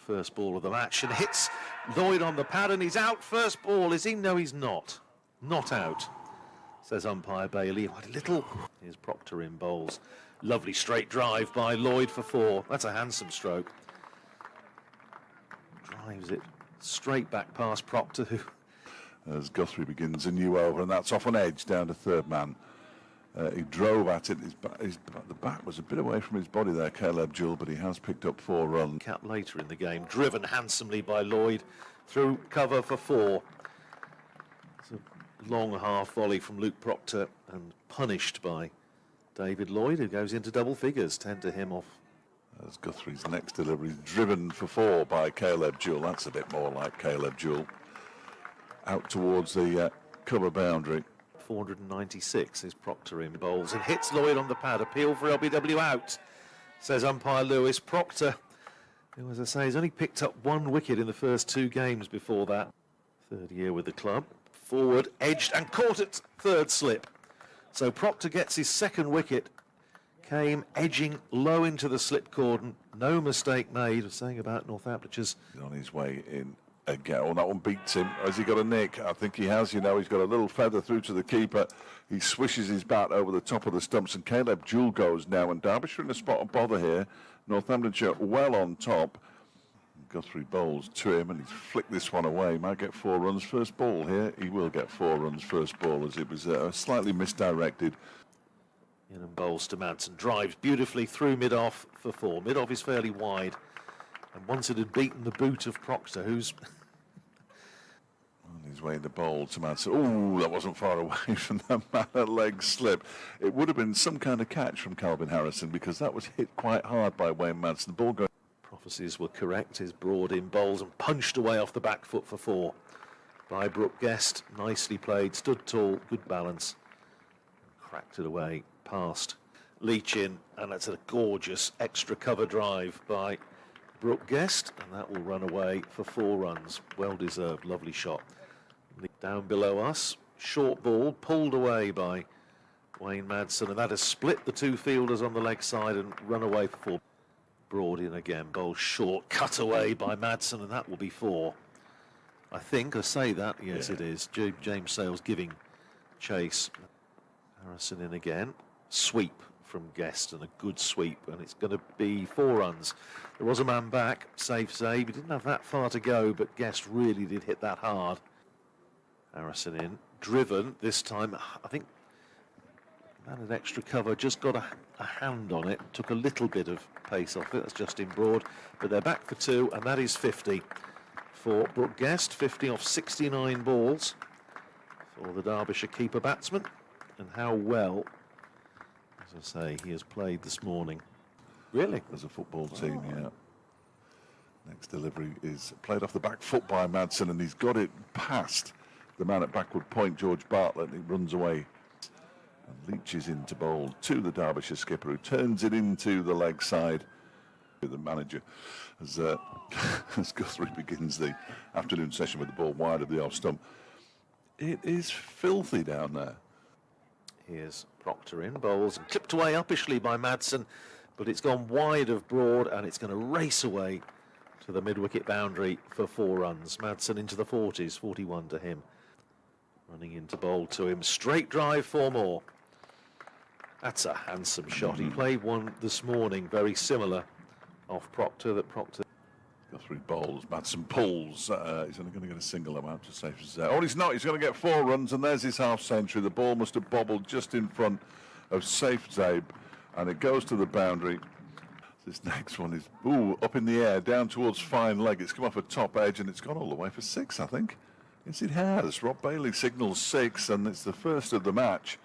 first ball of the match and hits Lloyd on the pad, and he's out. First ball, is he? No, he's not. Not out, says umpire Bailey. What a little. Here's Proctor in bowls. Lovely straight drive by Lloyd for 4. That's a handsome stroke. Drives it straight back past Proctor, who... As Guthrie begins a new over, and that's off an edge down to third man. He drove at it. The bat was a bit away from his body there, Caleb Jewell, but he has picked up 4 runs. Cap later in the game, driven handsomely by Lloyd through cover for 4. It's a long half volley from Luke Proctor and punished by David Lloyd, who goes into double figures, 10 to him off. As Guthrie's next delivery is driven for 4 by Caleb Jewell. That's a bit more like Caleb Jewell. Out towards the cover boundary. 496 is Proctor in bowls and hits Lloyd on the pad. Appeal for LBW out, says umpire Lewis. Proctor, who, as I say, has only picked up 1 wicket in the first 2 games before that. 3rd year with the club. Forward, edged and caught at third slip. So Proctor gets his 2nd wicket. Came edging low into the slip cordon. No mistake made. I was saying about Northamptonshire's. On his way in again. Oh, that one beats him. Has he got a nick? I think he has. You know, he's got a little feather through to the keeper. He swishes his bat over the top of the stumps, and Caleb Jewell goes now. And Derbyshire in a spot of bother here. Northamptonshire well on top. Guthrie bowls to him, and he's flicked this one away. He might get 4 runs first ball here. He will get 4 runs first ball, as it was slightly misdirected. In and bowls to Madsen, drives beautifully through mid-off for 4. Mid-off is fairly wide, and once it had beaten the boot of Proctor, who's... On his way to bowl to Madsen. Oh, that wasn't far away from that man, leg slip. It would have been some kind of catch from Calvin Harrison, because that was hit quite hard by Wayne Madsen. The ball going... Prophecies were correct. His Broad in bowls and punched away off the back foot for 4 by Brooke Guest. Nicely played, stood tall, good balance. Cracked it away past Leach in, and that's a gorgeous extra cover drive by Brooke Guest, and that will run away for 4 runs. Well deserved, lovely shot. Down below us, short ball pulled away by Wayne Madsen, and that has split the 2 fielders on the leg side and run away for 4. Broad in again, bowled short, cut away by Madsen, and that will be 4. I think I say that, yes, yeah. It is. James Sales giving chase. Harrison in again, sweep from Guest, and a good sweep, and it's going to be 4 runs. There was a man back, safe save. He didn't have that far to go, but Guest really did hit that hard. Harrison in, driven this time. I think man had extra cover, just got a hand on it, took a little bit of pace off it. That's Justin Broad, but they're back for 2, and that is 50 for Brooke Guest. 50 off 69 balls for the Derbyshire keeper batsman. And how well, as I say, he has played this morning. Really? As a football team, yeah. Next delivery is played off the back foot by Madsen, and he's got it past the man at backward point, George Bartlett, and he runs away. And leaches into bowl to the Derbyshire skipper, who turns it into the leg side. The manager, as Guthrie begins the afternoon session with the ball wide of the off stump. It is filthy down there. Here's Proctor in bowls and clipped away uppishly by Madsen, but it's gone wide of Broad, and it's going to race away to the mid-wicket boundary for 4 runs. Madsen into the 40s, 41 to him. Running into bowl to him, straight drive, 4 more. That's a handsome shot. He played one this morning very similar off Proctor, that Proctor... Guthrie bowls, Madsen pulls. He's only going to get a single amount to safe as there. Oh, he's not. He's going to get 4 runs, and there's his half century. The ball must have bobbled just in front of Safe Zabe, and it goes to the boundary. This next one is up in the air, down towards fine leg. It's come off a top edge, and it's gone all the way for 6, I think. Yes, it has. Rob Bailey signals 6, and it's the first of the match.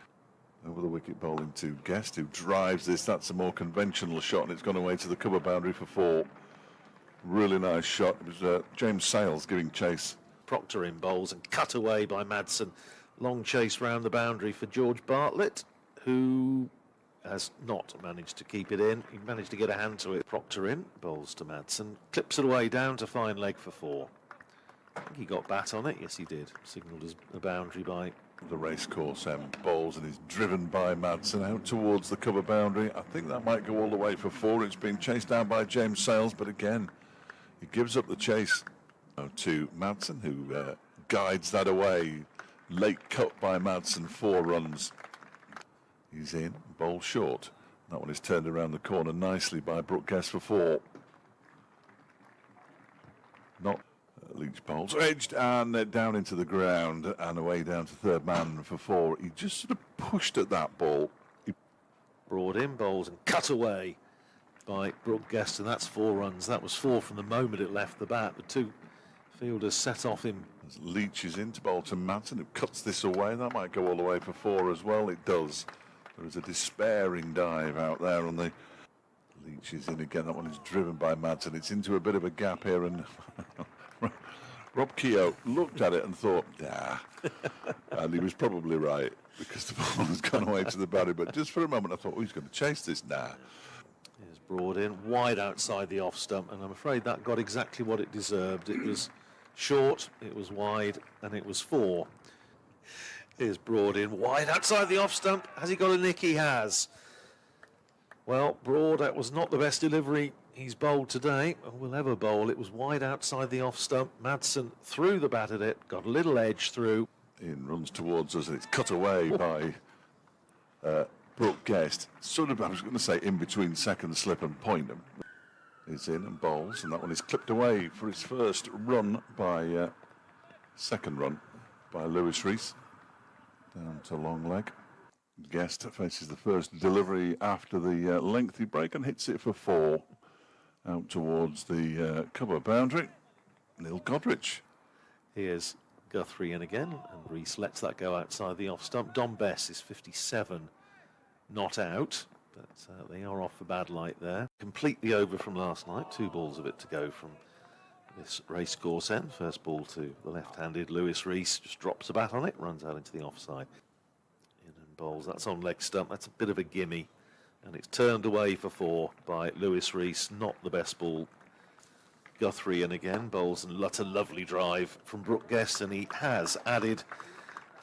Over the wicket bowling to Guest, who drives this. That's a more conventional shot, and it's gone away to the cover boundary for 4. Really nice shot. It was James Sales giving chase. Proctor in bowls and cut away by Madsen. Long chase round the boundary for George Bartlett, who has not managed to keep it in. He managed to get a hand to it. Proctor in, bowls to Madsen, clips it away down to fine leg for 4. I think he got bat on it. Yes, he did. Signalled as a boundary by the racecourse. Bowls and is driven by Madsen out towards the cover boundary. I think that might go all the way for 4. It's been chased down by James Sales, but again, He gives up the chase to Madsen, who guides that away. Late cut by Madsen, 4 runs. He's in, bowl short. That one is turned around the corner nicely by Brooke Guest for 4. Not Leach bowls, edged and down into the ground and away down to third man for 4. He just sort of pushed at that ball. Broad in, bowls and cut away by Brooke Guest, and that's 4 runs. That was 4 from the moment it left the bat. The 2 fielders set off him. As Leach is into bowl to Madsen, who cuts this away. That might go all the way for 4 as well. It does. There is a despairing dive out there on the... Leach is in again. That one is driven by Madsen. It's into a bit of a gap here, and Rob Keogh looked at it and thought, nah. And he was probably right, because the ball has gone away to the boundary. But just for a moment, I thought, oh, he's going to chase this. Nah. Here's Broad in, wide outside the off stump, and I'm afraid that got exactly what it deserved. It was short, it was wide, and it was 4. Here's Broad in, wide outside the off stump. Has he got a nick? He has. Well, Broad, that was not the best delivery he's bowled today, and will ever bowl. It was wide outside the off stump. Madsen threw the bat at it, got a little edge through. In runs towards us, and it's cut away by Brooke Guest. Sort of, I was going to say, in between second slip and point. Is in and bowls, and that one is clipped away for his first run by, second run by Lewis Rees. Down to long leg. Guest faces the first delivery after the lengthy break and hits it for 4 out towards the cover boundary. Neil Godrich. Here's Guthrie in again, and Rees lets that go outside the off stump. Don Bess is 57, not out, but they are off for bad light there. Completely over from last night. 2 balls of it to go from this racecourse end. First ball to the left-handed Lewis Rees, just drops a bat on it, runs out into the offside. In and bowls, that's on leg stump, that's a bit of a gimme, and it's turned away for 4 by Lewis Rees. Not the best ball. Guthrie in again, bowls, and that's a lovely drive from Brooke Guest, and he has added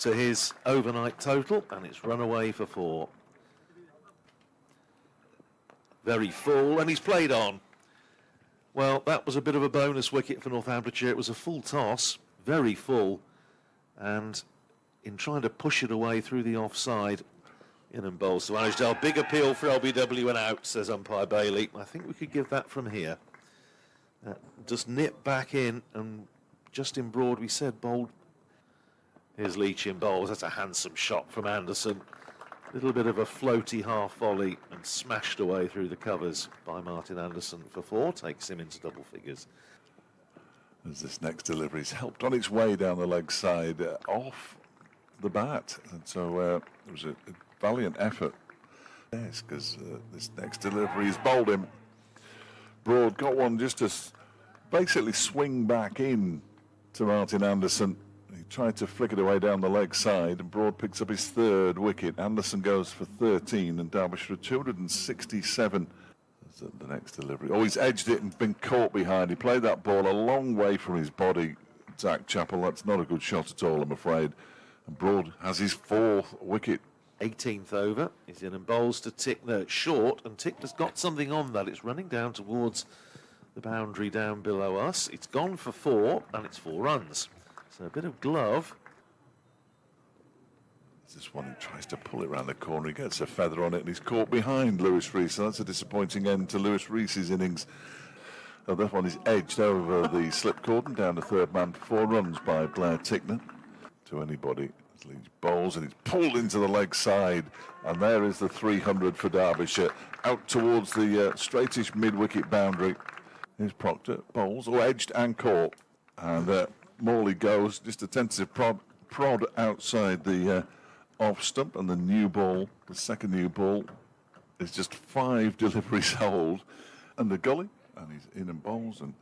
to his overnight total, and it's run away for 4. Very full, and he's played on. Well, that was a bit of a bonus wicket for Northamptonshire. It was a full toss, very full, and in trying to push it away through the offside, in and bowls to Anisdale. Big appeal for LBW and out, says umpire Bailey. I think we could give that from here. Just nip back in, and Justin Broad, we said, bowled. Here's Leach in bowls. That's a handsome shot from Anderson. A little bit of a floaty half volley and smashed away through the covers by Martin Anderson for 4, takes him into double figures. As this next delivery is helped on its way down the leg side off the bat. And so it was a valiant effort. Yes, because this next delivery has bowled him. Broad got one just to basically swing back in to Martin Anderson. He tried to flick it away down the leg side, and Broad picks up his 3rd wicket. Anderson goes for 13, and Derbyshire 267. The next delivery. Oh, he's edged it and been caught behind. He played that ball a long way from his body, Zach Chappell. That's not a good shot at all, I'm afraid. And Broad has his 4th wicket. 18th over. He's in and bowls to Tickner short, and Tickner's got something on that. It's running down towards the boundary down below us. It's gone for 4, and it's 4 runs. So a bit of glove. This one, he tries to pull it around the corner. He gets a feather on it, and he's caught behind Lewis Rees. So that's a disappointing end to Lewis Rees's innings. Oh, that one is edged over the slip cordon down to third man. 4 runs by Blair Tickner. To anybody, Leach bowls, and it's pulled into the leg side. And there is the 300 for Derbyshire. Out towards the straightish mid-wicket boundary. Here's Proctor, bowls, edged and caught. And Morley goes, just a tentative prod outside the off stump, and the new ball, the second new ball, is just 5 deliveries hold, and the gully, and he's in and bowls, and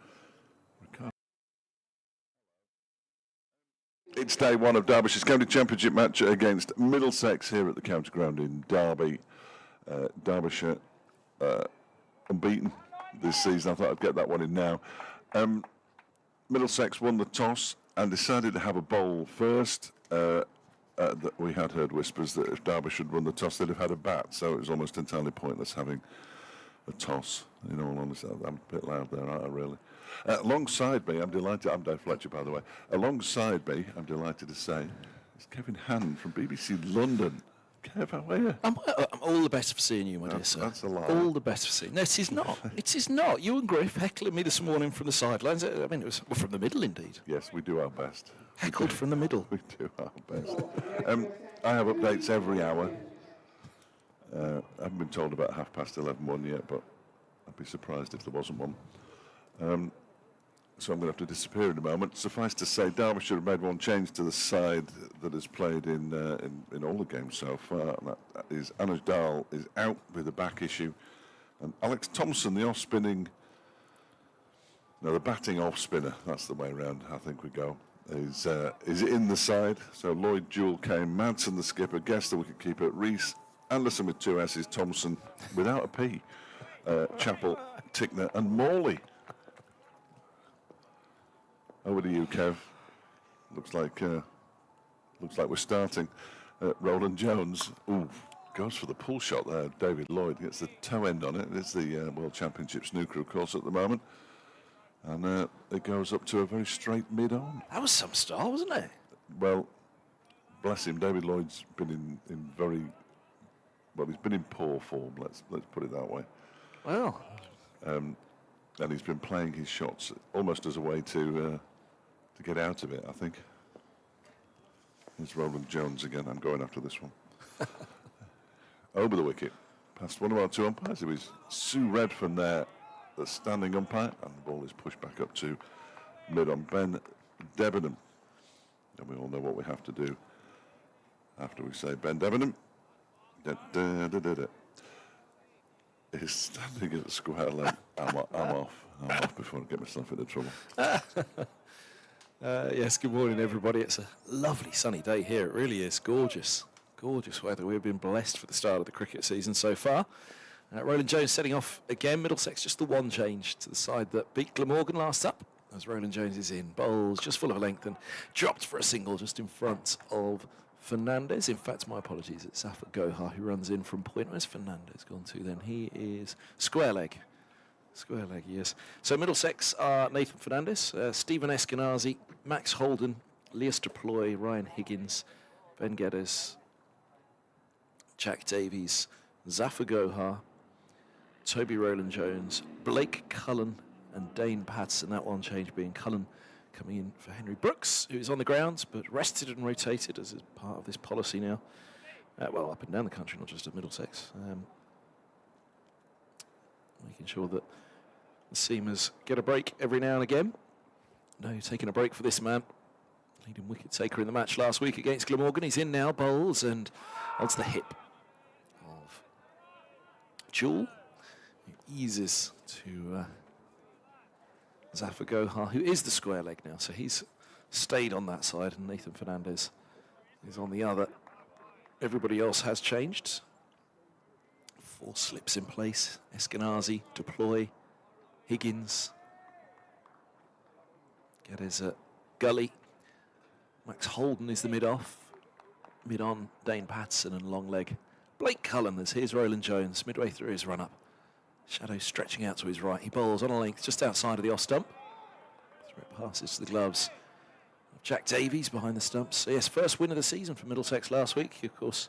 it's day 1 of Derbyshire's County Championship match against Middlesex here at the County Ground in Derby. Derbyshire unbeaten this season. I thought I'd get that one in now. Middlesex won the toss and decided to have a bowl first. That we had heard whispers that if Derbyshire had won the toss, they'd have had a bat, so it was almost entirely pointless having a toss. In all honesty, I'm a bit loud there, aren't I, really? Alongside me, I'm delighted, I'm Dave Fletcher, by the way. Alongside me, I'm delighted to say, is Kevin Hand from BBC London. Kev, how are you? I'm all the best for seeing you, my dear sir. That's a lie. All the best for seeing. No, it is not. It is not. You and Griff heckling me this morning from the sidelines. I mean, it was from the middle, indeed. Yes, we do our best. Heckled from the middle. We do our best. I have updates every hour. I haven't been told about 1:30 yet, but I'd be surprised if there wasn't one. So I'm going to have to disappear in a moment. Suffice to say, Derbyshire have made one change to the side that has played in all the games so far. And that is Anuj Dal is out with a back issue, and Alex Thompson, the off-spinning, no, the batting off-spinner, that's the way around, I think we go, is in the side. So Lloyd, Jewell, Kane, Madsen, the skipper, Guest, the wicket-keeper, Rees, Anderson with 2 S's, Thompson without a P, Chappell, Tickner, and Morley. Over to you, Kev. Looks like we're starting. Roland Jones, goes for the pull shot there. David Lloyd gets the toe end on it. It's the World Championship snooker, of course, at the moment. And it goes up to a very straight mid-on. That was some style, wasn't it? Well, bless him. David Lloyd's been in very, well, he's been in poor form. Let's put it that way. Well, and he's been playing his shots almost as a way to get out of it, I think. Here's Roland Jones again. I'm going after this one. Over the wicket, past one of our 2 umpires. It was Sue Redfern there, the standing umpire, and the ball is pushed back up to mid-on. Ben Debenham. And we all know what we have to do after we say Ben Debenham. Is standing at the square leg. I'm off before I get myself into trouble. yes, good morning, everybody. It's a lovely sunny day here. It really is gorgeous. Gorgeous weather. We've been blessed for the start of the cricket season so far. Roland Jones setting off again. Middlesex just the one change to the side that beat Glamorgan last up. As Roland Jones is in. Bowls just full of length and dropped for a single just in front of Fernandez. In fact, my apologies, it's Zafar Gohar who runs in from point. Where's Fernandez gone to then? He is square leg. Square leg, yes. So Middlesex are Nathan Fernandez, Stephen Eskenazi, Max Holden, Lias Deploy, Ryan Higgins, Ben Geddes, Jack Davies, Zafar Gohar, Toby Roland Jones, Blake Cullen and Dane Patterson. That one change being Cullen coming in for Henry Brooks, who is on the grounds but rested and rotated as is part of this policy now. Well, up and down the country, not just at Middlesex. Making sure that the seamers get a break every now and again. No, taking a break for this man. Leading wicket taker in the match last week against Glamorgan. He's in now, bowls, and onto the hip of Jewell, who eases to Zafar Gohar, who is the square leg now. So he's stayed on that side, and Nathan Fernandez is on the other. Everybody else has changed. 4 slips in place. Eskenazi, Deploy, Higgins, Geddes Gully. Max Holden is the mid-off. Mid-on, Dane Patterson and long leg. Blake Cullen, as here's Roland Jones, midway through his run-up. Shadow stretching out to his right. He bowls on a length just outside of the off stump. Through it passes to the gloves of Jack Davies behind the stumps. So yes, first win of the season for Middlesex last week. Of course,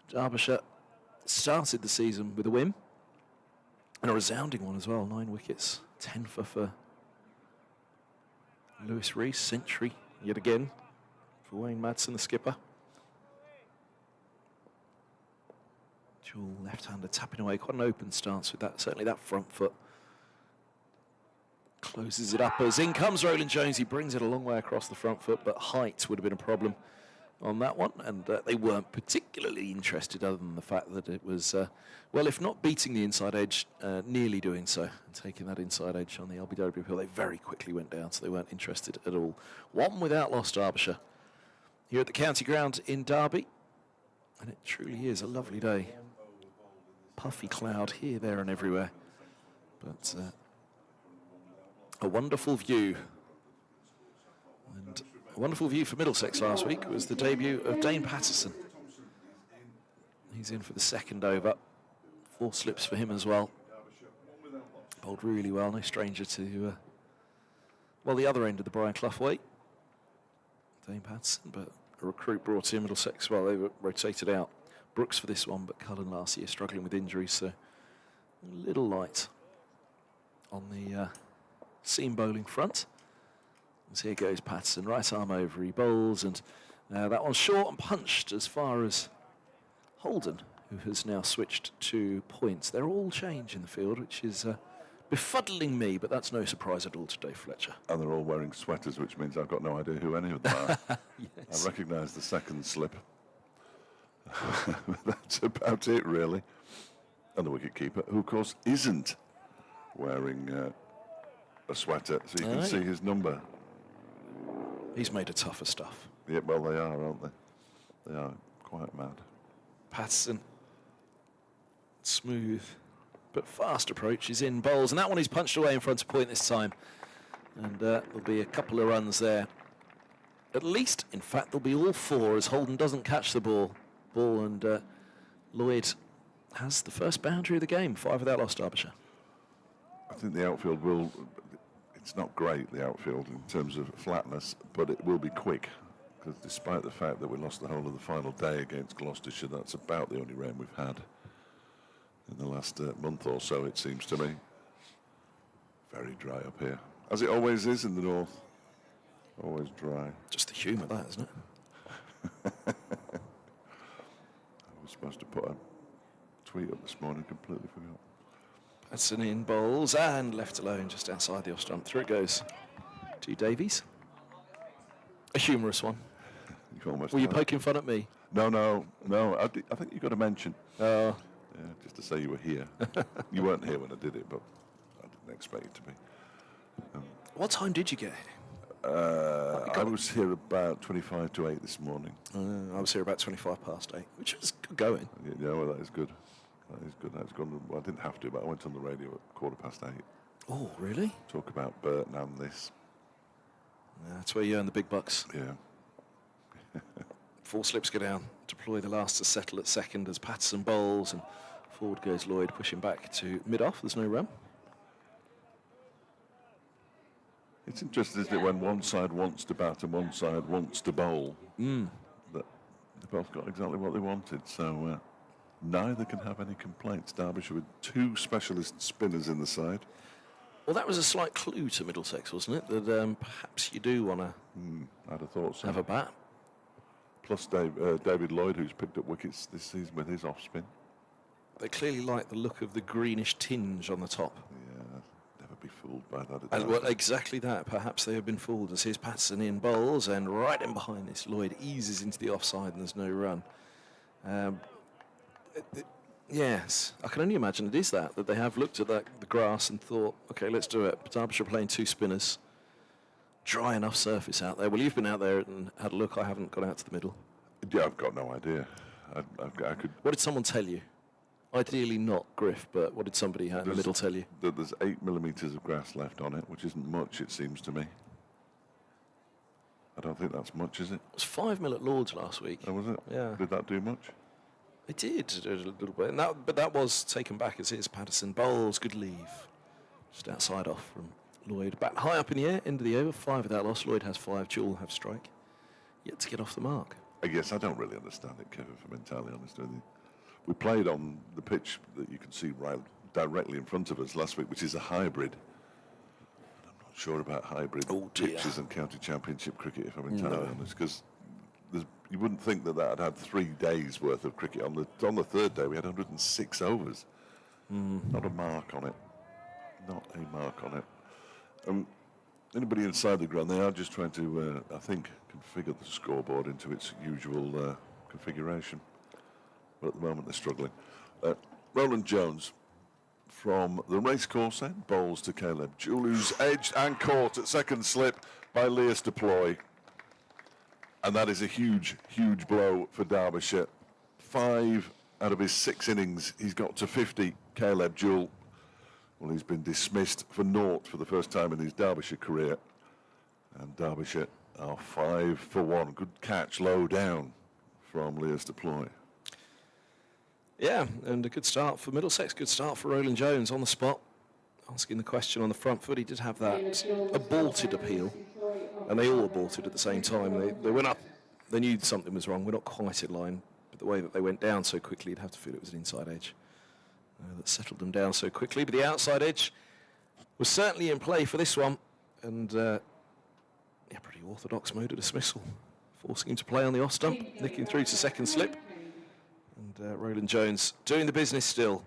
Derbyshire started the season with a win. And a resounding one as well. 9 wickets, 10 for Lewis Rees, century yet again for Wayne Madsen, the skipper. Jewell left-hander tapping away, quite an open stance with that. Certainly that front foot closes it up as in comes Roland Jones. He brings it a long way across the front foot, but height would have been a problem on that one, and they weren't particularly interested other than the fact that it was, well, if not beating the inside edge, nearly doing so, and taking that inside edge on the LBW appeal. They very quickly went down, so they weren't interested at all. One without loss, Derbyshire, here at the county ground in Derby, and it truly is a lovely day. Puffy cloud here, there and everywhere, but a wonderful view. And a wonderful view for Middlesex last week was the debut of Dane Patterson. He's in for the second over 4 slips for him as well. Bowled really well, no stranger to, well, the other end of the Brian Clough weight. Dane Patterson, but a recruit brought in Middlesex. Well, they were rotated out. Brooks for this one, but Cullen last year struggling with injuries, so a little light on the seam bowling front. As here goes Patterson, right arm over, he bowls, and that one's short and punched as far as Holden, who has now switched to points. They're all change in the field, which is befuddling me, but that's no surprise at all to Dave Fletcher. And they're all wearing sweaters, which means I've got no idea who any of them are. Yes. I recognise the second slip. That's about it, really. And the wicketkeeper, who of course isn't wearing a sweater, so you can see his number. He's made of tougher stuff. Yeah, well, they are, aren't they? They are quite mad. Patterson, smooth but fast approach. He's in bowls, and that one he's punched away in front of point this time. And there'll be a couple of runs there. At least, in fact, there'll be all 4 as Holden doesn't catch the ball, and Lloyd has the first boundary of the game. 5 without lost, Derbyshire. I think the outfield will, it's not great, the outfield, in terms of flatness, but it will be quick. Because despite the fact that we lost the whole of the final day against Gloucestershire, that's about the only rain we've had in the last month or so, it seems to me. Very dry up here, as it always is in the north. Always dry. Just the humour, that, isn't it? I was supposed to put a tweet up this morning, completely forgot. Patterson in bowls and left alone just outside the off stump. Through it goes to Davies. A humorous one. Were you poking fun at me? No. I think you've got to mention. Oh. Yeah, just to say you were here. You weren't here when I did it, but I didn't expect you to be. What time did you get here? I was here about 25 to 8 this morning. I was here about 25 past 8, which was good going. Yeah, well, that is good. That is good. That's gone. Well, I didn't have to, but I went on the radio at 8:15. Oh, really? Talk about Burton and this. Yeah, that's where you earn the big bucks. Yeah. 4 slips go down. Deploy the last to settle at second as Patterson bowls, and forward goes Lloyd, pushing back to mid-off. There's no run. It's interesting, isn't it, when one side wants to bat and one side wants to bowl, that they both got exactly what they wanted. So neither can have any complaints. Derbyshire with 2 specialist spinners in the side. Well, that was a slight clue to Middlesex, wasn't it? That perhaps you do want to I'd have thought so. have a bat. Plus David Lloyd, who's picked up wickets this season with his off-spin. They clearly like the look of the greenish tinge on the top. Yeah, never be fooled by that. And well, exactly that. Perhaps they have been fooled as here's Patterson in bowls, and right in behind this, Lloyd eases into the offside and there's no run. Yes, I can only imagine it is that they have looked at the grass and thought, OK, let's do it. Derbyshire playing 2 spinners. Dry enough surface out there. Well, you've been out there and had a look. I haven't gone out to the middle. Yeah, I've got no idea. I could. What did someone tell you? Ideally not Griff, but what did somebody out in the middle tell you? That there's 8 millimetres of grass left on it, which isn't much, it seems to me. I don't think that's much, is it? It was 5 mil at Lord's last week. Oh, was it? Yeah. Did that do much? It did a little bit, and but that was taken back as here's Patterson bowls, good leave, just outside off from Lloyd. Back high up in the air, end of the over, 5 without loss. Lloyd has 5, Jewel have strike. Yet to get off the mark. I guess I don't really understand it, Kevin, if I'm entirely honest with you. We played on the pitch that you can see right directly in front of us last week, which is a hybrid. And I'm not sure about hybrid pitches and county championship cricket, if I'm entirely honest, because you wouldn't think that had had 3 days worth of cricket. On the 3rd day, we had 106 overs. Not a mark on it. Not a mark on it. Anybody inside the ground, they are just trying to, I think, configure the scoreboard into its usual configuration. But at the moment, they're struggling. Roland Jones from the racecourse end bowls to Caleb Jewell, who's edged and caught at second slip by Leas Deploy. And that is a huge, huge blow for Derbyshire. 5 out of his 6 innings, he's got to 50, Caleb Jewell. Well, he's been dismissed for naught for the first time in his Derbyshire career. And Derbyshire are 5 for 1. Good catch low down from Leas Deploy. Yeah, and a good start for Middlesex, good start for Roland Jones on the spot. Asking the question on the front foot, he did have that aborted appeal, and they all aborted at the same time. They went up, they knew something was wrong, we're not quite in line, but the way that they went down so quickly, you'd have to feel it was an inside edge that settled them down so quickly. But the outside edge was certainly in play for this one, and pretty orthodox mode of dismissal, forcing him to play on the off stump, nicking through to second slip. And Roland Jones doing the business still.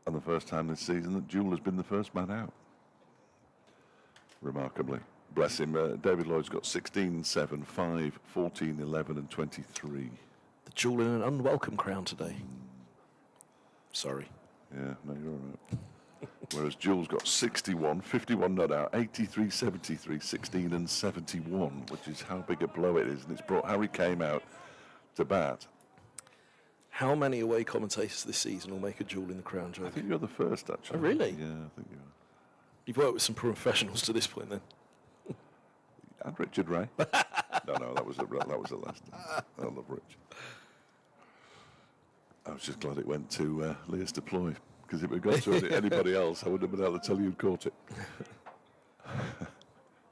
And the first time this season that Jewell has been the first man out. Remarkably. Bless him. David Lloyd's got 16, 7, 5, 14, 11 and 23. The Jewell in an unwelcome crown today. Sorry. Yeah, no, you're all right. Whereas Jewell's got 61, 51 not out, 83, 73, 16 and 71, which is how big a blow it is. And it's brought Harry Kame out to bat. How many away commentators this season will make a Jewell in the crown joke? I think you're the first, actually. Oh, really? Yeah, I think you are. You've worked with some professionals to this point, then? And Richard Ray. No, that was the last. I love Rich. I was just glad it went to Leas Deploy, because if it got to anybody else, I wouldn't have been able to tell you who'd caught it.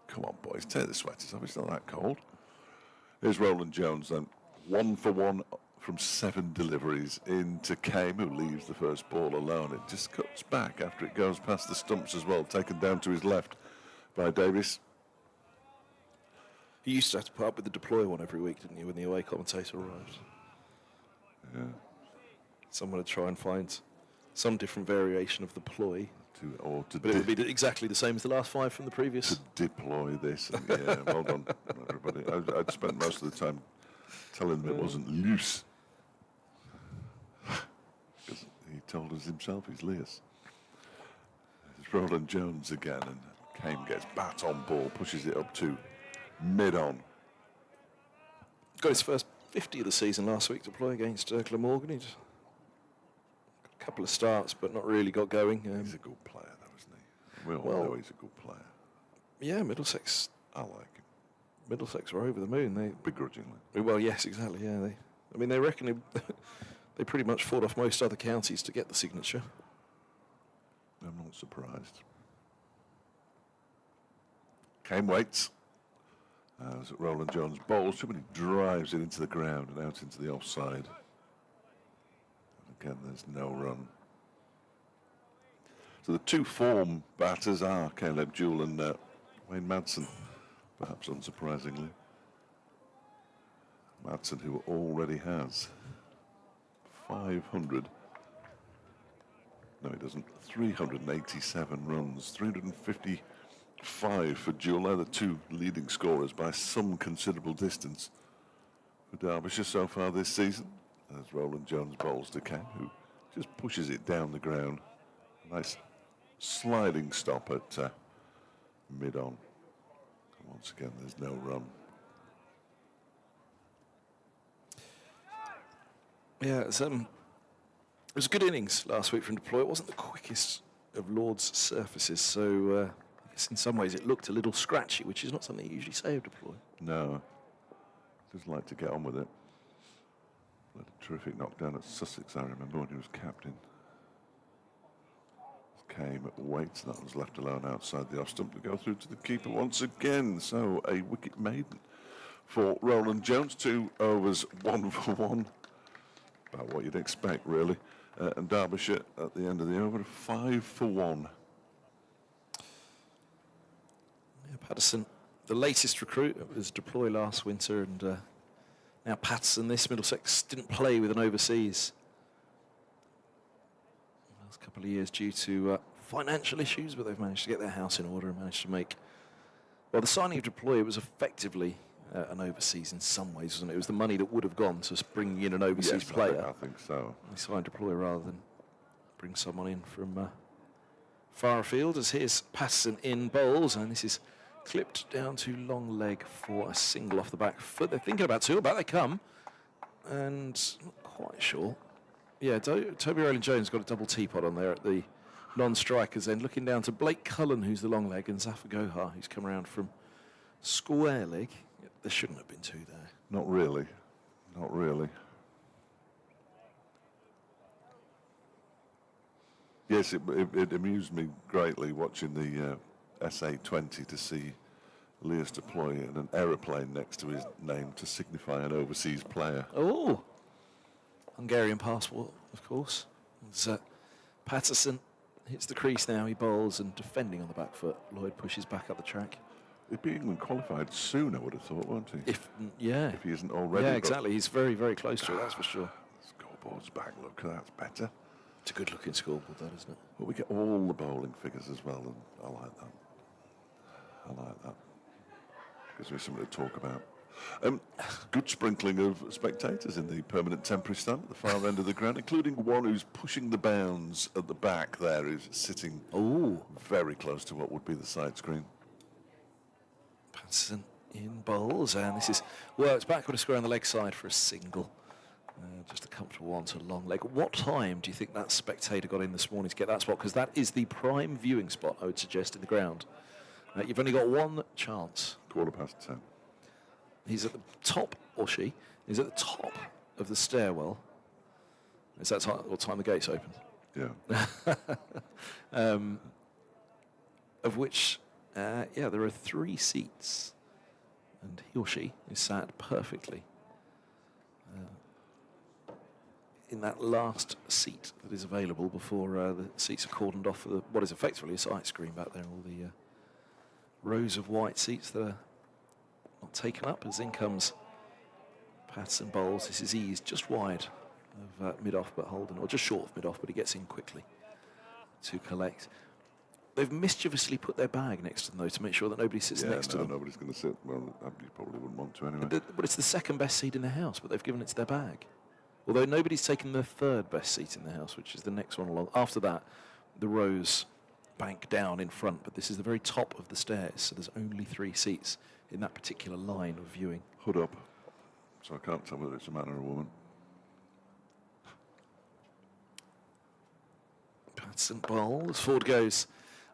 Come on, boys, tear the sweaters off. It's not that cold. Here's Roland Jones, then. 1 for 1 from 7 deliveries into Kame, who leaves the first ball alone. It just cuts back after it goes past the stumps as well, taken down to his left by Davies. You used to have to put up with the Deploy one every week, didn't you, when the away commentator arrived? Yeah. Someone would try and find some different variation of the ploy. But it would be exactly the same as the last 5 from the previous. To deploy this. And yeah, well done, everybody. I'd spent most of the time telling them it wasn't loose. Because he told us himself he's Leas. It's Roland Jones again, and Kame gets bat on ball, pushes it up to mid-on. Got his first 50 of the season last week to play against Glamorgan. He'd got a couple of starts, but not really got going. He's a good player, though, isn't he? We all know he's a good player. Yeah, Middlesex. I like him. Middlesex were over the moon. They begrudgingly. Well, yes, exactly. Yeah, they reckon they pretty much fought off most other counties to get the signature. I'm not surprised. Kame waits. As Roland Jones bowls, somebody drives it into the ground and out into the offside. Again, there's no run. So the two form batters are Caleb Jewell and Wayne Madsen, perhaps unsurprisingly. Madsen, who already has 500. No, he doesn't. 387 runs, 355 for Jewell. They're the two leading scorers by some considerable distance for Derbyshire so far this season. As Roland Jones bowls to Kame, who just pushes it down the ground. Nice sliding stop at mid-on. Once again, there's no run. Yeah, it was a good innings last week from Deploy. It wasn't the quickest of Lord's surfaces, so I guess in some ways it looked a little scratchy, which is not something you usually say of Deploy. No, just like to get on with it. Had a terrific knockdown at Sussex, I remember, when he was captain. Kame waits, that was left alone outside the off stump to go through to the keeper once again. So a wicket maiden for Roland Jones. 2 overs, 1 for 1. About what you'd expect, really. And Derbyshire at the end of the over, 5 for 1. Yeah, Patterson, the latest recruit, was Deploy last winter, and now Patterson, this Middlesex didn't play with an overseas last couple of years due to financial issues, but they've managed to get their house in order and managed to make, well, the signing of Deploy was effectively an overseas in some ways, wasn't it? It was the money that would have gone to bringing in an overseas player. I think so. They signed Deploy rather than bring someone in from far afield, as here's Patterson in bowls, and this is clipped down to long leg for a single off the back foot. They're thinking about 2, about they come, and not quite sure. Yeah, Toby Roland-Jones got a double teapot on there at the non-strikers end, looking down to Blake Cullen, who's the long leg, and Zafar Gohar, who's come around from square leg. There shouldn't have been 2 there. Not really. Not really. Yes, it amused me greatly watching the SA-20 to see Elias deploy in an aeroplane next to his name to signify an overseas player. Oh, Hungarian passport, of course. Patterson hits the crease now. He bowls and defending on the back foot. Lloyd pushes back up the track. He'd be England qualified soon, I would have thought, won't he? If he isn't already. Yeah, exactly. He's very, very close to it, that's for sure. Scoreboard's back, look, that's better. It's a good-looking scoreboard, that, isn't it? But we get all the bowling figures as well, and I like that. I like that. Gives me something to talk about. Good sprinkling of spectators in the permanent temporary stand at the far end of the ground, including one who's pushing the bounds at the back there, who's sitting very close to what would be the side screen. Patterson in bowls, and this is works backward a square on the leg side for a single. Just a comfortable one to long leg. What time do you think that spectator got in this morning to get that spot? Because that is the prime viewing spot, I would suggest, in the ground. You've only got one chance. 10:15. He's at the top, or she is at the top of the stairwell. Is that what time the gates open? Yeah. Of which, there are 3 seats. And he or she is sat perfectly in that last seat that is available before the seats are cordoned off for what is effectively a sight screen back there. All the rows of white seats that are not taken up as in comes Patterson bowls. This is eased just wide of mid-off but Holden, or just short of mid-off, but he gets in quickly to collect. They've mischievously put their bag next to them, though, to make sure that nobody sits next to them. Nobody's going to sit. Well, you probably wouldn't want to anyway. But it's the second best seat in the house, but they've given it to their bag. Although nobody's taken the third best seat in the house, which is the next one along. After that, the rows bank down in front, but this is the very top of the stairs, so there's only 3 seats in that particular line of viewing. Hood up, so I can't tell whether it's a man or a woman. Patterson bowls, forward goes.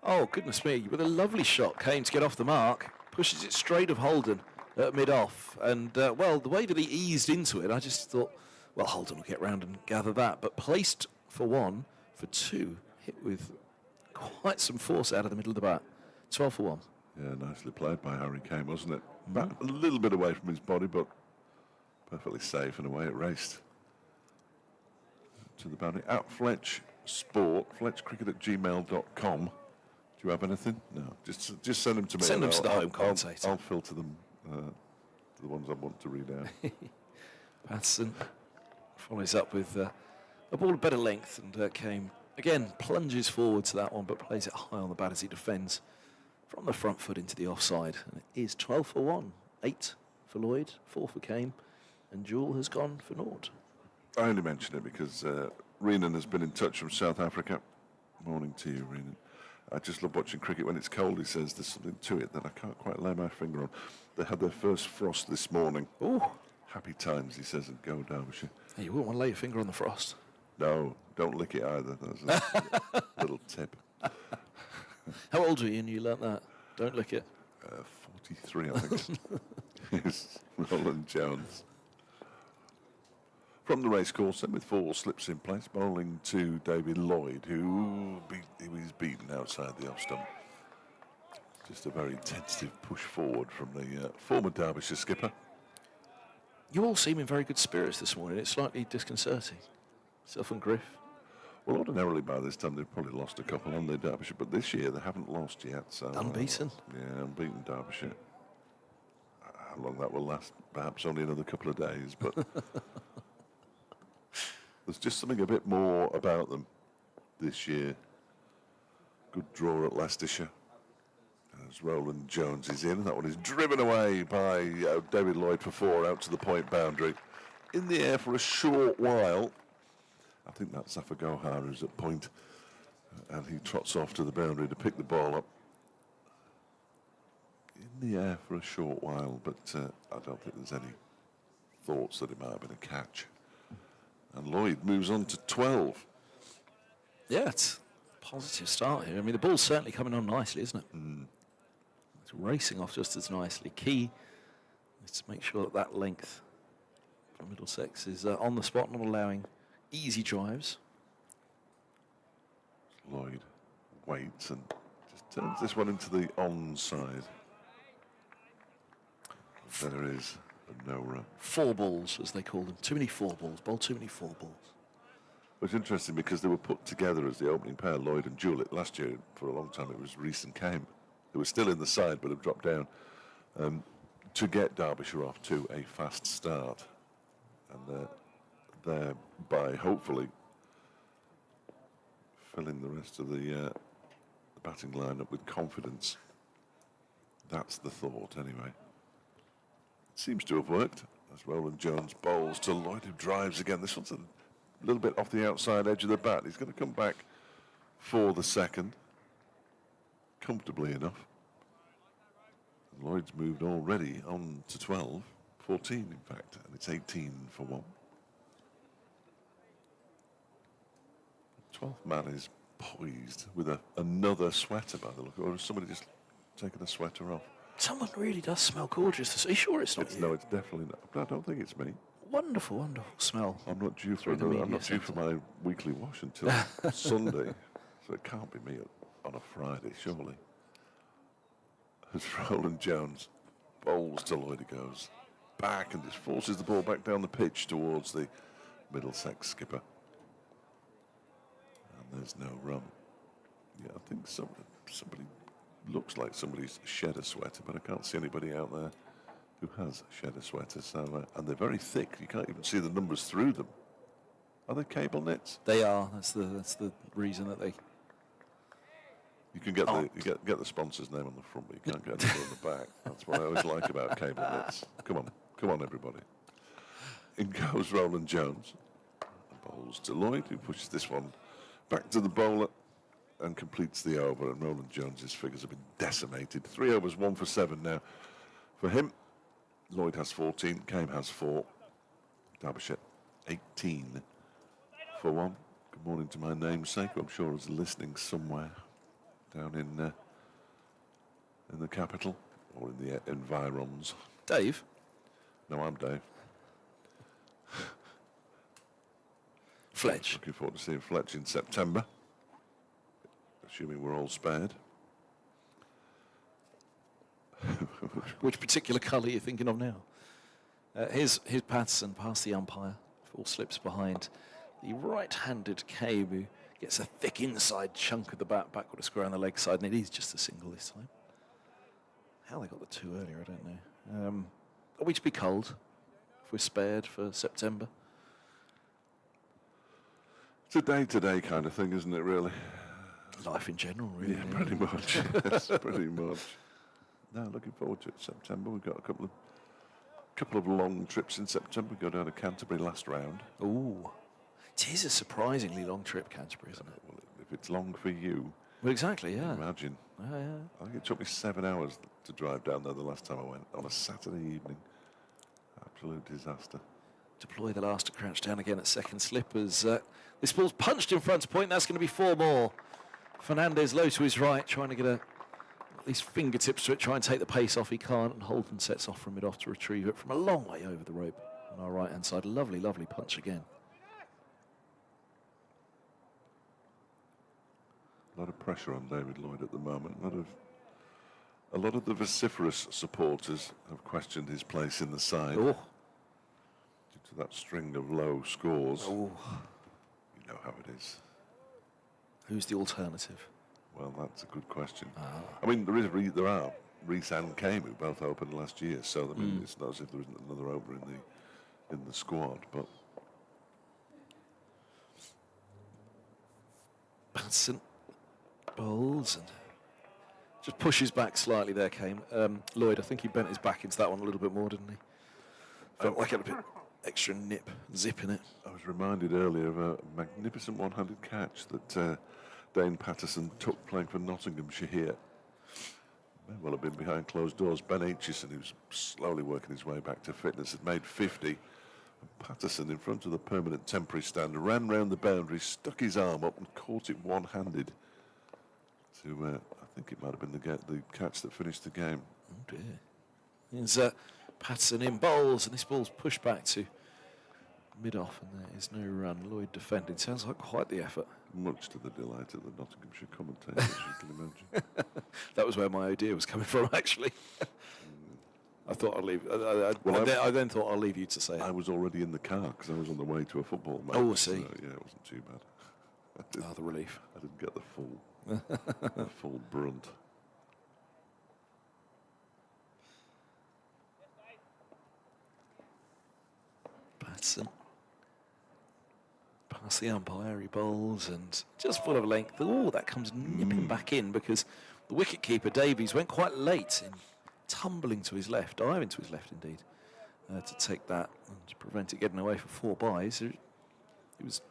Oh, goodness me, with a lovely shot, came to get off the mark, pushes it straight of Holden at mid-off, and, well, the way that he eased into it, I just thought, well, Holden will get round and gather that, but placed for 1, for 2, hit with quite some force out of the middle of the bat. 12 for 1. Yeah, nicely played by Harry Kane, wasn't it? Bat a little bit away from his body, but perfectly safe, and away it raced to the boundary. At Fletch Sport, fletchcricket@gmail.com. Do you have anything? No, just send them to me. Send them to the home commentator. I'll filter them to the ones I want to read out. Patterson follows up with a ball of better length, and came again, plunges forward to that one, but plays it high on the bat as he defends from the front foot into the offside. And it is 12 for 1, 8 for Lloyd, 4 for Kane, and Jewel has gone for naught. I only mention it because Renan has been in touch from South Africa. Morning to you, Renan. I just love watching cricket when it's cold. He says there's something to it that I can't quite lay my finger on. They had their first frost this morning. Ooh. Happy times, he says, and go Derbyshire. Hey, you wouldn't want to lay your finger on the frost. No, don't lick it either. That's a little tip. How old were you when you learnt that? Don't lick it. 43, I think. Yes, Roland Jones. From the racecourse, then with 4 slips in place, bowling to David Lloyd, who was beaten outside the off stump. Just a very tentative push forward from the former Derbyshire skipper. You all seem in very good spirits this morning. It's slightly disconcerting. Self and Griff. Well, ordinarily by this time they've probably lost a couple on the Derbyshire, but this year they haven't lost yet. So unbeaten. Yeah, unbeaten Derbyshire. How long that will last? Perhaps only another couple of days, but there's just something a bit more about them this year. Good draw at Leicestershire. As Roland Jones is in, that one is driven away by David Lloyd for 4 out to the point boundary. In the air for a short while. I think that's Zafar Gohar who's at point, and he trots off to the boundary to pick the ball up. In the air for a short while, but I don't think there's any thoughts that it might have been a catch. And Lloyd moves on to 12. Yeah, it's a positive start here. I mean, the ball's certainly coming on nicely, isn't it? It's racing off just as nicely. Key is to make sure that that length from Middlesex is on the spot, not allowing easy drives. Lloyd waits and just turns this one into the onside. There is a no run. 4 balls, as they call them. Too many 4 balls. Bowled too many 4 balls. It's interesting because they were put together as the opening pair, Lloyd and Jewett. Last year, for a long time, it was Rees and Kame. They were still in the side, but have dropped down to get Derbyshire off to a fast start. And thereby, hopefully, filling the rest of the batting lineup with confidence. That's the thought, anyway. It seems to have worked as Roland Jones bowls to Lloyd, who drives again. This one's a little bit off the outside edge of the bat. He's going to come back for the second, comfortably enough. And Lloyd's moved already on to 12, 14 in fact, and it's 18 for 1. 12th man is poised with another sweater by the look of it, or has somebody just taken a sweater off? Someone really does smell gorgeous. Are you sure it's not you? No, it's definitely not. But I don't think it's me. Wonderful, wonderful smell. I'm not due for the I'm media not due for centre. my weekly wash until Sunday, so it can't be me on a Friday, surely. As Roland Jones bowls to Lloyd, he goes back and just forces the ball back down the pitch towards the Middlesex skipper. And there's no run. Yeah, I think somebody looks like somebody's shed a sweater, but I can't see anybody out there who has shed a sweater. So, and they're very thick. You can't even see the numbers through them. Are they cable knits? They are. That's the reason that they. You can get get the sponsor's name on the front, but you can't get it on the back. That's what I always like about cable knits. Come on, everybody. In goes Roland Jones. And bowls to Lloyd, who pushes this one back to the bowler and completes the over. And Roland Jones's figures have been decimated. 3 overs, 1 for 7 now for him. Lloyd has 14, Kame has 4. Derbyshire 18 for 1. Good morning to my namesake, who I'm sure is listening somewhere down in the capital or in the environs. Dave? No, I'm Dave. Fletch. Looking forward to seeing Fletch in September, assuming we're all spared. Which particular colour are you thinking of now? Here's Patterson past the umpire. 4 slips behind the right-handed Kame, who gets a thick inside chunk of the bat backward a square on the leg side, and it is just a single this time. How they got the 2 earlier, I don't know. Are we to be cold if we're spared for September? It's a day-to-day kind of thing, isn't it, really? Life in general, really. Yeah, pretty much. Yes, pretty much. No, looking forward to it. September. We've got a couple of long trips in September. We go down to Canterbury last round. Ooh. It is a surprisingly long trip, Canterbury, isn't it? Well, if it's long for you, Well, exactly, yeah. imagine. Yeah. I think it took me 7 hours to drive down there the last time I went, on a Saturday evening. Absolute disaster. Deploy the last to crouch down again at second slip as this ball's punched in front to point. That's going to be 4 more. Fernandez low to his right, trying to get at least fingertips to it, try and take the pace off. He can't, and Holden sets off from mid-off to retrieve it from a long way over the rope on our right-hand side. Lovely, lovely punch again. A lot of pressure on David Lloyd at the moment. A lot of the vociferous supporters have questioned his place in the side due to that string of low scores. Oh. You know how it is. Who's the alternative? Well, that's a good question. I mean, there are Rees and Kame, who both opened last year, so I mean, it's not as if there isn't another over in the squad. But Batson bowls and just pushes back slightly there, Kame. Lloyd, I think he bent his back into that one a little bit more, didn't he? Felt like it had a bit extra nip, zip in it. I was reminded earlier of a magnificent one-handed catch that Dane Patterson took playing for Nottinghamshire here. May well have been behind closed doors. Ben Aitchison, who's slowly working his way back to fitness, had made 50. And Patterson, in front of the permanent temporary stand, ran round the boundary, stuck his arm up and caught it one-handed. To, I think it might have been the catch that finished the game. Oh dear. Here's Patterson in bowls, and this ball's pushed back to mid-off, and there is no run. Lloyd defending. Sounds like quite the effort. Much to the delight of the Nottinghamshire commentators, you can imagine. That was where my idea was coming from, actually. I thought I'd leave. I then thought I'll leave you to say it. I was already in the car because I was on the way to a football match. Oh, I see. So, yeah, it wasn't too bad. The relief. I didn't get the full brunt. Batson. Past the umpire, he bowls and just full of length. Oh, that comes nipping back in because the wicket-keeper, Davies, went quite late in tumbling to his left, diving to his left indeed, to take that and to prevent it getting away for 4 byes. He was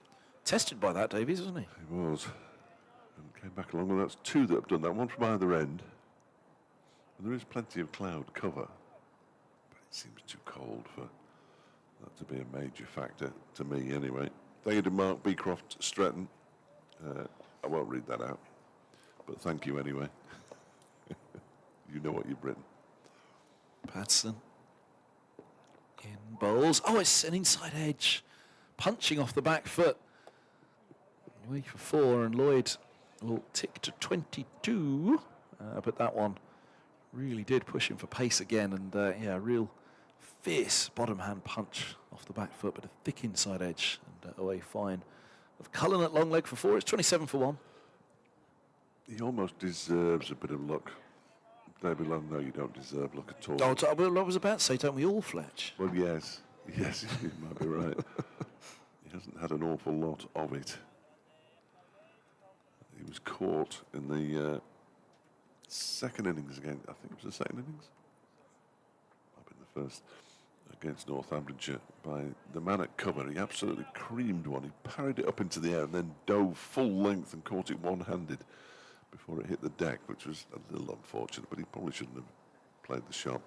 tested by that, Davies, wasn't he? He was. And came back along, and that's 2 that have done that, one from either end. And there is plenty of cloud cover, but it seems too cold for that to be a major factor, to me anyway. Thank you to Mark Beecroft Stretton. I won't read that out, but thank you anyway. You know what you've written. Patson in bowls. Oh, it's an inside edge, punching off the back foot. Away for 4, and Lloyd will tick to 22. But that one really did push him for pace again, and yeah, real fierce bottom hand punch off the back foot, but a thick inside edge, and away fine of Cullen at long leg for 4. It's 27 for 1. He almost deserves a bit of luck. David Long, no, you don't deserve luck at all. Oh, I was about to say, don't we all, Fletch? Well, yes, you might be right. He hasn't had an awful lot of it. He was caught in the second innings again. I think it was the second innings. Might have been the first, against Northamptonshire by the man at cover. He absolutely creamed one. He parried it up into the air and then dove full length and caught it one-handed before it hit the deck, which was a little unfortunate, but he probably shouldn't have played the shot.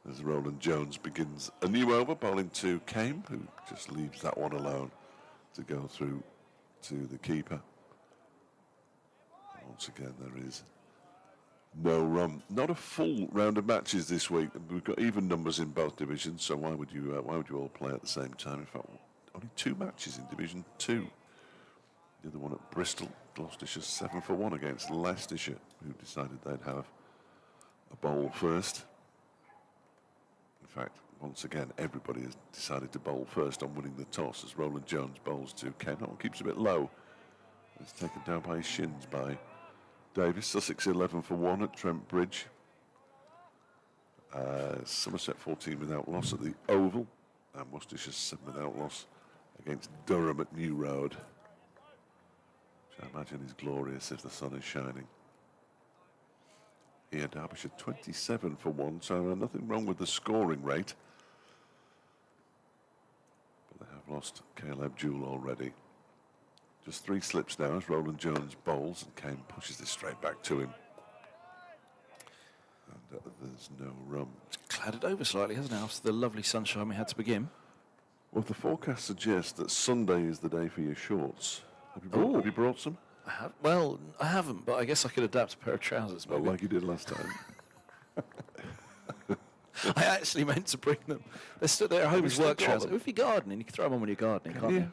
As Roland Jones begins a new over, bowling to Kame, who just leaves that one alone to go through to the keeper. Once again, there is no run. Not a full round of matches this week. We've got even numbers in both divisions, so why would you all play at the same time? In fact, only 2 matches in Division 2. The other one at Bristol, Gloucestershire 7 for 1 against Leicestershire, who decided they'd have a bowl first. In fact, once again, everybody has decided to bowl first on winning the toss as Roland Jones bowls to Ken. That one keeps a bit low. It's taken down by his shins by Davis. Sussex 11 for 1 at Trent Bridge. Somerset 14 without loss at the Oval. And Worcestershire 7 without loss against Durham at New Road. I imagine is glorious if the sun is shining. Here, Derbyshire 27 for 1, so nothing wrong with the scoring rate. But they have lost Caleb Jewell already. Just 3 slips now as Roland Jones bowls, and Kane pushes this straight back to him. And there's no run. It's clouded over slightly, hasn't it, after the lovely sunshine we had to begin? Well, the forecast suggests that Sunday is the day for your shorts. Have you brought some? I have. Well, I haven't, but I guess I could adapt a pair of trousers. Well, like you did last time. I actually meant to bring them. They're home as work trousers. If you're gardening, you can throw them on when you're gardening, can't you?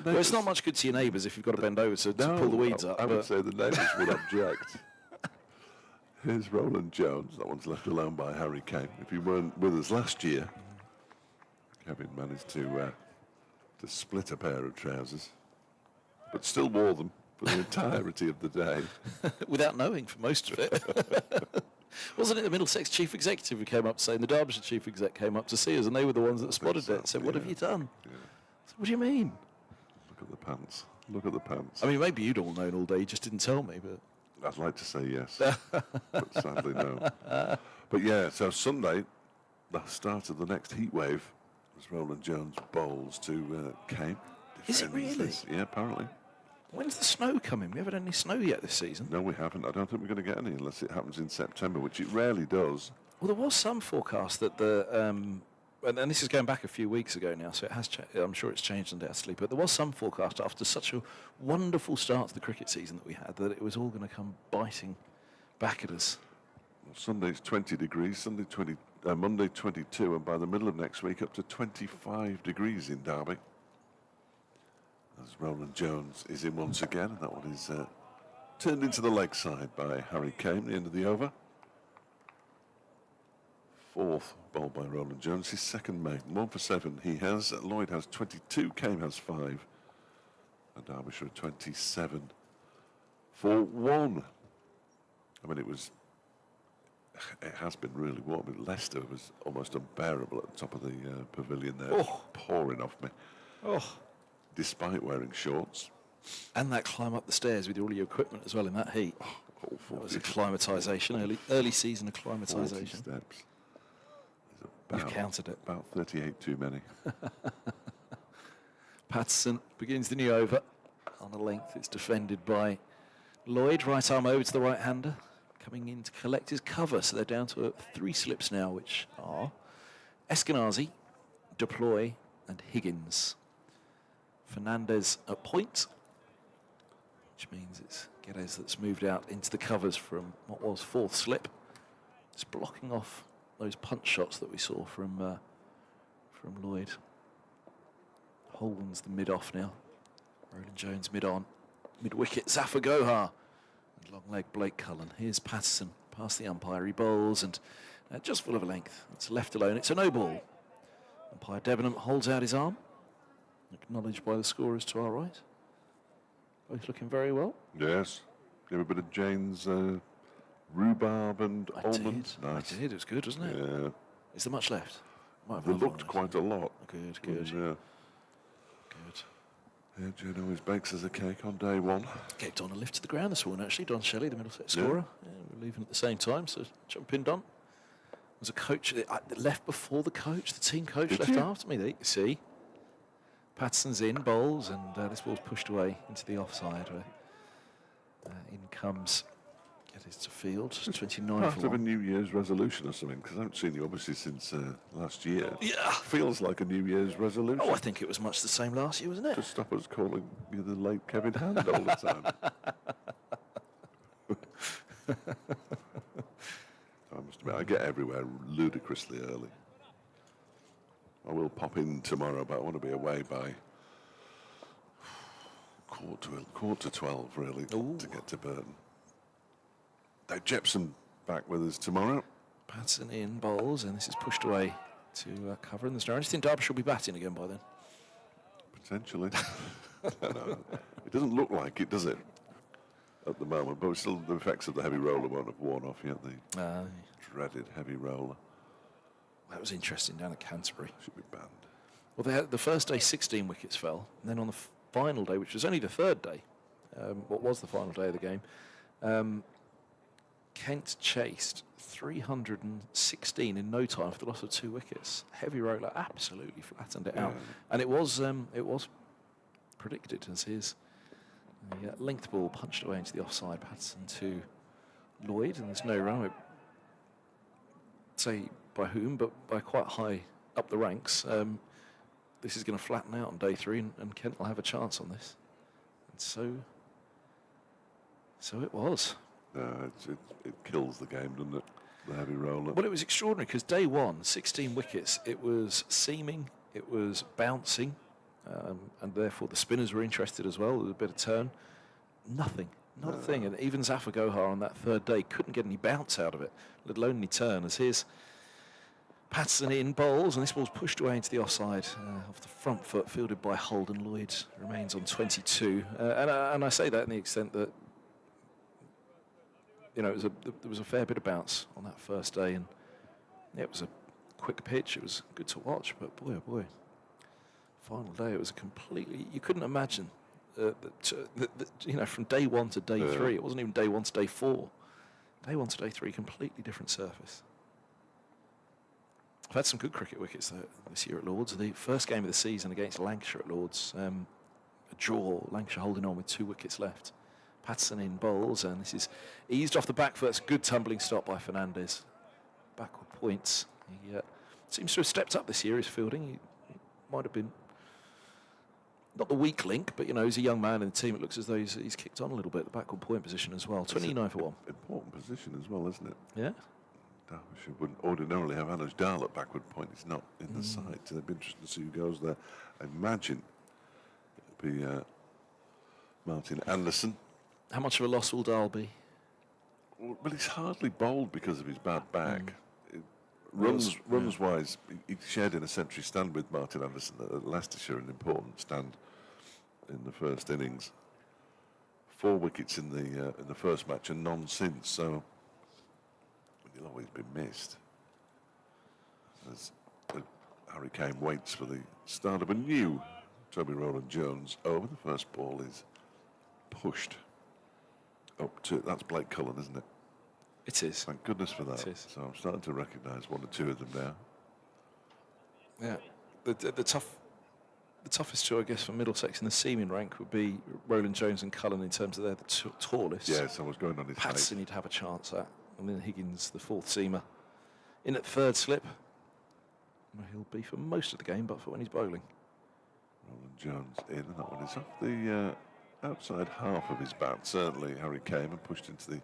Well, it's not much good to your neighbours if you've got to bend over to pull the weeds up. I would say the neighbours would object. Here's Roland Jones. That one's left alone by Harry Kane. If you weren't with us last year, Kevin managed to split a pair of trousers, but still wore them for the entirety of the day. Without knowing for most of it. Wasn't it the Middlesex chief executive who came up saying, the Derbyshire chief exec came up to see us, and they were the ones that spotted it. Said, what have you done? Yeah. So, what do you mean? Look at the pants. Look at the pants. I mean, maybe you'd all known all day, you just didn't tell me, but... I'd like to say yes, but sadly no. But yeah, so Sunday, the start of the next heat wave, as Roland Jones bowls to Kane. Is it really? Yeah, apparently. When's the snow coming? We haven't had any snow yet this season. No, we haven't. I don't think we're going to get any unless it happens in September, which it rarely does. Well, there was some forecast that and this is going back a few weeks ago now, so it has. I'm sure it's changed undoubtedly, but there was some forecast after such a wonderful start to the cricket season that we had that it was all going to come biting back at us. Well, Sunday's 20 degrees, Monday 22, and by the middle of next week up to 25 degrees in Derby. As Roland Jones is in once again, and that one is turned into the leg side by Harry Kane, the end of the over. Fourth ball by Roland Jones, his second maiden, 1 for 7 he has. Lloyd has 22, Kane has 5, and Derbyshire 27 for 1. I mean, it has been really warm. I mean, Leicester was almost unbearable at the top of the pavilion there, pouring off me, despite wearing shorts. And that climb up the stairs with all your equipment as well in that heat. That was acclimatisation, early season acclimatisation. Steps. You've counted it. About 38 too many. Patterson begins the new over on a length. It's defended by Lloyd. Right arm over to the right-hander, coming in to collect his cover. So they're down to 3 slips now, which are Eskenazi, Deploy, and Higgins. Fernandez at point, which means it's Geddes that's moved out into the covers from what was 4th slip. It's blocking off those punch shots that we saw from Lloyd. Holden's the mid-off now. Roland Jones mid-on. Mid-wicket, Zafar Gohar. And long leg Blake Cullen. Here's Patterson past the umpire. He bowls and just full of a length. It's left alone. It's a no ball. Umpire Debenham holds out his arm. Acknowledged by the scorers to our right. Both looking very well. Yes. Give a bit of Jane's rhubarb and almond. Nice. I did. It was good, wasn't it? Yeah. Is there much left? There looked quite a lot. Good. Yeah. Good. Yeah, Jane always bakes us a cake on day 1. Gave Don a lift to the ground this morning, actually. Don Shelley, the Middlesex scorer. Yeah, we're leaving at the same time, so jump in, Don. There was a coach that left before the coach. The team coach left after me. There you see. Patterson's in, bowls, and this ball's pushed away into the offside. Where in comes Geddes to field. 29 Part for of a 1. New Year's resolution or something, because I haven't seen you obviously since last year. Yeah. Feels like a New Year's resolution. Oh, I think it was much the same last year, wasn't it? To stop us calling you the late Kevin Hand all the time. I must admit, I get everywhere ludicrously early. I will pop in tomorrow, but I want to be away by quarter to 12, really, to get to Burton. Dave Jepson back with us tomorrow. Patterson in, bowls, and this is pushed away to cover. And there's no. I just think Derbyshire will be batting again by then. Potentially. No, it doesn't look like it, does it, at the moment? But still, the effects of the heavy roller won't have worn off yet. The dreaded heavy roller. That was interesting down at Canterbury. Should be banned. Well, they had the first day 16 wickets fell, and then on the final day, which was only the 3rd day, what was the final day of the game, Kent chased 316 in no time for the loss of 2 wickets. Heavy roller absolutely flattened it out, and it was predicted as his length ball punched away into the offside. Patterson to Lloyd, and there's no run. Say by whom, but by quite high up the ranks. This is going to flatten out on day 3, and Kent will have a chance on this. And so it was. It kills the game, doesn't it? The heavy roller. Well, it was extraordinary because day 1, 16 wickets. It was seaming, it was bouncing, and therefore the spinners were interested as well. There was a bit of turn. Nothing. Not a thing. And even Zafar Gohar on that 3rd day couldn't get any bounce out of it, let alone any turn, as his Patterson in, bowls, and this ball's pushed away into the offside off the front foot, fielded by Holden. Lloyd remains on 22. And I say that in the extent that, you know, there was a fair bit of bounce on that first day, and it was a quick pitch. It was good to watch, but boy, oh boy, final day, it was a completely, you couldn't imagine from day 1 to day 3, it wasn't even day 1 to day 4. Day 1 to day 3, completely different surface. I've had some good cricket wickets this year at Lords. The first game of the season against Lancashire at Lords, a draw, Lancashire holding on with 2 wickets left. Patterson in, bowls, and this is eased off the back foot. It's a good tumbling stop by Fernandez. Backward points. He seems to have stepped up this year, his fielding. He might have been not the weak link, but, you know, he's a young man in the team. It looks as though he's kicked on a little bit, the backward point position as well. 29 for 1. Important position as well, isn't it? Yeah. Derbyshire wouldn't ordinarily have Anuj Dal at backward point. He's not in the side, so it'd be interesting to see who goes there. I imagine it'll be Martin Anderson. How much of a loss will Dahl be? Well, he's hardly bowled because of his bad back. Runs-wise, he shared in a century stand with Martin Anderson at Leicestershire, an important stand in the first innings. 4 wickets in the first match and none since, so he'll always be missed. As Harry Kane waits for the start of a new Toby Rowland-Jones over. The first ball is pushed up to, that's Blake Cullen, isn't it? It is. Thank goodness for that. It is. So I'm starting to recognise 1 or 2 of them now. Yeah, the toughest two, I guess, for Middlesex in the seaming rank would be Rowland-Jones and Cullen in terms of they're the tallest. Yes, I was going on his Patterson you'd have a chance at, and then Higgins, the 4th seamer, in at 3rd slip. Well, he'll be for most of the game, but for when he's bowling. Rowland-Jones in, and that one is off the outside half of his bat. Certainly, Harry came and pushed into the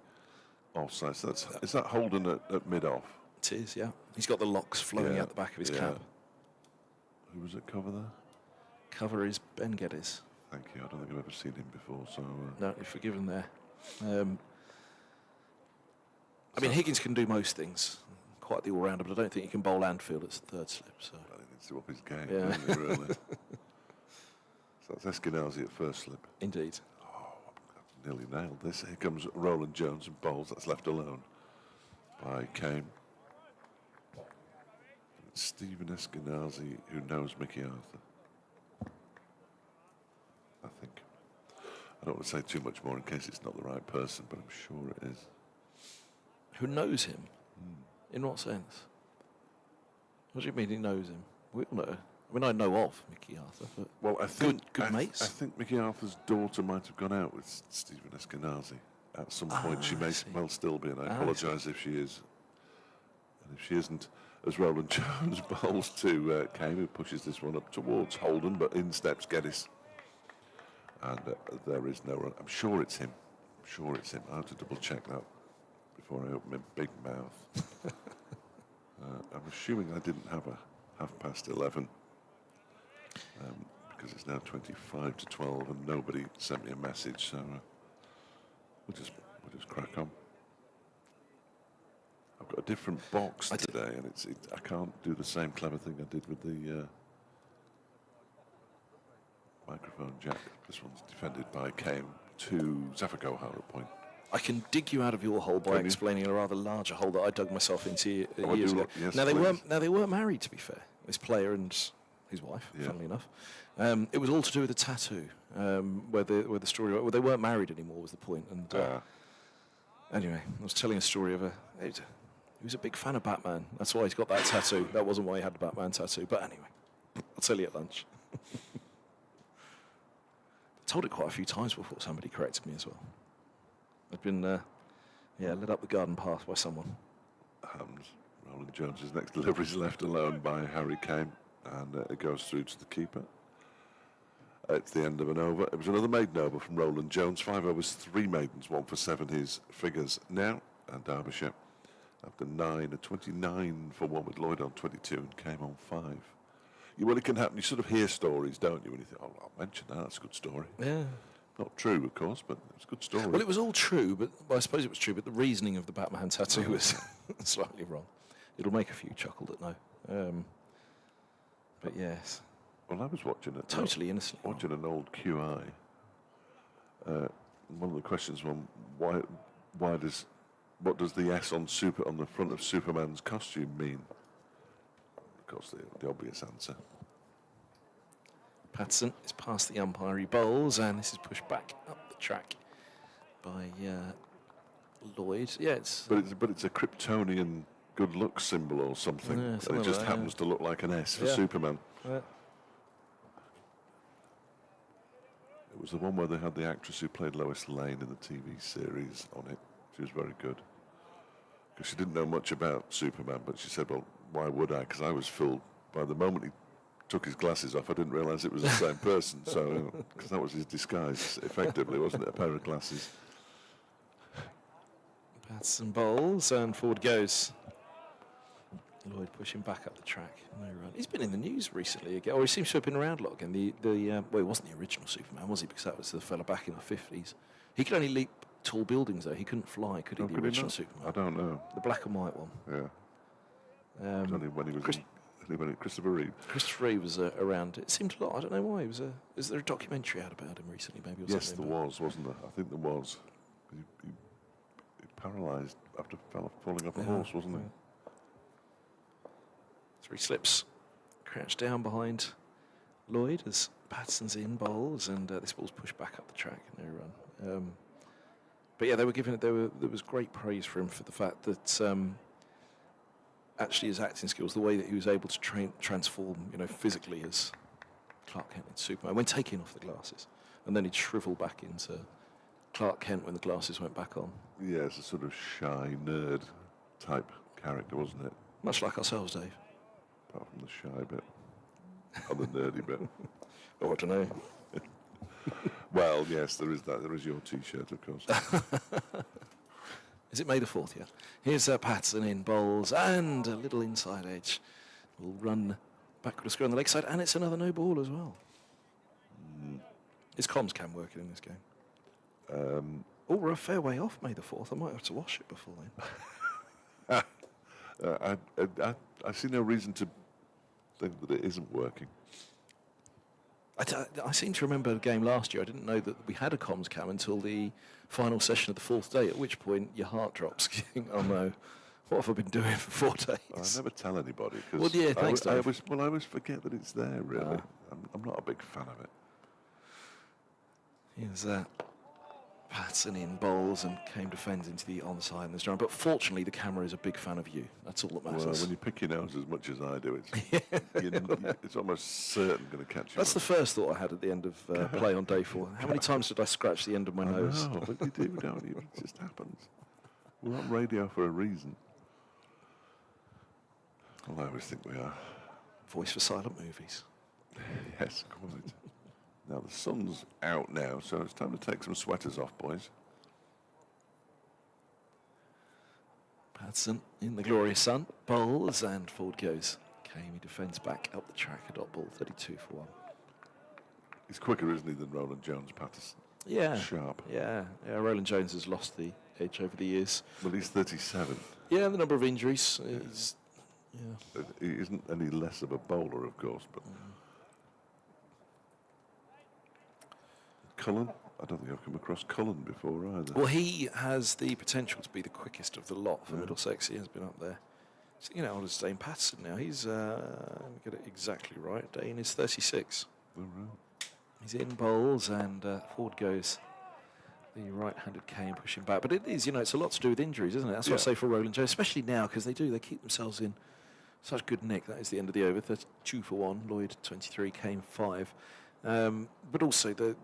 offside. So is that Holden at mid-off? It is, yeah. He's got the locks flowing out the back of his cap. Who was at cover there? Cover is Ben Geddes. Thank you. I don't think I've ever seen him before. So no, you're forgiven there. I mean, Higgins can do most things, quite the all-rounder, but I don't think he can bowl and field at 3rd slip. So well, he needs to up his game, yeah. doesn't he, really? So that's Eskenazi at 1st slip. Indeed. Oh, I've nearly nailed this. Here comes Rowland-Jones and bowls. That's left alone by Kane. It's Stephen Eskenazi who knows Mickey Arthur, I think. I don't want to say too much more in case it's not the right person, but I'm sure it is. Who knows him? In what sense? What do you mean he knows him? We all know. I mean, I know of Mickey Arthur, but well, I think good mates. I think Mickey Arthur's daughter might have gone out with Stephen Eskenazi at some point. She may well still be, and I apologise if she is. And if she isn't, as Rowland-Jones bowls to Kane, who pushes this one up towards Holden, but in steps Geddes. And there is no run. I'm sure it's him. I'm sure it's him. I have to double check that before I open my big mouth. I'm assuming I didn't have a 11:30 because it's now 25 to 12 and nobody sent me a message, so we'll just crack on. I've got a different box today, and I can't do the same clever thing I did with the microphone jack. This one's defended by Kane to Zafar Gohar at point. I can dig you out of your hole by explaining a rather larger hole that I dug myself into years ago. Yes, now they weren't married, to be fair. This player and his wife, funnily enough. It was all to do with a tattoo. Where the story, well, they weren't married anymore was the point. And anyway, I was telling a story of he was a big fan of Batman. That's why he's got that tattoo. That wasn't why he had the Batman tattoo. But anyway, I'll tell you at lunch. I told it quite a few times before somebody corrected me as well. I'd been, led up the garden path by someone. Rowland-Jones' next delivery is left alone by Harry Kane, and it goes through to the keeper. It's the end of an over. It was another maiden over from Rowland-Jones. 5 overs, 3 maidens, 1 for 7. His figures now, and Derbyshire after 9, a 29 for 1 with Lloyd on 22 and came on 5. Well, it can happen. You sort of hear stories, don't you? When you think, oh, I'll mention that. That's a good story. Yeah. Not true, of course, but it's a good story. Well, it was all true, but I suppose it was true, but the reasoning of the Batman tattoo was slightly wrong. It'll make a few chuckle that know. But yes. Well, I was watching it. Totally innocent. Watching an old QI. One of the questions was, what does the S on the front of Superman's costume mean? Of course, the obvious answer. Patterson is past the umpire, he bowls, and this is pushed back up the track by Lloyd. Yeah, but it's a Kryptonian good luck symbol or something, yeah, and it just happens to look like an S for Superman. Yeah. It was the one where they had the actress who played Lois Lane in the TV series on it. She was very good because she didn't know much about Superman, but she said, "Well, why would I? Because I was fooled by the moment he took his glasses off. I didn't realise it was the same person." So, because that was his disguise, effectively, wasn't it? A pair of glasses. Patterson bowls and forward goes. Lloyd pushing back up the track. No run. He's been in the news recently again, or he seems to have been around a lot again. Well, he wasn't the original Superman, was he? Because that was the fella back in the 50s. He could only leap tall buildings, though. He couldn't fly, could he? Oh, The could he original not? Superman. I don't know. The black and white one. Yeah. It was only when he was only Christopher Reeve. Christopher Reeve was around. It seemed a lot. I don't know why. Is there a documentary out about him recently, maybe? Or Yes, something, there was, wasn't there? I think there was. He paralysed after falling off a horse, wasn't he? So he slips, crouched down behind Lloyd as Patterson's in bowls, and this ball's pushed back up the track and no run. But yeah, they were giving it. There was great praise for him for the fact that actually his acting skills, the way that he was able to transform, physically as Clark Kent in Superman when taking off the glasses, and then he'd shrivel back into Clark Kent when the glasses went back on. Yeah, it's a sort of shy nerd type character, wasn't it? Much like ourselves, Dave. Apart from the shy bit, or the nerdy bit. Oh, I don't know. Well, yes, there is that. There is your T-shirt, of course. Is it May the 4th yet? Here's Patterson in bowls and a little inside edge. Will run backward to square on the leg side, and it's another no ball as well. Is comms cam working in this game? We're a fair way off May the 4th. I might have to wash it before then. I see no reason to think that it isn't working. I seem to remember the game last year. I didn't know that we had a comms cam until the final session of the 4th day, at which point your heart drops. You think, oh no, what have I been doing for 4 days? I never tell anybody. Cause well, yeah, thanks, I Dave. always forget that it's there, really. I'm not a big fan of it. Here's Patterson in bowls and came defends into the onside in this round. But fortunately, the camera is a big fan of you. That's all that matters. Well, when you pick your nose as much as I do, it's almost certain going to catch you. That's the first thought I had at the end of play on day 4. How many times did I scratch the end of my nose? No, but you do, don't you? It just happens. We're on radio for a reason. Well, I always think we are. Voice for silent movies. Yes, quite. Now, the sun's out now, so it's time to take some sweaters off, boys. Patterson in the glorious sun. Bowls and forward goes. He defends back up the track. A dot ball, 32 for 1. He's quicker, isn't he, than Roland Jones, Patterson? Yeah. Sharp. Yeah. Roland Jones has lost the edge over the years. Well, he's 37. Yeah, the number of injuries. He isn't any less of a bowler, of course, but... Cullen? I don't think I've come across Cullen before either. Well, he has the potential to be the quickest of the lot for Middlesex. He has been up there. So, I'll just Dane Patterson now. He's, let me get it exactly right. Dane is 36. Oh, right. He's in bowls and forward goes the right-handed cane pushing back. But it is, it's a lot to do with injuries, isn't it? That's what I say for Roland Jones, especially now, because they keep themselves in such good nick. That is the end of the over. 32 for 1. Lloyd 23, Kane 5. But also the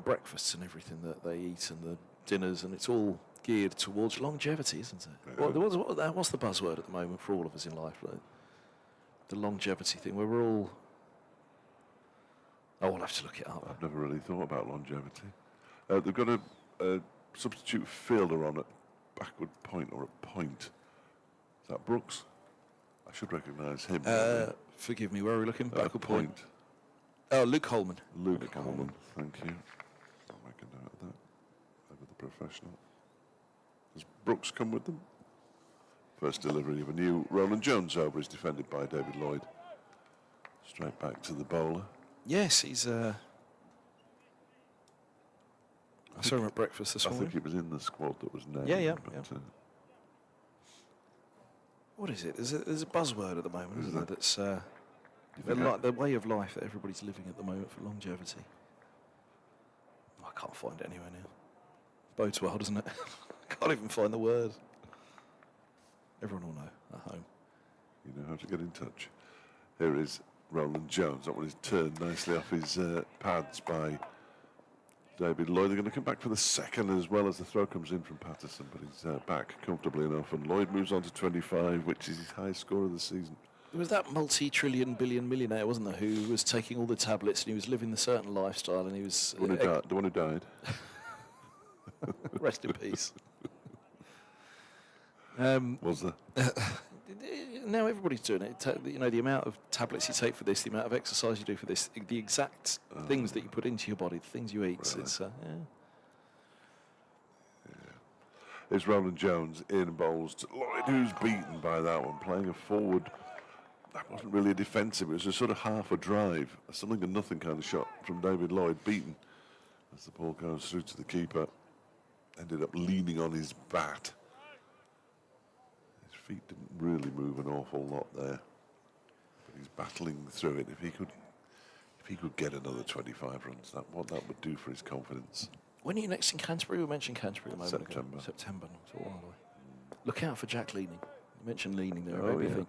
breakfasts and everything that they eat and the dinners, and it's all geared towards longevity, isn't it? Yeah. What's the buzzword at the moment for all of us in life? Right? The longevity thing, where we're all... Oh, we'll have to look it up. I've never really thought about longevity. They've got a substitute fielder on at backward point, or at point. Is that Brooks? I should recognise him. Forgive me, where are we looking? Backward point. Oh, Luke Holman. Luke Holman, thank you. I'll make a note of that. Over the professional. Does Brooks come with them? First delivery of a new Roland Jones over is defended by David Lloyd. Straight back to the bowler. Yes, he's... I saw him at breakfast this morning. I think he was in the squad that was named. Yeah. What is it? There's a buzzword at the moment, isn't there? That's the way of life that everybody's living at the moment for longevity. I can't find it anywhere now. Bodes well, doesn't it? I can't even find the word. Everyone will know at home. You know how to get in touch. Here is Roland Jones. That one is turned nicely off his pads by David Lloyd. They're going to come back for the second as well as the throw comes in from Patterson, but he's back comfortably enough. And Lloyd moves on to 25, which is his highest score of the season. There was that multi-trillion billion millionaire, wasn't there, who was taking all the tablets and he was living a certain lifestyle and he was... The one who died. Rest in peace. Was there? now everybody's doing it. You know, the amount of tablets you take for this, the amount of exercise you do for this, the exact things that you put into your body, the things you eat. Really? It's It's Roland Jones in bowls to Lloyd, who's beaten by that one, playing a forward. That wasn't really a defensive, it was a sort of half a drive, a something and nothing kind of shot from David Lloyd, beaten as the ball goes through to the keeper. Ended up leaning on his bat. His feet didn't really move an awful lot there, but he's battling through it. If he could get another 25 runs, what that would do for his confidence. When are you next in Canterbury? We mentioned Canterbury a moment September. ago. September, not so long away. Look out for Jack Leaning. You mentioned Leaning there. Oh, Everything.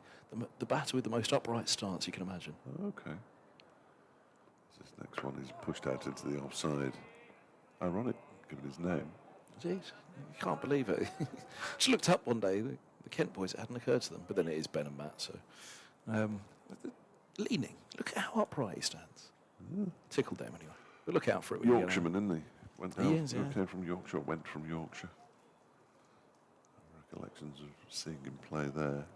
The batter with the most upright stance you can imagine. Okay. This next one is pushed out into the offside. Ironic, given his name. Jeez, you can't believe it. Just looked up one day, the Kent boys, it hadn't occurred to them, but then it is Ben and Matt, so. Leaning, look at how upright he stands. Tickled them anyway. But look out for it. when you get out. Yorkshireman, isn't he? He is, yeah. Came from Yorkshire, went from Yorkshire. Recollections of seeing him play there.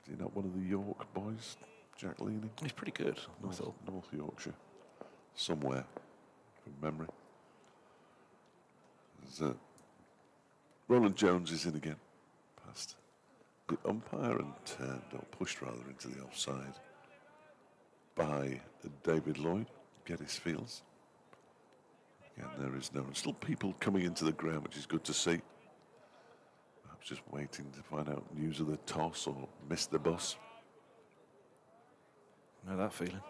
Is he not one of the York boys, Jack Leaning? He's pretty good, I thought. North Yorkshire. Somewhere, from memory. Roland Jones is in again. Past the umpire and turned, or pushed rather, into the offside by David Lloyd. Geddes Fields. Again, there is no... Still people coming into the ground, which is good to see. Perhaps just waiting to find out news of the toss or miss the bus. Know that feeling.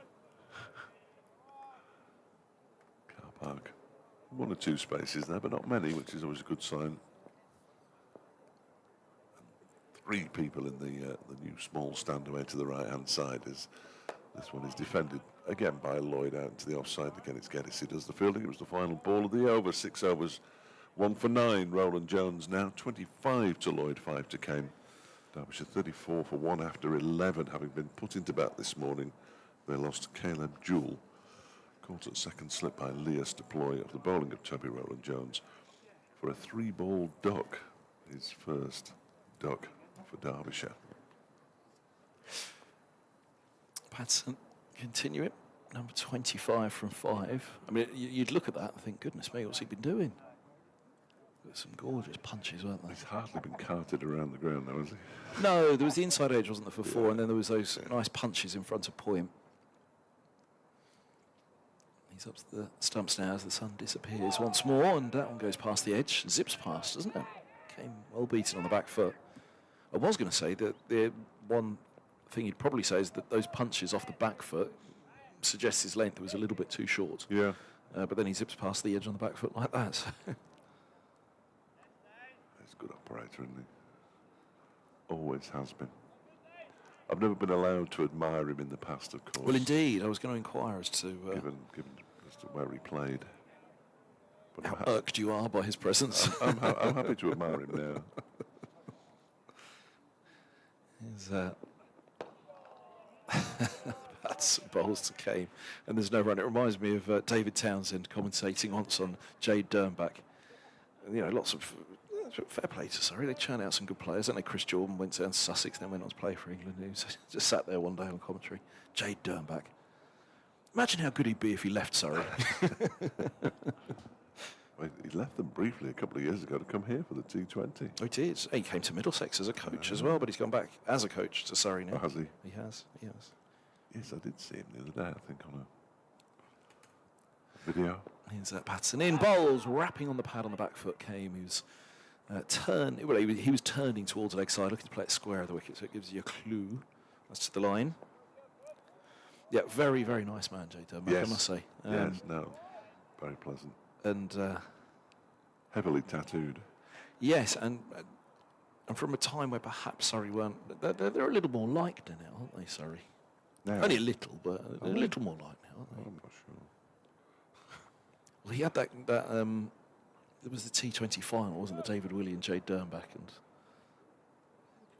Car park. One or two spaces there, but not many, which is always a good sign. And 3 people in the new small stand away to the right-hand side. As this one is defended again by Lloyd out into the offside. Again, it's Geddes who does the fielding. It was the final ball of the over. 6 overs, 1 for 9. Roland Jones now 25 to Lloyd, 5 to Kane. Derbyshire 34 for 1 after 11, having been put into bat this morning. They lost Caleb Jewell. Caught at second slip by Leas Deploy of the bowling of Toby Roland Jones for a 3-ball duck, his first duck for Derbyshire. Patson, continue it. Number 25 from 5. I mean, you'd look at that and think, goodness me, what's he been doing? Got some gorgeous punches, weren't there? He's hardly been carted around the ground, though, has he? No, there was the inside edge, wasn't there, for 4, and then there was those nice punches in front of point. He's up to the stumps now as the sun disappears once more, and that one goes past the edge. Zips past, doesn't it? Came well beaten on the back foot. I was going to say that the one thing you'd probably say is that those punches off the back foot suggests his length was a little bit too short. Yeah. But then he zips past the edge on the back foot like that. So. He's a good operator, isn't he? Always has been. I've never been allowed to admire him in the past, of course. Well, indeed, I was going to inquire as to given as to where he played. But how irked you are by his presence. I'm happy to admire him now. That's bowls to Kane, and there's no run. It reminds me of David Townsend commentating once on Jade Dernbach. You know, lots of fair play to Surrey. They churn out some good players. Don't they? Chris Jordan went down to Sussex, then went on to play for England. He was just sat there one day on commentary. Jade Dernbach. Imagine how good he'd be if he left Surrey. Well, he left them briefly a couple of years ago to come here for the T20. Oh, he did. He came to Middlesex as a coach as well, but he's gone back as a coach to Surrey now. Oh, has he? He has. Yes, I did see him the other day, I think, on a video. Here's Patson in. Bowles rapping on the pad on the back foot came. He was he was turning towards leg side, looking to play it square of the wicket, so it gives you a clue as to the line. Yeah, very, very nice man, Jay Dernbach, Yes. I must say. Yes, no, very pleasant. And Heavily tattooed. yes, and from a time where perhaps Surrey weren't, they're a little more liked now, aren't they, Surrey? Now, Only a little, but a little more liked now, aren't they? I'm not sure. Well, he had that there was the T20 final, wasn't it? David Willey and Jade Dernbach, and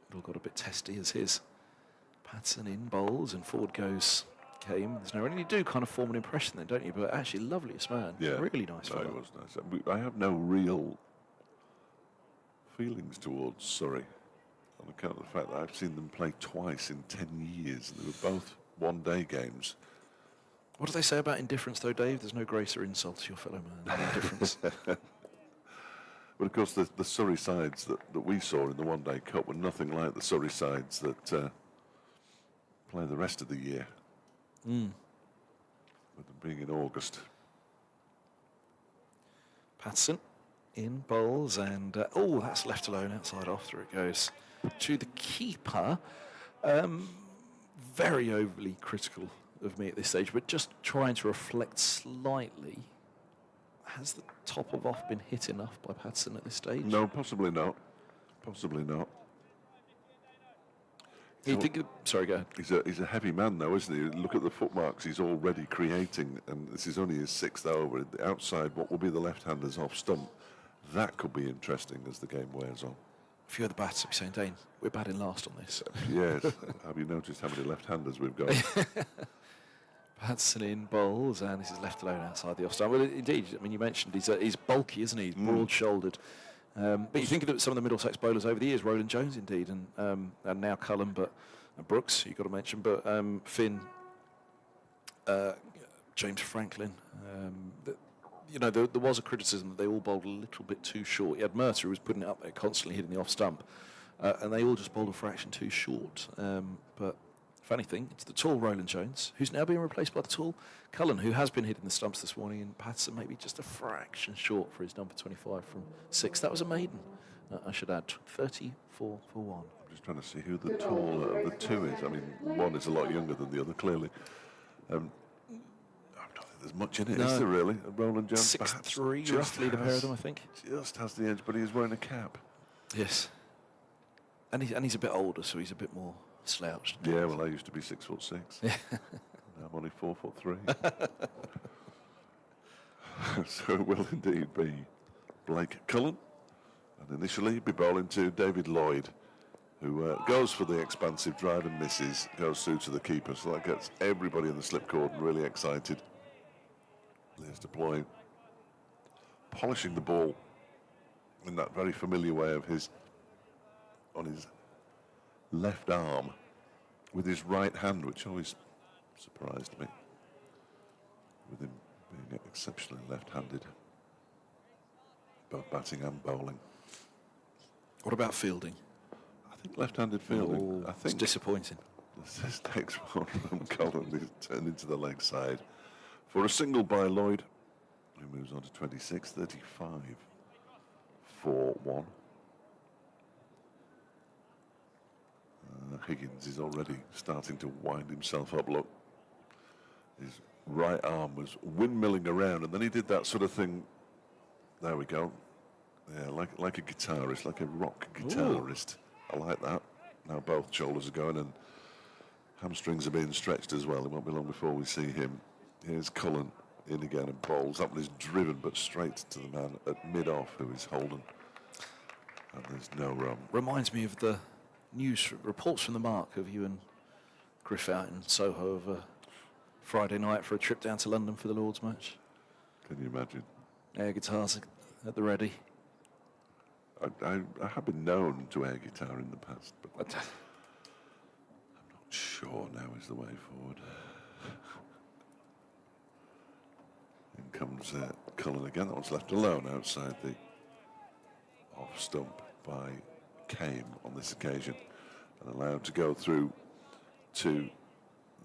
it all got a bit testy as his. Patson in bowls, and forward goes Kane. There's no, and you do kind of form an impression then, don't you? But actually, loveliest man. Yeah. Really nice No, fellow. it was nice. I have no real feelings towards Surrey. on account of the fact that I've seen them play twice in 10 years. They were both one-day games. What do they say about indifference, though, Dave? There's no greater insult to your fellow man than indifference. But of course, the Surrey sides that we saw in the one-day cup were nothing like the Surrey sides that play the rest of the year. With them being in August. Patterson in bowls, and that's left alone outside after it goes to the keeper. Very overly critical of me at this stage, but just trying to reflect slightly. Has the top of off been hit enough by Patterson at this stage? No, possibly not. Possibly not. Sorry, go ahead. He's a heavy man, though, isn't he? Look at the footmarks he's already creating, and this is only his 6th over. Outside what will be the left-hander's off stump. That could be interesting as the game wears on. A few of the batters will be saying, Dane, we're batting last on this. Yes. Have you noticed how many left-handers we've got? Patterson in bowls, and this is left alone outside the off stump. Well, indeed, I mean, you mentioned he's bulky, isn't he? He's broad-shouldered. But you think of some of the Middlesex bowlers over the years, Roland Jones, indeed, and now Cullen, but Brooks, you've got to mention, but Finn, James Franklin. There was a criticism that they all bowled a little bit too short. You had Mercer, who was putting it up there, constantly hitting the off stump, and they all just bowled a fraction too short. But funny thing, it's the tall Roland Jones, who's now being replaced by the tall Cullen, who has been hitting the stumps this morning, and Patterson maybe just a fraction short for his number 25 from 6. That was a maiden, I should add, 34 for 1. I'm just trying to see who the taller of the two is. I mean, one is a lot younger than the other, clearly. I don't think there's much in it, is there really? Roland Jones, 6'3", roughly, the pair of them, I think. Just has the edge, but he's wearing a cap. Yes. And he's a bit older, so he's a bit more slouched. Yeah, well, I used to be 6'6". Yeah. Now I'm only 4'3". So it will indeed be Blake Cullen, and initially be bowling to David Lloyd, who goes for the expansive drive and misses, goes through to the keeper, so that gets everybody in the slip cordon really excited. There's deploying, polishing the ball in that very familiar way of his, on his left arm, with his right hand, which always surprised me, with him being exceptionally left-handed, both batting and bowling. What about fielding? I think left-handed fielding. I think it's disappointing. This next one from Cullen is turned into the leg side for a single by Lloyd, who moves on to 26, 35 for 1. Higgins is already starting to wind himself up. Look, his right arm was windmilling around, and then he did that sort of thing. There we go. Yeah, like a guitarist, like a rock guitarist. Ooh. I like that. Now both shoulders are going, and hamstrings are being stretched as well. It won't be long before we see him. Here's Cullen in again and bowls. That one is driven, but straight to the man at mid-off, who is Holden. And there's no run. Reminds me of the news reports from the Mark of you and Griff out in Soho over Friday night for a trip down to London for the Lord's match. Can you imagine? Air guitars at the ready. I have been known to air guitar in the past, but I'm not sure now is the way forward. In comes Cullen again. That one's left alone outside the off stump by Kame on this occasion, and allowed to go through to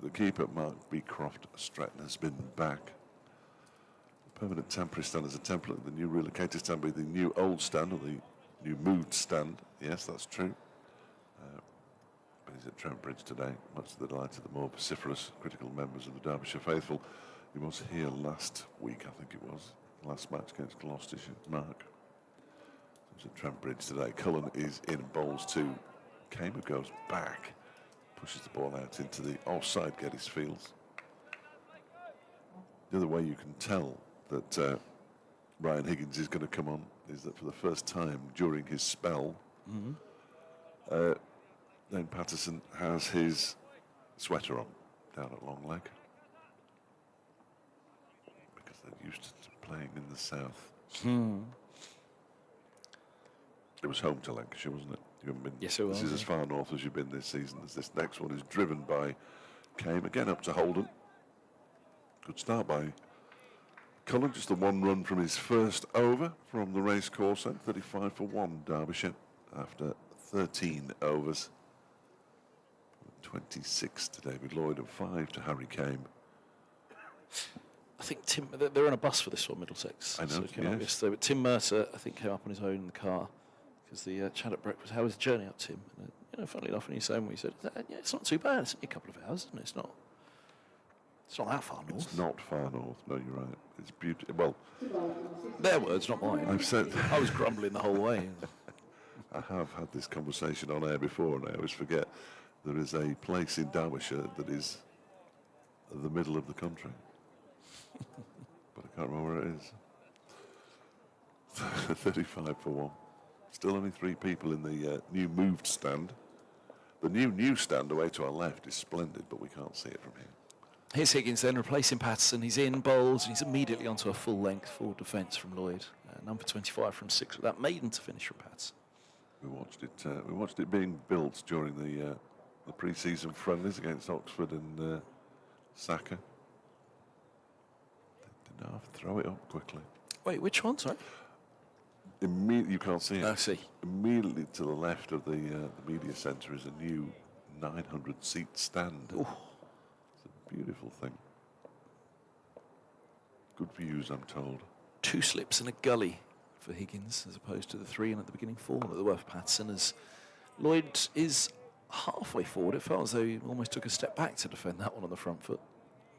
the keeper. Mark Beecroft Stratton has been back. The permanent temporary stand is a template. The new relocated stand be the new old stand, or the new moved stand. Yes, that's true. But he's at Trent Bridge today, much to the delight of the more vociferous, critical members of the Derbyshire faithful. He was here last week, I think it was, last match against Gloucestershire. Mark. He's at Trent Bridge today. Cullen is in, bowls to Kamer, goes back, pushes the ball out into the offside Geddes Fields. The other way you can tell that Ryan Higgins is going to come on is that for the first time during his spell, then Patterson has his sweater on down at long leg, because they're used to playing in the south. It was home to Lancashire, wasn't it? You haven't been, Yes, I will, this is as yeah. far north as you've been this season, as this next one is driven by Came, again up to Holden. Good start by Cullen, just the 1 run from his first over from the race course, and 35 for 1, Derbyshire, after 13 overs. 26 to David Lloyd and 5 to Harry Came. I think Tim, they're on a bus for this one, Middlesex. I know, So it came up yes. yesterday, but Tim Mercer, I think, came up on his own in the car because the chat at breakfast, how was the journey up, Tim? And, funnily enough, when he said, yeah, it's not too bad. It's only a couple of hours, isn't it? It's not that far north. It's not far north, no, you're right. It's beautiful. Well, Their words, not mine. I've said, I was grumbling the whole way. I have had this conversation on air before, and I always forget there is a place in Derbyshire that is the middle of the country. But I can't remember where it is. 35 for 1. Still only 3 people in the new moved stand. The new stand away to our left is splendid, but we can't see it from here. Here's Higgins then replacing Patterson. He's in, bowls, and he's immediately onto a full length, full defence from Lloyd. Number 25 from 6 with that maiden to finish from Patterson. We watched it being built during the pre-season friendlies against Oxford and Saka. They didn't have to throw it up quickly. Wait, which one, sorry? Immediately, you can't see it. I see. Immediately to the left of the media centre is a new 900-seat stand. Ooh. It's a beautiful thing. Good views, I'm told. 2 slips and a gully for Higgins, as opposed to the 3 and at the beginning 4 that there were for Patterson. As Lloyd is halfway forward, it felt as though he almost took a step back to defend that one on the front foot.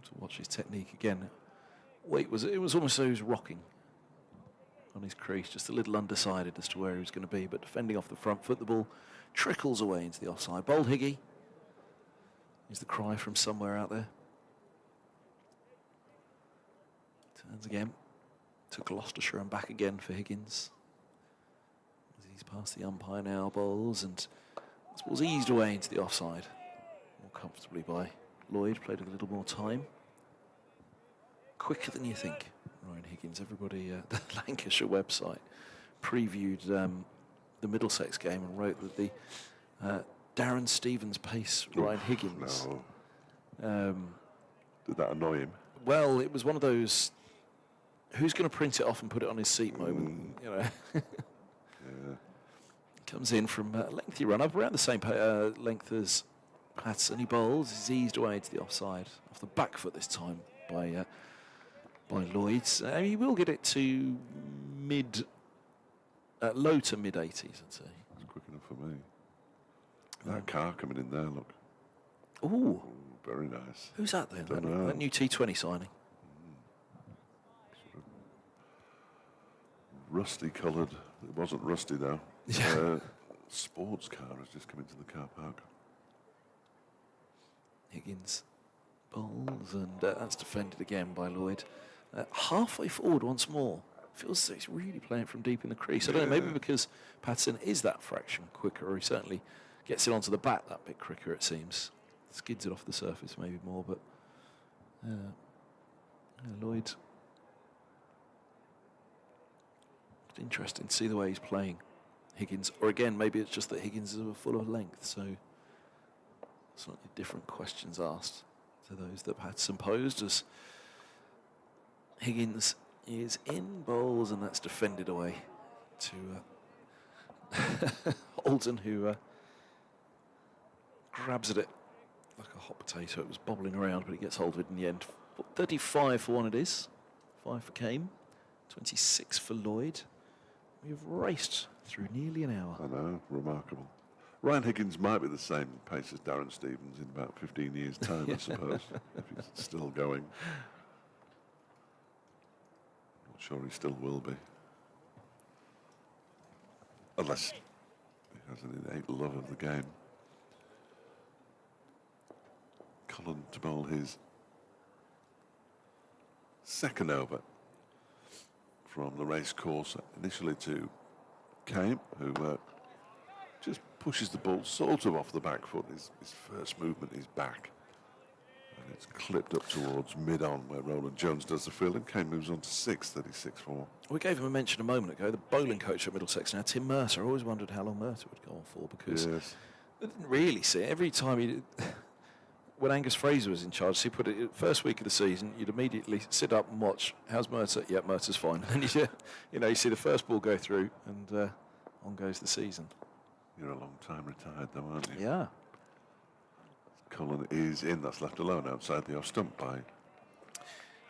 To watch his technique again. It was almost as though he was rocking on his crease, just a little undecided as to where he was going to be, but defending off the front foot, the ball trickles away into the offside. Bold Higgy is the cry from somewhere out there. Turns again to Gloucestershire and back again for Higgins. As he's past the umpire now, bowls, and this ball's eased away into the offside. More comfortably by Lloyd, played a little more time. Quicker than you think. Ryan Higgins, everybody, the Lancashire website previewed the Middlesex game and wrote that the Darren Stevens pace Ryan Higgins. No. Did that annoy him? Well, it was one of those who's going to print it off and put it on his seat moment. You know, Yeah. comes in from a lengthy run up around the same length as Patterson. He bowls, he's eased away to the offside off the back foot this time by Lloyd's. He will get it to low to mid 80s, I'd say. It's quick enough for me. That car coming in there, look. Ooh, Ooh, very nice. who's that then? Don't know. That new T20 signing. Rusty coloured. It wasn't rusty though. Yeah. Sports car has just come into the car park. Higgins bowls, and that's defended again by Lloyd. Halfway forward once more. Feels as though he's really playing from deep in the crease. I don't know, maybe because Patterson is that fraction quicker, or he certainly gets it onto the bat that bit quicker, it seems. Skids it off the surface maybe more, but Lloyd. It's interesting to see the way he's playing Higgins. Or again, maybe it's just that Higgins is full of length, so slightly different questions asked to those that Patterson posed, as Higgins is in bowls, and that's defended away to Alden, who grabs at it like a hot potato. It was bobbling around, but he gets hold of it in the end. 35 for 1 it is. 5 for Came, 26 for Lloyd. We've raced through nearly an hour. I know, remarkable. Ryan Higgins might be the same pace as Darren Stevens in about 15 years' time, I suppose, if he's still going. Not sure he still will be. Unless he has an innate love of the game. Cullen to bowl his second over from the race course, initially to Came, who just pushes the ball sort of off the back foot. His first movement is back. It's clipped up towards mid-on where Roland Jones does the fielding. Kane moves on to 6, 36 for 1. We gave him a mention a moment ago. The bowling coach at Middlesex now, Tim Mercer. I always wondered how long Mercer would go on for because Yes. I didn't really see it. Every time he, when Angus Fraser was in charge, he put it first week of the season. You'd immediately sit up and watch. How's Mercer? Yeah, Mercer's fine. And you see the first ball go through, and on goes the season. You're a long time retired, though, aren't you? Yeah. Cullen is in. That's left alone outside the off stump by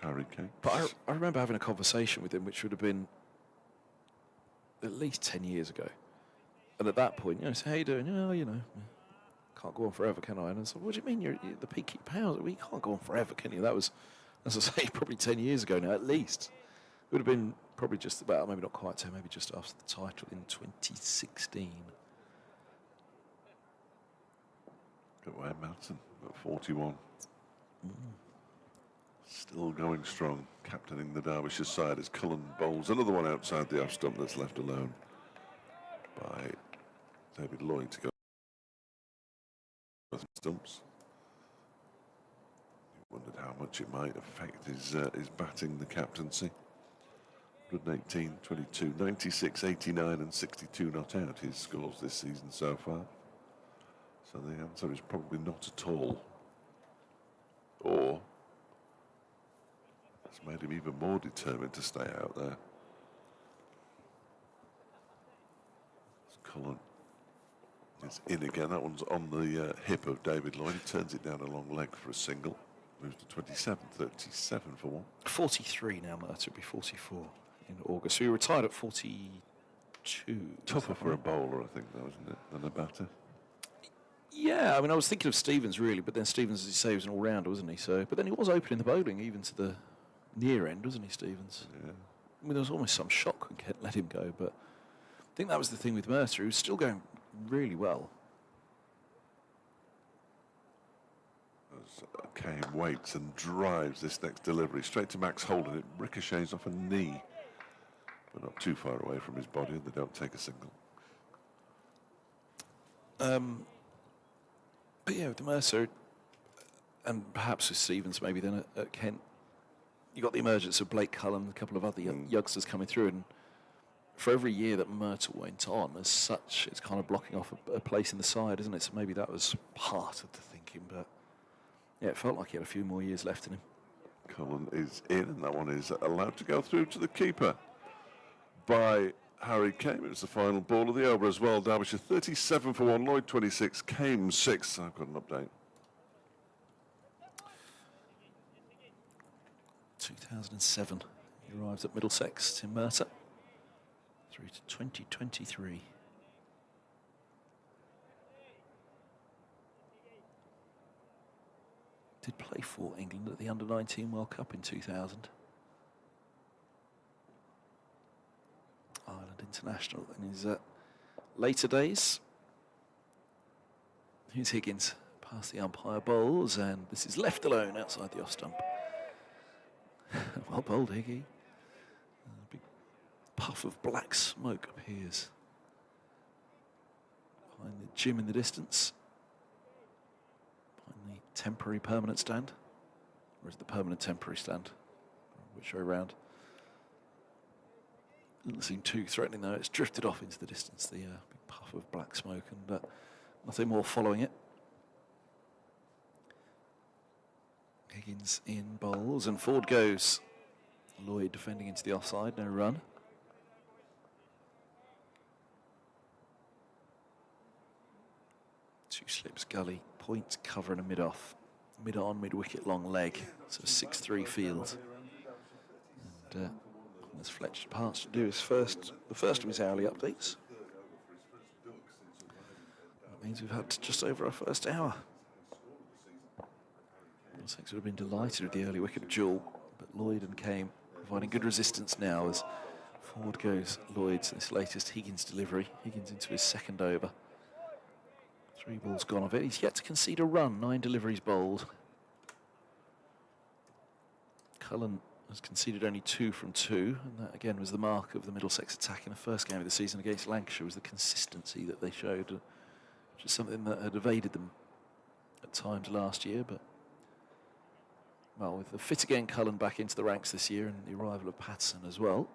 Harry Kane. But I remember having a conversation with him, which would have been at least 10 years ago. And at that point, he said, how you doing? Can't go on forever, can I? And I said, what do you mean? You're the peaky powers. We can't go on forever, can you? That was, as I say, probably 10 years ago now, at least. It would have been probably just about, maybe not quite 10, maybe just after the title in 2016. Wayne Melton at 41. Still going strong, captaining the Derbyshire side as Cullen bowls another one outside the off stump that's left alone by David Lloyd to go stumps. He wondered how much it might affect his batting, the captaincy. 118, 22, 96, 89 and 62 not out, his scores this season so far. So the answer is probably not at all. Or it's made him even more determined to stay out there. Cullen is in again. That one's on the hip of David Lloyd. He turns it down a long leg for a single. Moves to 27, 37 for 1. 43 now, Mercer. It'll be 44 in August. So he retired at 42. Tougher for a bowler, I think, though, isn't it, than a batter? Yeah, I mean, I was thinking of Stevens, really, but then Stevens, as you say, was an all-rounder, wasn't he? So, but then he was opening the bowling, even to the near end, wasn't he, Stevens? Yeah. I mean, there was almost some shock when Kent let him go, but I think that was the thing with Mercer. He was still going really well. As Kane waits and drives this next delivery straight to Max Holden. It ricochets off a knee, but not too far away from his body, and they don't take a single. But yeah, with the Mercer, and perhaps with Stevens maybe then at Kent, you got the emergence of Blake Cullen, a couple of other youngsters coming through, and for every year that Myrtle went on, as such, it's kind of blocking off a place in the side, isn't it? So maybe that was part of the thinking, but yeah, it felt like he had a few more years left in him. Cullen is in, and that one is allowed to go through to the keeper by Harry Kane. It was the final ball of the over as well. Derbyshire 37 for 1, Lloyd 26, Kane 6. I've got an update. 2007, he arrives at Middlesex, Tim Mercer, through to 2023. Did play for England at the Under-19 World Cup in 2000. Ireland international in his later days. Here's Higgins past the umpire bowls, and this is left alone outside the off stump. Well bowled, Higgy. A big puff of black smoke appears behind the gym in the distance. Behind the temporary permanent stand. Or is it the permanent temporary stand? Which way around? Doesn't seem too threatening though. It's drifted off into the distance, the big puff of black smoke, and nothing more following it. Higgins in bowls, and forward goes Lloyd, defending into the offside, no run. Two slips, gully, point, cover and a mid-off. Mid-on, mid-wicket, long leg, so 6-3 field. And as Fletcher departs to do his the first of his hourly updates. That means we've had just over our first hour. Middlesex would have been delighted with the early wicket duel, but Lloyd and Kane providing good resistance now as forward goes Lloyd's this latest Higgins delivery. Higgins into his second over. 3 balls gone of it. He's yet to concede a run, 9 deliveries bowled. Cullen has conceded only 2 from 2, and that again was the mark of the Middlesex attack in the first game of the season against Lancashire, was the consistency that they showed, which is something that had evaded them at times last year, but well, with the fit again Cullen back into the ranks this year and the arrival of Patterson as well.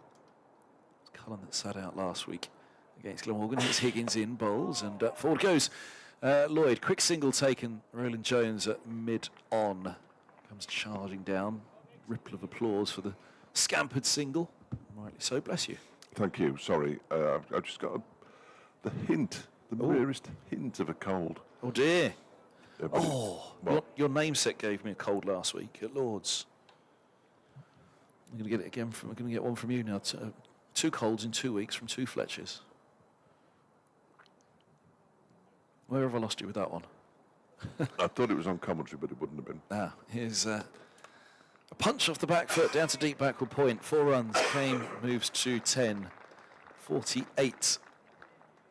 It's Cullen that sat out last week against Glamorgan. Here's Higgins in, bowls, and forward goes Lloyd. Quick single taken. Roland Jones at mid-on. Comes charging down. Ripple of applause for the scampered single. Rightly so, bless you. Thank you. Sorry, I've just got the hint, the merest hint of a cold. Oh dear. Well, Your namesake gave me a cold last week at Lord's. I'm going to get it again I'm going to get one from you now. Two colds in 2 weeks from two Fletchers. Where have I lost you with that one? I thought it was on commentary, but it wouldn't have been. Here's a punch off the back foot down to deep backward point. 4 runs. Kane moves to 10. 48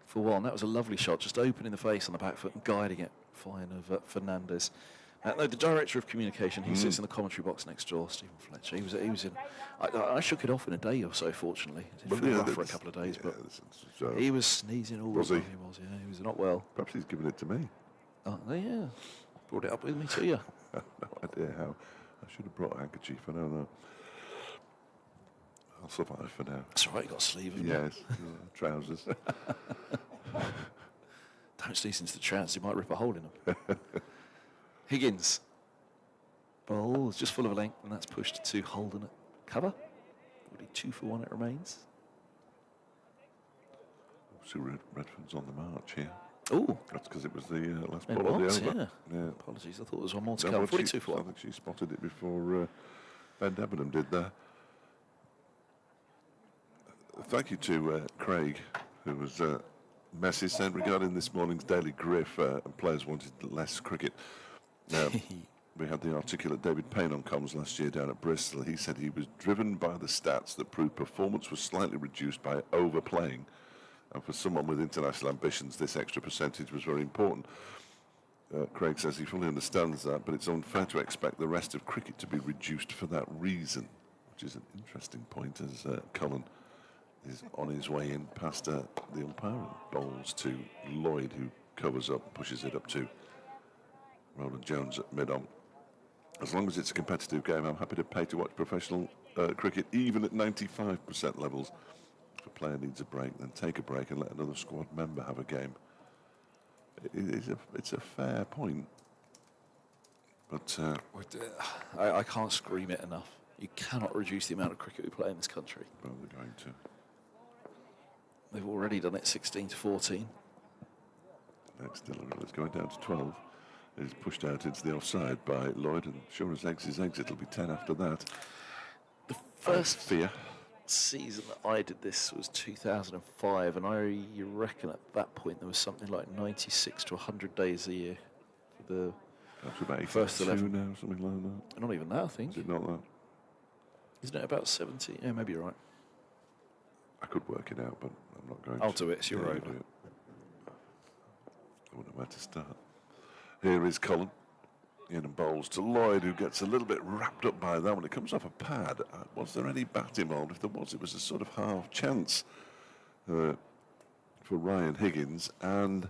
for 1. That was a lovely shot, just opening the face on the back foot and guiding it. Fine of Fernandez. No, the director of communication, he sits in the commentary box next door, Stephen Fletcher. He was in. I shook it off in a day or so, fortunately. It did feel rough for a couple of days, but he was sneezing all the time. He was, yeah. He was not well. Perhaps he's given it to me. Oh, yeah. Brought it up with me to you. No idea how. I should have brought a handkerchief. I don't know. I'll survive for now. That's all right, you got a sleeve, haven't you? Yes, trousers. Don't sneeze into the trousers, you might rip a hole in them. Higgins. Ball is just full of length, and that's pushed to Holden at cover. 42 for 1 it remains. See, Redford's on the march here. Oh, That's because it was the last ball of the over. Yeah. Apologies, I thought there was one more to No, come. but 42 for I 1. think she spotted it before Ben Debenham did there. Thank you to Craig, who was message sent regarding this morning's Daily Griff and players wanted less cricket. We had the articulate David Payne on comms last year down at Bristol. He said he was driven by the stats that proved performance was slightly reduced by overplaying. And for someone with international ambitions, this extra percentage was very important. Craig says he fully understands that, but it's unfair to expect the rest of cricket to be reduced for that reason, which is an interesting point as Cullen is on his way in past the umpire and bowls to Lloyd, who covers up, pushes it up to Roland Jones at mid-on. As long as it's a competitive game, I'm happy to pay to watch professional cricket, even at 95% levels. If a player needs a break, then take a break and let another squad member have a game. It's a fair point. But I can't scream it enough. You cannot reduce the amount of cricket we play in this country. well, we're going to. They've already done it 16 to 14. Next delivery, it's going down to 12. It's pushed out into the offside by Lloyd, and sure as eggs is eggs, it'll be 10 after that. The first fear. season that I did this was 2005, and I reckon at that point there was something like 96 to 100 days a year for the That's about first 11 now, something like that. Not even that, I think. Is it not that? Isn't it about 70? Yeah, maybe you're right. I could work it out, but I'm not going I'll to. do it, it's your Yeah, own. you do it. I wouldn't know where to start. Here is Cullen. In and bowls to Lloyd, who gets a little bit wrapped up by that one. It comes off a pad. Was there any bat involved? If there was, it was a sort of half chance for Ryan Higgins, and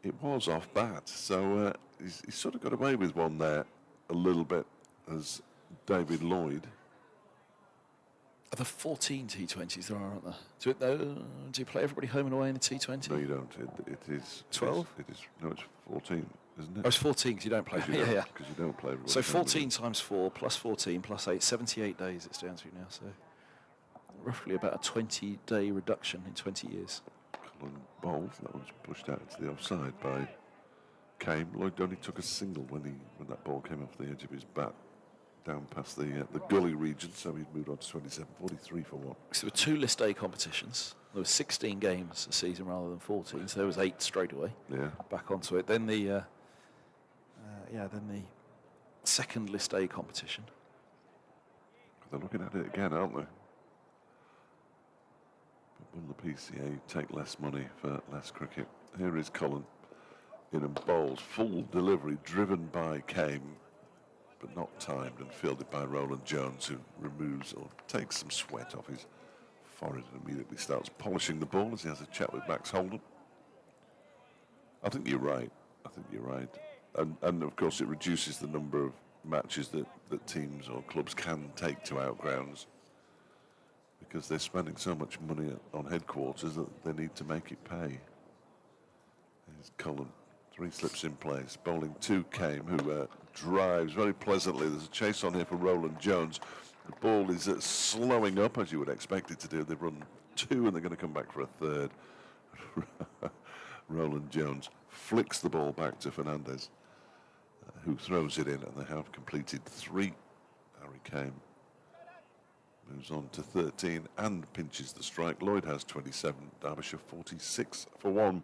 it was off bat. So he's sort of got away with one there a little bit as David Lloyd. Are there 14 T20s there are, aren't there? Do you play everybody home and away in the T20? No, you don't. It is 12? It is. No, it's 14, isn't it? Oh, it's 14 because you don't play. Because you don't play. So 14 times 4 plus 14 plus 8, 78 days it's down to now. So roughly about a 20-day reduction in 20 years. Cullen bowls. That one's pushed out into the offside by Kane. Lloyd only took a single when that ball came off the edge of his bat, down past the gully region, so he'd moved on to 27, 43 for 1. So there were 2 List A competitions. There were 16 games a season rather than 14, so there was 8 straight away. Yeah. Back onto it. Then the second List A competition. They're looking at it again, aren't they? But will the PCA take less money for less cricket? Here is Cullen in and bowls. Full delivery driven by Kane, but not timed and fielded by Roland Jones, who removes or takes some sweat off his forehead and immediately starts polishing the ball as he has a chat with Max Holden. I think you're right. And of course it reduces the number of matches that teams or clubs can take to outgrounds, because they're spending so much money on headquarters that they need to make it pay. There's Cullen, 3 slips in place. Bowling 2 came, who drives very pleasantly. There's a chase on here for Roland Jones. The ball is slowing up, as you would expect it to do. They've run 2 and they're going to come back for a 3rd. Roland Jones flicks the ball back to Fernandez, who throws it in, and they have completed 3. Harry Kane moves on to 13 and pinches the strike. Lloyd has 27. Derbyshire 46 for 1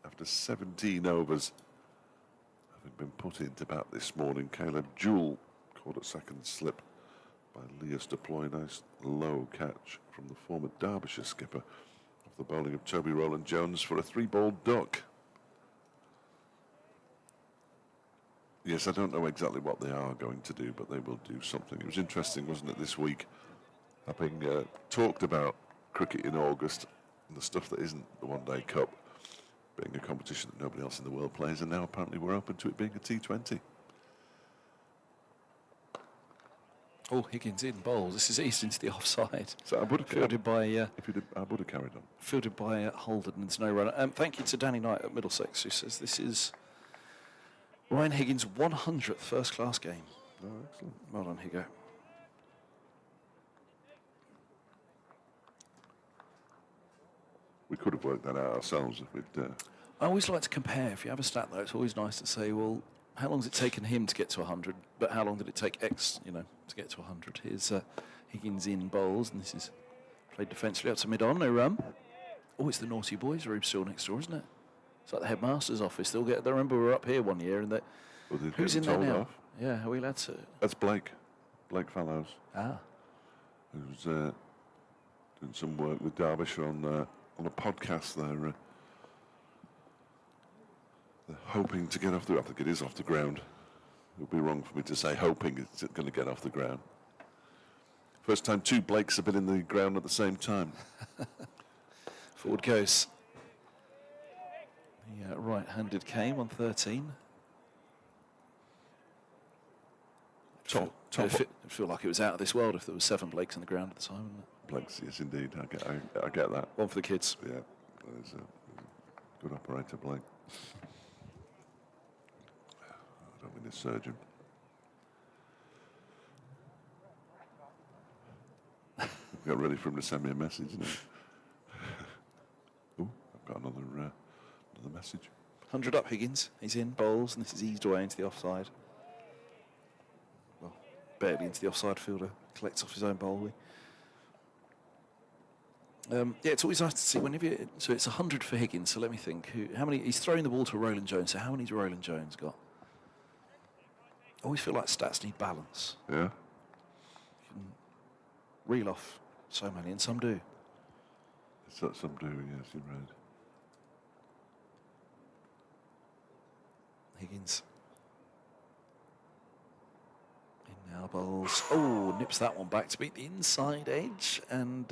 after 17 overs having been put into bat this morning. Caleb Jewell caught a second slip by Leas Deploy. Nice low catch from the former Derbyshire skipper of the bowling of Toby Roland Jones for a 3-ball duck. Yes, I don't know exactly what they are going to do, but they will do something. It was interesting, wasn't it, this week, having talked about cricket in August and the stuff that isn't the One-Day Cup being a competition that nobody else in the world plays, and now apparently we're open to it being a T20. Oh, Higgins in bowls. This is east into the offside. So I would have Fielded by I would have carried on. fielded by Holden, and it's no runner. Thank you to Danny Knight at Middlesex, who says this is Ryan Higgins' 100th first-class game. Oh, excellent. Well done, Higo. We could have worked that out ourselves if we'd... I always like to compare. If you have a stat, though, it's always nice to say, well, how long has it taken him to get to 100, but how long did it take X, to get to 100? Here's Higgins in bowls, and this is played defensively up to mid-on, no run. Oh, it's the naughty boys' room still next door, isn't it? It's like the headmaster's office. They remember we were up here one year, and that. Well, who's in there now? Yeah, are we allowed to? That's Blake Fallows. Ah. Who's doing some work with Derbyshire on a podcast there. They're hoping to get off the... I think it is off the ground. It would be wrong for me to say hoping it's going to get off the ground. First time 2 Blakes have been in the ground at the same time. Forward goes. The right-handed came on 13. Top. It'd feel like it was out of this world if there was 7 Blakes in the ground at the time, wouldn't it? Blakes, yes, indeed. I get that. One for the kids. Yeah, there's a good operator, Blake. I don't mean a surgeon. We got ready for him to send me a message. Oh, I've got another message. 100 up, Higgins. He's in bowls, and this is eased away into the offside. Well, barely into the offside. Fielder collects off his own bowl. Yeah, it's always nice to see whenever. So it's 100 for Higgins. So let me think. How many? He's throwing the ball to Roland Jones. So how many's Roland Jones got? I always feel like stats need balance. Yeah. You can reel off so many, and some do. Some do, yes, you're right. Higgins. In now bowls. Oh, nips that one back to beat the inside edge, and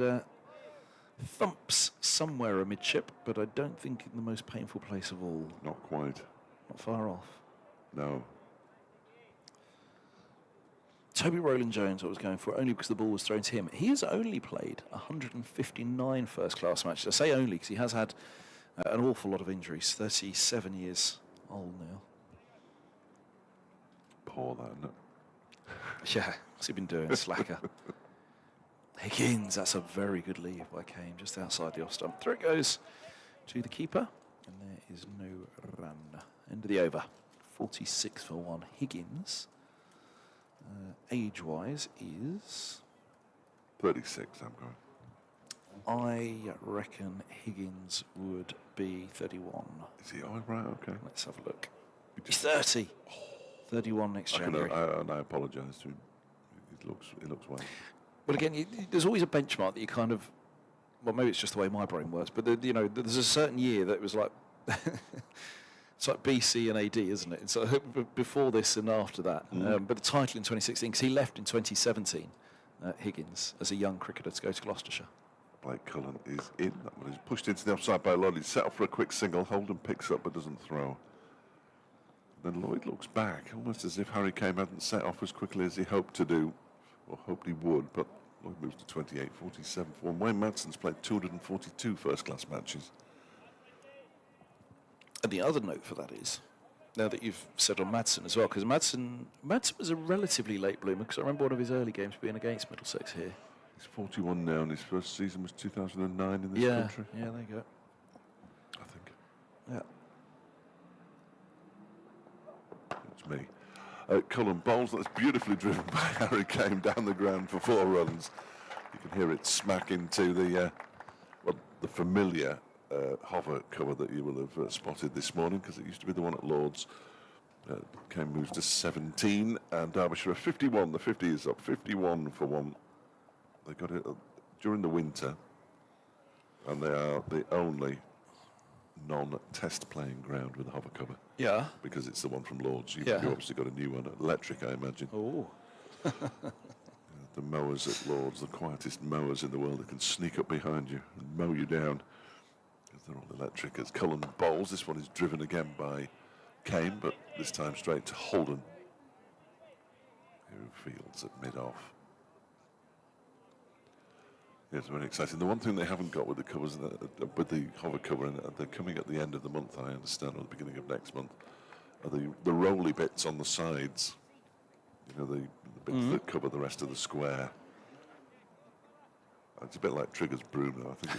thumps somewhere amidship, but I don't think in the most painful place of all. Not quite. Not far off. No. Toby Roland Jones, I was going for, only because the ball was thrown to him. He has only played 159 first-class matches. I say only because he has had an awful lot of injuries. 37 years old now. Poor that, isn't it? Yeah, what's he been doing, slacker? Higgins, that's a very good leave by Kane, just outside the off stump. Through it goes to the keeper, and there is no run. End of the over. 46 for 1. Higgins, age-wise, is... 36, I'm going. I reckon Higgins would be 31. Is he? Oh, right, okay. Let's have a look. He's 30. 31 next January. And I apologise to him. It looks well. Well, again, there's always a benchmark that you kind of... Well, maybe it's just the way my brain works, but there's a certain year that was like... It's like BC and AD, isn't it? So before this and after that. But the title in 2016, because he left in 2017, Higgins, as a young cricketer to go to Gloucestershire. Blake Cullen is in. That one is pushed into the offside by Lloyd. He's set up for a quick single. Holden picks up but doesn't throw. And Lloyd looks back, almost as if Harry Kane hadn't set off as quickly as he hoped to do, or hoped he would, but Lloyd moves to 28, 47 for one. Wayne Madson's played 242 first-class matches. And the other note for that is, now that you've said on Madsen as well, because Madsen was a relatively late bloomer, because I remember one of his early games being against Middlesex here. He's 41 now, and his first season was 2009 in this country. Yeah, there you go. I think. Yeah. It's me. Cullen bowls, that's beautifully driven by Harry Kane down the ground for 4 runs. You can hear it smack into the familiar hover cover that you will have spotted this morning, because it used to be the one at Lord's. Kane moves to 17, and Derbyshire are 51. The 50 is up, 51 for 1. They got it during the winter, and they are the only non-test playing ground with a hover cover. Yeah. Because it's the one from Lord's. You Yeah. obviously got a new one, electric, I imagine. Oh. The mowers at Lord's, the quietest mowers in the world, that can sneak up behind you and mow you down. Because they're all electric. As Cullen bowls, this one is driven again by Kane, but this time straight to Holden, who fields at mid-off. It's very exciting. The one thing they haven't got with the covers, with the hover cover, and they're coming at the end of the month, I understand, or the beginning of next month, are the rolly bits on the sides. You know, the bits that cover the rest of the square. It's a bit like Trigger's Bruno. I think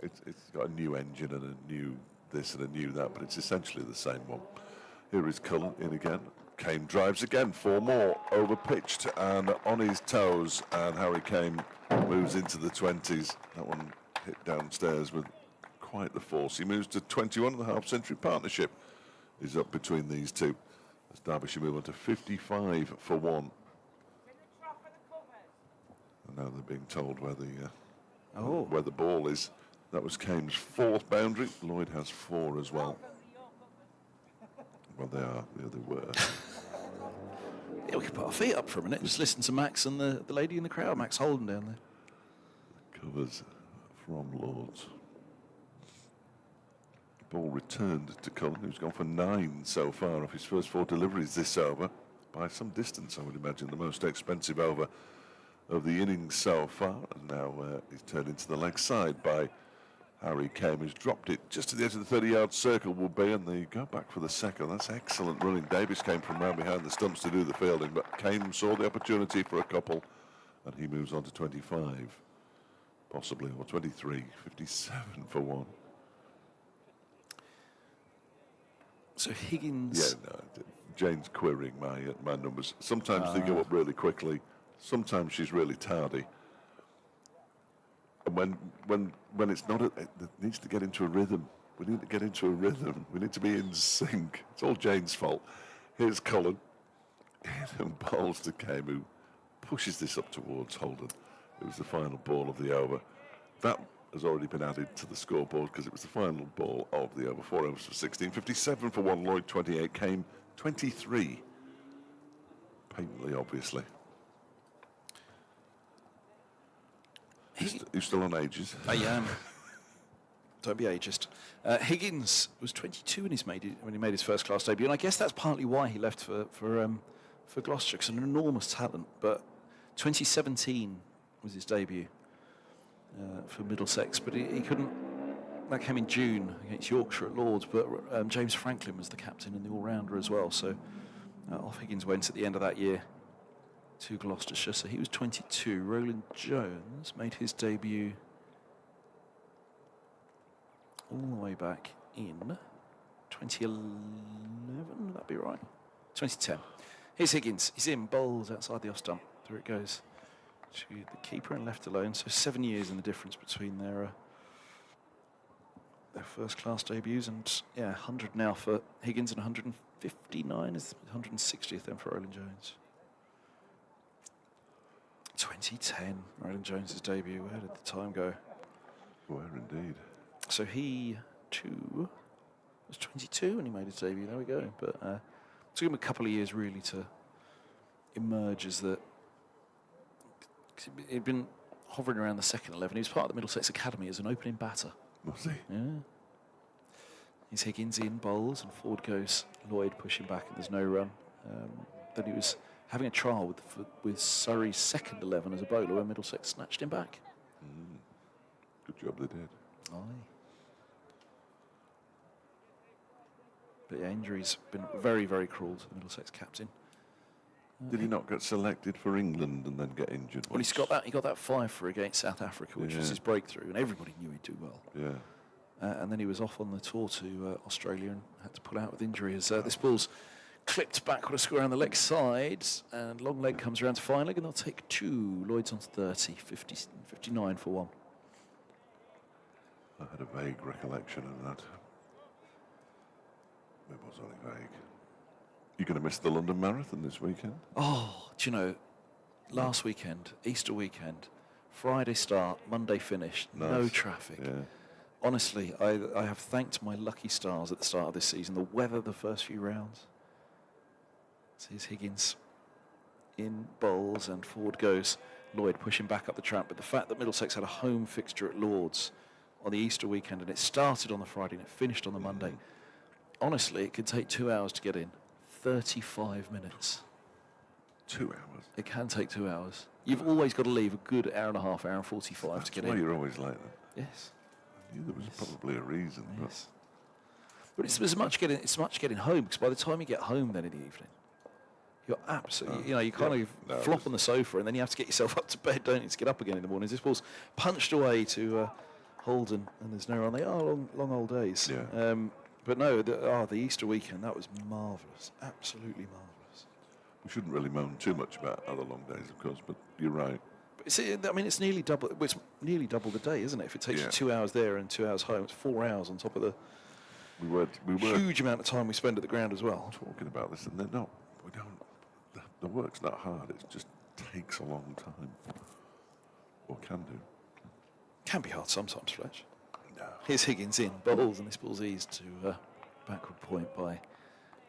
it's got a new engine and a new this and a new that, but it's essentially the same one. Here is Cullen in again. Kane drives again, 4 more, over pitched and on his toes, and Harry Kane moves into the 20s. That one hit downstairs with quite the force. He moves to 21, and the half-century partnership is up between these two. As Derbyshire move on to 55 for 1. And now they're being told where the ball is. That was Kane's 4th boundary. Lloyd has 4 as well. Well, they are. Yeah, they were. Yeah, we could put our feet up for a minute and just listen to Max and the lady in the crowd, Max Holden down there. Covers from Lord's. Ball returned to Cullen, who's gone for 9 so far off his first 4 deliveries this over. By some distance, I would imagine, the most expensive over of the innings so far. And now he's turned into the leg side by Harry Kane, who's dropped it just to the edge of the 30-yard circle will be, and they go back for the second. That's excellent running. Davis came from round behind the stumps to do the fielding, but Kane saw the opportunity for a couple, and he moves on to 25, possibly, or 23, 57 for 1. So Higgins... Yeah, no, Jane's querying my numbers. Sometimes they go up really quickly. Sometimes she's really tardy. And when it's not, it needs to get into a rhythm. We need to get into a rhythm. We need to be in sync. It's all Jane's fault. Here's Cullen. And bowls to Kane, who pushes this up towards Holden. It was the final ball of the over. That has already been added to the scoreboard because it was the final ball of the over. 4 overs for 16. 57 for 1. Lloyd 28. Kane 23. Patently, obviously. You're still on ages. I am. Don't be ageist. Higgins was 22 when he made his first-class debut, and I guess that's partly why he left for Gloucester, because an enormous talent. But 2017 was his debut for Middlesex, but he couldn't. That came in June against Yorkshire at Lord's, but James Franklin was the captain and the all-rounder as well. So off Higgins went at the end of that year to Gloucestershire. So he was 22. Roland Jones made his debut all the way back in 2011, would that be right? 2010. Here's Higgins. He's in, bowls outside the off stump. There it goes to the keeper and left alone. So 7 years in the difference between their first-class debuts, and 100 now for Higgins and 159 is 160th then for Roland Jones. 2010, Roland Jones's debut. Where did the time go? Where indeed. So he, too, was 22 when he made his debut. There we go. But it took him a couple of years, really, to emerge as the... He'd been hovering around the second 11. He was part of the Middlesex Academy as an opening batter. Was he? Yeah. He's Higgins in bowls, and forward goes Lloyd, pushing back, and there's no run. Then he was having a trial with Surrey's second 11 as a bowler when Middlesex snatched him back. Good job they did. Aye. But yeah, injuries been very, very cruel to the Middlesex captain. Did he not get selected for England and then get injured? Well, he's got that. He got that 5 for against South Africa, which was his breakthrough, and everybody knew he'd do well. Yeah. And then he was off on the tour to Australia and had to pull out with injury. As this ball's clipped back with a square on the leg side, and long leg comes around to fine leg, and they'll take 2. Lloyd's on 30, 59 for 1. I had a vague recollection of that. It was only vague. You're going to miss the London Marathon this weekend? Oh, do you know, last weekend, Easter weekend, Friday start, Monday finish, no traffic. Yeah. Honestly, I have thanked my lucky stars at the start of this season. The weather the first few rounds. So here's Higgins in bowls, and forward goes Lloyd, pushing back up the trap. But the fact that Middlesex had a home fixture at Lord's on the Easter weekend, and it started on the Friday and it finished on the Monday, honestly, it could take 2 hours to get in. 35 minutes. 2 hours? It can take 2 hours. You've always got to leave a good hour and a half, hour and 45 to get in. That's why you're always late then? Yes. I knew there was probably a reason. Yes. But it's as much getting home, because by the time you get home then in the evening, you're absolutely, you kind of flop on the sofa, and then you have to get yourself up to bed, don't you, to get up again in the morning. This ball's punched away to Holden, and there's no run. They are long old days. Yeah. But no, the Easter weekend, that was marvellous, absolutely marvellous. We shouldn't really moan too much about other long days, of course, but you're right. It's nearly double. It's nearly double the day, isn't it? If it takes you 2 hours there and 2 hours home, it's 4 hours on top of the we were huge amount of time we spend at the ground as well. Talking about this, and they're not. We don't. The work's not hard. It just takes a long time, or can do. Can be hard sometimes, Fletch. No. Here's Higgins in bowls, and this ball's eased to backward point by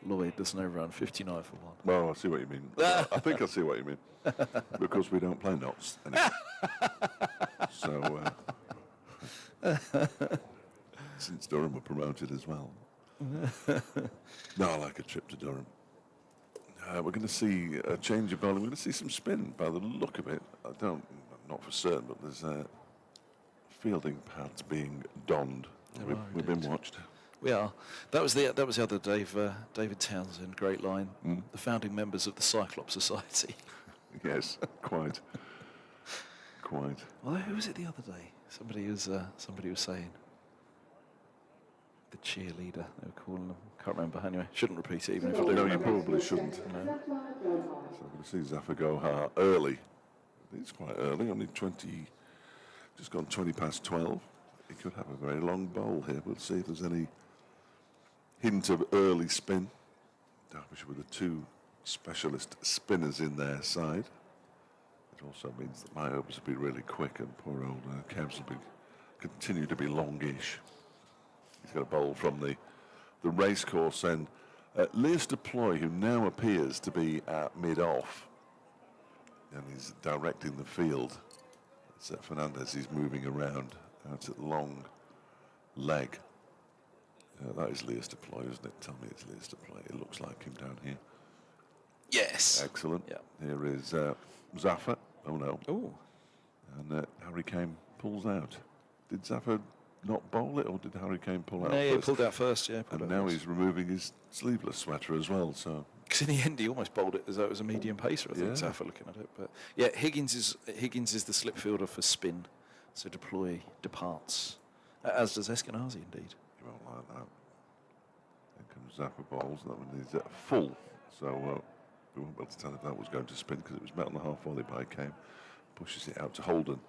Lloyd. There's no run. 59 for 1. Well, I see what you mean. I think I see what you mean. Because we don't play knots anymore. So, since Durham were promoted as well. No, I like a trip to Durham. We're going to see a change of bowling. We're going to see some spin by the look of it. Not for certain, but there's fielding pads being donned. We've been watched. We are. That was the other David Townsend, great line. The founding members of the Cyclops Society. Yes, quite. Well, who was it the other day? Somebody was saying the cheerleader. They were calling them. Can't remember. Anyway, shouldn't repeat it even if I do. No, you remember. probably shouldn't. No. So we're going to see Zafar go early. I think it's quite early. Only just gone 20 past 12. He could have a very long bowl here. We'll see if there's any hint of early spin. Derbyshire with the 2 specialist spinners in their side. It also means that my overs will be really quick, and poor old Kevs will continue to be longish. He's got a bowl from the racecourse end. Lewis Deploy, who now appears to be at mid-off, and he's directing the field. It's Fernandez, he's moving around out at long leg. That is Lewis Deploy, isn't it? Tell me it's Lewis Deploy. It looks like him down here. Yes. Excellent. Yeah. Here is Zafar. Oh no. Oh. And Harry Kane pulls out. Did Zafar not bowl it, or did Harry Kane pull out No, first? he pulled out first, yeah. And now he's removing his sleeveless sweater as well, so... Because in the end, he almost bowled it as though it was a medium pacer, I think, Zafar looking at it. But yeah, Higgins is the slip fielder for spin, so Deploy departs, as does Eskenazi, indeed. You won't like that. Here comes Zafar bowls. That one is full, so we won't be able to tell if that was going to spin because it was met on the half volley by Kane. Pushes it out to Holden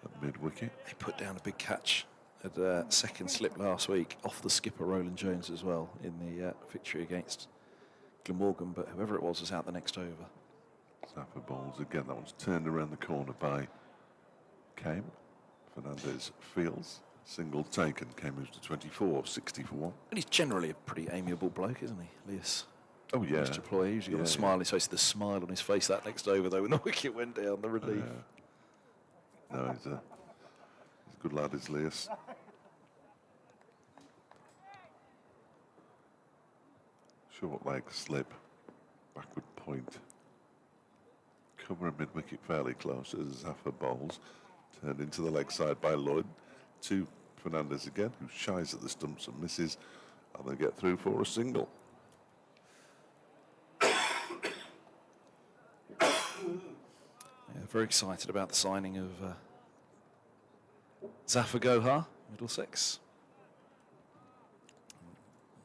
at mid-wicket. He put down a big catch at second slip last week off the skipper Roland Jones as well in the victory against Glamorgan, but whoever it was out the next over. Zafar bowls again. That one's turned around the corner by Kane. Fernandez fields. Single taken. Kane moves to 24, 60 for 1. And he's generally a pretty amiable bloke, isn't he, Lewis? Oh, yeah. Mr. Ploy, he usually got a smile on his face. The smile on his face that next over, though, when the wicket went down, the relief. No, he's a good lad, is Lewis. Short leg slip, backward point. Covering mid-wicket fairly close as Zafar bowls. Turned into the leg side by Lloyd. To Fernandez again, who shies at the stumps and misses. And they get through for a single. Yeah, very excited about the signing of Zafar Gohar, Middlesex.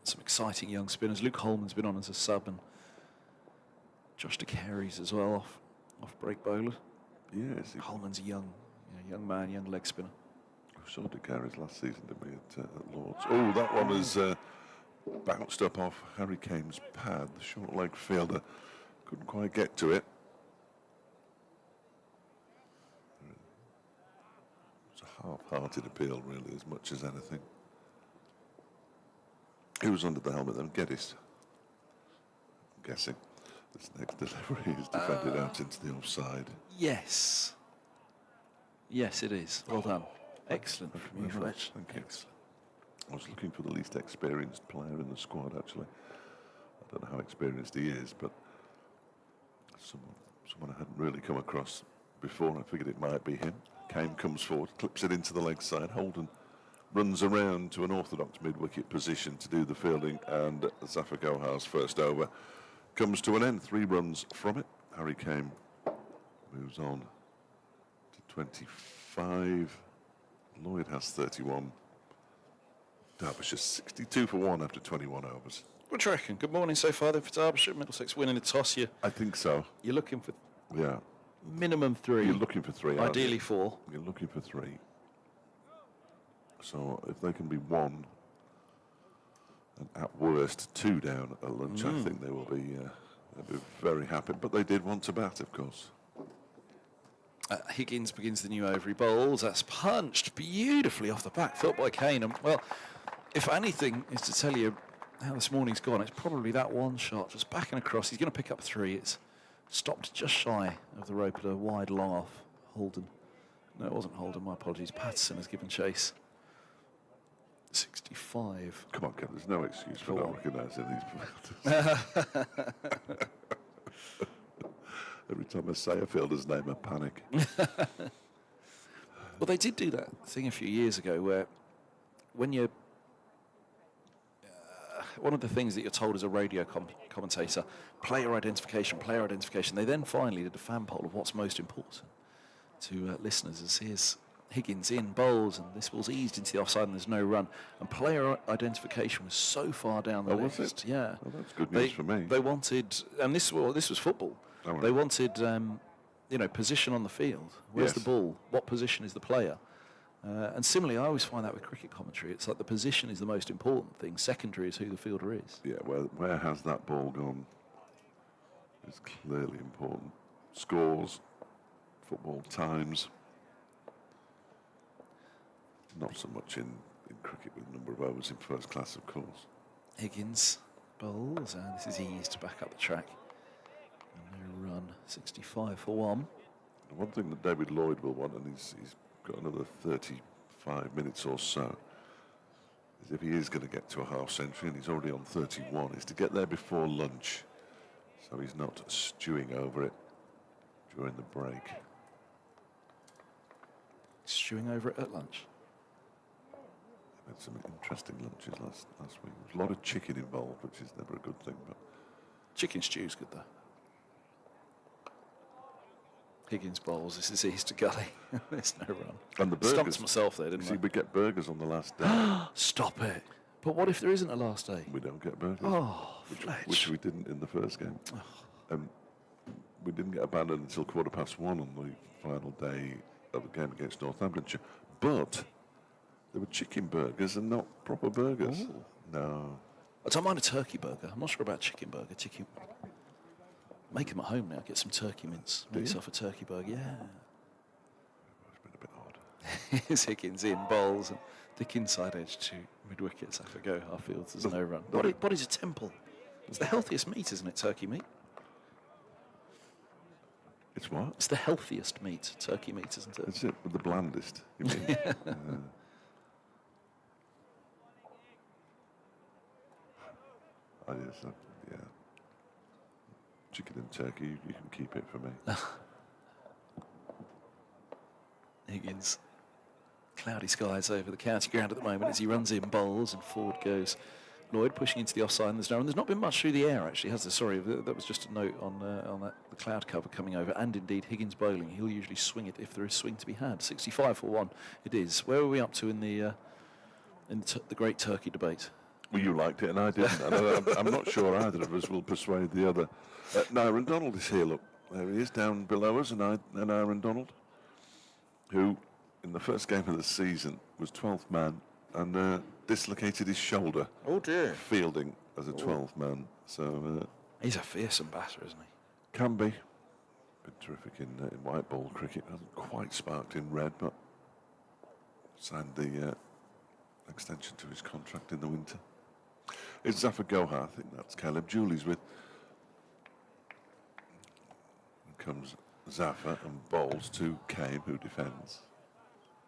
Some exciting young spinners. Luke Holman's been on as a sub, and Josh De Carey's as well off break bowler. Yes, Holman's a young man, young leg spinner. we saw De Carey's last season, didn't we, at Lord's? Oh, that one has bounced up off Harry Kane's pad. The short leg fielder couldn't quite get to it. It's a half-hearted appeal, really, as much as anything. Who was under the helmet then? Geddes. I'm guessing. This next delivery is defended out into the offside. Yes. Yes, it is. Well done. Excellent from you, very much. Fletch. Thank you. Excellent. I was looking for the least experienced player in the squad, actually. I don't know how experienced he is, but someone I hadn't really come across before. I figured it might be him. Kane comes forward, clips it into the leg side. Holden runs around to an orthodox mid-wicket position to do the fielding, and Zafar Gohar's first over comes to an end. 3 runs from it. Harry Kane moves on to 25. Lloyd has 31. Derbyshire 62 for 1 after 21 overs. What do you reckon? Good morning so far then for Derbyshire. Middlesex winning the toss. I think so. You're looking for Yeah. minimum 3. You're looking for 3. aren't Ideally you? 4. You're looking for 3. So if they can be 1 and at worst 2 down at lunch, I think they will be they'll be very happy. But they did want to bat, of course. Higgins begins the new over. He bowls. That's punched beautifully off the back foot by Kane. And, well, if anything is to tell you how this morning's gone, it's probably that one shot. Just backing across. He's going to pick up 3. It's stopped just shy of the rope at a wide long off. Holden. No, it wasn't Holden. My apologies. Patterson has given chase. 65. Come on, Kev, there's no excuse for Go not on. recognising these fielders. Every time I say a fielder's name, I panic. Well, they did do that thing a few years ago where when you're... one of the things that you're told as a radio commentator, player identification, they then finally did a fan poll of what's most important to listeners. As here's Higgins in, bowls, and this ball's eased into the offside and there's no run. And player identification was so far down the list. Was it? Yeah. Well, that's good news for me. They wanted, and this was football. Oh, right. They wanted, position on the field. Where's the Yes. ball? What position is the player? And similarly, I always find that with cricket commentary. It's like the position is the most important thing. Secondary is who the fielder is. Yeah, where has that ball gone is clearly important. Scores, football times. Not so much in cricket with number of overs in first class, of course. Higgins bowls, and this is eased back up the track. And no run, 65 for 1. The one thing that David Lloyd will want, and he's got another 35 minutes or so, is if he is going to get to a half century, and he's already on 31, is to get there before lunch, so he's not stewing over it during the break. Stewing over it at lunch. Had some interesting lunches last week. There was a lot of chicken involved, which is never a good thing. But Chicken stew's good though. Higgins bowls. This is Easter Gully. There's no run. and the burgers. Stumped myself there, didn't See, I? we get burgers on the last day. Stop it. But what if there isn't a last day? We don't get burgers. Oh, which Fletch. we didn't in the first game. We didn't get abandoned until 1:15 on the final day of the game against Northamptonshire. But there were chicken burgers and not proper burgers. Ooh. No. I don't mind a turkey burger. I'm not sure about chicken burger. Make them at home now. Get some turkey mince. Make yourself a turkey burger. Yeah. It's been a bit odd. Here's Higgins in, bowls, and thick inside edge to mid-wicket. Zafar Gohar fields. There's no run. Body's a temple. It's the healthiest meat, isn't it, turkey meat? It's what? It's the healthiest meat, turkey meat, isn't it? It's it, the blandest, you mean? Yeah. Chicken and turkey, you can keep it for me. Higgins. Cloudy skies over the county ground at the moment as he runs in, bowls, and forward goes Lloyd, pushing into the offside. And there's not been much through the air, actually, has there? Sorry, that was just a note on that, the cloud cover coming over. And indeed, Higgins bowling. He'll usually swing it if there is swing to be had. 65 for 1 it is. Where are we up to in the great turkey debate? Well, you liked it and I didn't. And I'm not sure either of us will persuade the other. Nyron Donald is here, look. There he is, down below us, and Nyron Donald, who, in the first game of the season, was 12th man and dislocated his shoulder. Oh, dear. Fielding as a 12th man. So he's a fearsome batter, isn't he? Can be. Been terrific in white ball cricket. Hasn't quite sparked in red, but signed the extension to his contract in the winter. It's Zafar Gohar, I think that's Caleb Julie's with. Here comes Zafar and bowls to Kame, who defends.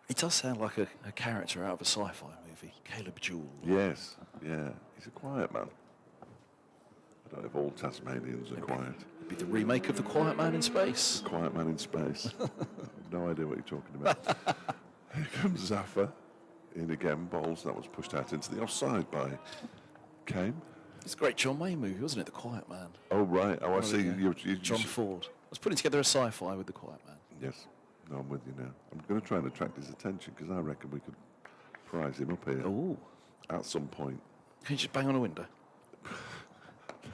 He does sound like a character out of a sci-fi movie, Caleb Jewell. Yes, yeah. He's a quiet man. I don't know if all Tasmanians are quiet. It'd be the remake of The Quiet Man in Space. Quiet Man in Space. I have no idea what you're talking about. Here comes Zafar. In again, bowls. That was pushed out into the offside by Kame. It's a great John Wayne movie, wasn't it? The Quiet Man. Oh, right. Oh, I see. John Ford. I was putting together a sci-fi with The Quiet Man. Yes. No, I'm with you now. I'm going to try and attract his attention because I reckon we could prize him up here. Oh. At some point. Can you just bang on a window?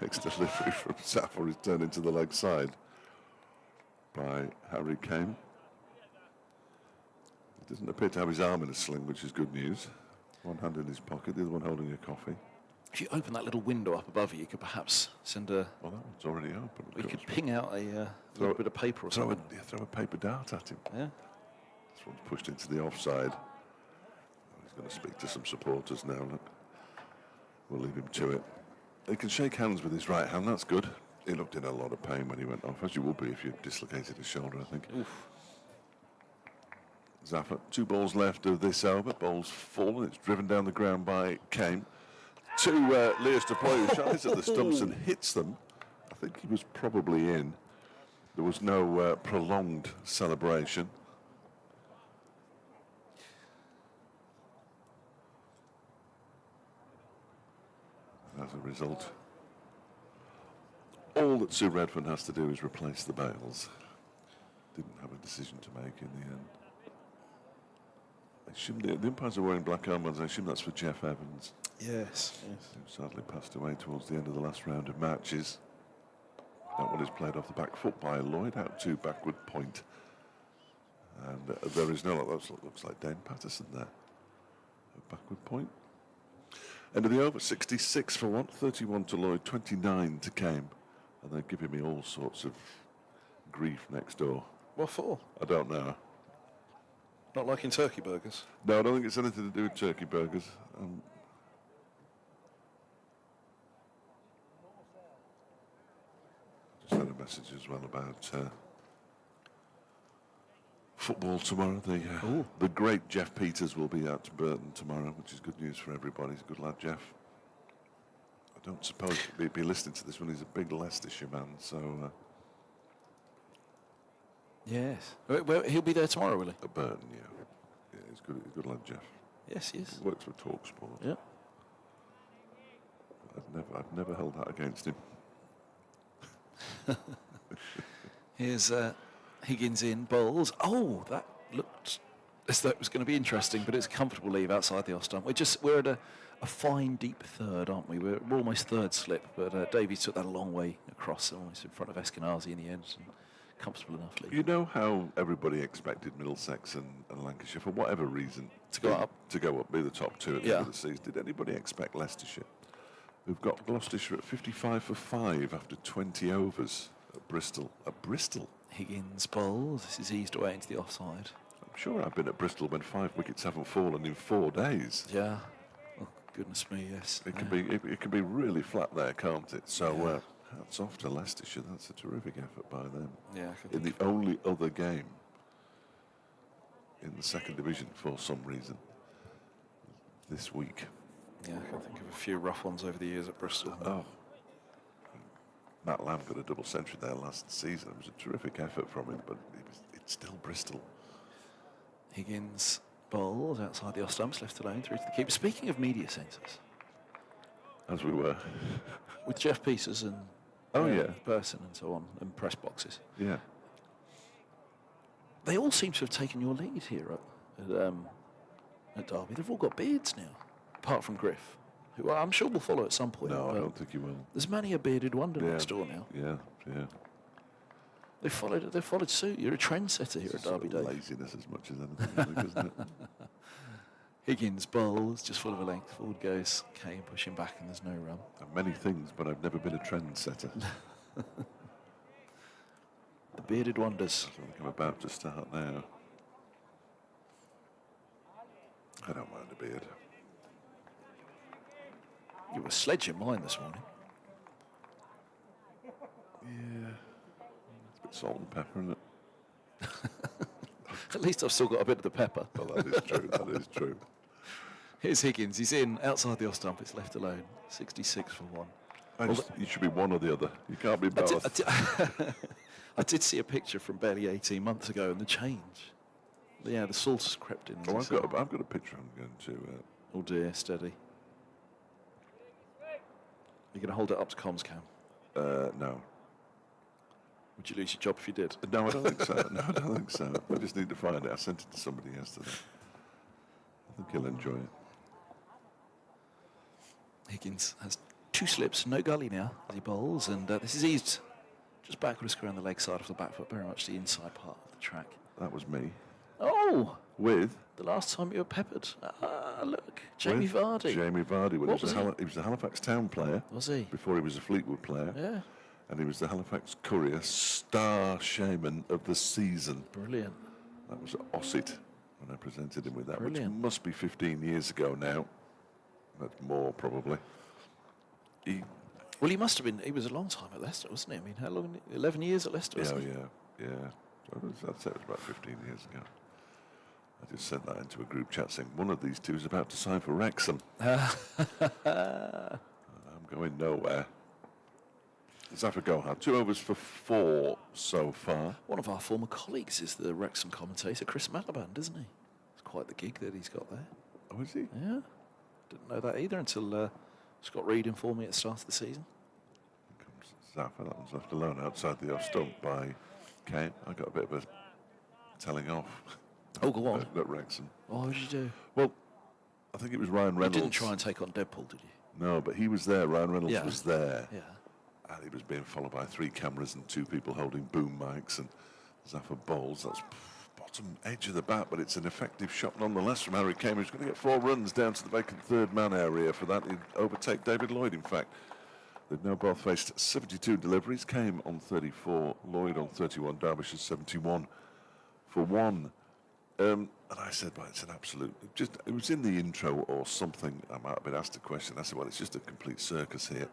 Next delivery from Zafar is turned into the leg side by Harry Kame. He doesn't appear to have his arm in a sling, which is good news. One hand in his pocket, the other one holding a coffee. If you open that little window up above you could perhaps send a... Well, that one's already open. We could ping out a little bit of paper or something. Throw a paper dart at him. Yeah. This one's pushed into the offside. He's going to speak to some supporters now. Look. We'll leave him to it. He can shake hands with his right hand, that's good. He looked in a lot of pain when he went off, as you would be if you dislocated his shoulder, I think. Oof. Zafar, 2 balls left of this over. Ball's full and it's driven down the ground by Kame. To Leas de Ploy, who shies at the stumps and hits them. I think he was probably in. There was no prolonged celebration. As a result, all that Sue Redfern has to do is replace the bails. Didn't have a decision to make in the end. The umpires are wearing black armbands. I assume that's for Jeff Evans. Yes. Who sadly passed away towards the end of the last round of matches. That one is played off the back foot by Lloyd, out to backward point. And there is no, looks like Dane Patterson there. A backward point. End of the over, 66 for 1, 31 to Lloyd, 29 to Kame. And they're giving me all sorts of grief next door. What for? I don't know. Not liking turkey burgers? No, I don't think it's anything to do with turkey burgers. Just had a message as well about football tomorrow. The great Jeff Peters will be out to Burton tomorrow, which is good news for everybody. He's a good lad, Jeff. I don't suppose he'd be listening to this one. He's a big Leicestershire man, so... Yes. Well, he'll be there tomorrow, will he? At Burton, yeah. Yeah, he's good lad, Jeff. Yes, he is. He works for TalkSport. Yeah. I've never held that against him. Here's Higgins in, bowls. Oh, that looked as though it was going to be interesting, but it's a comfortable leave outside the off stump. We're at a fine, deep third, aren't we? We're almost third slip, but Davies took that a long way across, almost in front of Eskenazi in the end. Comfortable enough lead. You know how everybody expected Middlesex and Lancashire, for whatever reason, to go up, be the top 2 at the end of the season. Did anybody expect Leicestershire? We've got Gloucestershire at 55 for 5 after 20 overs at Bristol. At Bristol? Higgins bowls. This is eased away into the offside. I'm sure I've been at Bristol when 5 wickets haven't fallen in 4 days. Yeah. Oh, goodness me, yes. It can be really flat there, can't it? So hats off to Leicestershire. That's a terrific effort by them. Yeah. In the only other game in the 2nd division for some reason this week. Yeah, I can think of a few rough ones over the years at Bristol. Oh, Matt Lamb got a double century there last season. It was a terrific effort from him, but it's still Bristol. Higgins bowls outside the off stumps, left alone through to the keeper. Speaking of media centres, As we were. with Jeff Peters and Oh, yeah. Person and so on, and press boxes, Yeah. they all seem to have taken your lead here at Derby. They've all got beards now, apart from Griff, who I'm sure will follow at some point. No, I don't think he will. There's many a bearded wonder next door now. Yeah, yeah. They've followed suit. You're a trendsetter here at Derby Day. Laziness as much as anything, really, isn't it? Higgins bowls, just full of a length. Forward goes Kane, pushing back, and there's no run. Many things, but I've never been a trendsetter. The bearded wonders. I think I'm about to start now. I don't mind a beard. You were sledging mine this morning. Yeah. It's a bit salt and pepper, isn't it? At least I've still got a bit of the pepper. Well, that is true. That is true. Here's Higgins. He's in outside the off stump. It's left alone. 66 for one. You should be one or the other. You can't be both. I did see a picture from barely 18 months ago, and the change. Yeah, the salt has crept in. Oh, I've got a picture I'm going to... Oh dear, steady. You're going to hold it up to comms cam? no. Would you lose your job if you did? No, I don't think so. No, I don't think so. I just need to find it. I sent it to somebody yesterday. I think he'll enjoy it. Higgins has 2 slips, no gully now as he bowls, and this is eased just backwards around the leg side of the back foot, very much the inside part of the track. That was me. Oh! With? The last time you were peppered. Look, Jamie Vardy. Jamie Vardy. Well, What was he was a Halifax Town player. Was he? Before he was a Fleetwood player. Yeah. And he was the Halifax Courier Star Shaman of the season. Brilliant. That was at Ossett when I presented him with that, Brilliant. which must be 15 years ago now. That's more, probably. Well, he must have been. He was a long time at Leicester, wasn't he? I mean, how long? 11 years at Leicester, wasn't he? Yeah. I'd say it was about 15 years ago. I just sent that into a group chat saying, one of these two is about to sign for Wrexham. I'm going nowhere. Zafar Gohar, 2 overs for 4 so far. One of our former colleagues is the Wrexham commentator, Chris Malaband, isn't he? It's quite the gig that he's got there. Oh, is he? Yeah. Didn't know that either until Scott Reed informed me at the start of the season. Here comes Zafar. That one's left alone outside the off stump by Kane. I got a bit of a telling off. Oh, go on. At Wrexham. What did you do? Well, I think it was Ryan Reynolds. You didn't try and take on Deadpool, did you? No, but he was there. Ryan Reynolds Yeah. was there. Yeah. And he was being followed by 3 cameras and 2 people holding boom mics, and Zafar bowls. That's bottom edge of the bat, but it's an effective shot nonetheless from Harry Kane, who's going to get 4 runs down to the vacant third man area. For that, he'd overtake David Lloyd, in fact. They've now both faced 72 deliveries. Kane on 34, Lloyd on 31, Derbyshire 71 for 1. And I said, well, it's an absolute... it was in the intro or something. I might have been asked a question. I said, well, it's just a complete circus here.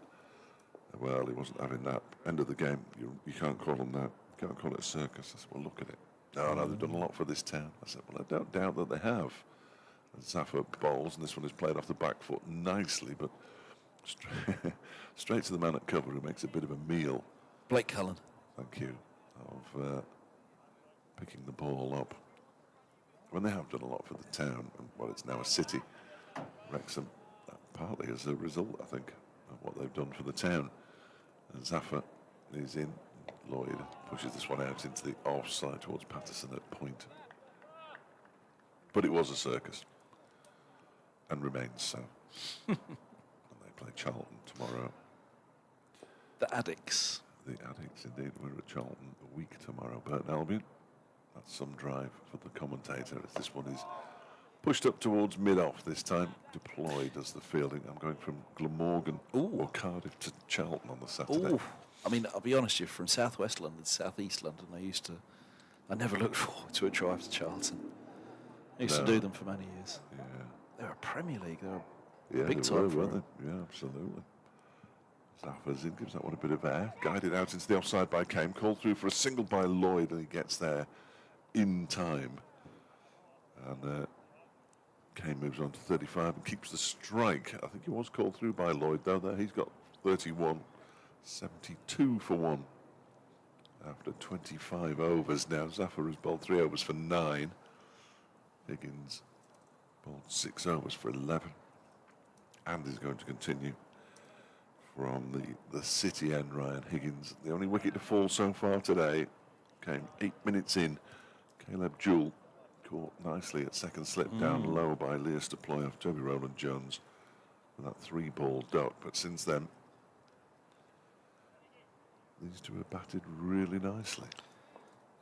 Well, he wasn't having that. End of the game, you can't call them that. You can't call it a circus. I said, well, look at it. No, they've done a lot for this town. I said, well, I don't doubt that they have. And Zafar bowls, and this one is played off the back foot nicely, but straight to the man at cover, who makes a bit of a meal. Blake Cullen. Thank you. Of picking the ball up. When they have done a lot for the town, and it's now a city, Wrexham, partly as a result, I think, of what they've done for the town. And Zafar is in. Lloyd pushes this one out into the offside towards Patterson at point. But it was a circus, and remains so. And they play Charlton tomorrow. The Addicts. The Addicts, indeed. We're at Charlton a week tomorrow. Burton Albion. That's some drive for the commentator, as this one is pushed up towards mid-off this time. Deployed as the fielding. I'm going from Glamorgan or Cardiff to Charlton on the Saturday. Ooh. I mean, I'll be honest with you, from southwest London to southeast London, I never looked forward to a drive to Charlton. I used to do them for many years. Yeah. They were a Premier League. They were Yeah, big they time were, for weren't them. they? Yeah, absolutely. Zafar's in, gives that one a bit of air. Guided out into the offside by Kane. Called through for a single by Lloyd, and he gets there in time. And Kane moves on to 35 and keeps the strike. I think he was called through by Lloyd, though. There he's got 31 72 for 1 after 25 overs now. Zafar has bowled 3 overs for 9. Higgins bowled 6 overs for 11 and is going to continue from the City end. Ryan Higgins, the only wicket to fall so far today, came 8 minutes in. Caleb Jewell caught nicely at second slip down low by Leas Deploy off Toby Rowland-Jones with that 3-ball duck, but since then these two have batted really nicely.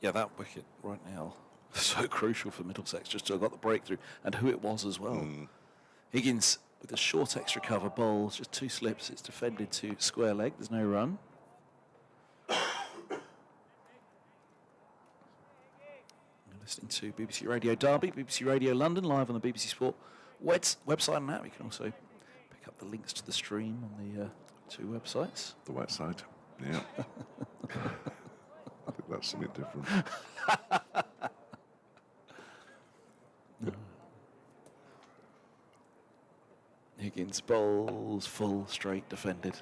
Yeah, that wicket right now so crucial for Middlesex just to have got the breakthrough, and who it was as well. Higgins with a short extra cover, bowls just 2 slips. It's defended to square leg. There's no run. You're listening to BBC Radio Derby, BBC Radio London, live on the BBC Sport website and app. You can also pick up the links to the stream on the 2 websites. The website, yeah. I think that's something different. Higgins bowls full straight, defended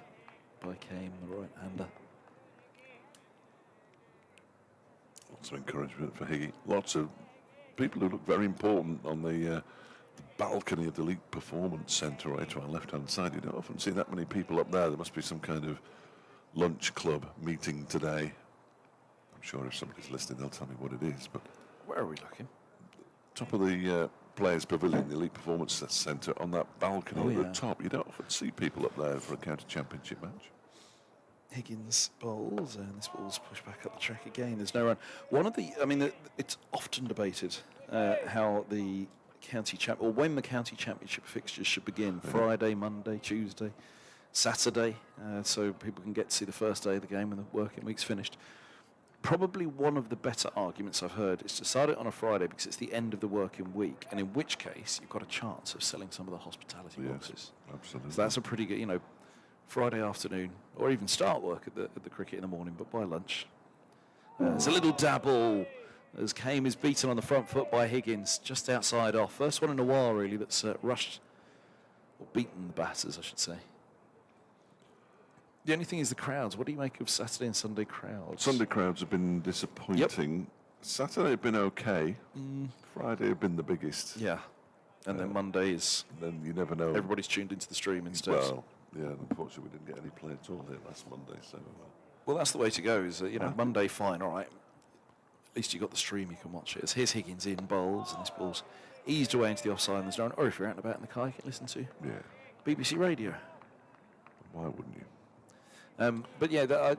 by Kane, the right-hander. Lots of encouragement for Higgy. Lots of people who look very important on the balcony of the Elite Performance Centre right to our left-hand side. You don't often see that many people up there. There must be some kind of lunch club meeting today. I'm sure if somebody's listening, they'll tell me what it is. But where are we looking? Top of the Players' Pavilion, the Elite Performance Centre, on that balcony at the top. You don't often see people up there for a county championship match. Higgins bowls, and this ball's pushed back up the track again. There's no run. One of the, I mean, it's often debated how the or when the county championship fixtures should begin. Friday, Monday, Tuesday, Saturday, so people can get to see the first day of the game when the working week's finished. Probably one of the better arguments I've heard is to start it on a Friday because it's the end of the working week, and in which case you've got a chance of selling some of the hospitality boxes. Absolutely. So that's a pretty good, you know, Friday afternoon, or even start work at the cricket in the morning, but by lunch. There's a little dabble as Kane is beaten on the front foot by Higgins, just outside off. First one in a while, really, that's rushed, or beaten the batters, I should say. The only thing is the crowds. What do you make of Saturday and Sunday crowds? Sunday crowds have been disappointing. Yep. Saturday have been okay. Friday have been the biggest. Yeah. And then Monday is... Then you never know. Everybody's tuned into the stream instead. Well, yeah, unfortunately we didn't get any play at all here last Monday. So. Well, that's the way to go, is, you know, Monday, fine, all right. At least you've got the stream, you can watch it. Here's Higgins in, bowls, and this ball's eased away into the offside and there's no run. Or if you're out and about in the car, you can listen to BBC Radio. Why wouldn't you? But yeah,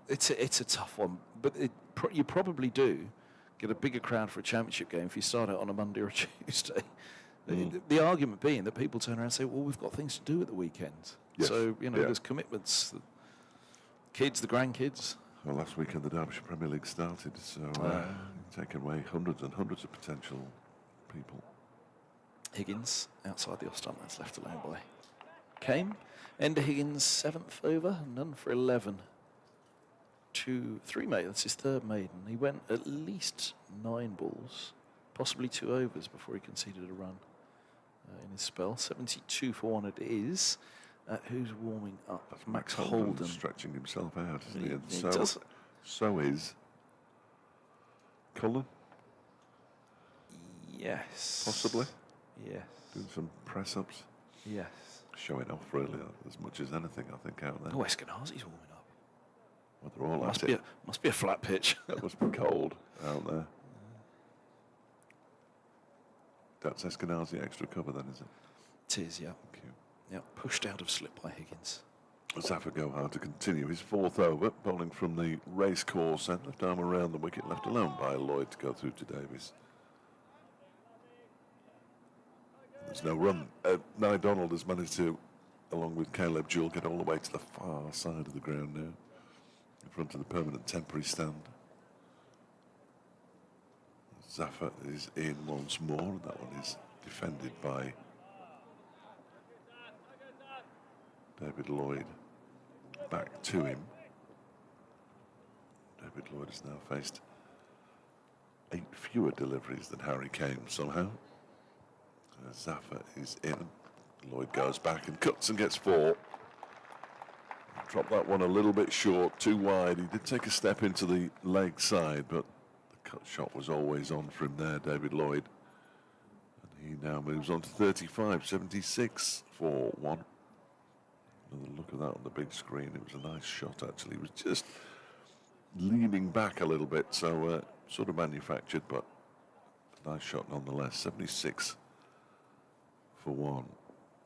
it's a tough one. But you probably do get a bigger crowd for a championship game if you start it on a Monday or a Tuesday. The argument being that people turn around and say, well, we've got things to do at the weekend. Yes. So, you know, there's commitments. The kids, the grandkids. Well, last weekend the Derbyshire Premier League started, so taking away hundreds and hundreds of potential people. Higgins outside the off stump, that's left alone by Kane. Ender Higgins, 7th over, none for 11. 2-3 maiden, that's his 3rd maiden. He went at least 9 balls, possibly 2 overs before he conceded a run in his spell. 72 for 1 it is. Who's warming up? That's Max Holden. Stretching himself out, isn't he? And so is Cullen? Yes. Possibly? Yes. Doing some press-ups? Yes. Showing off really as much as anything, I think, out there. Oh, Eskenazi's warming up. Well, they're all at it. Must be a flat pitch. That must be cold out there. That's Eskenazi extra cover then, is it? It is, yeah. Thank you. Yeah, pushed out of slip by Higgins. Zafar Gohar to continue his 4th over, bowling from the race course and left arm around the wicket, left alone by Lloyd to go through to Davies. There's no run. Nye Donald has managed to, along with Caleb Jewell, get all the way to the far side of the ground now, in front of the permanent temporary stand. Zafar is in once more, and that one is defended by David Lloyd. Back to him. David Lloyd has now faced 8 fewer deliveries than Harry Kane somehow. Zafar is in. Lloyd goes back and cuts and gets 4. Dropped that one a little bit short, too wide. He did take a step into the leg side, but the cut shot was always on for him there, David Lloyd. And he now moves on to 35, 76 for 1. Another look at that on the big screen. It was a nice shot, actually. He was just leaning back a little bit, so sort of manufactured, but a nice shot nonetheless. 76 for 1.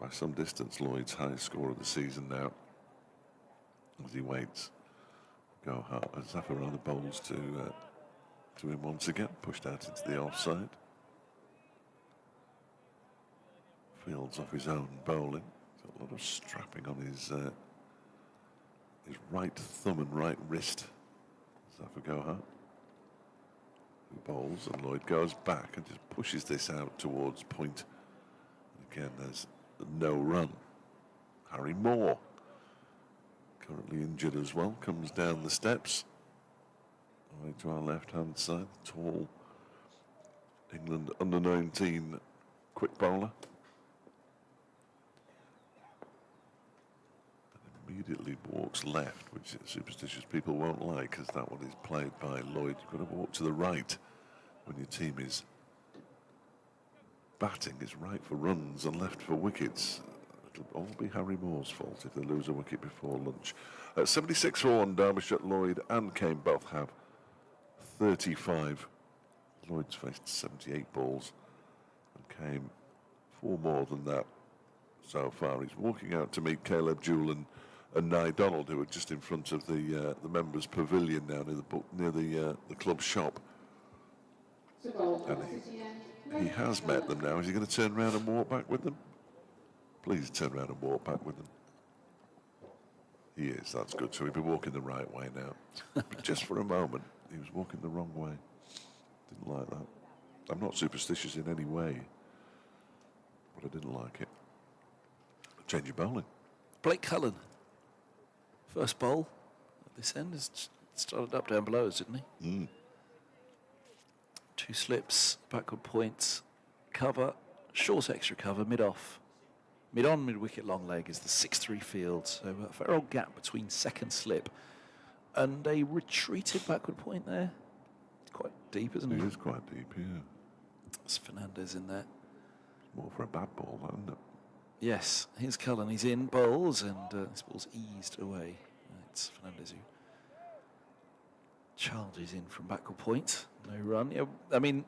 By some distance, Lloyd's highest score of the season now. As he waits, go hard. Zaffarana bowls to him once again, pushed out into the offside. Fields off his own bowling. Got a lot of strapping on his right thumb and right wrist. Zaffarana, who bowls, and Lloyd goes back and just pushes this out towards point. And again, there's no run. Harry Moore, currently injured as well, comes down the steps. Away to our left-hand side, tall England under-19 quick bowler. And immediately walks left, which superstitious people won't like, as that one is played by Lloyd. You've got to walk to the right when your team is batting. It's right for runs and left for wickets. It'll all be Harry Moore's fault if they lose a wicket before lunch. 76 for 1, Derbyshire, Lloyd and Kane both have 35. Lloyd's faced 78 balls and Kane 4 more than that so far. He's walking out to meet Caleb Jewell and Nye Donald, who are just in front of the members' pavilion now near the club shop. And he has met them now. Is he going to turn around and walk back with them? Please turn around and walk back with them. He is, that's good. So he'll be walking the right way now. But just for a moment, he was walking the wrong way. Didn't like that. I'm not superstitious in any way, but I didn't like it. Change of bowling. Blake Cullen, first bowl at this end, has started up down below us, didn't he? Mm. 2 slips, backward points, cover, short extra cover, mid-off. Mid-on, mid-wicket, long leg is the 6-3 field. So a fair old gap between second slip and a retreated backward point there. It's quite deep, isn't it? It is quite deep, yeah. It's Fernandez in there. More for a bad ball, isn't it? Yes, here's Cullen. He's in, bowls, and this ball's eased away. It's Fernandez who charges in from backward point. No run. Yeah, I mean,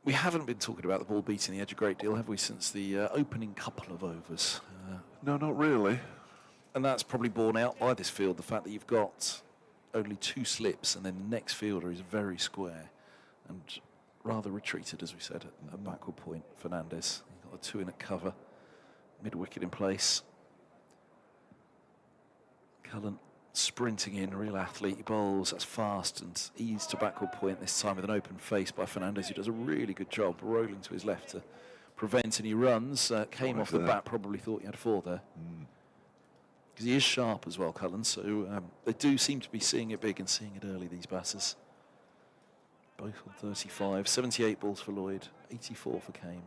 we haven't been talking about the ball beating the edge a great deal, have we, since the opening couple of overs? No, not really. And that's probably borne out by this field, the fact that you've got only 2 slips, and then the next fielder is very square and rather retreated, as we said, at a backward point. Fernandez, he's got the 2 in at cover, mid-wicket in place. Cullen sprinting in, real athlete. He bowls, that's fast and ease to backward point, this time with an open face by Fernandez, who does a really good job rolling to his left to prevent any runs. Came off the bat, probably thought he had 4 there. Because he is sharp as well, Cullen, so they do seem to be seeing it big and seeing it early, these batters. Both on 35, 78 balls for Lloyd, 84 for Kane.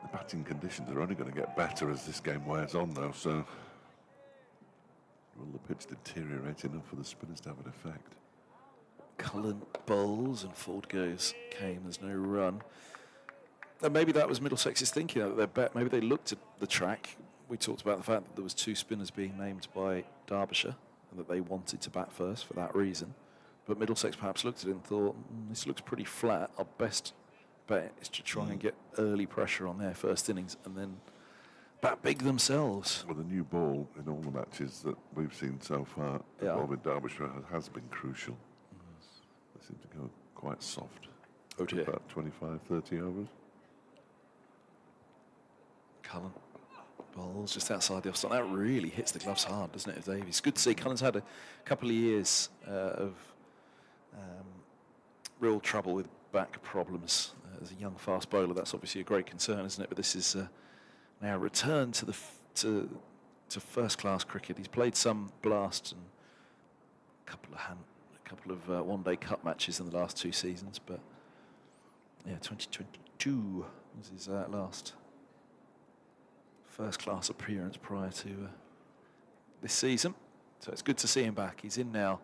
The batting conditions are only going to get better as this game wears on, though, so will the pitch deteriorate enough for the spinners to have an effect? Cullen bowls and forward goes Kane. There's no run. And maybe that was Middlesex's thinking. Maybe they looked at the track. We talked about the fact that there was 2 spinners being named by Derbyshire and that they wanted to bat first for that reason. But Middlesex perhaps looked at it and thought, this looks pretty flat. Our best bet is to try and get early pressure on their first innings and then bat big themselves. Well, the new ball in all the matches that we've seen so far, the ball with Derbyshire has been crucial. They seem to go quite soft. Oh dear. About 25, 30 overs. Cullen bowls just outside the offside. That really hits the gloves hard, doesn't it, of Davies? Good to see. Cullen's had a couple of years of real trouble with back problems. As a young fast bowler, that's obviously a great concern, isn't it? But this is now a return to to first-class cricket. He's played some blast and a couple of one-day cup matches in the last 2 seasons, but yeah, 2022 was his last first-class appearance prior to this season. So it's good to see him back. He's in now,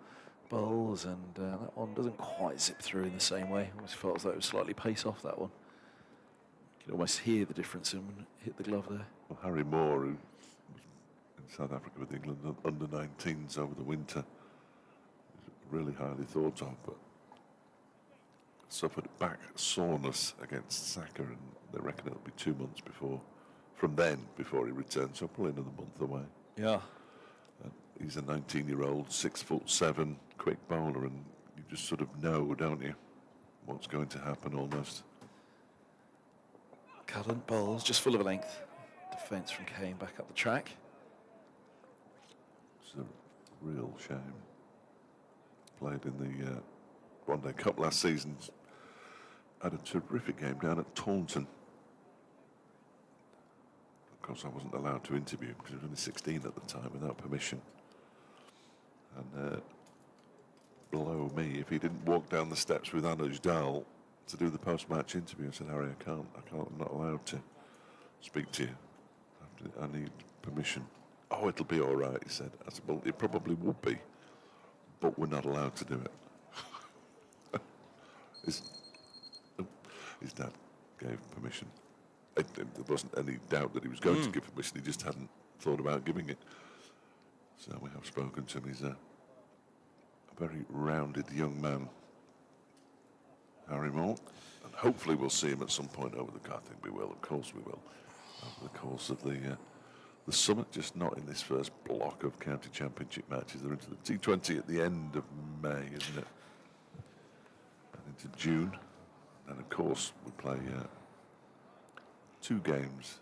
bowls, and that one doesn't quite zip through in the same way. Almost felt as though it was slightly pace off that one. You can almost hear the difference in when it hit the glove there. Well, Harry Moore, who was in South Africa with England under 19s over the winter, is really highly thought of, but suffered back soreness against Saka, and they reckon it'll be 2 months before he returns, so probably another month away. Yeah. He's a 19-year-old, 6'7", quick bowler, and you just sort of know, don't you, what's going to happen almost. Cullen bowls, just full of length. Defence from Kane back up the track. It's a real shame. Played in the One Day Cup last season. Had a terrific game down at Taunton. Of course, I wasn't allowed to interview him because he was only 16 at the time without permission. And below me, if he didn't walk down the steps with Anuj Dal to do the post-match interview, I said, Harry, I'm not allowed to speak to you. I need permission. Oh, it'll be all right, he said. I said, well, it probably would be, but we're not allowed to do it. His dad gave permission. There wasn't any doubt that he was going to give permission, he just hadn't thought about giving it. So we have spoken to him. He's a very rounded young man, Harry Moore, and hopefully we'll see him at some point over the I think we will, of course we will, over the course of the summer, just not in this first block of county championship matches. They're into the T20 at the end of May, isn't it? And into June. And of course we play 2 games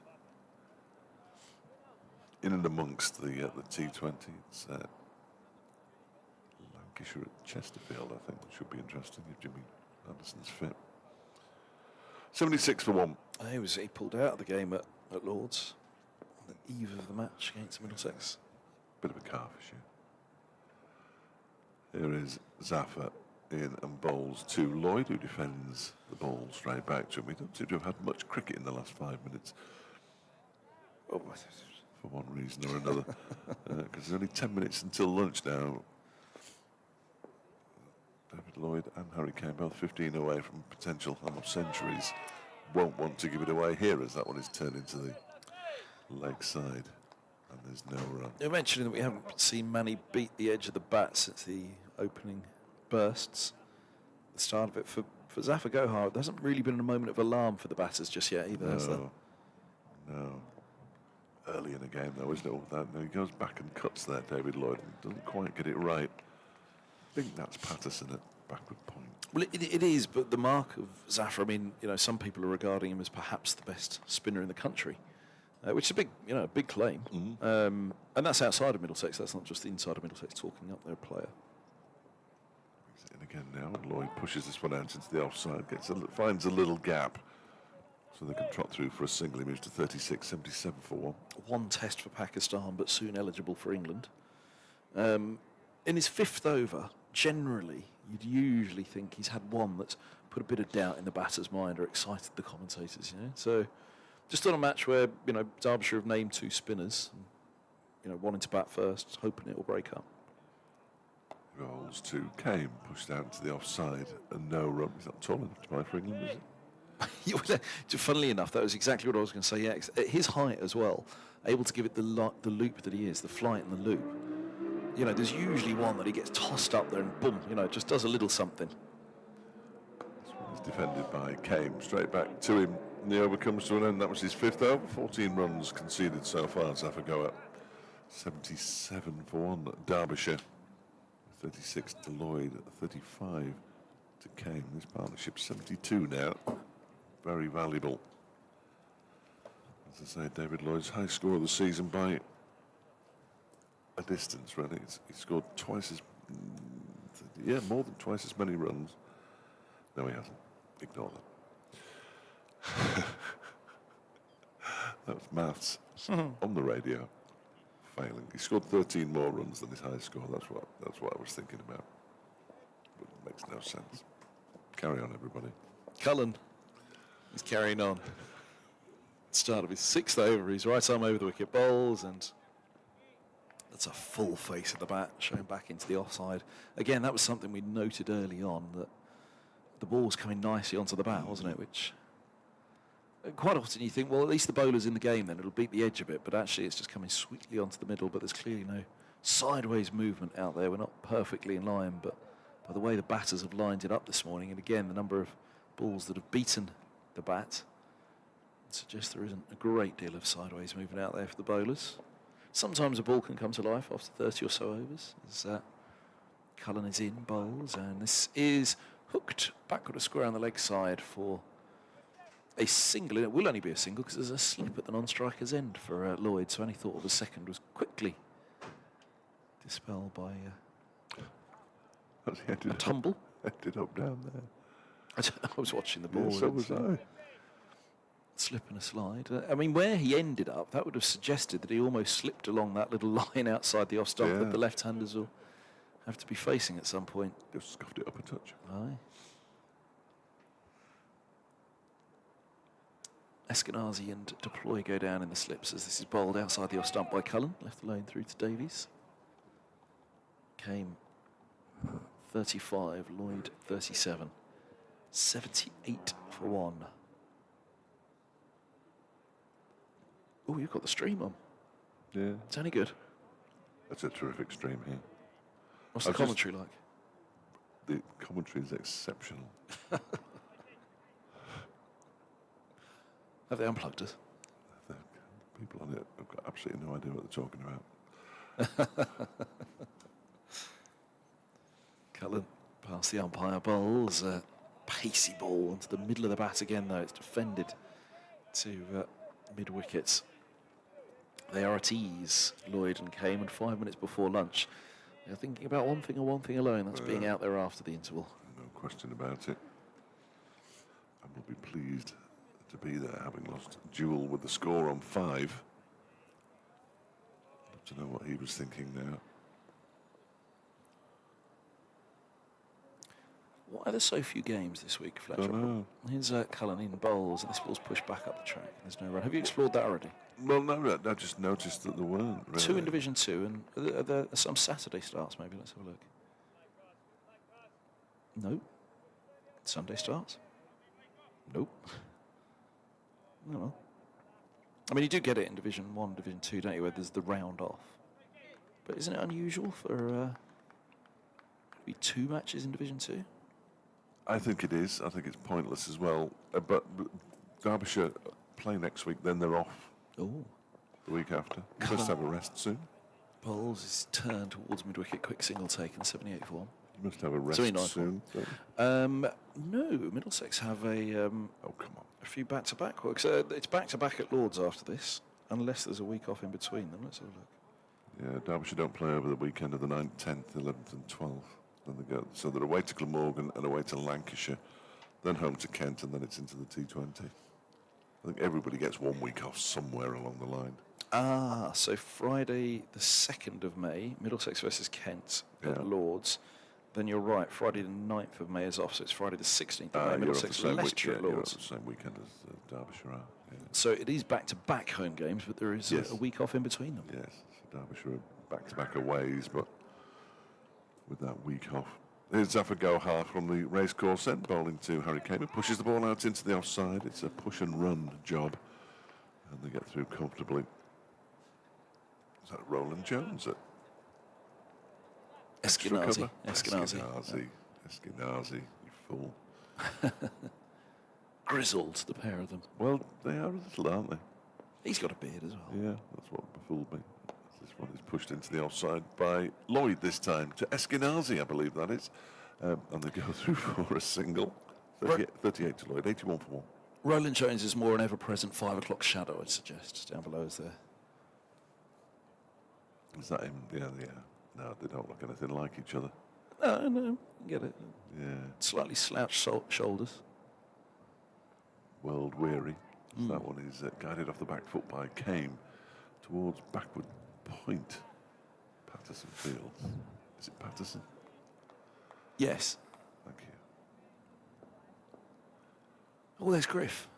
in and amongst the T20. It's Lancashire at Chesterfield, I think, which should be interesting if Jimmy Anderson's fit. 76 for 1. He pulled out of the game at Lord's on the eve of the match against Middlesex. Bit of a calf issue. Here is Zafar in and bowls to Lloyd, who defends the ball straight back to him. We don't seem to have had much cricket in the last 5 minutes. Oh, for one reason or another, because there's only 10 minutes until lunch now. David Lloyd and Harry Kane both 15 away from potential half centuries. Won't want to give it away here as that one is turned into the leg side, and there's no run. You're mentioning that we haven't seen Manny beat the edge of the bat since the opening bursts. The start of it for Zafar Gohar, there hasn't really been a moment of alarm for the batters just yet either, has there? No. Early in the game, though, isn't it? All that. No, he goes back and cuts there, David Lloyd, and doesn't quite get it right. I think that's Patterson at backward point. Well, it is, but the mark of Zafar, I mean, some people are regarding him as perhaps the best spinner in the country, which is a big claim. And that's outside of Middlesex. That's not just inside of Middlesex talking up their player. He's in again now. Lloyd pushes this one out into the offside, finds a little gap, so they can trot through for a single. He moves to 36, 77 for 1. One test for Pakistan, but soon eligible for England. In his 5th over, generally, you'd usually think he's had one that's put a bit of doubt in the batter's mind or excited the commentators, So, just on a match where, Derbyshire have named 2 spinners, and, wanting to bat first, hoping it will break up. Rolls to Kane, pushed out to the offside, and no run. He's not tall enough to play for England, is he? Funnily enough, that was exactly what I was going to say. Yeah, at his height as well, able to give it the loop that he is, the flight and the loop. There's usually one that he gets tossed up there and boom, just does a little something. This one is defended by Kane, straight back to him. And the over comes to an end. That was his 5th over. 14 runs conceded so far. Zafar go up 77 for 1 at Derbyshire. 36 to Lloyd, 35 to Kane. This partnership's 72 now. Very valuable. As I say, David Lloyd's high score of the season by a distance, really. He scored more than twice as many runs. No, he hasn't. Ignore that. That was maths on the radio. Failing. He scored 13 more runs than his high score. That's what I was thinking about. But it makes no sense. Carry on, everybody. Cullen is carrying on. Start of his 6th over. He's right arm over the wicket, bowls, and that's a full face of the bat, showing back into the offside. Again, that was something we noted early on, that the ball was coming nicely onto the bat, wasn't it? Which quite often you think, well, at least the bowler's in the game then, it'll beat the edge a bit, but actually it's just coming sweetly onto the middle, but there's clearly no sideways movement out there. We're not perfectly in line, but by the way the batters have lined it up this morning, and again, the number of balls that have beaten the bat suggests there isn't a great deal of sideways movement out there for the bowlers. Sometimes a ball can come to life after 30 or so overs, as Cullen is in, bowls, and this is hooked backward a square on the leg side for a single. It will only be a single because there's a slip at the non-striker's end for Lloyd, so any thought of a second was quickly dispelled by a tumble. Ended up down there. I was watching the ball. Yeah, so was I. Slip and a slide. I mean, where he ended up, that would have suggested that he almost slipped along that little line outside the off stump that the left-handers will have to be facing at some point. Just scuffed it up a touch. Aye. Eskenazi and Deploy go down in the slips as this is bowled outside the off stump by Cullen, left alone through to Davies. Came 35, Lloyd 37. 78 for 1. Oh, you've got the stream on. Yeah. It's only good. That's a terrific stream here. What's the commentary like? The commentary is exceptional. Have they unplugged us? The people on it have got absolutely no idea what they're talking about. Cullen past the umpire, bowls a pacey ball onto the middle of the bat again, though. It's defended to mid-wickets. They are at ease, Lloyd and Cayman, 5 minutes before lunch. They're thinking about one thing and one thing alone, that's being out there after the interval. No question about it. I will be pleased to be there, having lost Jewel with the score on 5. I'd love to know what he was thinking now. Why are there so few games this week, Fletcher? Don't know. Here's Cullen in bowls, and this ball's pushed back up the track. There's no run. Have you explored that already? Well, no, I just noticed that there weren't. Really. 2 in Division 2, and are there some Saturday starts, maybe? Let's have a look. No. Sunday starts? Nope. Oh, well. I mean, you do get it in Division 1, Division 2, don't you, where there's the round off. But isn't it unusual for be 2 matches in Division 2? I think it is. I think it's pointless as well. But Derbyshire play next week, then they're off Oh. the week after. Must have a rest soon. Bowles is turned towards mid-wicket, quick single taken, 78 for 1. You must have a rest 79 soon. No, Middlesex have Oh, come on. a few back-to-back works. It's back-to-back at Lords after this, unless there's a week off in between them. Let's have a look. Yeah, Derbyshire don't play over the weekend of the 9th, 10th, 11th and 12th. Then they go, so they're away to Glamorgan and away to Lancashire, then home to Kent, and then it's into the T20. I think everybody gets 1 week off somewhere along the line. Ah, so Friday the 2nd of May, Middlesex versus Kent at Lords. Then you're right, Friday the 9th of May is off, so it's Friday the 16th of May, Middlesex Leicester at You're Lords. off the same weekend as Derbyshire are. Yeah. So it is back-to-back home games, but there is a week off in between them. Yes, so Derbyshire are back-to-back aways, but with that week off. Here's Zafar Gohar from the racecourse end, bowling to Harry Cayman, pushes the ball out into the offside. It's a push and run job, and they get through comfortably. Is that Roland Jones at Eskenazi. Eskenazi, you fool. Grizzled, the pair of them. Well, they are a little, aren't they? He's got a beard as well. Yeah, that's what befooled me. This one is pushed into the offside by Lloyd this time to Eskenazi, I believe that is. And they go through for a single. 38 to Lloyd, 81 for 1. Roland Jones is more an ever-present 5 o'clock shadow, I'd suggest. Down below is there. Is that him? Yeah. No, they don't look anything like each other. No, get it. Yeah. Slightly slouched shoulders. World weary. That one is guided off the back foot by Came towards backward point. Patterson Fields. Is it Patterson? Yes. Thank you. Oh, there's Griff.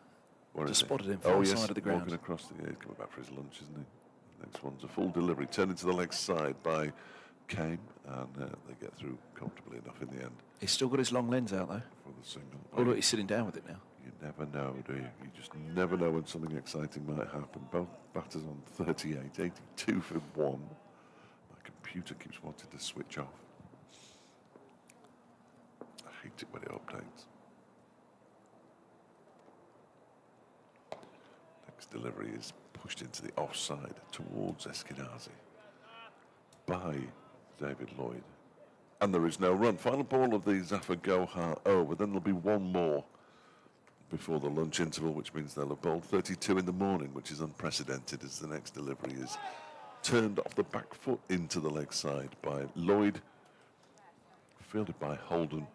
Where Just is he? spotted him Oh far yes, side of the ground. walking across the. Yeah, he's coming back for his lunch, isn't he? Next one's a full delivery, turned into the leg side by Kane, and they get through comfortably enough in the end He's still got his long lens out though. for the single. Oh look, he's sitting down with it now. You never know, do you? You just never know when something exciting might happen. Both batters on 38, 82 for one. My computer keeps wanting to switch off. I hate it when it updates. Next delivery is pushed into the offside towards Eskenazi by David Lloyd. And there is no run. Final ball of the Zafar Gohar over. Then there'll be one more before the lunch interval, which means they'll have bowled 32 in the morning, which is unprecedented as the next delivery is turned off the back foot into the leg side by Lloyd, fielded by Holden.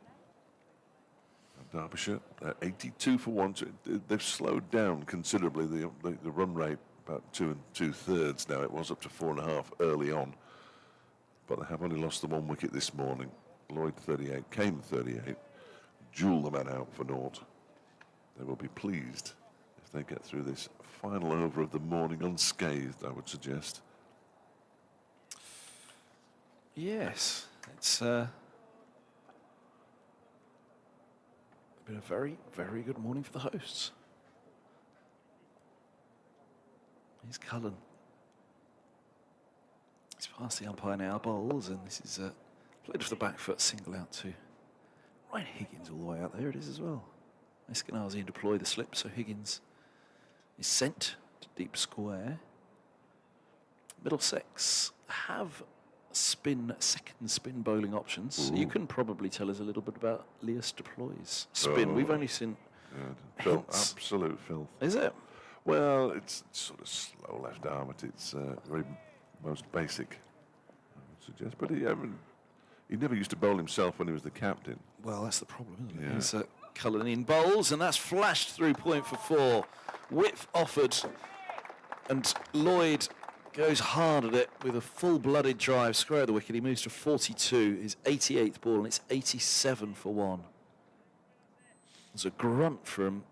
And Derbyshire, 82 for one. They've slowed down considerably the run rate, about 2 2/3 now. It was up to 4.5 early on, but they have only lost the 1 wicket this morning. Lloyd 38, Kane 38, Jewel the man out for naught. They will be pleased if they get through this final over of the morning unscathed, I would suggest. Yes, it's been a very, very good morning for the hosts. Here's Cullen. He's past the umpire now, bowls, and this is played off the back foot, single out to Ryan Higgins all the way out there. It is as well. Eskenazi deploy the slip, so Higgins is sent to deep square. Middlesex have second spin bowling options. Ooh. You can probably tell us a little bit about Leas deploy's spin. Oh, We've only seen hints. Absolute filth. Is it? Well, it's sort of slow left arm at its very most basic, I would suggest. But he never used to bowl himself when he was the captain. Well, that's the problem, isn't it? Yeah. He's Cullen in bowls, and that's flashed through point for 4. Width offered, and Lloyd goes hard at it with a full-blooded drive, square of the wicket. He moves to 42, his 88th ball, and it's 87 for 1. There's a grunt from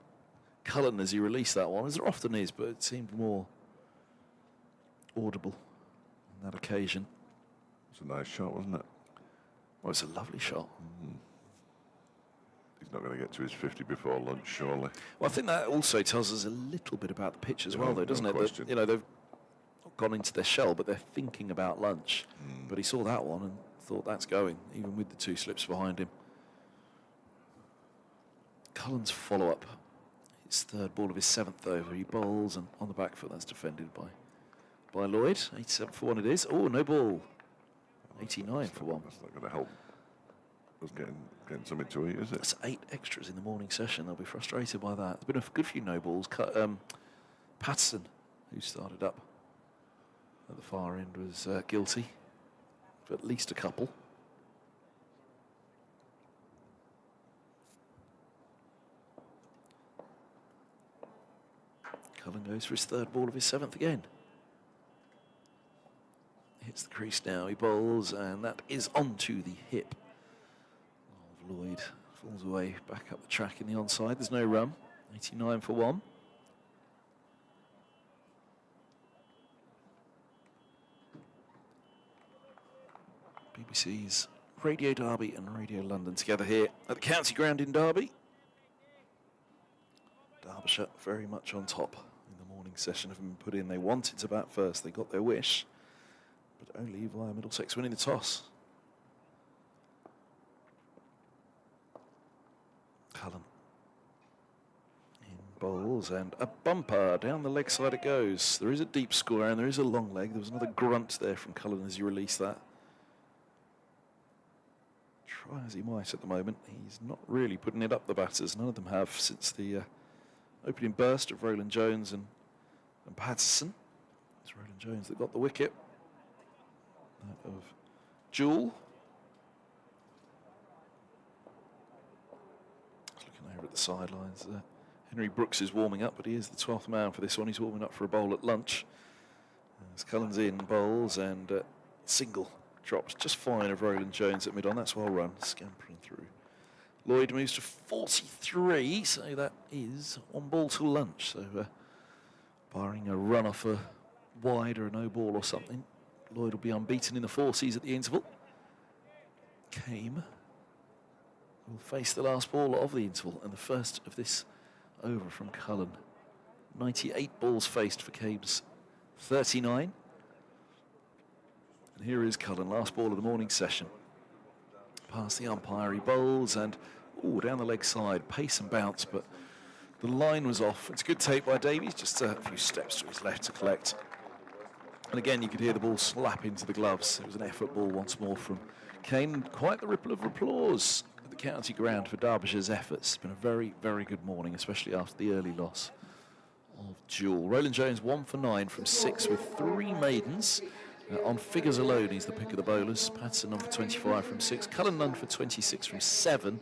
Cullen as he released that one, as there often is, but it seemed more audible on that occasion. It's a nice shot, wasn't it? Well, it's a lovely shot. He's not going to get to his 50 before lunch, surely. Well, I think that also tells us a little bit about the pitch as well, though, doesn't it? question. That, they've not gone into their shell, but they're thinking about lunch. But he saw that one and thought that's going, even with the 2 slips behind him. Cullen's follow-up. His 3rd ball of his 7th over. He bowls, and on the back foot, that's defended by Lloyd. 87 for 1 it is. Oh, no ball. 89 for 1. That's not going to help us getting something to eat, is it? That's 8 extras in the morning session. They'll be frustrated by that. There's been a good few no balls. Patterson, who started up at the far end, was guilty of at least a couple. Cullen goes for his 3rd ball of his 7th again. Hits the crease now, he bowls, and that is onto the hip of Lloyd. Falls away back up the track in the onside. There's no run. 89 for 1. BBC's Radio Derby and Radio London together here at the County Ground in Derby. Derbyshire very much on top in the morning session, have been put in. They wanted to bat first. They got their wish, but only via Middlesex winning the toss. Cullen in bowls, and a bumper down the leg side it goes. There is a deep square and there is a long leg. There was another grunt there from Cullen as he released that. Try as he might at the moment, he's not really putting it up the batters. None of them have since the opening burst of Roland Jones and Patterson. It's Roland Jones that got the wicket. That of Jewel. Looking over at the sidelines. Henry Brooks is warming up, but he is the 12th man for this one. He's warming up for a bowl at lunch. As Cullen's in, bowls, and single drops just fine of Roland Jones at mid-on. That's well run, scampering through Lloyd moves to 43, so that is 1 ball till lunch. So barring a run off a wide or a no ball or something, Lloyd will be unbeaten in the 40s at the interval. Kame will face the last ball of the interval and the first of this over from Cullen. 98 balls faced for Kame's 39. And here is Cullen, last ball of the morning session. Past the umpire, he bowls and down the leg side, pace and bounce, but the line was off. It's a good take by Davies, just a few steps to his left to collect. And again, you could hear the ball slap into the gloves. It was an effort ball once more from Kane. Quite the ripple of applause at the county ground for Derbyshire's efforts. It's been a very, very good morning, especially after the early loss of Jewel. Roland Jones 1 for 9 from 6 with 3 maidens. On figures alone, he's the pick of the bowlers. Patterson none for 25 from 6. Cullen none for 26 from 7.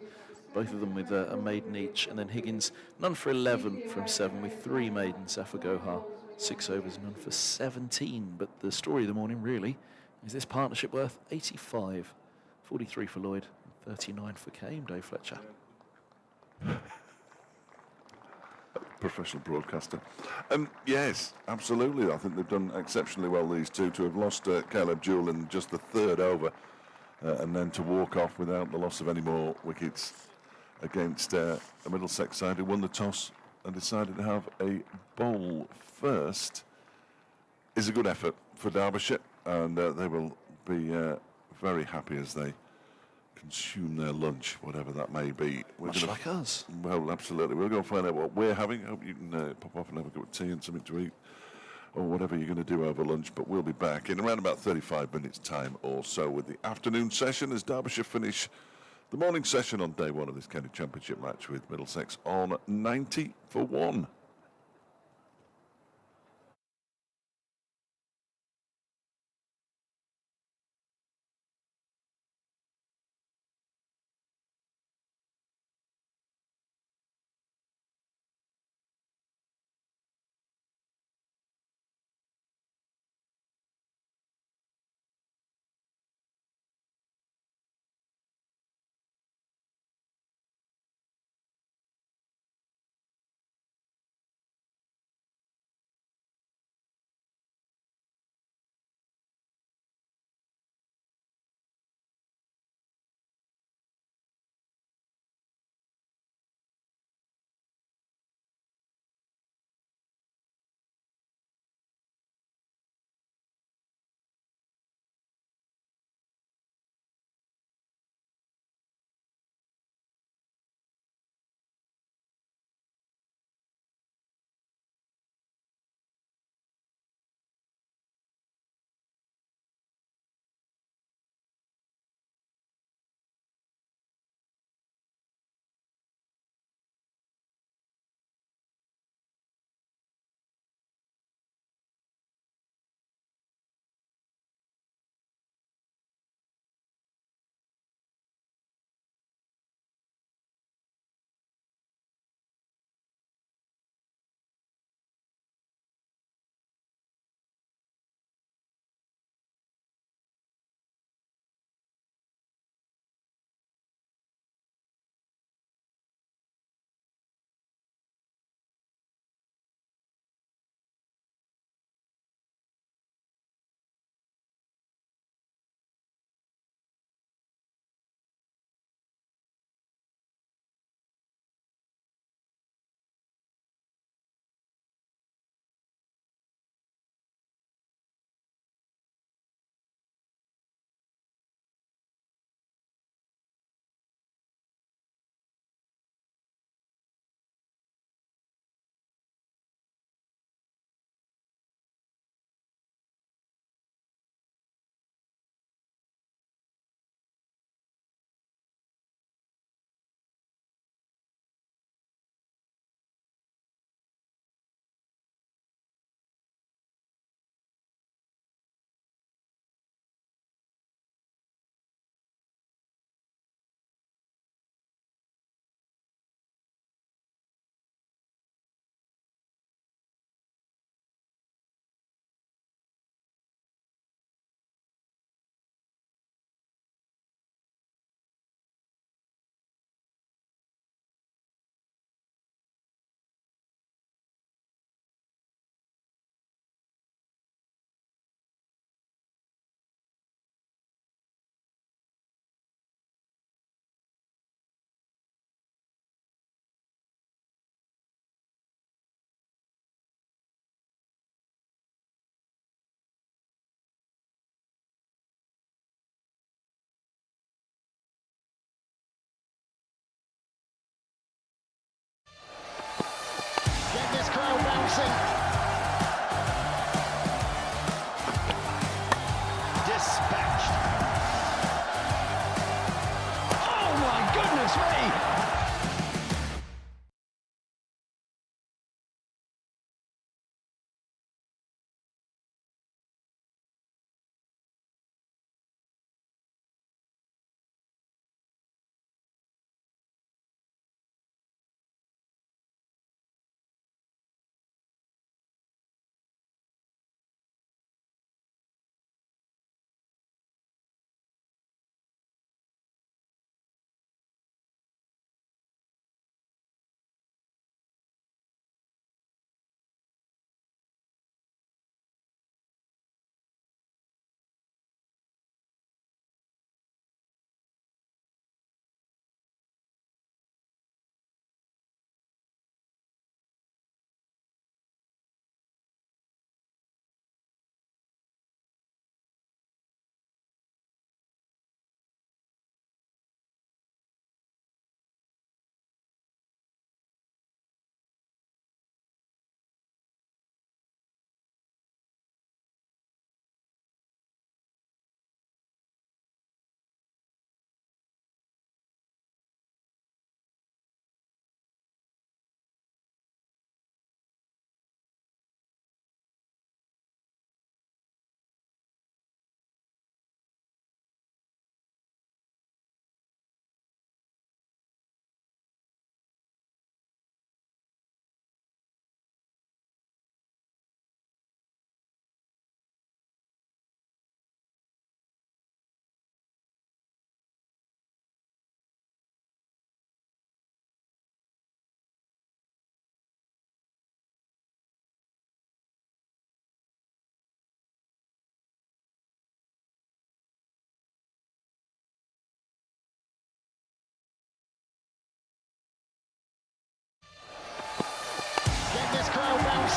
Both of them with a maiden each. And then Higgins none for 11 from 7 with 3 maidens. Safa Gohar 6 overs, none for 17. But the story of the morning really is this partnership worth 85. 43 for Lloyd, 39 for Kame. Dave Fletcher. Professional broadcaster. Yes, absolutely. I think they've done exceptionally well, these two, to have lost Caleb Jewell in just the 3rd over and then to walk off without the loss of any more wickets against a Middlesex side who won the toss and decided to have a bowl first is a good effort for Derbyshire, and they will be very happy as they consume their lunch, whatever that may be. Much like us. Well, absolutely. We'll go find out what we're having. Hope you can pop off and have a cup of tea and something to eat, or whatever you're going to do over lunch. But we'll be back in around about 35 minutes' time or so with the afternoon session as Derbyshire finish the morning session on day 1 of this County Championship match with Middlesex on 90 for 1.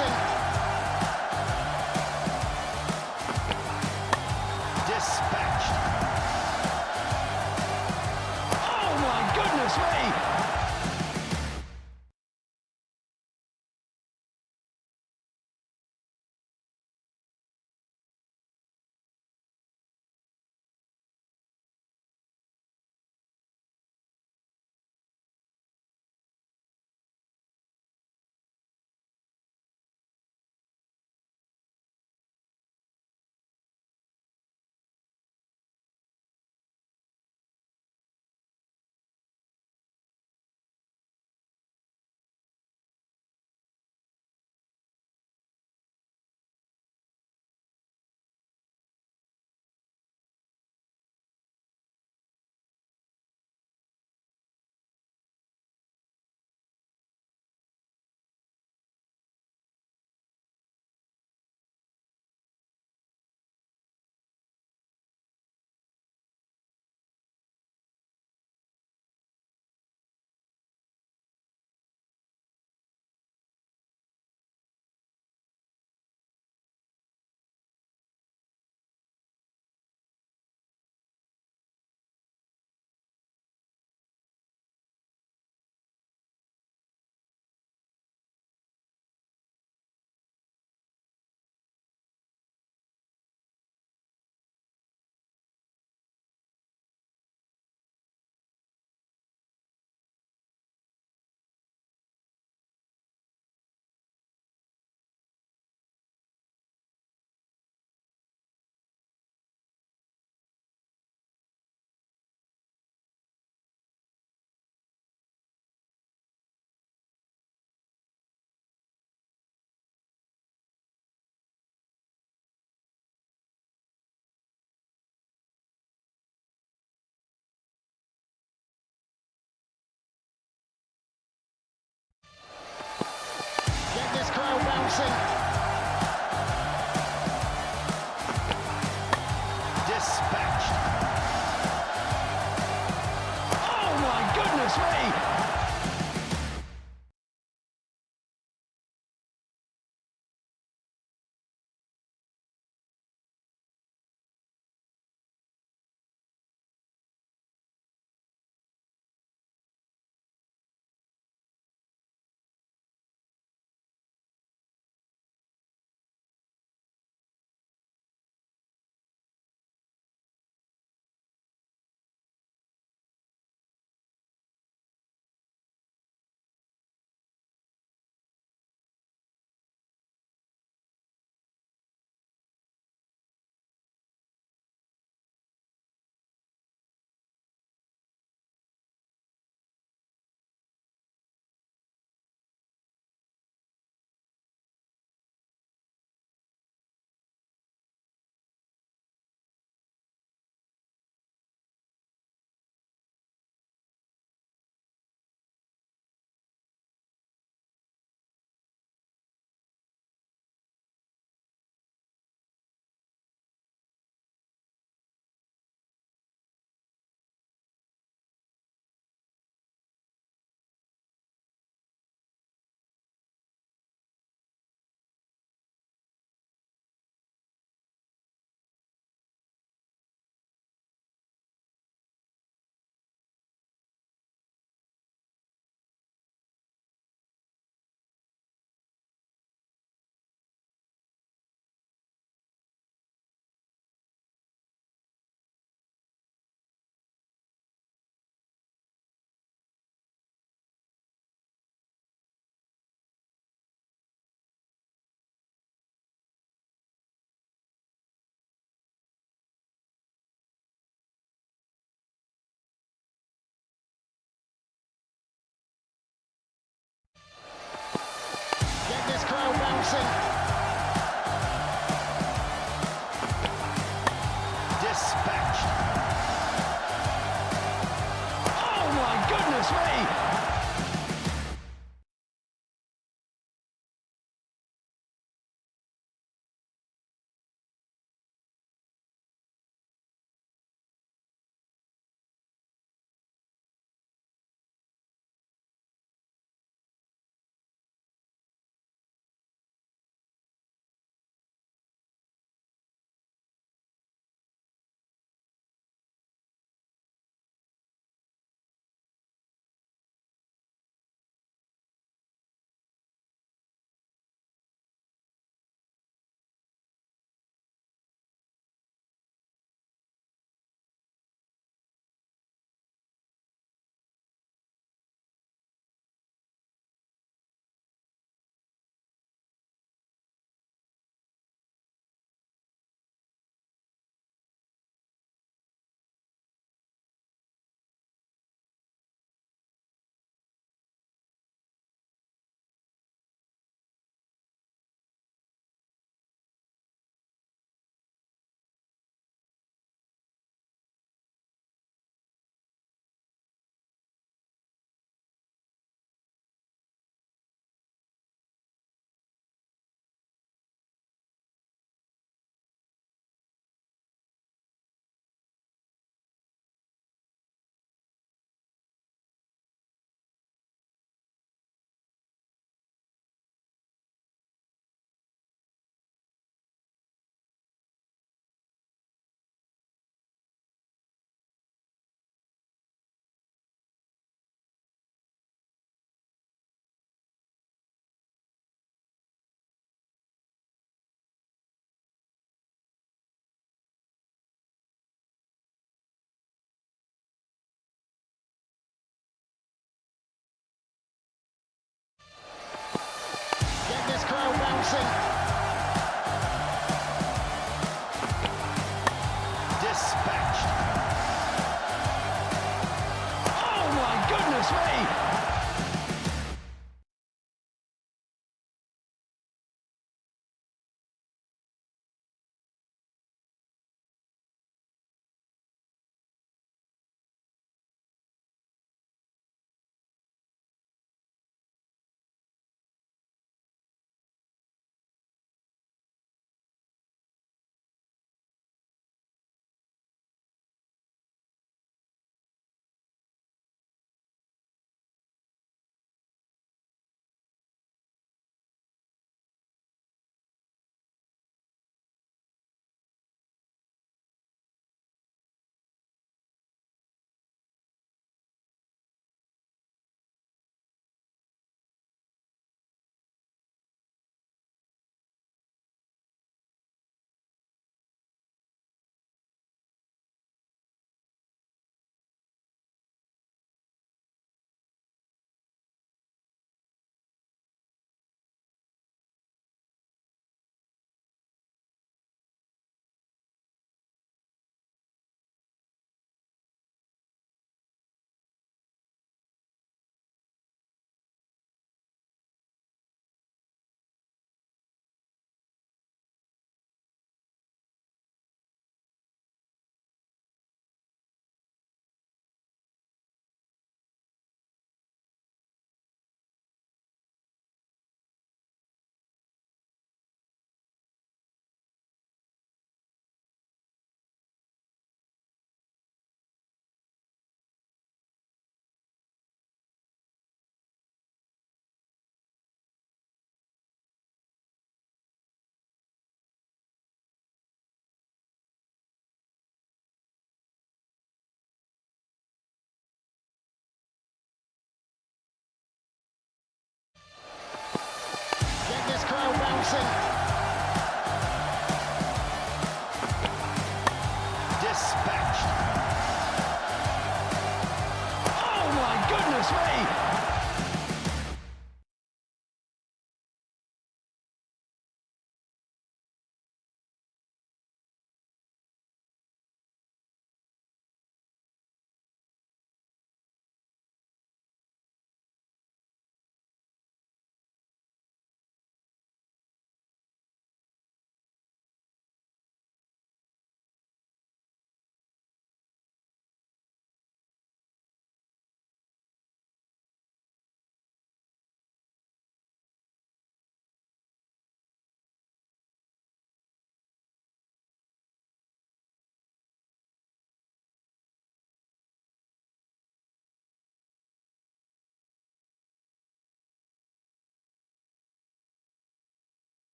bouncing. Dispatched. Oh my goodness me! Get this crowd bouncing. Dispatched. Oh my goodness me! Get this crowd bouncing. Dispatched. Oh my goodness me!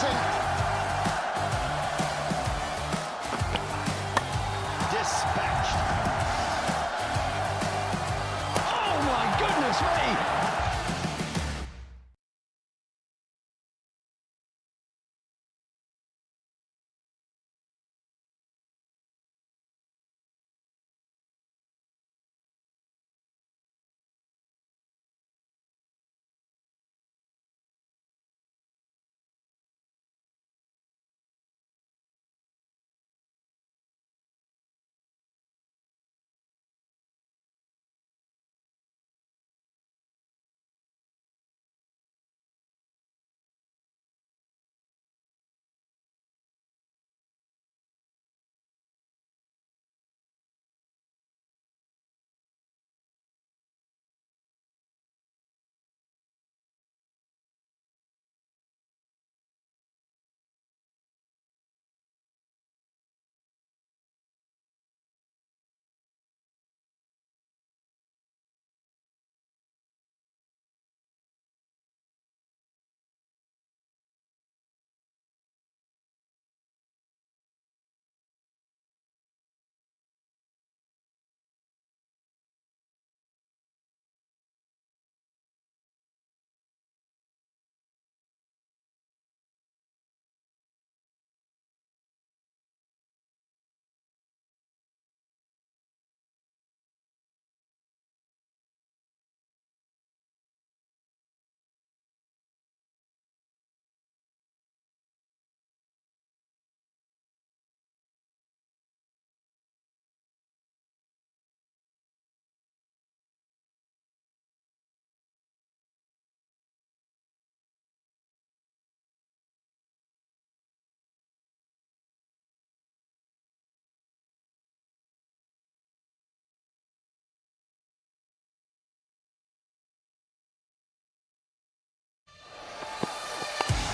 bouncing. Dispatched. Oh my goodness me!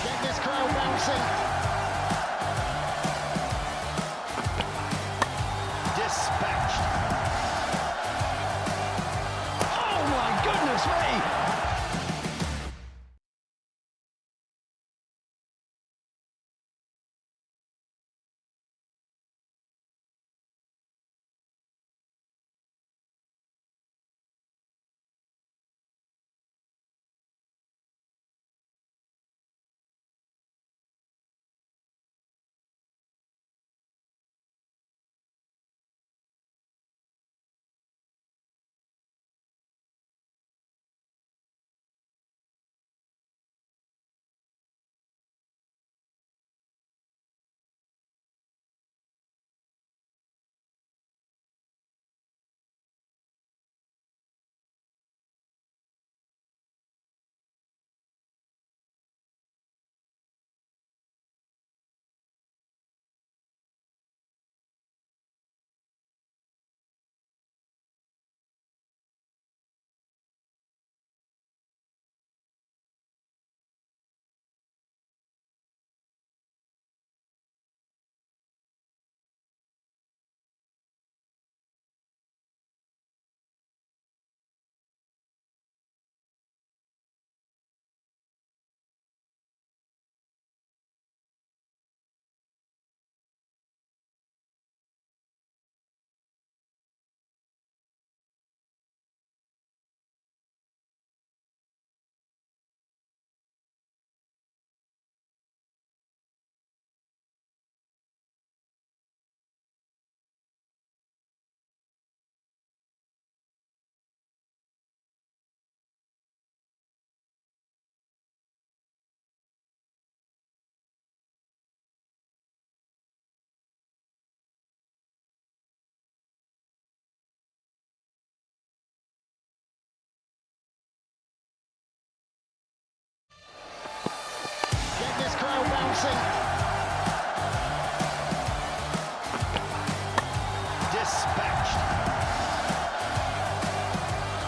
Get this crowd bouncing. Dispatched. Oh my goodness me! Get this crowd bouncing. Dispatched.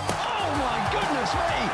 Oh my goodness me!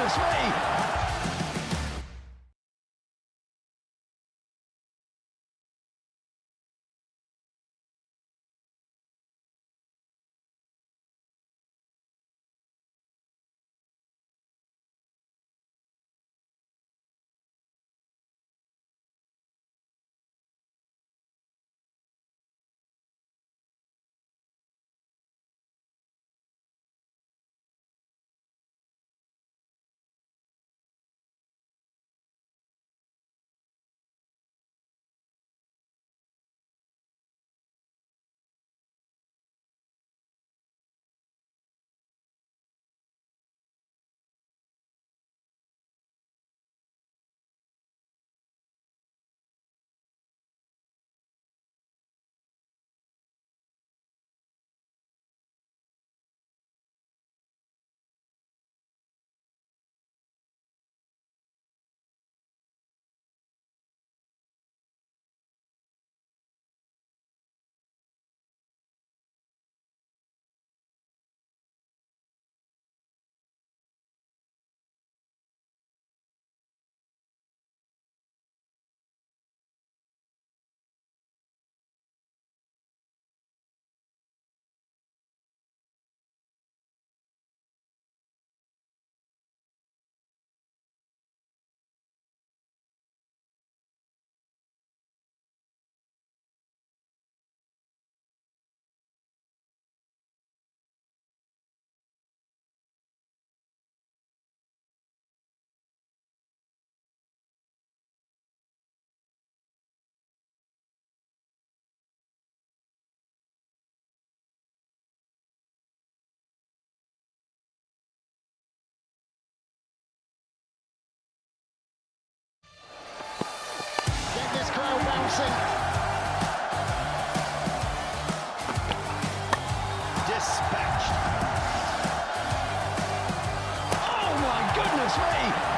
goodness me! Get this crowd bouncing. Dispatched. Oh my goodness me!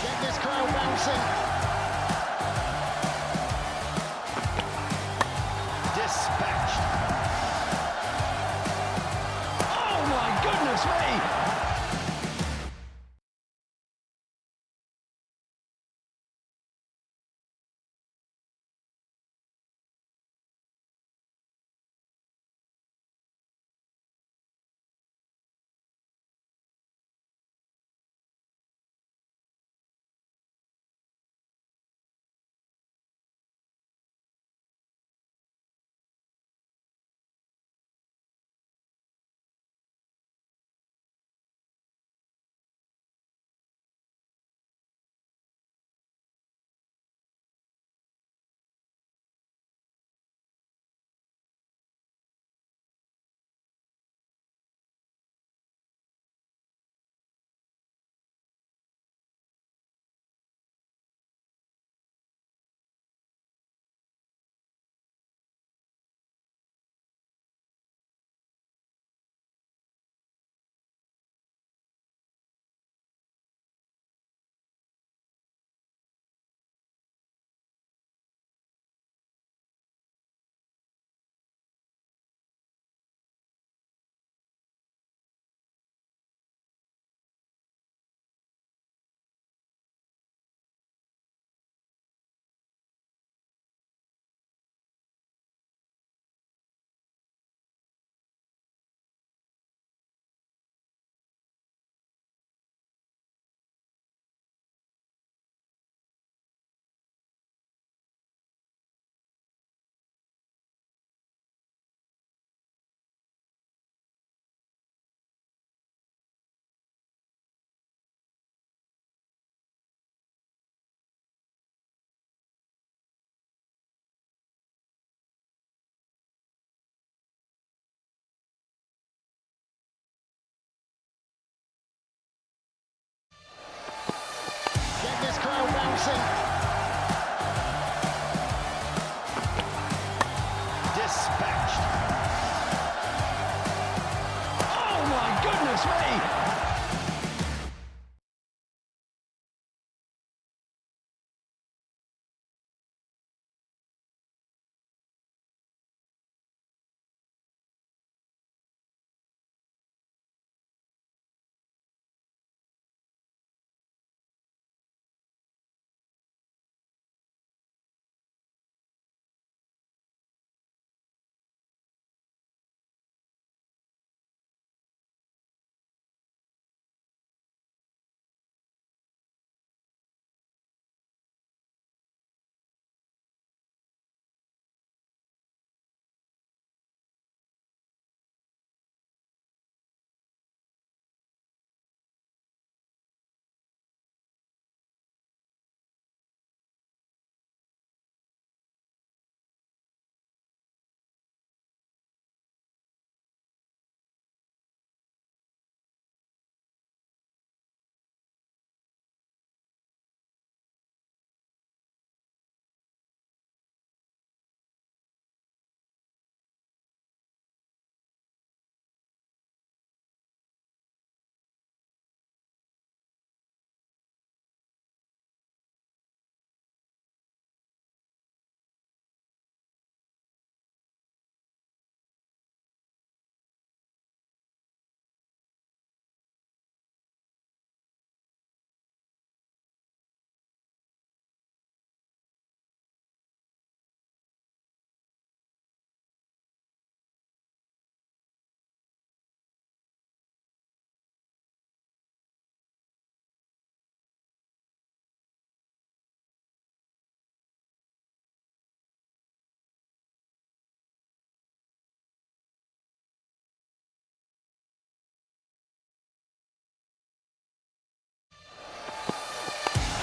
Get this crowd bouncing. Dispatched. Oh my goodness me! goodness me!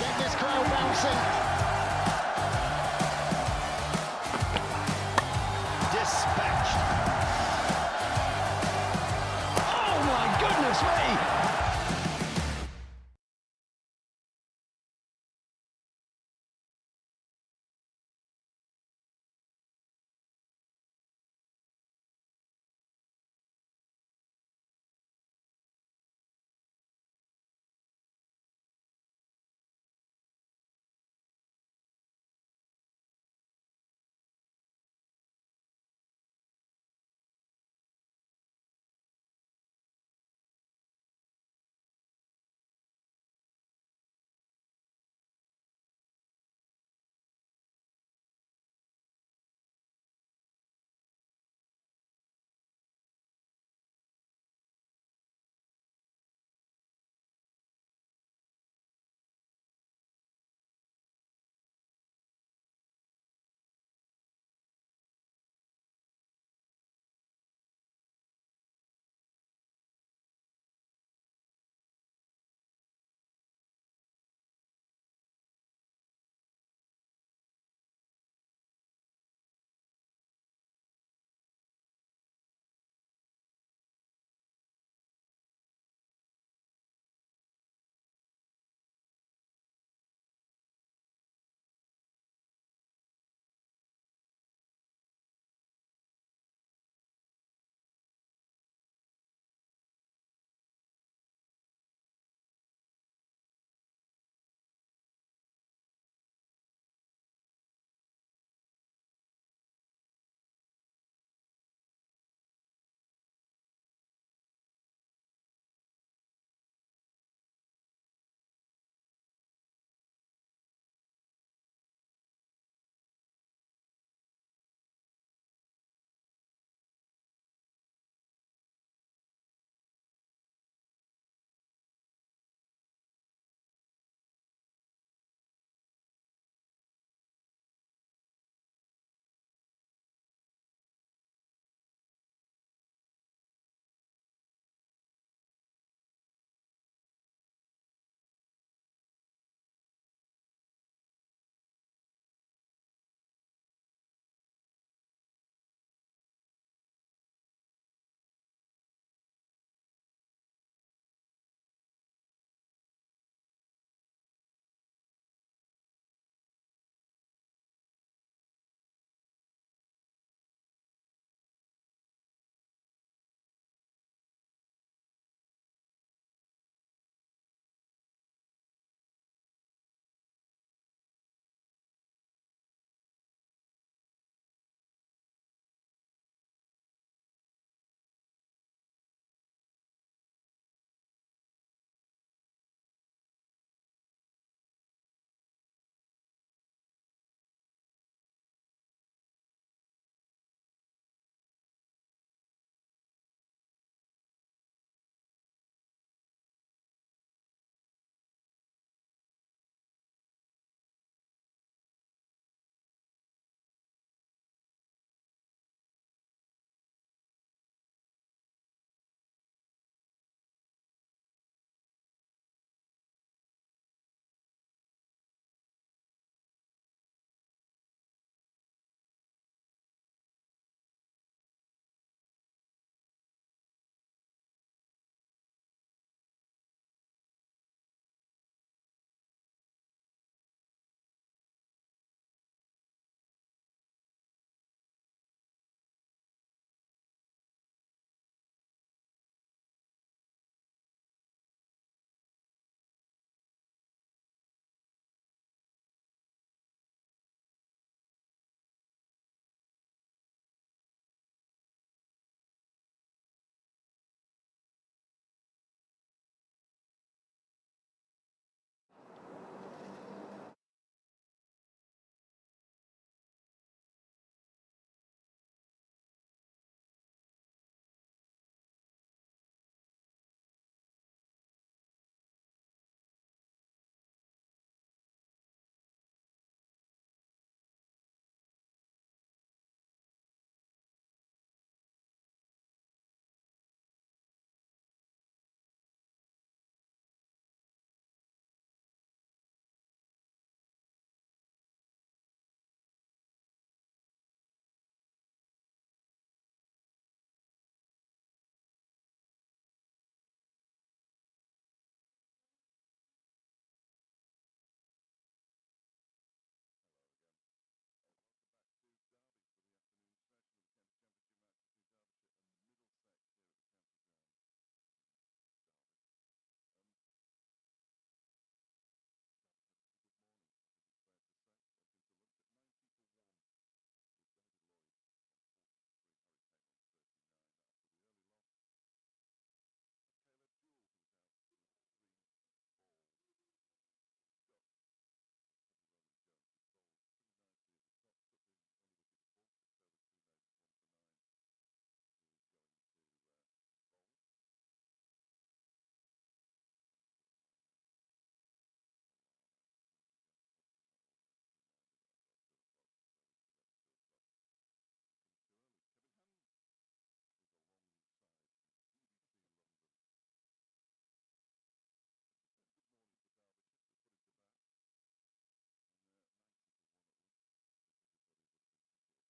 Get this crowd bouncing. Dispatched. Oh my goodness me!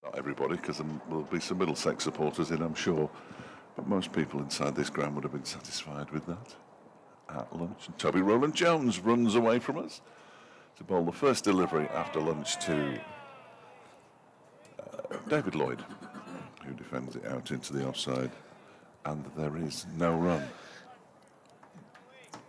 Not everybody, because there'll be some Middlesex supporters in, I'm sure. But most people inside this ground would have been satisfied with that at lunch. And Toby Rowland-Jones runs away from us to bowl the first delivery after lunch to David Lloyd, who defends it out into the offside. And there is no run.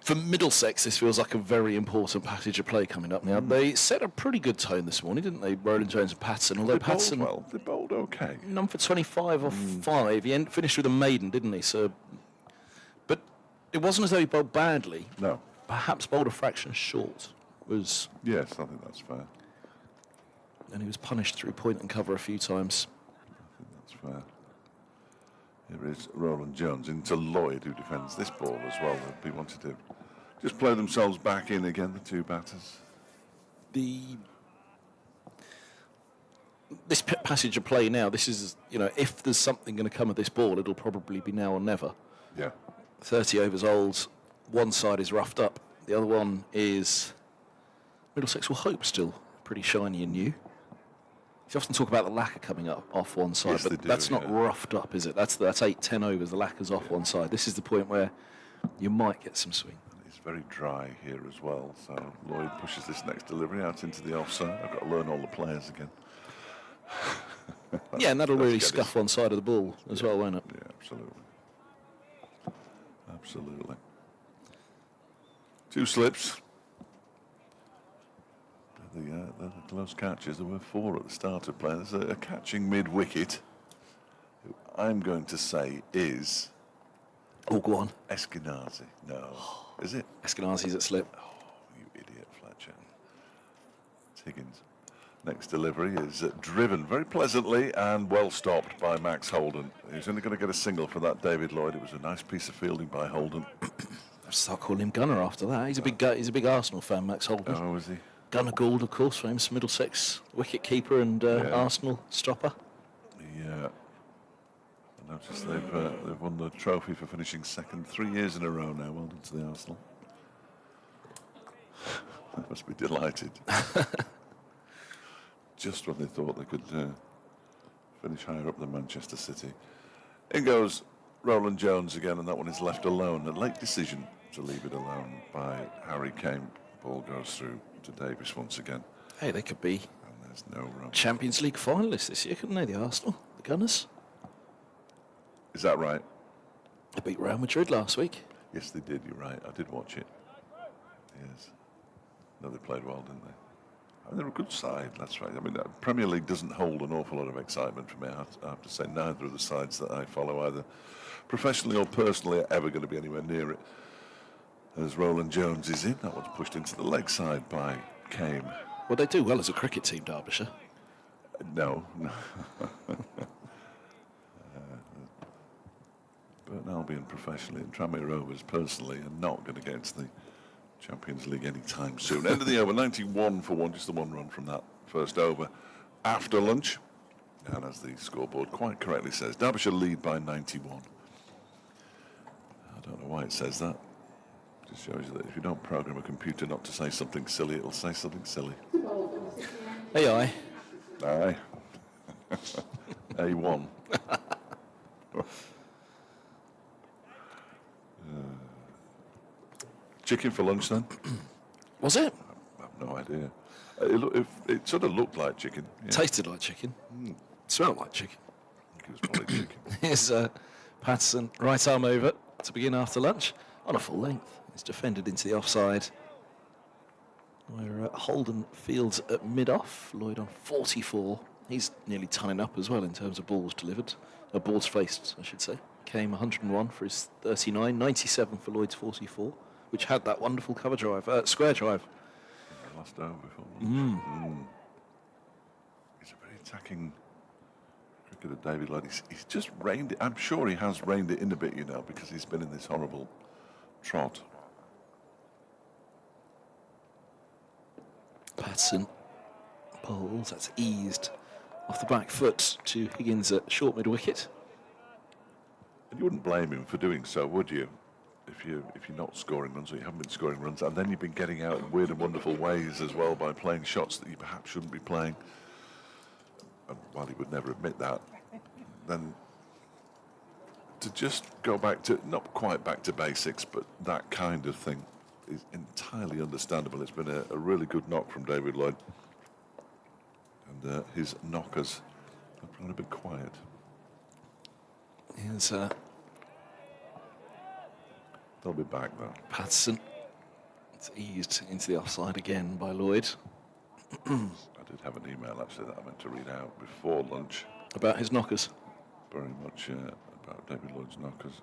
For Middlesex, this feels like a very important passage of play coming up now. They set a pretty good tone this morning, didn't they? Rowland-Jones and Patterson. Although Patterson, well, they bowled okay. none for 25 off 5. He finished with a maiden, didn't he? So, but it wasn't as though he bowled badly. No. Perhaps bowled a fraction short. Was Yes, I think that's fair. and he was punished through point and cover a few times. I think that's fair. Here is Rowland-Jones into Lloyd, who defends this ball as well. They wanted to just play themselves back in again, the two batters. This passage of play now, this is, if there's something going to come of this ball, it'll probably be now or never. Yeah. 30 overs old, one side is roughed up, the other one is Middlesex will hope still pretty shiny and new. You often talk about the lacquer coming up off one side, Yes, but they do, that's not yeah. roughed up, is it? That's 8-10 overs, the lacquer's off one side. This is the point where you might get some swing. It's very dry here as well, so Lloyd pushes this next delivery out into the offside. I've got to learn all the players again. Yeah, and that'll Let's really get scuff one side of the ball as well, won't it? Yeah, absolutely. Absolutely. Two slips. The close catches. There were 4 at the start of play. There's a catching mid-wicket, who I'm going to say is Oh, go on. Eskenazi. No. Is it? Eskenazi's at slip. Oh, you idiot, Fletcher. It's Higgins. Next delivery is driven very pleasantly and well stopped by Max Holden. He's only going to get a single for that, David Lloyd. It was a nice piece of fielding by Holden. I'll start calling him Gunner after that. He's a big Arsenal fan, Max Holden. Oh, is he? Gunner Gould, of course, famous Middlesex wicket keeper and Arsenal stopper. Yeah. I noticed they've won the trophy for finishing second 3 years in a row now. Well done to the Arsenal. They must be delighted. Just when they thought they could finish higher up than Manchester City. In goes Rowland-Jones again, and that one is left alone. A late decision to leave it alone by Harry Kane. Ball goes through to Davis once again. Hey, they could be And there's no run. Champions League finalists this year, couldn't they, the Arsenal, the Gunners? Is that right? They beat Real Madrid last week. Yes, they did. You're right. I did watch it. Yes. No, they played well, didn't they? And they're a good side, that's right. I mean, the Premier League doesn't hold an awful lot of excitement for me. I have to say neither of the sides that I follow, either professionally or personally, are ever going to be anywhere near it. As Rowland-Jones is in, that one's pushed into the leg side by Kame. Well, they do well as a cricket team, Derbyshire. No. Burton Albion professionally and Tranmere Rovers personally are not going to get into the Champions League anytime soon. End of the over, 91 for 1, just the 1 run from that first over after lunch. And as the scoreboard quite correctly says, Derbyshire lead by 91. I don't know why it says that. It just shows you that if you don't program a computer not to say something silly, it'll say something silly. AI. Aye. A1. Chicken for lunch then? Was it? I have no idea. It sort of looked like chicken. Yeah. Tasted like chicken. Smelled like chicken. I think it was probably chicken. Here's Patterson, right arm over to begin after lunch on a full length. It's defended into the offside. Where Holden fields at mid-off. Lloyd on 44. He's nearly tying up as well in terms of balls delivered. Balls faced, I should say. Came 101 for his 39, 97 for Lloyd's 44, which had that wonderful cover drive, square drive. Last over before lunch. He's a very attacking cricketer, David Lloyd. He's just reined it. I'm sure he has reined it in a bit, because he's been in this horrible trot. Patterson bowls, that's eased off the back foot to Higgins at short mid-wicket. And you wouldn't blame him for doing so, would you? If you're not scoring runs, or you haven't been scoring runs, and then you've been getting out in weird and wonderful ways as well by playing shots that you perhaps shouldn't be playing. and while he would never admit that, then to just go back to, not quite back to basics, but that kind of thing is entirely understandable. It's been a really good knock from David Lloyd. And his knockers have gone a bit quiet. Here's They'll be back though. Patterson. It's eased into the offside again by Lloyd. I did have an email actually that I meant to read out before lunch. About his knockers. Very much about David Lloyd's knockers.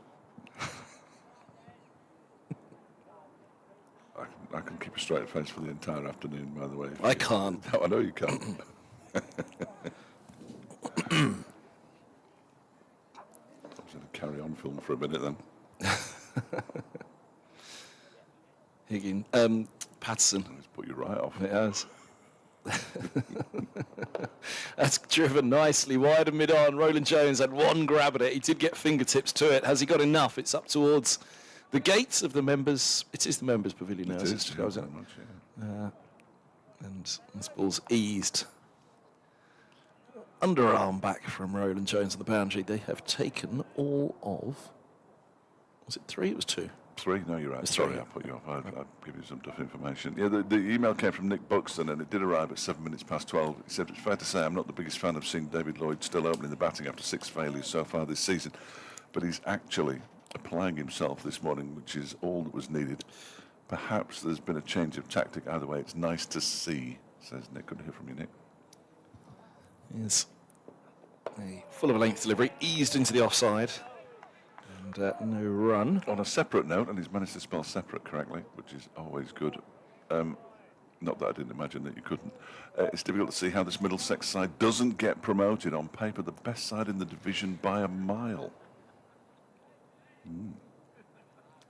I can keep a straight face for the entire afternoon, by the way. I can't. No, I know you can't. I was going to carry on film for a minute then. Higgin, Patterson. Let's put you right off. It has. That's driven nicely wide and mid-on. Roland Jones had one grab at it. He did get fingertips to it. Has he got enough? It's up towards the gates of the members. It is the members' pavilion now. It is, goes very in. much, yeah. And this ball's eased. Underarm back from Roland Jones on the boundary. They have taken all of... Was it 3? It was 2. 3? No, you're right. It's Sorry, 3. I put you off. I'd give you some tough information. Yeah, the email came from Nick Buxton, and it did arrive at 7 minutes past 12. He said, it's fair to say I'm not the biggest fan of seeing David Lloyd still opening the batting after 6 failures so far this season, but he's actually applying himself this morning, which is all that was needed. Perhaps there's been a change of tactic. Either way, it's nice to see, says Nick. Good to hear from you, Nick. Is a full of a length delivery, eased into the offside, and no run. On a separate note, and he's managed to spell separate correctly, which is always good. Not that I didn't imagine that you couldn't. It's difficult to see how this Middlesex side doesn't get promoted. On paper, the best side in the division by a mile.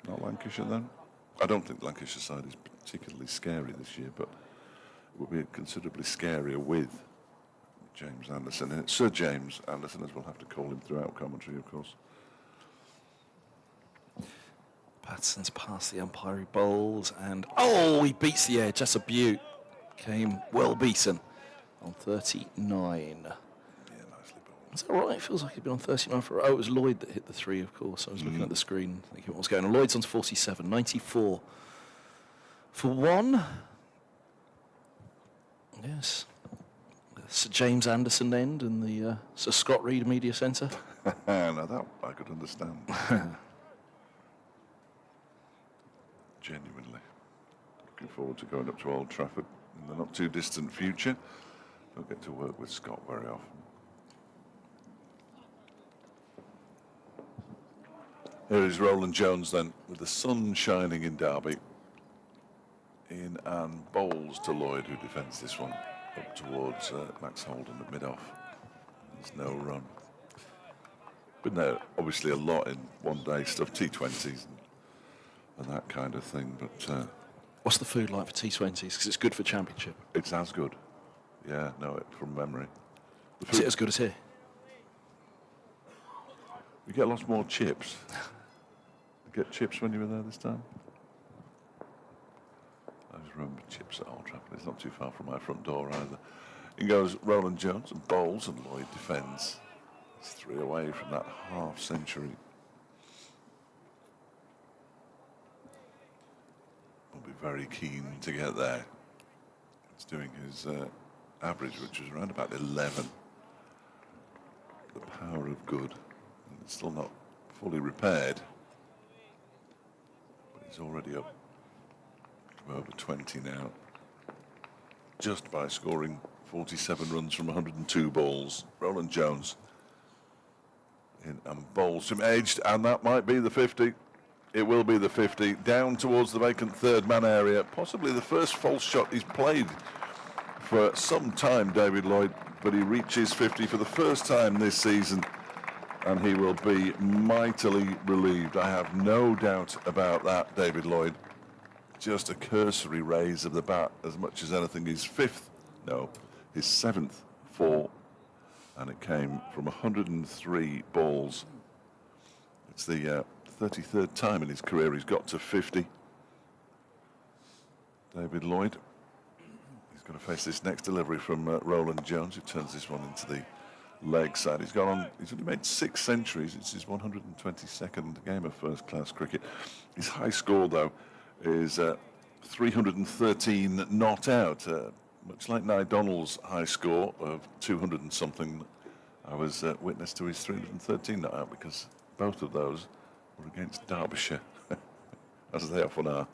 Not Lancashire then? I don't think the Lancashire side is particularly scary this year, but it will be considerably scarier with James Anderson in it. Sir James Anderson, as we'll have to call him throughout commentary, of course. Patterson's past the umpire, he bowls, and oh, he beats the edge. That's a beaut. Came well beaten on 39. Yeah, nicely bowled. Is that right? It feels like he'd been on 39 for... Oh, it was Lloyd that hit the 3, of course. I was looking at the screen, thinking what was going on. Lloyd's on 47, 94 for 1. Yes. Sir James Anderson end in the Sir Scott Reed Media Centre. Now that I could understand. Genuinely. Looking forward to going up to Old Trafford in the not too distant future. Don't get to work with Scott very often. Here is Roland Jones then, with the sun shining in Derby. In and bowls to Lloyd, who defends this one up towards Max Holden at mid-off. There's no run. Been there obviously a lot in one-day stuff, T20s and that kind of thing, but What's the food like for T20s? Because it's good for Championship. it's as good. Yeah, know it from memory. The Is food- it as good as here? You get lots more chips. You get chips when you were there this time? I just remember chips at Old Trafford. It's not too far from my front door either. In goes Roland Jones and bowls, and Lloyd defends. It's 3 away from that half-century. Will be very keen to get there. It's doing his average, which was around about 11. The power of good. And it's still not fully repaired. But he's already up to over 20 now. Just by scoring 47 runs from 102 balls. Roland Jones in and bowls him edged, and that might be the 50. It will be the 50, down towards the vacant third man area. Possibly the first false shot he's played for some time, David Lloyd, but he reaches 50 for the first time this season, and he will be mightily relieved. I have no doubt about that, David Lloyd. Just a cursory raise of the bat, as much as anything. His 7th 4, and it came from 103 balls. It's the 33rd time in his career he's got to 50. David Lloyd, he's going to face this next delivery from Roland Jones, who turns this one into the leg side. He's only made 6 centuries. It's his 122nd game of first-class cricket. His high score, though, is 313 not out, much like Nye Donald's high score of 200 and something. I was witness to his 313 not out, because both of those were against Derbyshire, as they often are.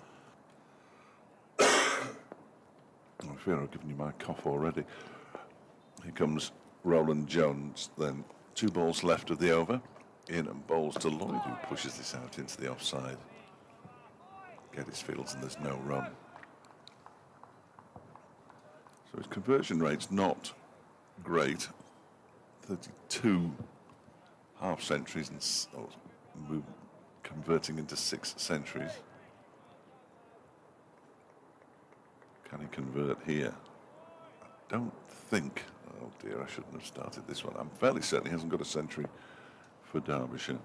I fear I've given you my cough already. Here comes Roland Jones, then 2 balls left of the over. In and bowls to Lloyd, who pushes this out into the offside. Geddes and there's no run. So his conversion rate's not great. 32 half centuries and converting into 6 centuries. Can he convert here? I don't think. Oh dear, I shouldn't have started this one. I'm fairly certain he hasn't got a century for Derbyshire.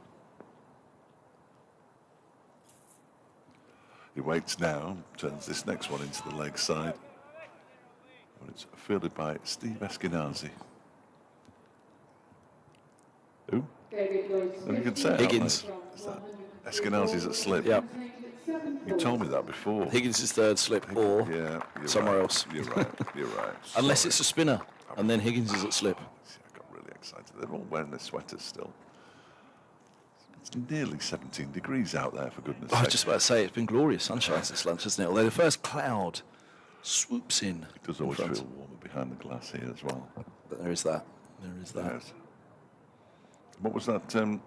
He waits now, turns this next one into the leg side. And it's fielded by Steve Eskenazi. Who? And you can say Higgins. Eskenazi's at slip. Yeah. You told me that before. Higgins is third slip or Yeah, you're somewhere right. else. You're right. You're right. Unless Sorry. it's a spinner, and then Higgins is at slip. See, I got really excited. They're all wearing their sweaters still. It's nearly 17 degrees out there, for goodness I was sake. just about to say, it's been glorious sunshine since lunch, hasn't it? Although the first cloud swoops in. It does in always front. feel warmer behind the glass here as well. But there is that. There is that. Yes. What was that?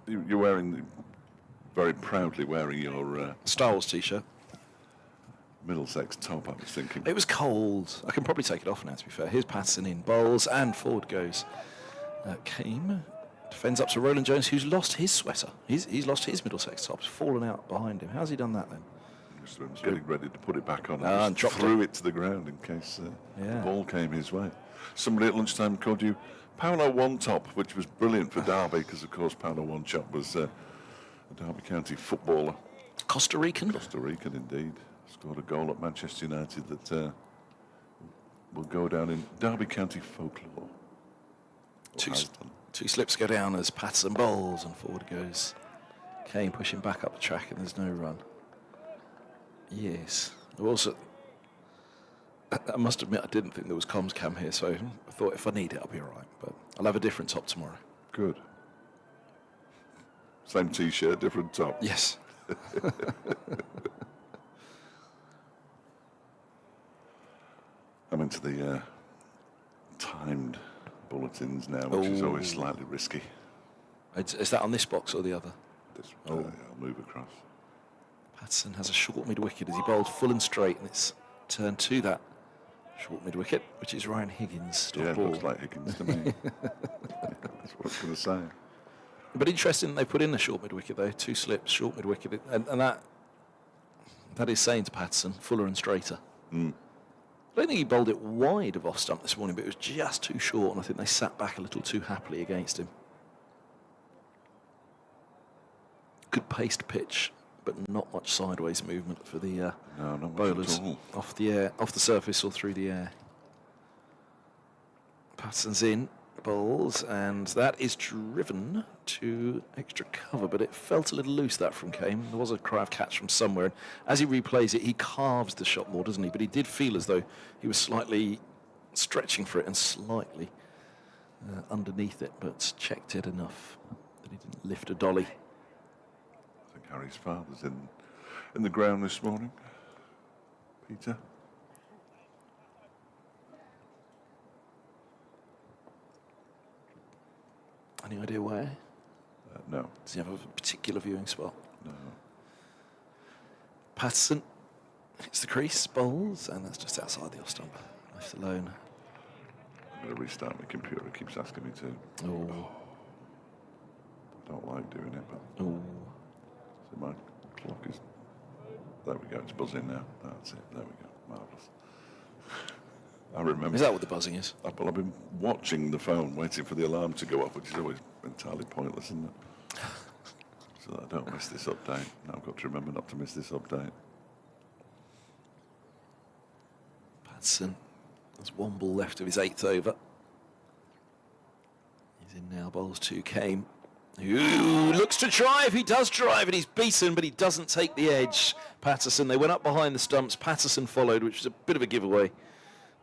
You're wearing, very proudly wearing your Star Wars t-shirt. Middlesex top, I was thinking. It was cold. I can probably take it off now, to be fair. Here's Patterson in bowls and forward goes. Kame defends up to Roland Jones, who's lost his sweater. He's lost his Middlesex top. It's fallen out behind him. How's he done that then? Just was getting ready to put it back on And just dropped threw it to the ground in case the ball came his way. Somebody at lunchtime called you Paolo One Top, which was brilliant for Derby because, of course, Paolo One Top was a Derby County footballer. Costa Rican. Costa Rican, indeed. Scored a goal at Manchester United that will go down in Derby County folklore. Two slips go down as Patterson bowls and forward goes Kane, pushing back up the track, and there's no run. Yes. I must admit, I didn't think there was comms cam here, so I thought if I need it, I'll be all right. But I'll have a different top tomorrow. Good. Same T-shirt, different top. Yes. I'm into the timed bulletins now, which is always slightly risky. Is that on this box or the other? I'll move across. Patterson has a short mid-wicket as he bowled full and straight, and it's turned to that short mid-wicket, which is Ryan Higgins' Yeah, it ball. looks like Higgins to me. That's what I was going to say. But interesting they put in a short mid-wicket, though. 2 slips, short mid-wicket, and that is saying to Patterson, fuller and straighter. I don't think he bowled it wide of off-stump this morning, but it was just too short, and I think they sat back a little too happily against him. Good paced pitch, but not much sideways movement for the No, not much bowlers at all. off the surface or through the air. Patterson's in, bowls, and that is driven to extra cover, but it felt a little loose, that from Kane. There was a cry of catch from somewhere, and as he replays it, he carves the shot more, doesn't he? But he did feel as though he was slightly stretching for it and slightly underneath it, but checked it enough that he didn't lift a dolly. I think Harry's father's in the ground this morning. Peter. Any idea where? No. Does he have a particular viewing spot? No. Patterson hits the crease, bowls, and that's just outside the off-stump. Left alone. I'm going to restart my computer. It keeps asking me to. Oh. I don't like doing it, but Oh. so my clock is. There we go. It's buzzing now. That's it. There we go. Marvellous. I remember. Is that what the buzzing is? I've been watching the phone, waiting for the alarm to go off, which is always entirely pointless, isn't it? So that I don't miss this update. Now I've got to remember not to miss this update. Patterson. There's one ball left of his 8th over. He's in now, bowls 2 came. Ooh, looks to drive, he does drive and he's beaten, but he doesn't take the edge. Patterson, they went up behind the stumps, Patterson followed, which was a bit of a giveaway.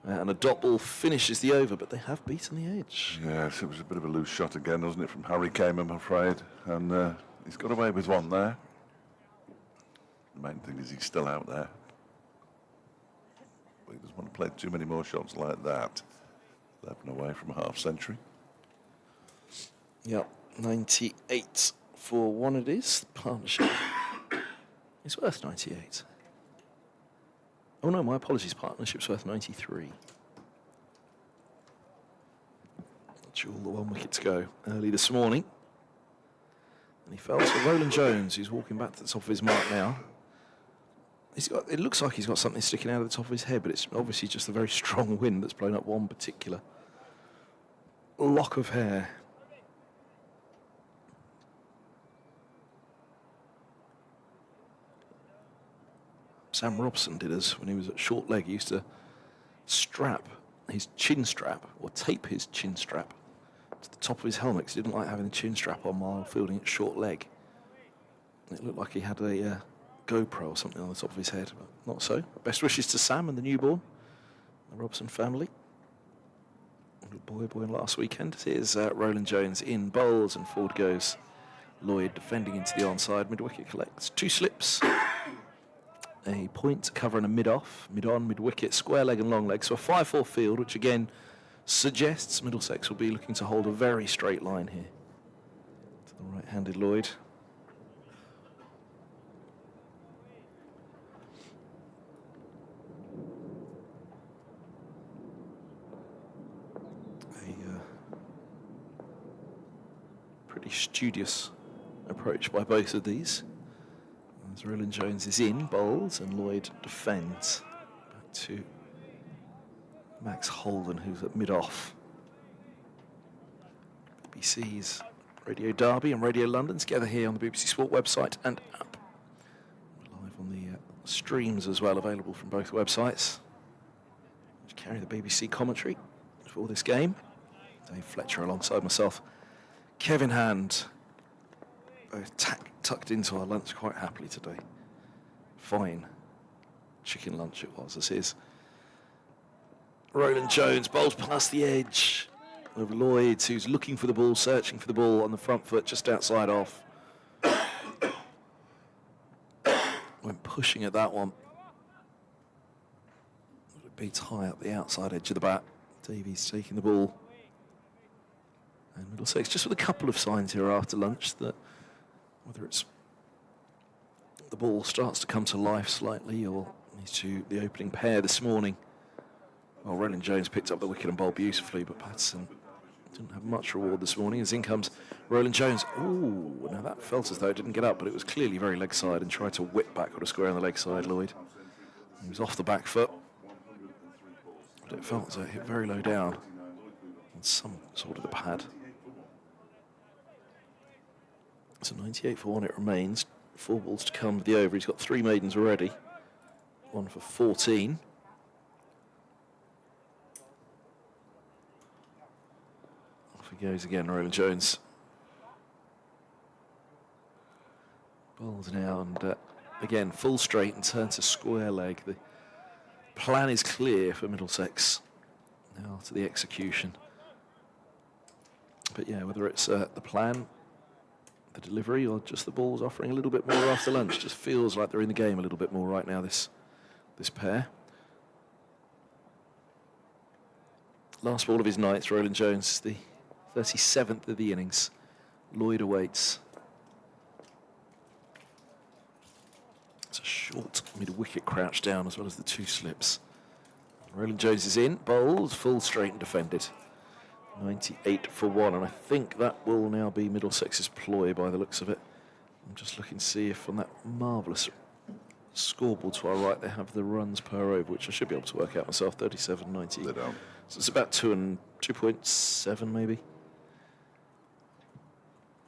And a dot ball finishes the over, but they have beaten the edge. Yes, it was a bit of a loose shot again, wasn't it, from Harry Kame, I'm afraid. And he's got away with one there. The main thing is he's still out there. But he doesn't want to play too many more shots like that. 11 away from a half century. Yep, 98 for 1 it is. The partnership is worth 98. Oh no, my apologies, partnership's worth 93. Jewel the 1 wicket to go early this morning. And he fell to Roland Jones, who's walking back to the top of his mark now. It looks like he's got something sticking out of the top of his head, but it's obviously just a very strong wind that's blown up one particular lock of hair. Sam Robson did us when he was at short leg. He used to strap his chin strap, or tape his chin strap to the top of his helmet because he didn't like having the chin strap on while fielding at short leg. It looked like he had a GoPro or something on the top of his head, but not so. Best wishes to Sam and the newborn, the Robson family. Little boy last weekend. Here's Roland Jones in bowls and forward goes Lloyd defending into the onside. Mid-wicket collects 2 slips. A point, cover and a mid-off, mid-on, mid-wicket, square leg and long leg. So a 5-4 field, which again suggests Middlesex will be looking to hold a very straight line here. To the right-handed Lloyd. Pretty studious approach by both of these. As Roland Jones is in, bowls, and Lloyd defends. Back to Max Holden, who's at mid-off. BBC's Radio Derby and Radio London together here on the BBC Sport website and app. Live on the streams as well, available from both websites. Which carry the BBC commentary for this game. Dave Fletcher alongside myself. Kevin Hand, both tucked into our lunch quite happily today. Fine chicken lunch it was, as is. Roland Jones bowls past the edge of Lloyd, who's looking for the ball, searching for the ball on the front foot, just outside off. Went pushing at that one. It beats high up the outside edge of the bat. Davies taking the ball. And Middlesex just with a couple of signs here after lunch that whether it's the ball starts to come to life slightly or needs to the opening pair this morning. Well, Roland Jones picked up the wicket and bowled beautifully, but Patterson didn't have much reward this morning. As in comes Roland Jones. Ooh, now that felt as though it didn't get up, but it was clearly very leg side and tried to whip back with a square on the leg side, Lloyd. He was off the back foot, but it felt as though it hit very low down on some sort of the pad. So 98 for 1 it remains. 4 balls to come to the over. He's got 3 maidens already. 1 for 14. Off he goes again, Roland Jones. Bowls now and again full straight and turn to square leg. The plan is clear for Middlesex. Now to the execution. But yeah, whether it's the plan, the delivery, or just the balls offering a little bit more after lunch, just feels like they're in the game a little bit more right now, this pair. Last ball of his night, Roland Jones, the 37th of the innings. Lloyd awaits. It's a short mid-wicket crouch down as well as the 2 slips. Roland Jones is in, bowls, full straight and defended. 98 for 1, and I think that will now be Middlesex's ploy by the looks of it. I'm just looking to see if on that marvellous scoreboard to our right they have the runs per over, which I should be able to work out myself, 37.90. They don't. So it's about 2.7 maybe.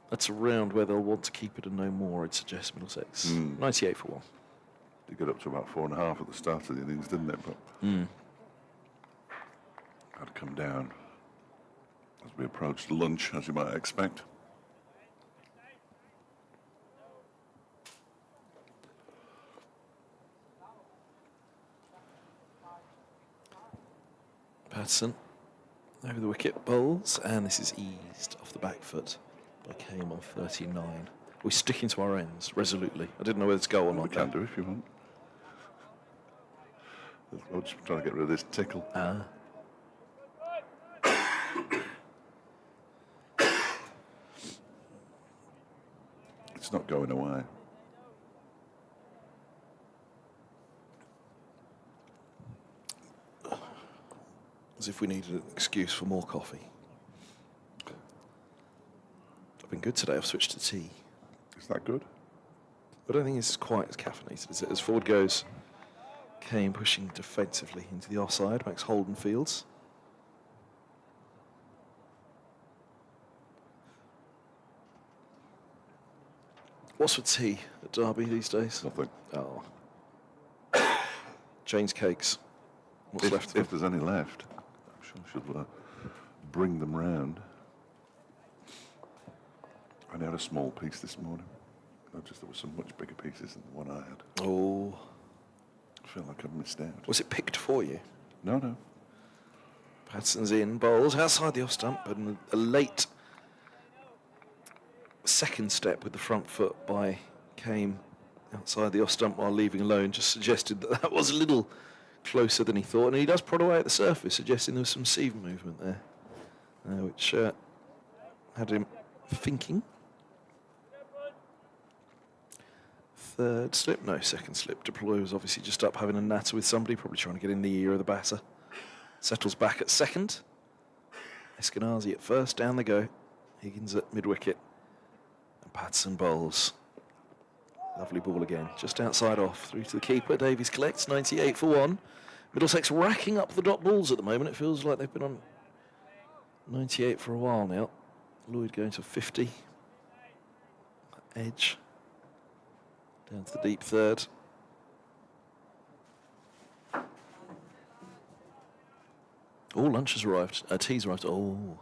That's around where they'll want to keep it and no more, I'd suggest, Middlesex. 98 for 1. They got up to about 4.5 at the start of the innings, didn't it? But had come down as we approached lunch, as you might expect. Patterson over the wicket bowls, and this is eased off the back foot by Kame on 39. We're sticking to our ends resolutely. I didn't know whether to go or not. We can do if you want. I'm just trying to get rid of this tickle. It's not going away. As if we needed an excuse for more coffee. I've been good today. I've switched to tea. Is that good? I don't think it's quite as caffeinated as it. As forward goes, Kane pushing defensively into the offside. Max Holden fields. What's for tea at Derby these days? Nothing. Oh. Jane's cakes. What's left? If there's any left, I'm sure I should bring them round. I only had a small piece this morning. I noticed there were some much bigger pieces than the one I had. Oh. I feel like I've missed out. Was it picked for you? No, no. Patterson's in, bowls outside the off stump, and a late second step with the front foot by Kame outside the off stump while leaving alone just suggested that that was a little closer than he thought, and he does prod away at the surface, suggesting there was some seam movement there, which had him thinking. Third slip, no, second slip. Deploy was obviously just up having a natter with somebody, probably trying to get in the ear of the batter. Settles back at second. Eskenazi at first, down they go. Higgins at mid-wicket. And Patterson bowls. Lovely ball again, just outside off, through to the keeper. Davies collects, 98 for 1. Middlesex racking up the dot balls at the moment. It feels like they've been on 98 for a while now. Lloyd going to 50. Edge. Down to the deep third. Oh, lunch has arrived. Tea's arrived. Oh.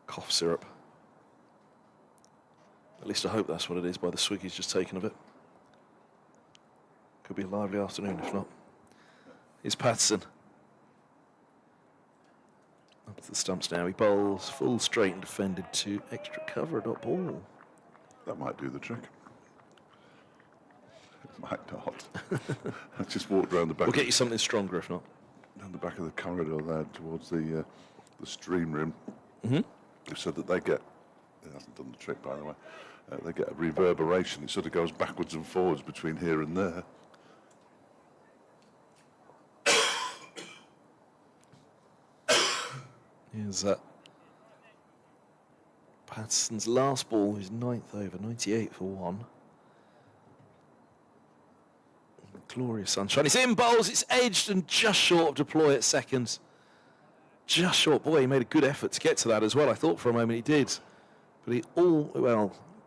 Cough syrup. At least I hope that's what it is by the swig he's just taken of it. Could be a lively afternoon if not. Here's Patterson. Up to the stumps now. He bowls full straight and defended to extra cover, a dot ball. That might do the trick. It might not. I just walked around the back. We'll get you something stronger if not. Down the back of the corridor there towards the stream room. Mm-hmm. They said that they get, it hasn't done the trick by the way, they get a reverberation. It sort of goes backwards and forwards between here and there. Here's Patterson's last ball, his 9th over, 98 for 1. Glorious sunshine. It's in, bowls, it's edged and just short of deploy at second. Just short. Boy, he made a good effort to get to that as well. I thought for a moment he did. But he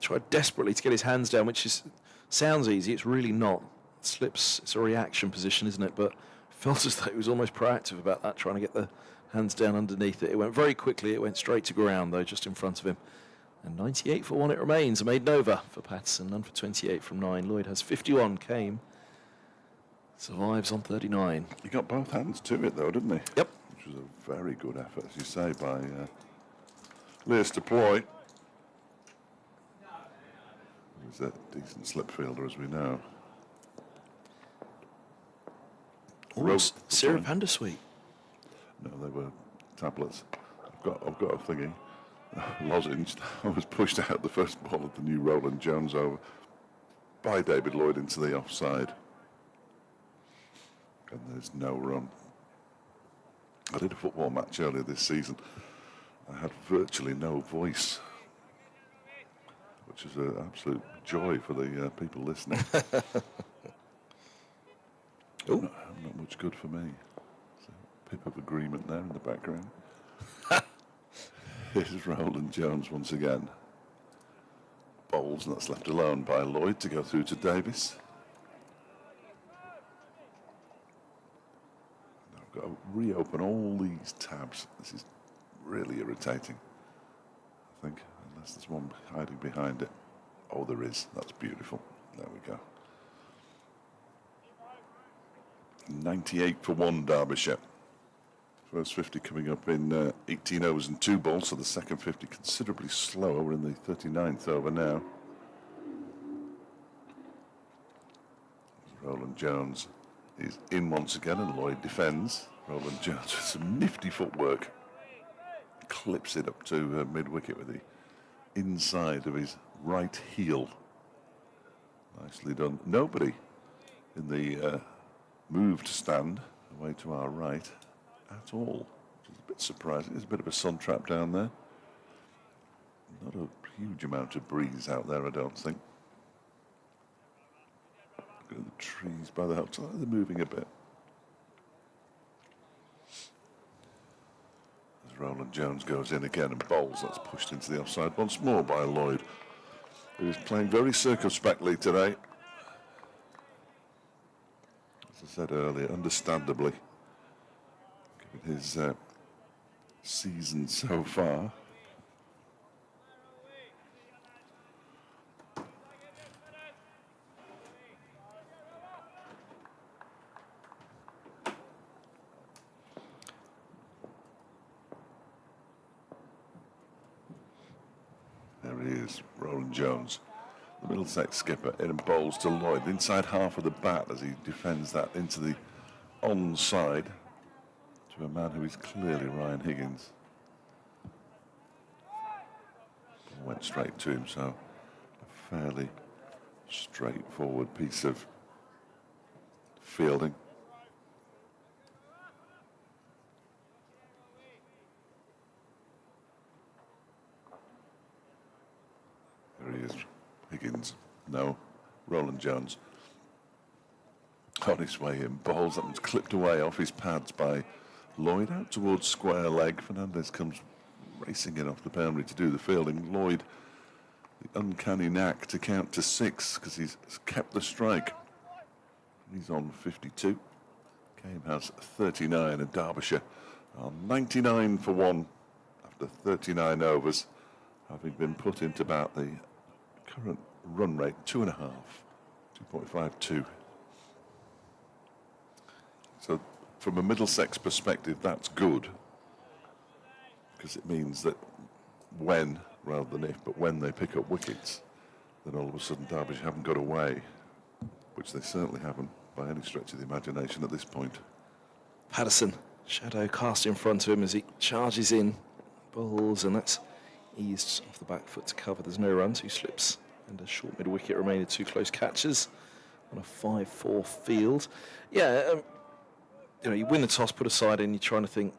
tried desperately to get his hands down, which sounds easy. It's really not. It slips, it's a reaction position, isn't it? But felt as though he was almost proactive about that, trying to get the hands down underneath it. It went very quickly. It went straight to ground, though, just in front of him. And 98 for 1 it remains. A maiden over for Patterson. None for 28 from 9. Lloyd has 51. Came. Survives on 39. He got both hands to it, though, didn't he? Yep. Which was a very good effort, as you say, by Lewis Deploy. He's a decent slip fielder, as we know. Syrup and a sweet. No, they were tablets. I've got a thingy, lozenge. I was pushed out the first ball of the new Roland Jones over by David Lloyd into the offside. And there's no run. I did a football match earlier this season. I had virtually no voice, which is an absolute joy for the people listening. Not much good for me. So, pip of agreement there in the background. Here's Roland Jones once again. Bowls, and that's left alone by Lloyd to go through to Davis. I've got to reopen all these tabs. This is really irritating, I think, unless there's one hiding behind it. Oh, there is. That's beautiful. There we go. 98 for 1, Derbyshire. First 50 coming up in 18 overs and 2 balls, so the second 50 considerably slower. We're in the 39th over now. Roland Jones is in once again, and Lloyd defends. Roland Jones with some nifty footwork. Clips it up to mid-wicket with the inside of his right heel. Nicely done. Nobody in the moved stand away to our right at all, which is a bit surprising. There's a bit of a sun trap down there. Not a huge amount of breeze out there, I don't think. Look at the trees by the house. They're moving a bit. As Roland Jones goes in again and bowls, that's pushed into the offside once more by Lloyd, who is playing very circumspectly today. As I said earlier, understandably, given his season so far. There he is, Roland Jones, the Middlesex skipper, in and bowls to Lloyd, inside half of the bat as he defends that into the onside to a man who is clearly Ryan Higgins. Went straight to him, so a fairly straightforward piece of fielding. There he is, Higgins. No, Roland Jones. On his way in, bowls that one's clipped away off his pads by Lloyd out towards square leg. Fernandez comes racing in off the boundary to do the fielding. Lloyd, the uncanny knack to count to 6 because he's kept the strike. He's on 52. Game has 39 and Derbyshire are 99 for 1 after 39 overs, having been put into about the current run rate, 2.5, 2.52. So from a Middlesex perspective, that's good, because it means that when, rather than if, but when they pick up wickets, then all of a sudden Derbyshire haven't got away, which they certainly haven't by any stretch of the imagination at this point. Patterson, shadow cast in front of him as he charges in, bowls, and that's eased off the back foot to cover. There's no run, 2 slips and a short mid-wicket remaining, 2 close catches on a 5-4 field. Yeah, you know, you win the toss, put aside, and you're trying to think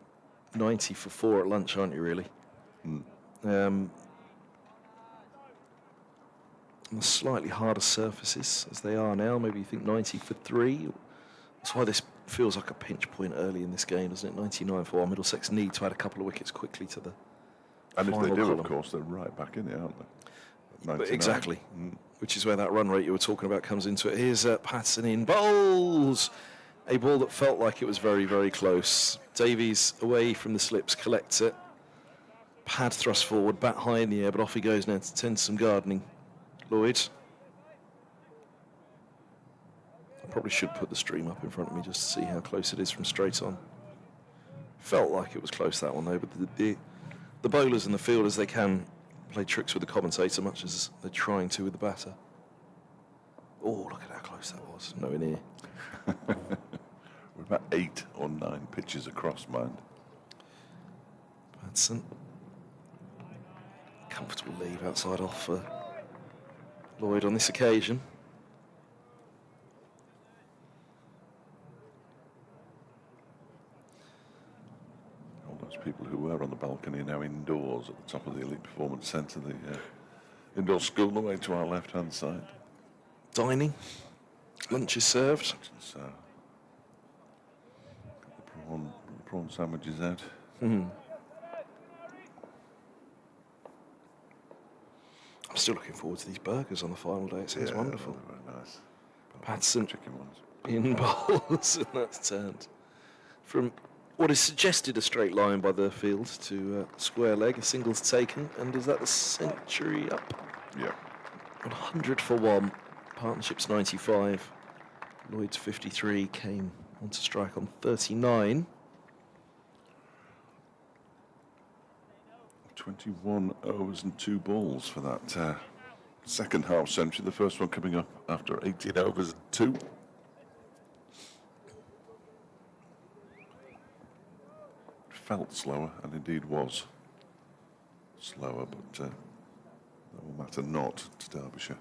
90 for 4 at lunch, aren't you, really? On the slightly harder surfaces as they are now, maybe you think 90 for 3. That's why this feels like a pinch point early in this game, doesn't it? 99 for 1. Middlesex need to add a couple of wickets quickly to the And if they do, column. of course, they're right back in it, aren't they? But exactly, which is where that run rate you were talking about comes into it. Here's Patterson in, bowls! A ball that felt like it was very, very close. Davies away from the slips, collects it. Pad thrust forward, bat high in the air, but off he goes now to tend to some gardening. Lloyd. I probably should put the stream up in front of me just to see how close it is from straight on. Felt like it was close, that one, though, but the bowlers and the fielders, they can play tricks with the commentator much as they're trying to with the batter. Oh, look at how close that was. Nowhere near. We're about 8 or 9 pitches across, mind. Patterson. Comfortable leave outside off for Lloyd on this occasion. All those people who were on the balcony are now indoors at the top of the Elite Performance Centre, the indoor school away to our left-hand side. Dining. Lunch is served. So, the prawn sandwiches out. I'm still looking forward to these burgers on the final day. It sounds wonderful. Very nice. Patterson Chicken ones. in bowls, and that's turned from what is suggested a straight line by the field to square leg. A single's taken, and is that the century up? Yeah. 100 for one. Partnership's 95. Lloyd's 53 came onto strike on 39. 21 overs and 2 balls for that second half century. The first one coming up after 18 overs and 2. Felt slower, and indeed was slower, but that will matter not to Derbyshire.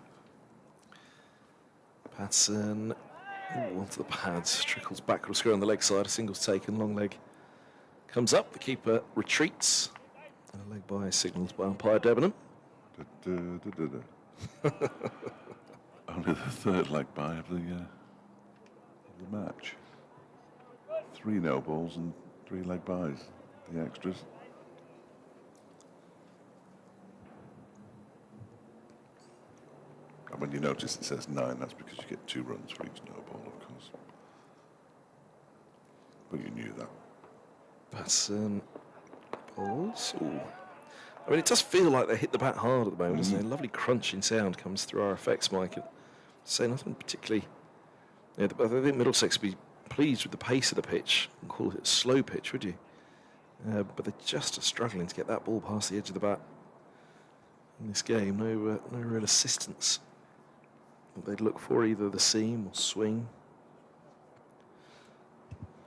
Patson onto the pads, trickles backward, square on the leg side. A single's taken, long leg comes up. The keeper retreats. And a leg by signals by umpire Debenham. Only the third leg by of the match. 3 no balls and 3 leg byes, the extras. And when you notice it says 9, that's because you get 2 runs for each no ball, of course. But you knew that. Patson balls. Ooh. I mean, it does feel like they hit the bat hard at the moment, doesn't it? A lovely crunching sound comes through our effects mic. Say nothing particularly. Yeah, I think Middlesex would be pleased with the pace of the pitch. And call it a slow pitch, would you? But they're just struggling to get that ball past the edge of the bat in this game. No real assistance. They'd look for either the seam or swing.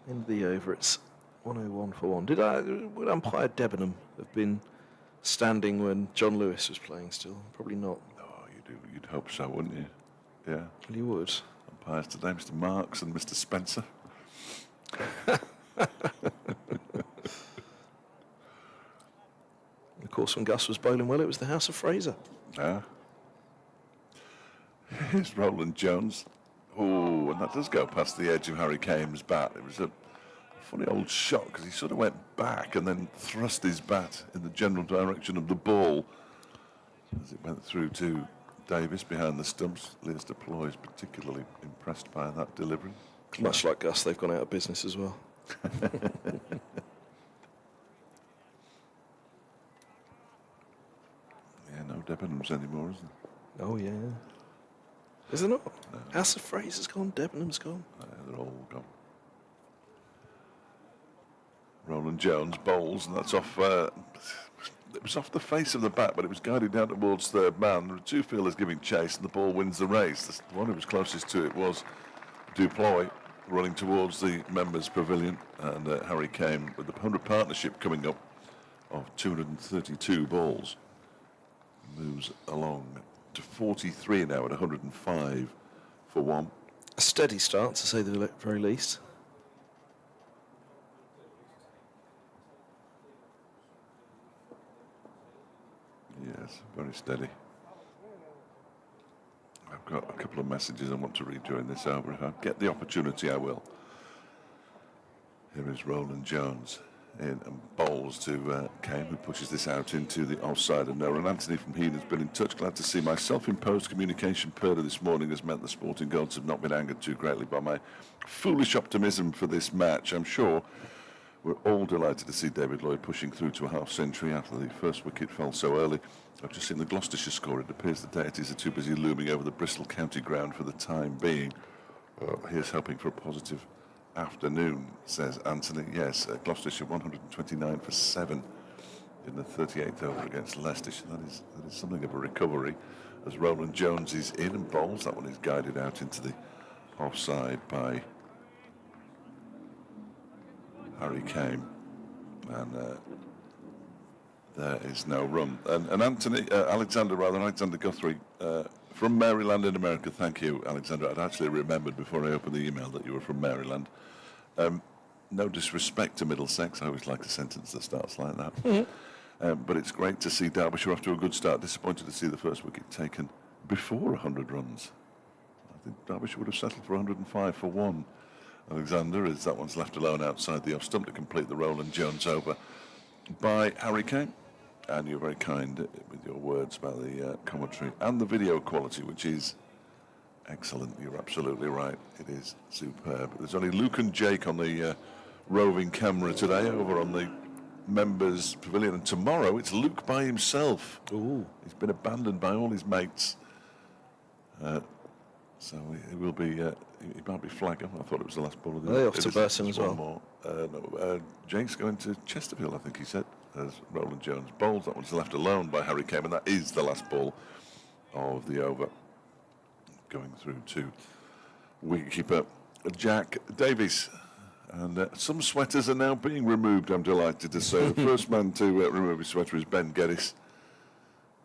End of the over, it's 101 for 1. Would umpire Debenham have been standing when John Lewis was playing still? Probably not. Oh, you'd hope so, wouldn't you? Yeah. Well, you would. Umpires today, Mr. Marks and Mr. Spencer. Of course, when Gus was bowling well, it was the House of Fraser. Yeah. Here's Roland Jones. Oh, and that does go past the edge of Harry Kame's bat. It was a funny old shot because he sort of went back and then thrust his bat in the general direction of the ball as it went through to Davis behind the stumps. Leicester Ploy is particularly impressed by that delivery. Much like Gus, they've gone out of business as well. Yeah, no Debenhams anymore, is there? Oh, yeah. Is there not? No. House of Fraser's gone, Debenham's gone. They're all gone. Roland Jones bowls, and that's off. It was off the face of the bat, but it was guided down towards third man. There were 2 fielders giving chase, and the ball wins the race. The one who was closest to it was Duploy, running towards the members' pavilion, and Harry Kame with the 100 partnership coming up of 232 balls. Moves along to 43 now at 105 for 1. A steady start, to say the very least. Yes, very steady. I've got a couple of messages I want to read during this over. If I get the opportunity, I will. Here is Roland Jones in and bowls to Kane, who pushes this out into the offside and no run. Anthony from Heen has been in touch. Glad to see my self-imposed communication purdah this morning has meant the sporting gods have not been angered too greatly by my foolish optimism for this match. I'm sure we're all delighted to see David Lloyd pushing through to a half-century after the first wicket fell so early. I've just seen the Gloucestershire score. It appears the deities are too busy looming over the Bristol County ground for the time being. Here's hoping for a positive afternoon, says Anthony. Yes, Gloucestershire 129 for 7 in the 38th over against Leicestershire. That is something of a recovery as Roland Jones is in and bowls. That one is guided out into the offside by Harry Kame, and there is no run. And Alexander Guthrie from Maryland in America. Thank you, Alexander. I'd actually remembered before I opened the email that you were from Maryland. No disrespect to Middlesex. I always like a sentence that starts like that. Mm-hmm. But it's great to see Derbyshire off to a good start. Disappointed to see the first wicket taken before 100 runs. I think Derbyshire would have settled for 105 for 1. Alexander, as that one's left alone outside the off stump to complete the Roland Jones over by Harry Kane. And you're very kind with your words about the commentary and the video quality, which is excellent. You're absolutely right. It is superb. There's only Luke and Jake on the roving camera today over on the members' pavilion, and tomorrow it's Luke by himself. Ooh. He's been abandoned by all his mates. So he will be, he might be flagging. I thought it was the last ball of the Are they off to it is- Burton there's as one well? more. No, Jake's going to Chesterfield, I think he said, as Roland Jones bowls. That one's left alone by Harry Kane, and that is the last ball of the over. Going through to wicketkeeper Jack Davies. And some sweaters are now being removed, I'm delighted to say. The first man to remove his sweater is Ben Geddes.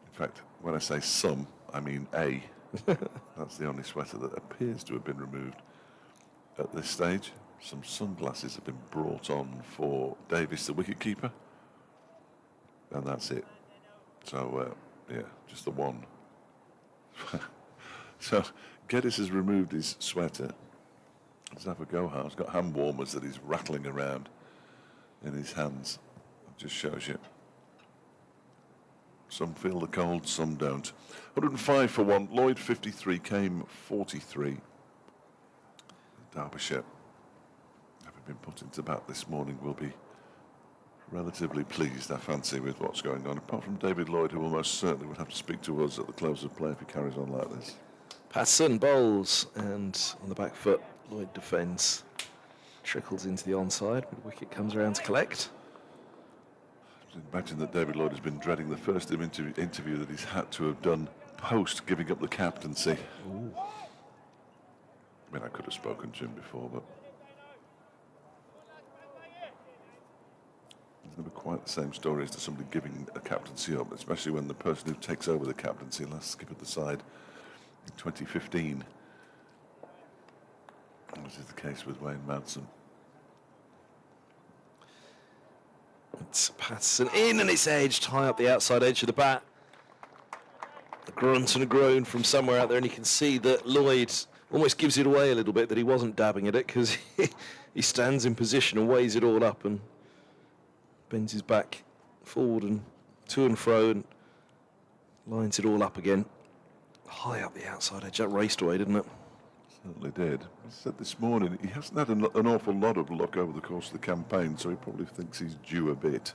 In fact, when I say some, I mean a. That's the only sweater that appears to have been removed at this stage. Some sunglasses have been brought on for Davies, the wicketkeeper. And that's it. So, yeah, just the one. So, Geddes has removed his sweater. Let's have a go, Hal. He's got hand warmers that he's rattling around in his hands. It just shows you. Some feel the cold, some don't. 105 for one. Lloyd 53, came 43. Derbyshire, having been put into bat this morning, will be relatively pleased, I fancy, with what's going on. Apart from David Lloyd, who almost certainly would have to speak to us at the close of play if he carries on like this. Patterson bowls, and on the back foot, Lloyd defends. Trickles into the onside, but wicket comes around to collect. Imagine that David Lloyd has been dreading the first interview that he's had to have done post giving up the captaincy. Ooh. I mean, I could have spoken to him before, but it's never quite the same story as to somebody giving a captaincy up, especially when the person who takes over the captaincy last skippered the side in 2015. This is the case with Wayne Madsen. It's Patterson in, and it's edged high up the outside edge of the bat. A grunt and a groan from somewhere out there, and you can see that Lloyd almost gives it away a little bit that he wasn't dabbing at it, because he stands in position and weighs it all up and bends his back forward and to and fro and lines it all up again. High up the outside edge. That raced away, didn't it? Certainly did. He said this morning he hasn't had an awful lot of luck over the course of the campaign, so he probably thinks he's due a bit.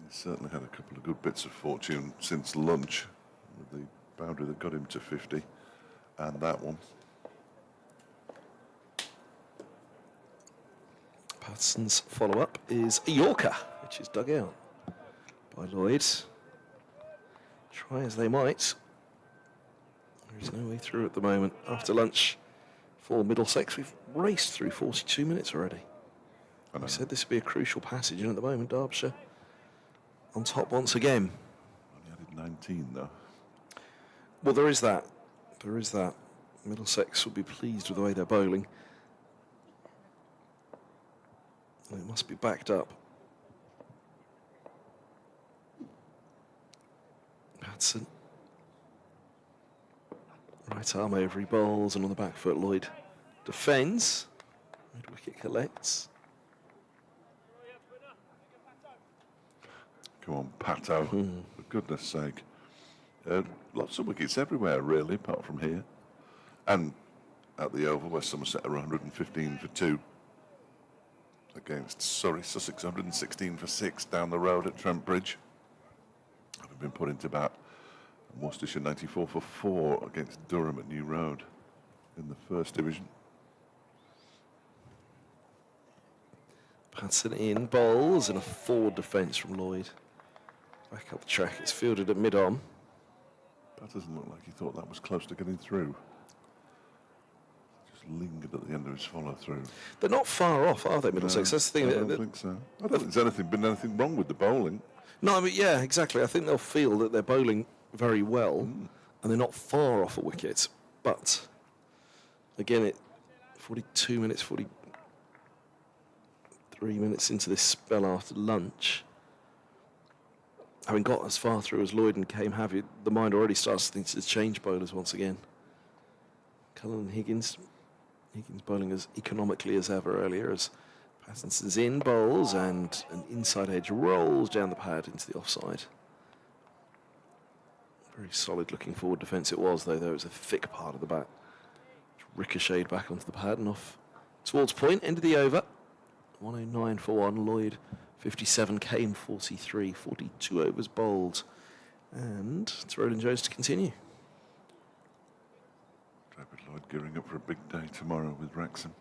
He's certainly had a couple of good bits of fortune since lunch, with the boundary that got him to 50, and that one. Patterson's follow-up is a Yorker, which is dug out by Lloyd. Try as they might. There's no way through at the moment. After lunch for Middlesex, we've raced through 42 minutes already. I said this would be a crucial passage, and at the moment, Derbyshire on top once again. Only added 19, though. Well, there is that. There is that. Middlesex will be pleased with the way they're bowling. It must be backed up. Patterson. Right arm over, he bowls, and on the back foot, Lloyd defends. Mid wicket collects. Come on, Pato, for goodness sake. Lots of wickets everywhere, really, apart from here. And at the Oval, where Somerset are 115 for 2. Against Surrey, Sussex 116 for 6 down the road at Trent Bridge. Having been put into bat. Worcestershire 94 for 4 against Durham at New Road in the First Division. Patterson in, bowls, and a forward defence from Lloyd. Back up the track, it's fielded at mid-on. That doesn't look like he thought that was close to getting through. Just lingered at the end of his follow-through. They're not far off, are they, Middlesex? That's the thing. I don't think so. I don't think there's been anything wrong with the bowling. No, I mean, yeah, exactly. I think they'll feel that they're bowling very well, and they're not far off a wicket. But again, 42 minutes, 43 minutes into this spell after lunch, having got as far through as Lloyd and Kame have, the mind already starts to think to change bowlers once again. Cullen and Higgins bowling as economically as ever earlier, as Patterson's in, bowls, and an inside edge rolls down the pad into the offside. Very solid looking forward defence it was, though. There was a thick part of the bat. ricocheted back onto the pad and off towards point. End of the over. 109 for 1. Lloyd 57, Kane 43, 42 overs bowled. And it's Roland Jones to continue. David Lloyd gearing up for a big day tomorrow with Wrexham.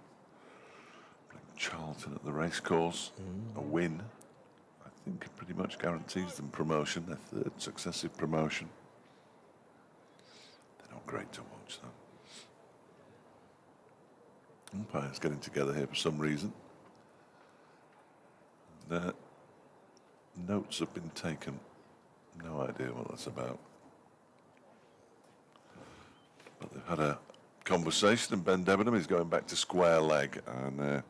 Playing Charlton at the racecourse. A win, I think, pretty much guarantees them promotion, their third successive promotion. They're not great to watch, though. Umpires getting together here for some reason. And, notes have been taken. No idea what that's about. But they've had a conversation, and Ben Debenham is going back to square leg. And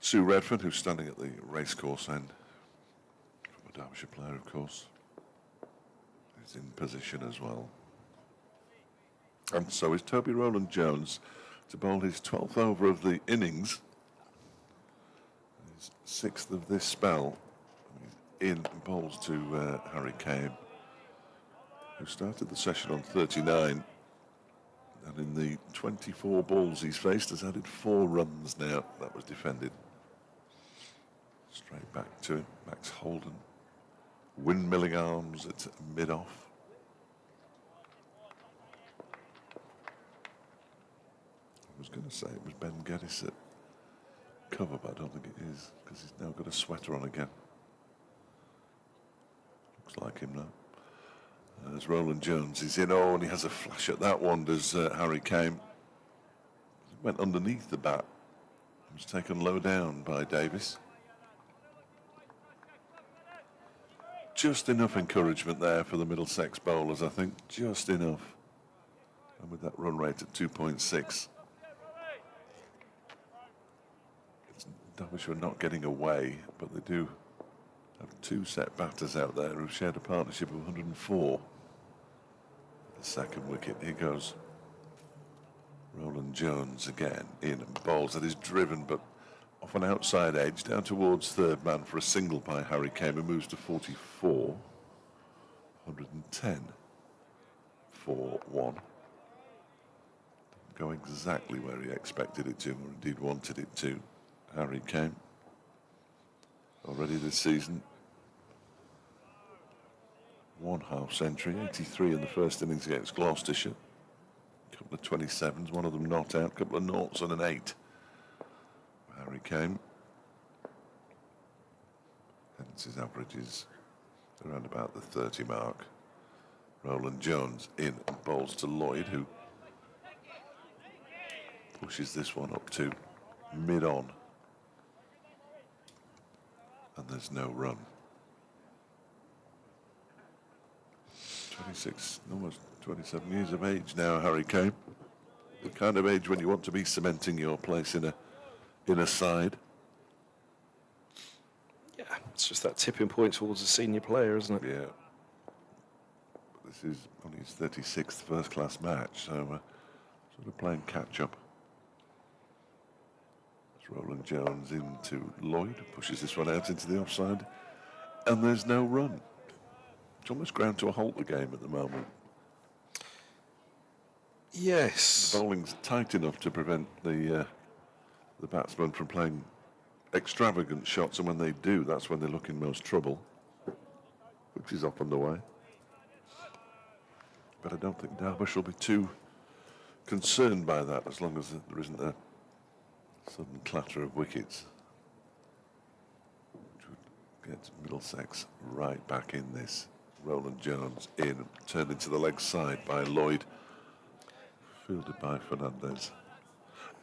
Sue Redford, who's standing at the racecourse end, from a Derbyshire player, of course, is in position as well. And so is Toby Rowland Jones to bowl his 12th over of the innings, his 6th of this spell. In bowls to Harry Kane, who started the session on 39, and in the 24 balls he's faced has added 4 runs now. That was defended. Straight back to him. Max Holden, windmilling arms at mid-off. I was going to say it was Ben Geddes at cover, but I don't think it is, because he's now got a sweater on again. Looks like him now. As Roland Jones is in, and he has a flash at that one, does Harry Kane. He went underneath the bat. He was taken low down by Davis. Just enough encouragement there for the Middlesex bowlers, I think. Just enough. And with that run rate at 2.6. Derbyshire are not getting away, but they do have 2 set batters out there who've shared a partnership of 104. The second wicket, here goes Roland Jones again in and bowls. That is driven, but off an outside edge, down towards third man for a single by Harry Kane, who moves to 44. 110 for 1. Didn't go exactly where he expected it to, or indeed wanted it to. Harry Kane. Already this season, 1 half century, 83 in the first innings against Gloucestershire. A couple of 27s, one of them not out, a couple of noughts and an 8. Harry Kane. Hence his average is around about the 30 mark. Roland Jones in and bowls to Lloyd, who pushes this one up to mid-on. And there's no run. 26, almost 27 years of age now, Harry Kane. The kind of age when you want to be cementing your place in a side. Yeah, it's just that tipping point towards a senior player, isn't it? Yeah. This is only his 36th first-class match, so sort of playing catch-up. Roland Jones into Lloyd, pushes this one out into the offside, and there's no run. It's almost ground to a halt, the game at the moment. Yes. The bowling's tight enough to prevent the batsmen from playing extravagant shots, and when they do, that's when they look in most trouble, which is often the way. But I don't think Derbyshire will be too concerned by that, as long as there isn't a sudden clatter of wickets, which would get Middlesex right back in this. Roland Jones in, turned into the leg side by Lloyd, fielded by Fernandez.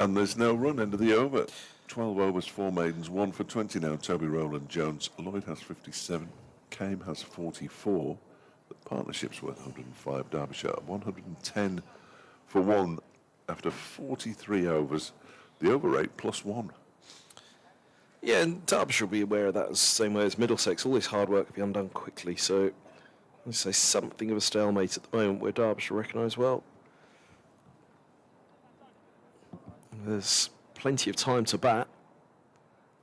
And there's no run, end of the over. 12 overs, 4 maidens, 1 for 20 now, Toby Rowland Jones. Lloyd has 57, Kane has 44. The partnership's worth 105, Derbyshire 110 for 1 after 43 overs. The over rate +1. Yeah, and Derbyshire will be aware of that the same way as Middlesex. All this hard work can be undone quickly, so I'd say something of a stalemate at the moment where Derbyshire recognise, well, there's plenty of time to bat.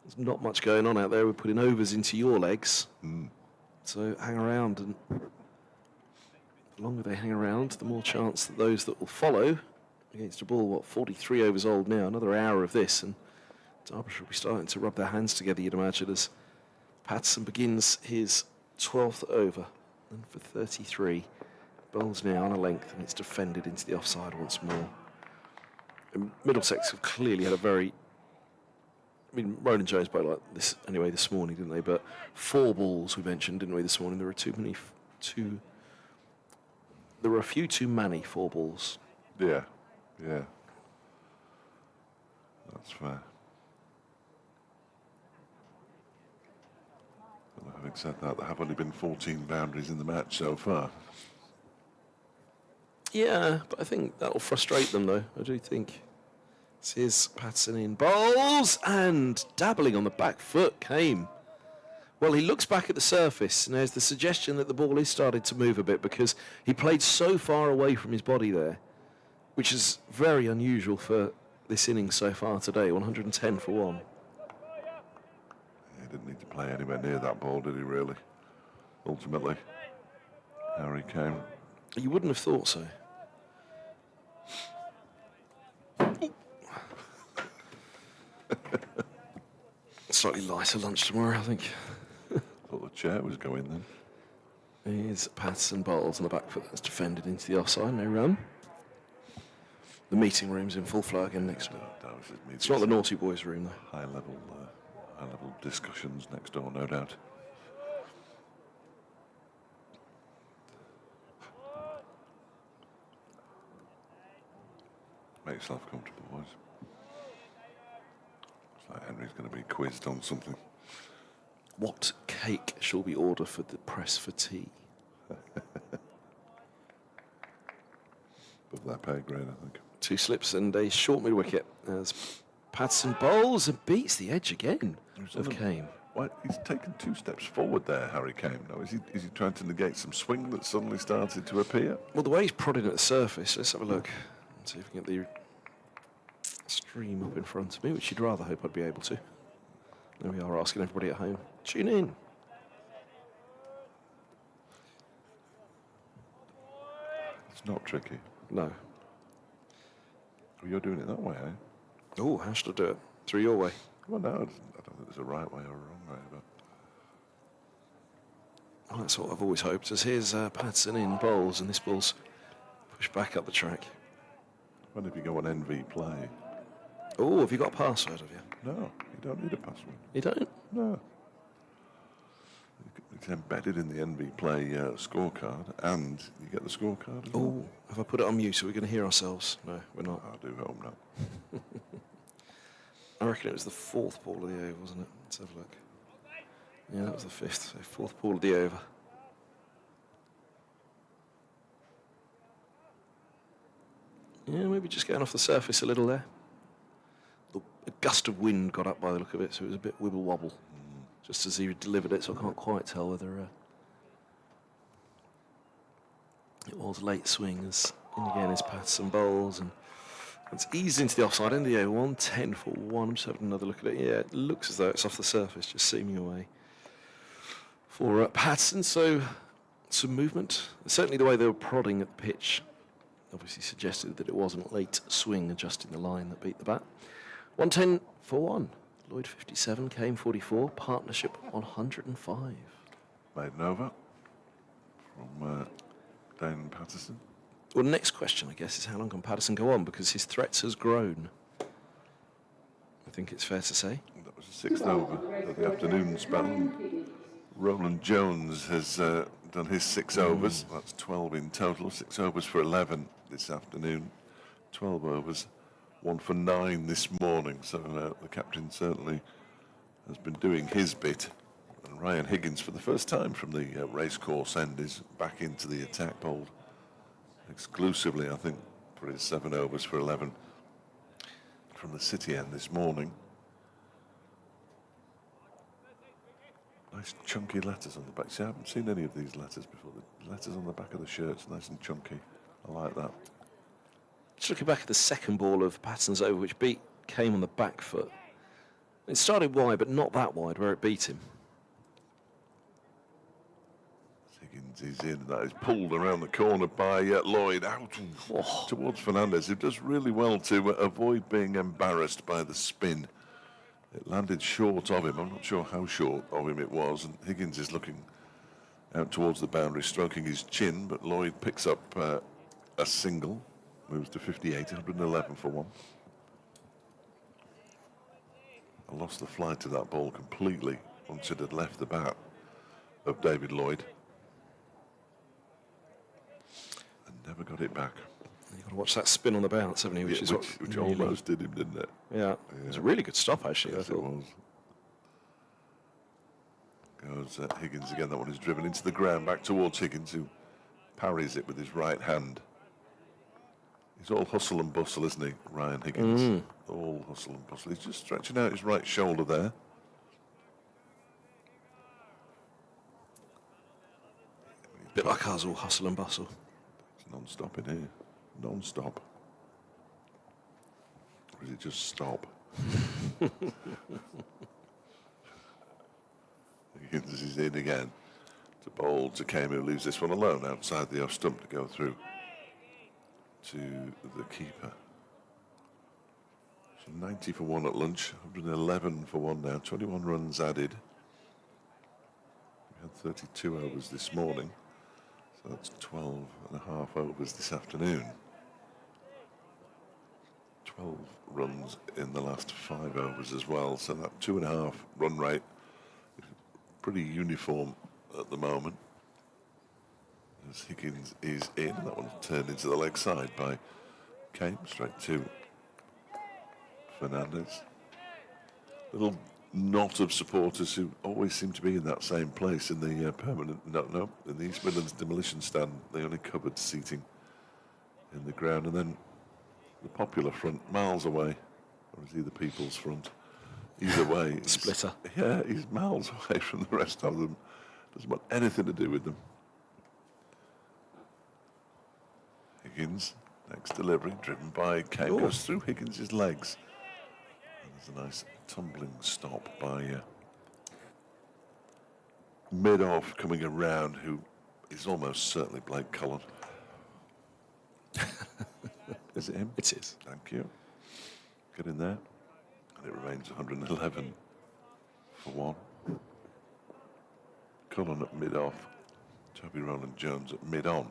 There's not much going on out there. We're putting overs into your legs. So hang around, and the longer they hang around, the more chance that those that will follow against a ball, 43 overs old now. Another hour of this, and Derbyshire will be starting to rub their hands together, you'd imagine, as Patterson begins his 12th over. And for 33, bowls now on a length, and it's defended into the offside once more. And Middlesex have clearly had a very... I mean, Roland Jones bowled like this anyway this morning, didn't they? But 4 balls we mentioned, didn't we, this morning? There were there were a few too many 4 balls. Yeah. That's fair. Well, having said that, there have only been 14 boundaries in the match so far. Yeah, but I think that'll frustrate them, though. I do think. Here's Patterson in bowls, and dabbling on the back foot came. Well, he looks back at the surface, and there's the suggestion that the ball is starting to move a bit because he played so far away from his body there, which is very unusual for this innings so far today, 110 for 1. He didn't need to play anywhere near that ball, did he, really? Ultimately, Harry came. You wouldn't have thought so. Slightly lighter lunch tomorrow, I think. Thought the chair was going then. Here's Patterson bowls on the back foot. That's defended into the offside. No run. The meeting room's in full flow again next door. It's not the naughty boys' room, though. High level discussions next door, no doubt. Make yourself comfortable, boys. Looks like Henry's going to be quizzed on something. What cake shall we order for the press for tea? Above that pay grade, I think. 2 slips and a short mid-wicket as Patterson bowls and beats the edge again of Kane. What? He's taken 2 steps forward there, Harry Kane. Now, is he trying to negate some swing that suddenly started to appear? Well, the way he's prodding at the surface, let's have a look. See if we can get the stream up in front of me, which you'd rather hope I'd be able to. There we are, asking everybody at home, tune in. It's not tricky. No. Well, you're doing it that way, eh? Oh, how should I do it? Through your way? Well, no, I don't think there's a right way or a wrong way, but... Well, that's what I've always hoped, as here's Patterson in bowls, and this ball's pushed back up the track. When have you got an NV play? Oh, have you got a password, have you? No, you don't need a password. You don't? No. It's embedded in the NV Play scorecard, and you get the scorecard as well. Oh, have I put it on mute so we're going to hear ourselves? No, we're not. I do hope not. I reckon it was the 4th ball of the over, wasn't it? Let's have a look. Yeah, that was the 5th, so 4th ball of the over. Yeah, maybe just getting off the surface a little there. A gust of wind got up by the look of it, so it was a bit wibble-wobble. Just as he delivered it, so I can't quite tell whether it was late swing. As in again is Patterson bowls, and it's eased into the offside end of the over, 110 for 1. I'm just having another look at it. Yeah, it looks as though it's off the surface, just seaming away for Patterson. So some movement. Certainly the way they were prodding at the pitch obviously suggested that it wasn't late swing adjusting the line that beat the bat. 110 for 1. Lloyd 57, Kane 44, partnership 105. Made an over from Dane Patterson. Well, the next question, I guess, is how long can Patterson go on, because his threats has grown. I think it's fair to say. That was the 6th over of the afternoon spell. Roland Jones has done his 6 overs. That's 12 in total. 6 overs for 11 this afternoon. 12 overs. 1 for 9 this morning, so the captain certainly has been doing his bit. And Ryan Higgins, for the first time from the racecourse end, is back into the attack, bowled exclusively, I think, for his 7 overs for 11 from the city end this morning. Nice chunky letters on the back. See, I haven't seen any of these letters before. The letters on the back of the shirts, nice and chunky. I like that. Just looking back at the second ball of Patterson's over, which came on the back foot. It started wide, but not that wide, where it beat him. Is he Higgins is in. That is pulled around the corner by Lloyd out towards Fernandez, who does really well to avoid being embarrassed by the spin. It landed short of him. I'm not sure how short of him it was. And Higgins is looking out towards the boundary, stroking his chin. But Lloyd picks up a single, moves to 58, 111 for one. I lost the flight of that ball completely once it had left the bat of David Lloyd. And never got it back. You've got to watch that spin on the bounce, haven't you? Which Which almost did him, didn't it? Yeah. It was a really good stop, actually. Yes, I it thought. was. Goes Higgins again. That one is driven into the ground, back towards Higgins, who parries it with his right hand. He's all hustle and bustle, isn't he, Ryan Higgins? All hustle and bustle. He's just stretching out his right shoulder there. Bit like ours, all hustle and bustle. It's non-stop in here. Non-stop. Or is it just stop? Higgins is in again. To bowl to Kame, who leaves this one alone outside the off stump to go through to the keeper. So 90 for one at lunch, 111 for one now, 21 runs added. We had 32 overs this morning, so that's 12 and a half overs this afternoon. 12 runs in the last 5 overs as well, so that 2.5 run rate is pretty uniform at the moment. As Higgins is in, that one's turned into the leg side by Kane, straight to Fernandez. Little knot of supporters who always seem to be in that same place in the in the East Midlands demolition stand. They only covered seating in the ground, and then the popular front miles away, or is he the people's front? Either way, Splitter. Yeah, he's miles away from the rest of them. Doesn't want anything to do with them. Higgins, next delivery, driven by Kane, goes through Higgins' legs. And there's a nice tumbling stop by mid-off coming around, who is almost certainly Blake Cullen. Is it him? It is. Thank you. Get in there. And it remains 111 for one. Cullen at mid-off. Toby Rowland-Jones at mid-on.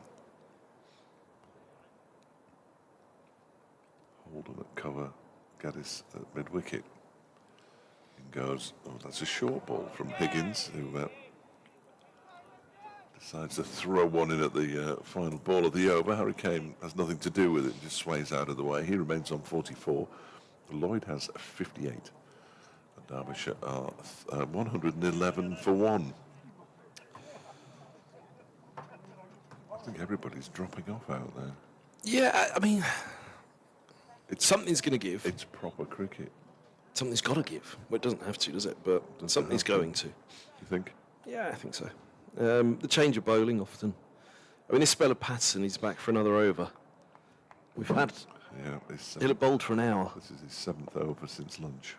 Holden at cover. Gaddis at mid-wicket. In goes, oh, that's a short ball from Higgins, who decides to throw one in at the final ball of the over. Harry Kane has nothing to do with it, just sways out of the way. He remains on 44. Lloyd has 58. And Derbyshire are 111 for one. I think everybody's dropping off out there. Yeah, I mean, something's going to give. It's proper cricket. Something's got to give. Well, it doesn't have to, does it? But something's going to. You think? Yeah, I think so. The change of bowling often. I mean, this spell of Patterson, he's back for another over. We've had... Yeah, He'll have bowled for an hour. this is his 7th over since lunch.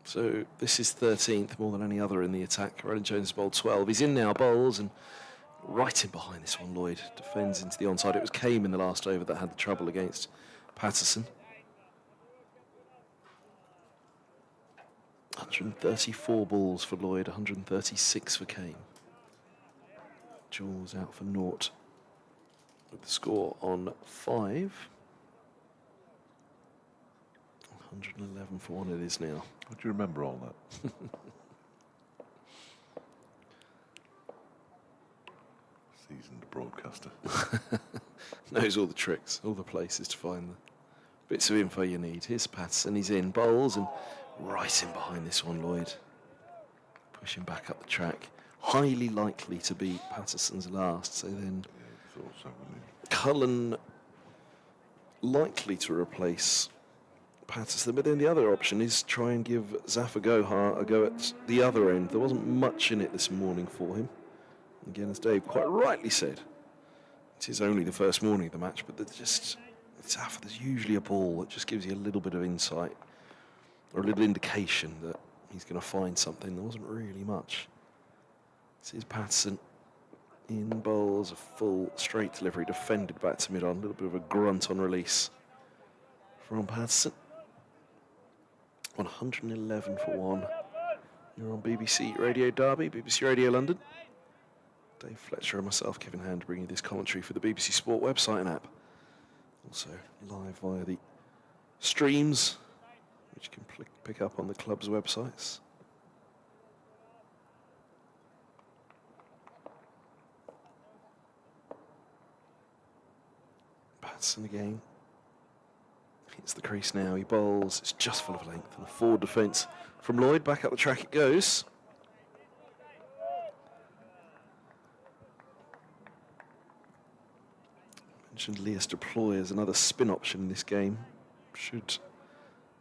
So this is 13th, more than any other in the attack. Roland Jones bowled 12. He's in now, bowls, and right in behind this one, Lloyd defends into the onside. It was Kame in the last over that had the trouble against Patterson. 134 balls for Lloyd, 136 for Kane. Jules out for naught with the score on 5. 111 for one it is now. Would you remember all that? Seasoned broadcaster. Knows all the tricks, all the places to find the bits of info you need. Here's Patterson, he's in, bowls, and right in behind this one, Lloyd. Pushing back up the track. Highly likely to be Patterson's last, so then Yeah, thought so, wouldn't he? Cullen likely to replace Patterson, but then the other option is try and give Zafar Gohar a go at the other end. There wasn't much in it this morning for him. Again, as Dave quite rightly said, it is only the first morning of the match, but Zafar, there's usually a ball that just gives you a little bit of insight or a little indication that he's going to find something. There wasn't really much. This is Patterson in bowls, a full straight delivery, defended back to mid-on, a little bit of a grunt on release from Patterson. 111 for 1. You're on BBC Radio Derby, BBC Radio London. Dave Fletcher and myself, Kevin Hand, bringing you this commentary for the BBC Sport website and app. Also live via the streams, which you can pick up on the club's websites. Patterson again. Hits the crease now, he bowls, it's just full of length, and the forward defence from Lloyd, back up the track it goes. Mentioned Lias Deploy as another spin option in this game. Should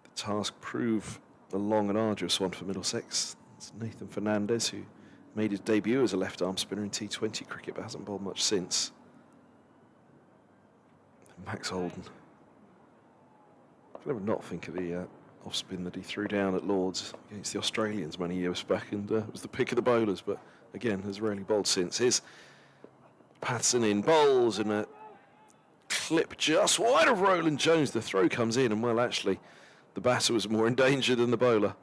the task prove a long and arduous one for Middlesex. It's Nathan Fernandez, who made his debut as a left-arm spinner in T20 cricket, but hasn't bowled much since. Max Holden. I can never not think of the off-spin that he threw down at Lords against the Australians many years back, and was the pick of the bowlers, but again has rarely bowled since. Here's Patterson in bowls, and a clip just wide of Roland Jones. The throw comes in, and well, actually, the batter was more in danger than the bowler.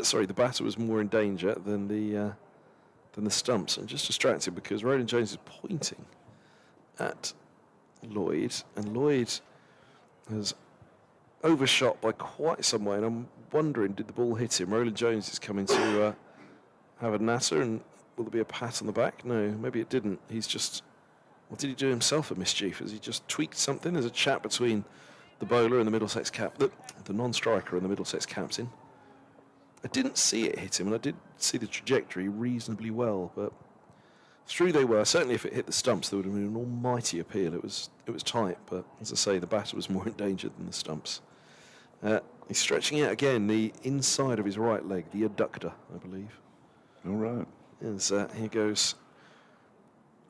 Sorry, the batter was more in danger than the stumps, and just distracted because Roland Jones is pointing at Lloyd, and Lloyd has overshot by quite some way, and I'm wondering, did the ball hit him? Roland Jones is coming to have a natter, and will there be a pat on the back? No, maybe it didn't. He's just, what did he do himself a mischief? Has he just tweaked something? There's a chat between the bowler and the Middlesex the non-striker and the Middlesex captain. I didn't see it hit him, and I did see the trajectory reasonably well, but through they were. Certainly if it hit the stumps, there would have been an almighty appeal. It was tight, but as I say, the batter was more in danger than the stumps. He's stretching out again the inside of his right leg, the adductor, I believe. All right. As here goes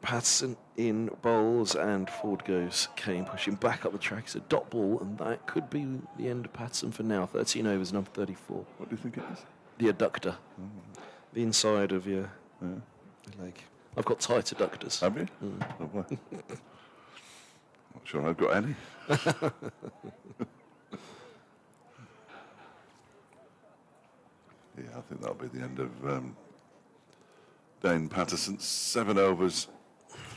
Patterson in bowls, and forward goes Kane, pushing back up the track. It's a dot ball, and that could be the end of Patterson for now. 13 overs, number 34. What do you think it is? The adductor. The inside of your leg. I've got tight adductors. Have you? Oh, well. Not sure I've got any. Yeah, I think that'll be the end of Dane Patterson. 7 overs,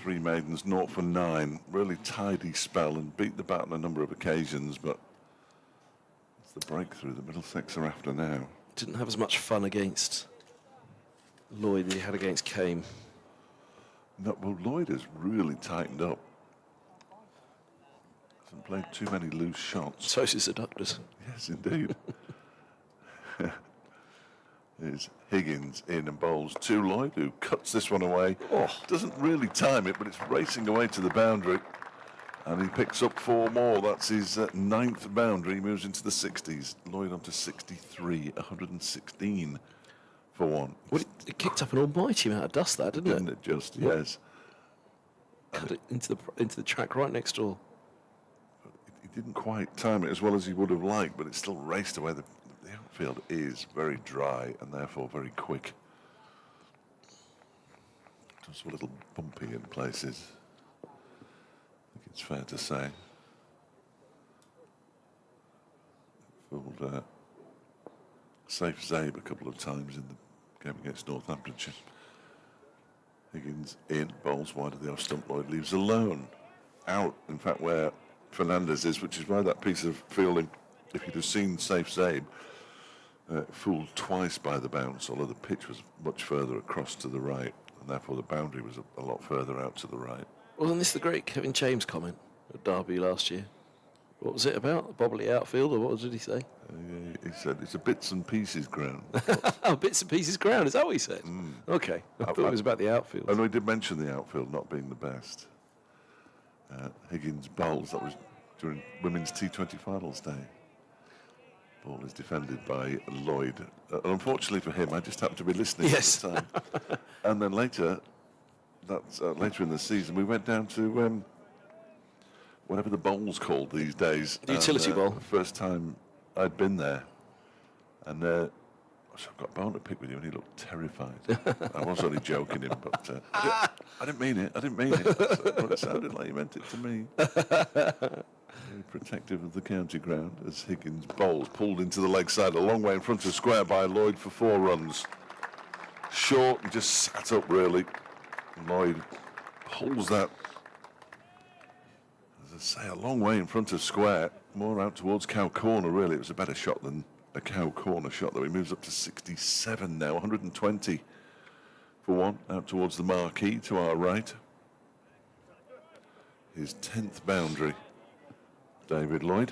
3 maidens, 0 for 9. Really tidy spell, and beat the bat on a number of occasions, but it's the breakthrough that Middlesex are after now. Didn't have as much fun against Lloyd as he had against Kane. No, well, Lloyd has really tightened up. Hasn't played too many loose shots. So is his adductors. Yes, indeed. Is Higgins in and bowls to Lloyd, who cuts this one away. Oh, doesn't really time it, but it's racing away to the boundary. And he picks up 4 more. That's his 9th boundary. He moves into the 60s. Lloyd on to 63, 116 for 1. Well, it kicked up an almighty amount of dust there, didn't it? Just, yes. Cut it into the track right next door. He didn't quite time it as well as he would have liked, but it still raced away. The outfield is very dry and therefore very quick. Just a little bumpy in places, I think it's fair to say. Fooled Safe Zabe a couple of times in the game against Northamptonshire. Higgins in, bowls wide of the off stump. Lloyd leaves alone. Out, in fact, where Fernandez is, which is why that piece of fielding, if you'd have seen Safe Zabe, fooled twice by the bounce, although the pitch was much further across to the right, and therefore the boundary was a lot further out to the right. Wasn't this the great Kevin James comment at Derby last year? What was it about? The bobbly outfield, or what did he say? He said it's a bits and pieces ground. Oh, bits and pieces ground, is that what he said? Okay, I thought it was about the outfield. And we did mention the outfield not being the best. Higgins bowls, that was during women's T20 finals day. Ball is defended by Lloyd. Unfortunately for him, I just happened to be listening at the time. And then later in the season, we went down to whatever the bowl's called these days. The utility bowl. The first time I'd been there. And I I've got a bone to pick with you, and he looked terrified. I was only joking him, but I didn't mean it. I didn't mean it. But it sounded like he meant it to me. Very protective of the county ground as Higgins bowls, pulled into the leg side, a long way in front of square by Lloyd for 4 runs. Short and just sat up really. Lloyd pulls that, as I say, a long way in front of square, more out towards cow corner really. It was a better shot than a cow corner shot, though. He moves up to 67 now, 120 for 1, out towards the marquee to our right. His 10th boundary, David Lloyd.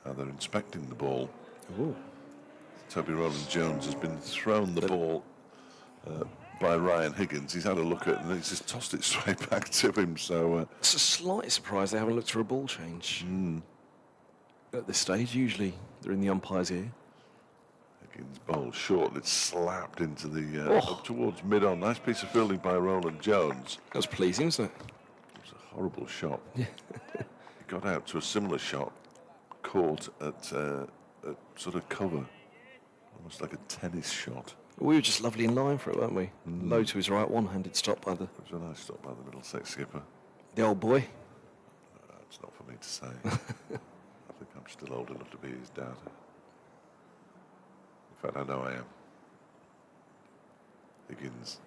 Now they're inspecting the ball. Ooh. Toby Rowland-Jones has been thrown the ball by Ryan Higgins. He's had a look at it and he's just tossed it straight back to him. So It's a slight surprise they haven't looked for a ball change at this stage. Usually they're in the umpire's ear. Higgins bowled short and it's slapped into the up towards mid-on. Nice piece of fielding by Rowland-Jones. That was pleasing, wasn't it? It was a horrible shot. He got out to a similar shot, caught at sort of cover, almost like a tennis shot. We were just lovely in line for it, weren't we? Low to his right, one-handed stop by the It was a nice stop by the Middlesex skipper. old boy. It's not for me to say. I think I'm still old enough to be his dad. In fact, I know I am. Higgins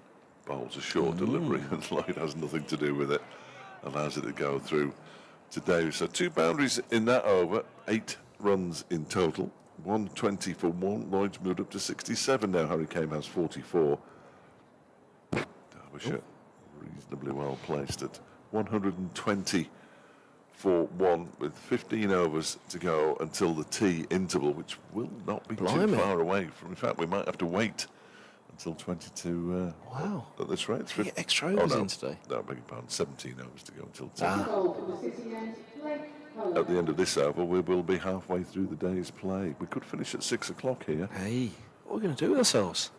bowls a short delivery and Lloyd has nothing to do with it. Allows it to go through to Davis. So 2 boundaries in that over, 8 runs in total. 120 for 1. Lloyd's moved up to 67 now. Harry Kane has 44. Derbyshire reasonably well placed at 120 for 1 with 15 overs to go until the tea interval, which will not be too far away from. In fact, we might have to wait until 22. Wow. At this rate, it's Did we get extra overs in today? No, I beg your pardon. 17 overs to go until tea. At the end of this over, we will be halfway through the day's play. We could finish at 6 o'clock here. Hey, what are we going to do with ourselves?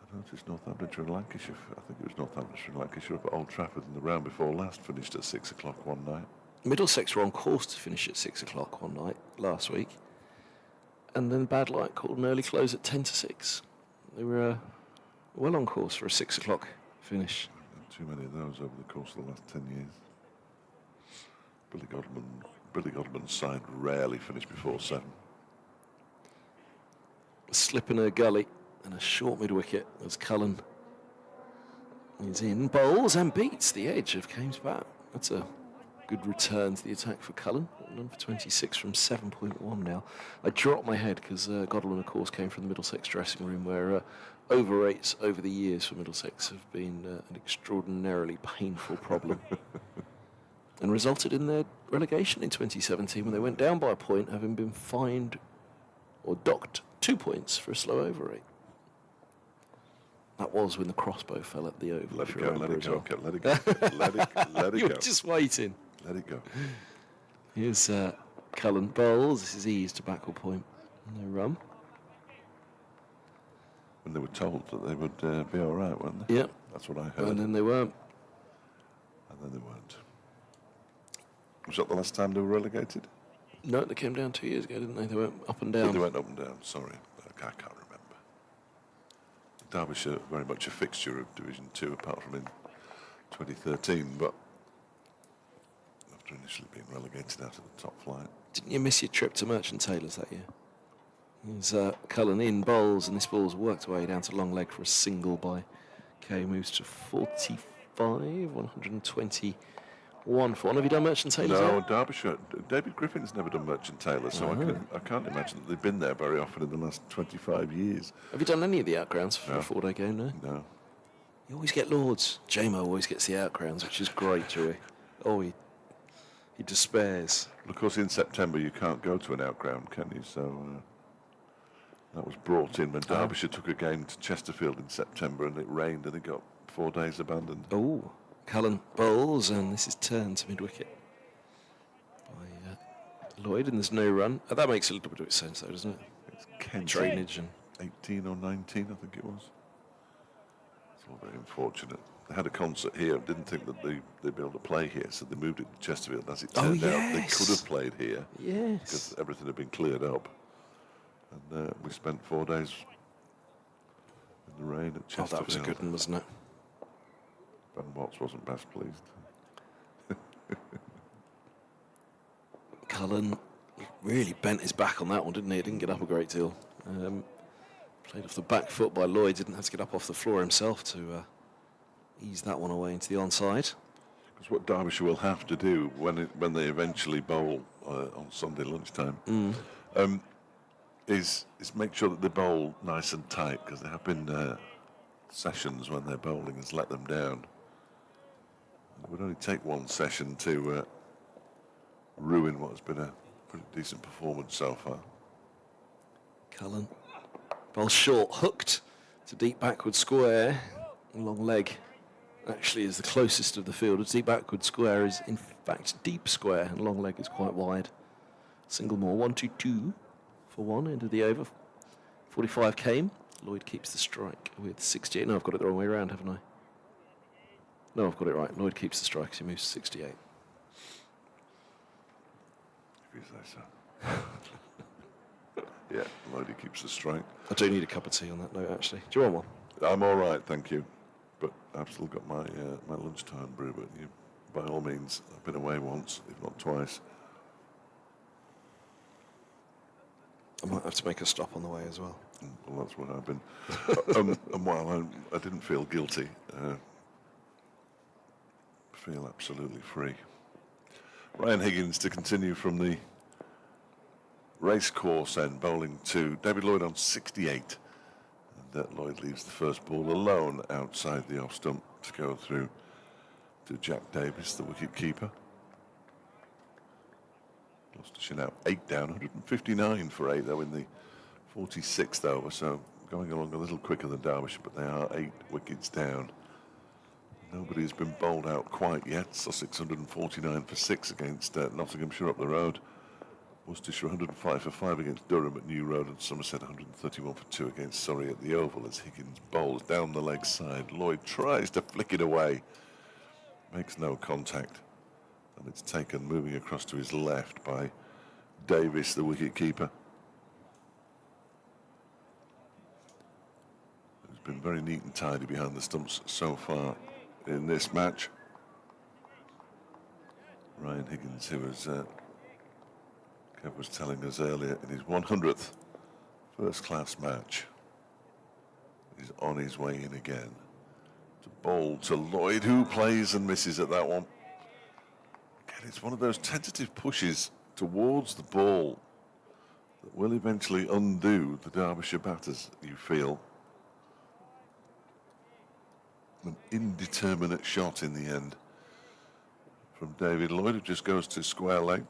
I noticed Northamptonshire and Lancashire. I think it was Northamptonshire and Lancashire up at Old Trafford in the round before last finished at 6 o'clock one night. Middlesex were on course to finish at 6 o'clock one night last week. And then bad light called an early close at 10 to 6. They were well on course for a 6 o'clock finish. Too many of those over the course of the last 10 years. Billy Godman's side rarely finished before 7. A slip in a gully and a short mid-wicket as Cullen is in, bowls and beats the edge of Kane's bat. That's a good return to the attack for Cullen. 1 for 26 from 7.1 now. I dropped my head because Godwin, of course, came from the Middlesex dressing room where over rates over the years for Middlesex have been an extraordinarily painful problem. And resulted in their relegation in 2017 when they went down by a point, having been fined or docked 2 points for a slow over rate. That was when the crossbow fell at the over. Let it go, let it go, let it go, let it You go. were just waiting. Let it go. Here's Cullen bowls. This is ease to backward point. No run. When they were told that they would be all right, weren't they? Yep. That's what I heard. And then they weren't. And then they weren't. Was that the last time they were relegated? No, they came down 2 years ago, didn't they? They went up and down. They went up and down, sorry. I can't remember. Derbyshire very much a fixture of Division 2 apart from in 2013, but after initially being relegated out of the top flight. Didn't you miss your trip to Merchant Taylor's that year? Here's Cullen in bowls, and this ball's worked away down to long leg for a single by Kay. Moves to 45, 121 for 1. Have you done Merchant Taylor's No, yet? Derbyshire. David Griffin's never done Merchant Taylor, so I can't imagine that they've been there very often in the last 25 years. Have you done any of the outgrounds for a 4-day game, no? No. You always get Lords. J-Mo always gets the outgrounds, which is great, Joey. Oh, he despairs. Of course, in September you can't go to an outground, can you? So that was brought in when Derbyshire took a game to Chesterfield in September and it rained and it got 4 days abandoned. Oh, Cullen bowls, and this is turned to mid-wicket by Lloyd, and there's no run. That makes a little bit of sense, though, doesn't it? It's Kent. Drainage and 18 or 19, I think it was. It's all very unfortunate. they had a concert here. Didn't think that they'd be able to play here, so they moved it to Chesterfield. As it Oh, turned out, they yes. could have played here Yes. because everything had been cleared up. And we spent 4 days in the rain at Oh, Chesterfield. that was a good one, wasn't it? Ben Watts wasn't best pleased. Cullen really bent his back on that one, didn't he? He didn't get up a great deal. Played off the back foot by Lloyd. Didn't have to get up off the floor himself to ease that one away into the onside. Because what Derbyshire will have to do when they eventually bowl on Sunday lunchtime is make sure that they bowl nice and tight, because there have been sessions when their bowling has let them down. It would only take one session to ruin what has been a pretty decent performance so far. Cullen. Ball short, hooked to deep backward square. Long leg actually is the closest of the field. Deep backward square is in fact deep square, and long leg is quite wide. Single more, 1-2-2 for one, end of the over. 45 came. Lloyd keeps the strike with 68. No, I've got it the wrong way around, haven't I? No, I've got it right. Lloyd keeps the strike, so he moves to 68. If you say so. Yeah, Lloydie keeps the strike. I do need a cup of tea on that note, actually. Do you want one? I'm all right, thank you. But I've still got my my lunchtime brew. But you, by all means, I've been away once, if not twice. I might have to make a stop on the way as well. Well, that's what I've been. And while I didn't feel guilty, feel absolutely free. Ryan Higgins to continue from the racecourse end, bowling to David Lloyd on 68. And Lloyd leaves the first ball alone outside the off stump to go through to Jack Davis, the wicket keeper. Gloucestershire now 8 down, 159 for 8 though in the 46th over, so going along a little quicker than Derbyshire, but they are 8 wickets down. Nobody has been bowled out quite yet. Sussex 149 for 6 against Nottinghamshire up the road. Worcestershire 105 for 5 against Durham at New Road, and Somerset 131 for 2 against Surrey at the Oval as Higgins bowls down the leg side. Lloyd tries to flick it away, makes no contact, and it's taken moving across to his left by Davis, the wicket keeper, who's been very neat and tidy behind the stumps so far in this match. Ryan Higgins, who was Kev was telling us earlier, in his 100th first-class match, is on his way in again to bowl to Lloyd, who plays and misses at that one. Again, it's one of those tentative pushes towards the ball that will eventually undo the Derbyshire batters, you feel. An indeterminate shot in the end from David Lloyd, who just goes to square leg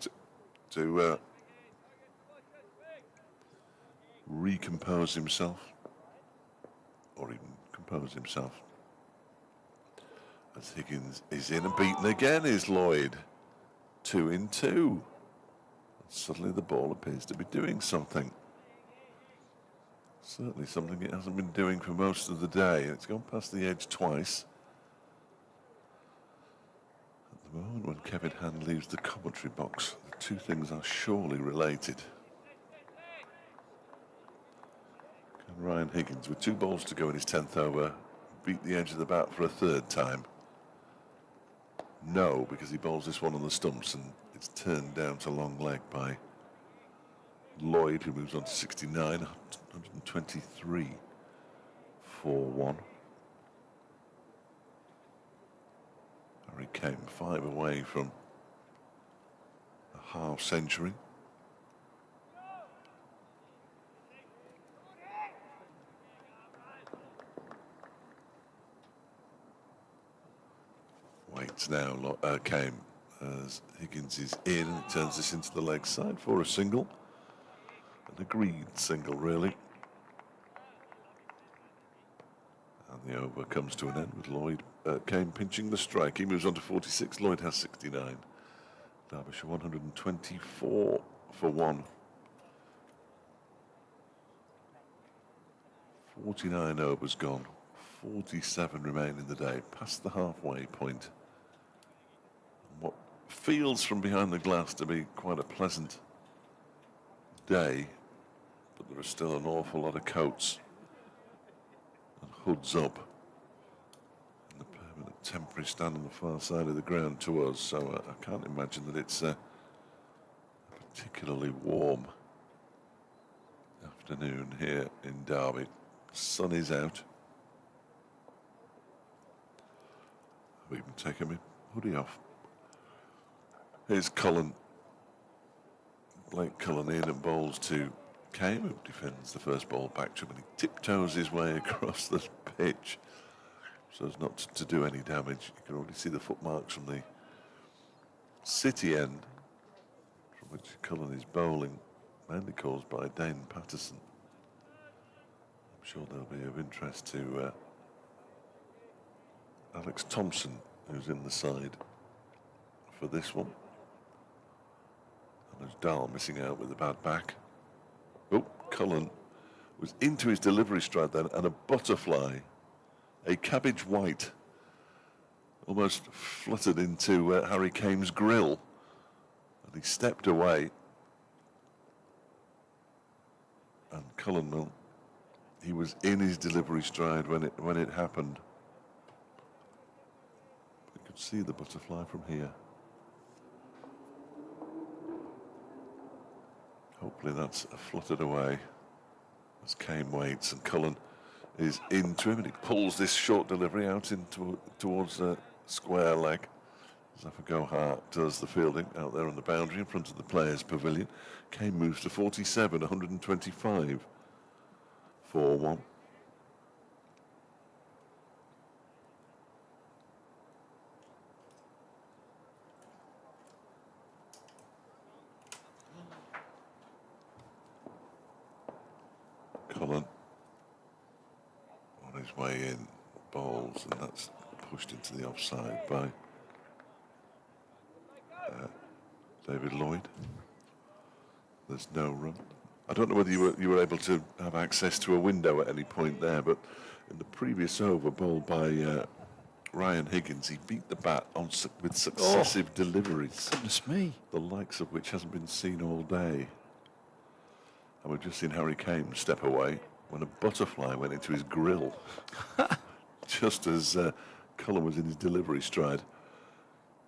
to recompose himself, or even compose himself. As Higgins is in and beaten again is Lloyd. 2 in 2. Suddenly the ball appears to be doing something. Certainly something it hasn't been doing for most of the day. It's gone past the edge twice. At the moment when Kevin Hand leaves the commentary box, the two things are surely related. Can Ryan Higgins, with 2 balls to go in his 10th over, beat the edge of the bat for a 3rd time? No, because he bowls this one on the stumps and it's turned down to long leg by Lloyd, who moves on to 69, 123 for 1. Harry came 5 away from a half century. Waits now came as Higgins is in, and turns this into the leg side for a single. An agreed single, really. And the over comes to an end with Lloyd Kane pinching the strike. He moves on to 46. Lloyd has 69. Derbyshire 124 for 1. 49 overs gone. 47 remain in the day, past the halfway point. And what feels from behind the glass to be quite a pleasant day, but there is still an awful lot of coats and hoods up. And the permanent temporary stand on the far side of the ground to us, so I can't imagine that it's a particularly warm afternoon here in Derby. Sun is out. I've even taken my hoodie off. Here's Cullen. Blake Cullen in and bowls to Kame, who defends the first ball back to him, and he tiptoes his way across the pitch so as not to do any damage. You can already see the footmarks from the city end from which Cullen is bowling, mainly caused by Dane Patterson. I'm sure they'll be of interest to Alex Thompson, who's in the side for this one. And there's Dahl missing out with a bad back. Oh, Cullen was into his delivery stride then, and a butterfly, a cabbage white, almost fluttered into Harry Kame's grill, and he stepped away. And Cullen, well, he was in his delivery stride when it happened. You could see the butterfly from here. Hopefully that's fluttered away as Kame waits, and Cullen is into him, and he pulls this short delivery out towards a square leg. Zafar Gohar does the fielding out there on the boundary in front of the players' pavilion. Kame moves to 47, 125 for 1. Cullen on his way in, bowls, and that's pushed into the offside by David Lloyd. There's no run. I don't know whether you were able to have access to a window at any point there, but in the previous over bowled by Ryan Higgins, he beat the bat with successive deliveries. Goodness me. The likes of which hasn't been seen all day. And we've just seen Harry Kame step away when a butterfly went into his grill, just as Cullen was in his delivery stride.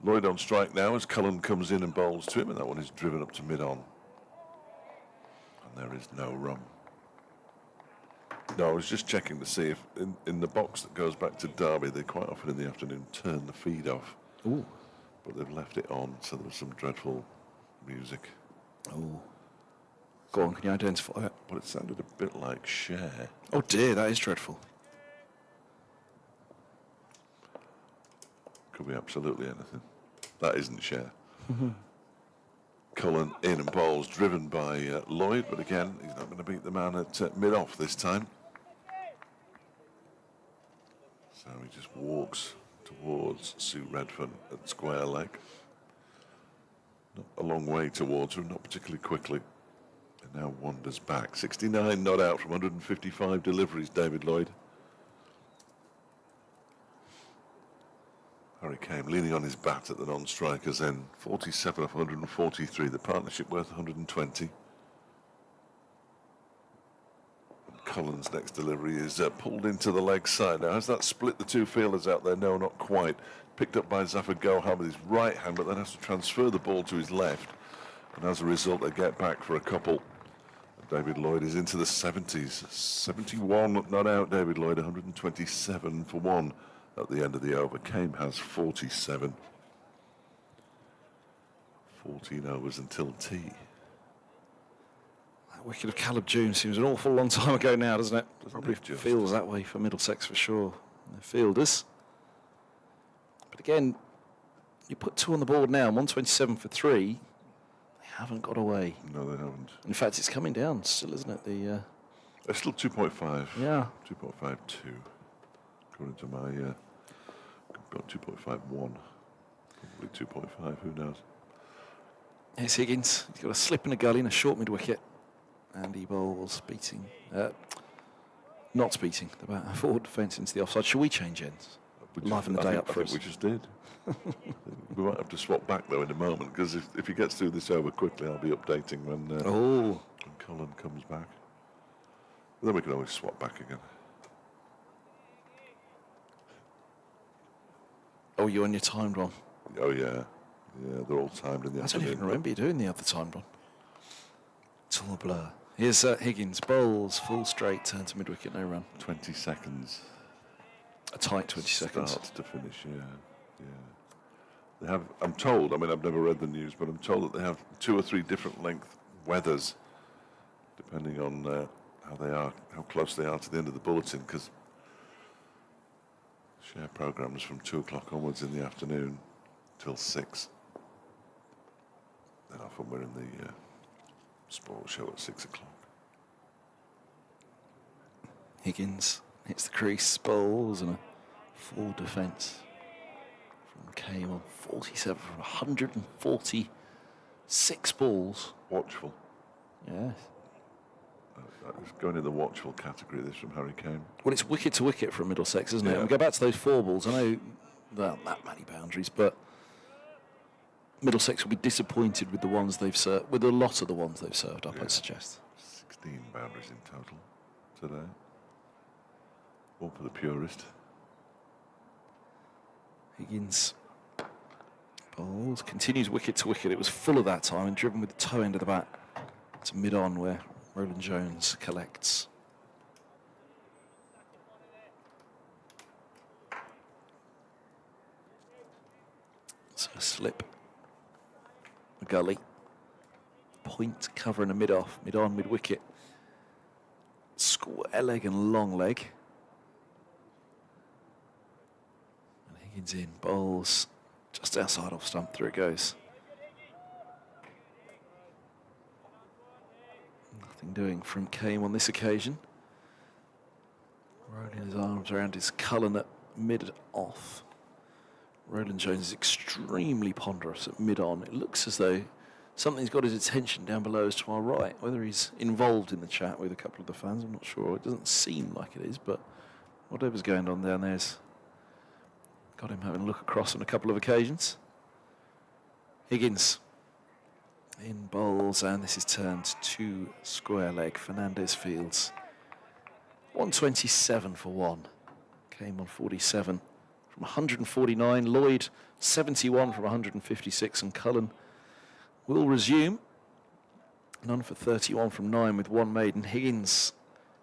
Lloyd on strike now as Cullen comes in and bowls to him, and that one is driven up to mid-on. And there is no run. No, I was just checking to see if in the box that goes back to Derby, they quite often in the afternoon turn the feed off. Ooh. But they've left it on, so there was some dreadful music. Oh. Go on, can you identify it? But it sounded a bit like Cher. Oh dear, that is dreadful. Could be absolutely anything. That isn't Cher. Cullen in and bowls, driven by Lloyd, but again, he's not going to beat the man at mid-off this time. So he just walks towards Sue Redfern at square leg. Not a long way towards her, not particularly quickly. And now wanders back. 69 not out from 155 deliveries, David Lloyd. Harry Kame leaning on his bat at the non-strikers end. 47 off 143, the partnership worth 120. And Cullen's next delivery is pulled into the leg side. Now, has that split the two fielders out there? No, not quite. Picked up by Zafar Gohar with his right hand, but then has to transfer the ball to his left. And as a result, they get back for a couple. And David Lloyd is into the 70s. 71 not out, David Lloyd, 127 for 1. At the end of the over. Kame has 47. 14 overs until tea. That wicket of Caleb June seems an awful long time ago now, doesn't it? Probably it just? feels that way for Middlesex for sure. The fielders. But again, you put 2 on the board now, 127 for 3. They haven't got away. No, they haven't. In fact, it's coming down still, isn't it? It's still 2.5. Yeah. 2.52. According to my, got 2.51. Probably 2.5, who knows? It's Higgins. He's got a slip and a gully and a short mid-wicket. And he bowls beating. not beating the forward defence into the offside. Shall we change ends? Liven the day up for us. I think we just did. We might have to swap back though in a moment, because if he gets through this over quickly, I'll be updating when Cullen comes back. But then we can always swap back again. Oh, you're on your timed one. Oh yeah, they're all timed in the I don't afternoon. even remember you doing the other timed one. It's all a blur. Here's Higgins, bowls, full straight, turn to mid-wicket, no run. 20 seconds. A tight 20 seconds. Start to finish, yeah. They have, I'm told, I mean, I've never read the news, but I'm told that they have 2 or 3 different length weathers, depending on how close they are to the end of the bulletin, because share programs from 2 o'clock onwards in the afternoon till 6. Then often we're in the sports show at 6 o'clock. Higgins hits the crease, bowls, and a full defence from Kane on 47 from 146 balls. Watchful. Yes. It's going in the watchful category, this from Harry Kane. Well, it's wicket to wicket from Middlesex, isn't it? Yeah. And we go back to those 4 balls. I know there aren't that many boundaries, but Middlesex will be disappointed with the ones they've served, with a lot of the ones they've served up, I'd suggest. 16 boundaries in total today. One for the purist. Higgins bowls, continues wicket to wicket. It was full of that time and driven with the toe end of the bat to mid-on, where Roland Jones collects. So a slip, a gully, point covering a mid-off, mid-on, mid-wicket. Square leg and long leg. And Higgins in, bowls just outside off stump, through it goes. Nothing doing from Kane on this occasion. Rolling his arms around his Cullen at mid-off. Roland Jones is extremely ponderous at mid-on. It looks as though something's got his attention down below us to our right. Whether he's involved in the chat with a couple of the fans, I'm not sure. It doesn't seem like it is, but whatever's going on down there's got him having a look across on a couple of occasions. Higgins in bowls, and this is turned to square leg. Fernandez fields. 127 for 1. Came on 47 from 149. Lloyd 71 from 156, and Cullen will resume. None for 31 from 9 with 1 maiden. Higgins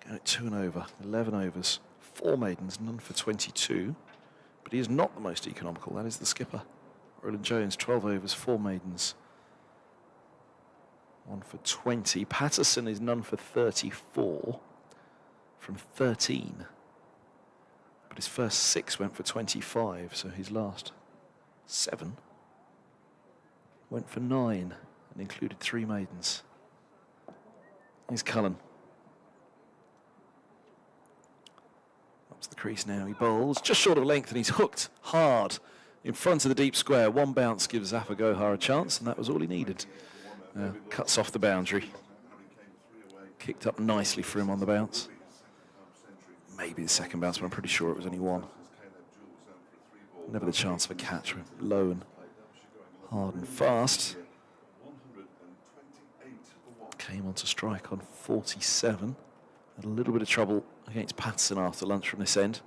going at 2 and over, 11 overs, 4 maidens, none for 22. But he is not the most economical, that is the skipper. Roland Jones, 12 overs, 4 maidens, 1 for 20. Patterson is none for 34 from 13. But his first 6 went for 25, so his last 7 went for 9 and included 3 maidens. Here's Cullen. Up to the crease now, he bowls just short of length, and he's hooked hard in front of the deep square. 1 bounce gives Zafar Gohar a chance, and that was all he needed. Cuts off the boundary. Kicked up nicely for him on the bounce. Maybe the second bounce, but I'm pretty sure it was only 1. Never the chance of a catch. Low and hard and fast. Came on to strike on 47. Had a little bit of trouble against Patterson after lunch from this end.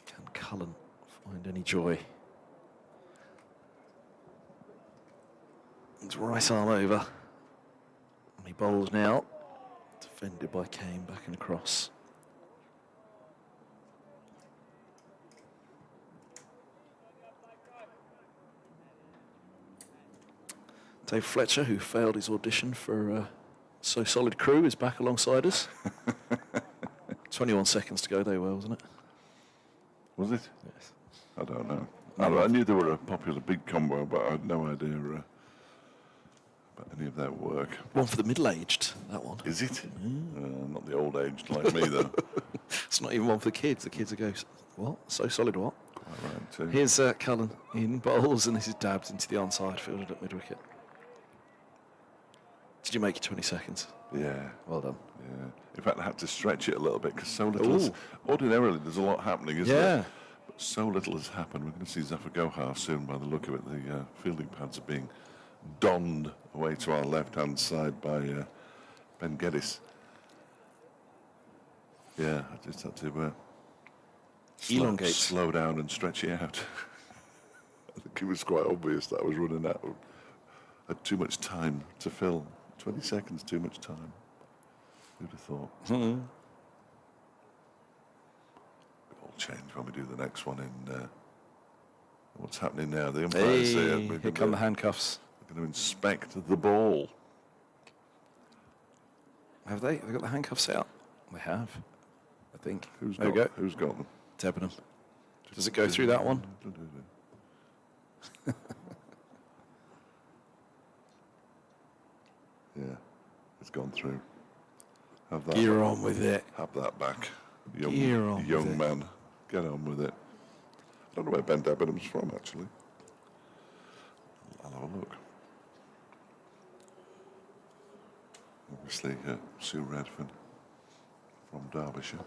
Can Cullen find any joy? It's right arm over. And he bowls now. Defended by Kane, back and across. Dave Fletcher, who failed his audition for So Solid Crew, is back alongside us. 21 seconds to go, they were, wasn't it? Was it? Yes. I don't know. I knew they were a popular big combo, but I had no idea about any of their work. One for the middle-aged, that one. Is it? Not the old-aged like me, though. It's not even one for the kids. The kids will go, what? So Solid what? Quite right, too. Here's Cullen in bowls, and this is dabbed into the onside, fielded at mid-wicket. Did you make your 20 seconds? Yeah. Well done. Yeah. In fact, I had to stretch it a little bit because so little. Ordinarily, there's a lot happening, isn't there? But so little has happened. We're going to see Zafar Gohar soon by the look of it. The fielding pads are being donned away to our left-hand side by Ben Geddes. Yeah, I just had to Elongate. slow down and stretch it out. I think it was quite obvious that I was running out. Had too much time to fill. 20 seconds, too much time. Who'd have thought? It'll change when we do the next one in... what's happening now? The umpires Here come the handcuffs. We're going to inspect the ball. Have they? They've got the handcuffs out? They have, I think. Who's there got, we go. Who's got them? Debenham. Does it go through that one? Yeah, it's gone through. Have that. Gear back. on with it. Have that back, Gear on young with it. man. Get on with it. I don't know where Ben Debenham's from, actually. I'll have a look. Obviously, Sue Redfern from Derbyshire.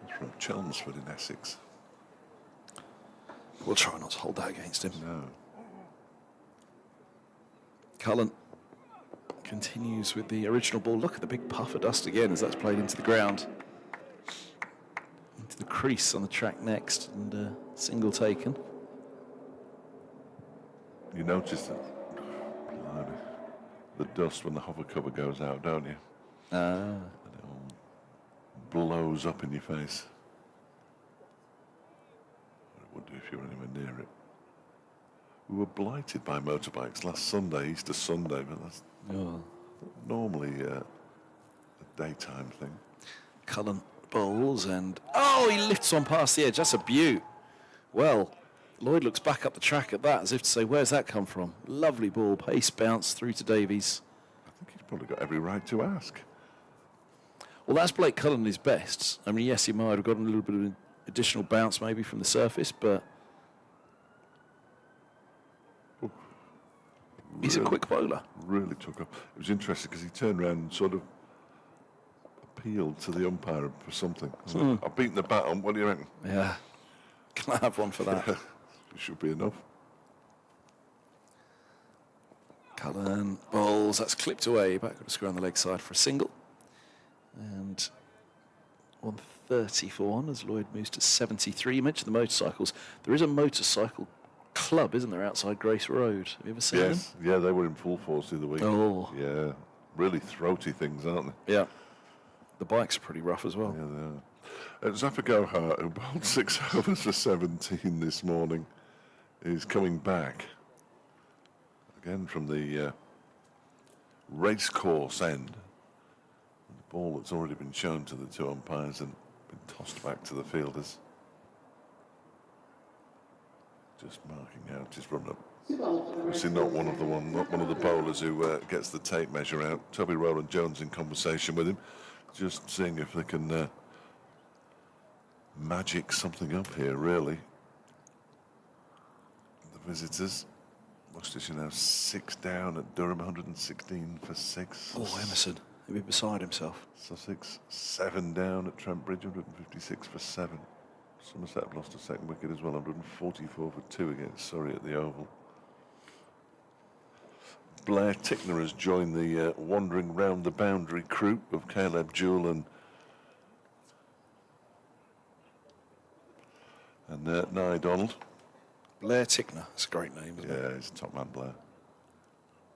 He's from Chelmsford in Essex. We'll try not to hold that against him. No. Cullen continues with the original ball. Look at the big puff of dust again as that's played into the ground. Into the crease on the track next, and single taken. You notice that the dust when the hover cover goes out, don't you? And it all blows up in your face. It would do if you were anywhere near it. We were blighted by motorbikes last Sunday, Easter Sunday, but that's normally a daytime thing. Cullen bowls and... Oh, he lifts one past the edge. That's a beaut. Well, Lloyd looks back up the track at that as if to say, where's that come from? Lovely ball, pace bounce through to Davies. I think he's probably got every right to ask. Well, that's Blake Cullen at his best. I mean, yes, he might have gotten a little bit of an additional bounce maybe from the surface, but he's a quick bowler. Really took up. It was interesting because he turned around and sort of appealed to the umpire for something. I've beaten the bat on, what do you reckon? Yeah. Can I have one for that? It should be enough. Cullen bowls, that's clipped away. Back got a square on the leg side for a single. And 130 for one as Lloyd moves to 73. You mentioned the motorcycles. There is a motorcycle club, isn't there, outside Grace Road? Have you ever seen them? Yeah, they were in full force the other week. Oh. Yeah, really throaty things, aren't they? Yeah. The bikes are pretty rough as well. Yeah, they are. Zafar Gohar, who bowled 6 overs for 17 this morning, is coming back again from the racecourse end. The ball that's already been shown to the two umpires and been tossed back to the fielders. Just marking out his run-up. Obviously not one of the bowlers who gets the tape measure out. Toby Rowland-Jones in conversation with him, just seeing if they can magic something up here, really. The visitors, Worcestershire now 6 down at Durham, 116 for 6. Oh, Emerson, he'll be beside himself. Sussex 7 down at Trent Bridge, 156 for 7. Somerset have lost a second wicket as well, 144 for 2 against Surrey at the Oval. Blair Tickner has joined the wandering round the boundary crew of Caleb Jewell and Nye Donald. Blair Tickner, that's a great name, isn't it? Yeah, he's a top man, Blair.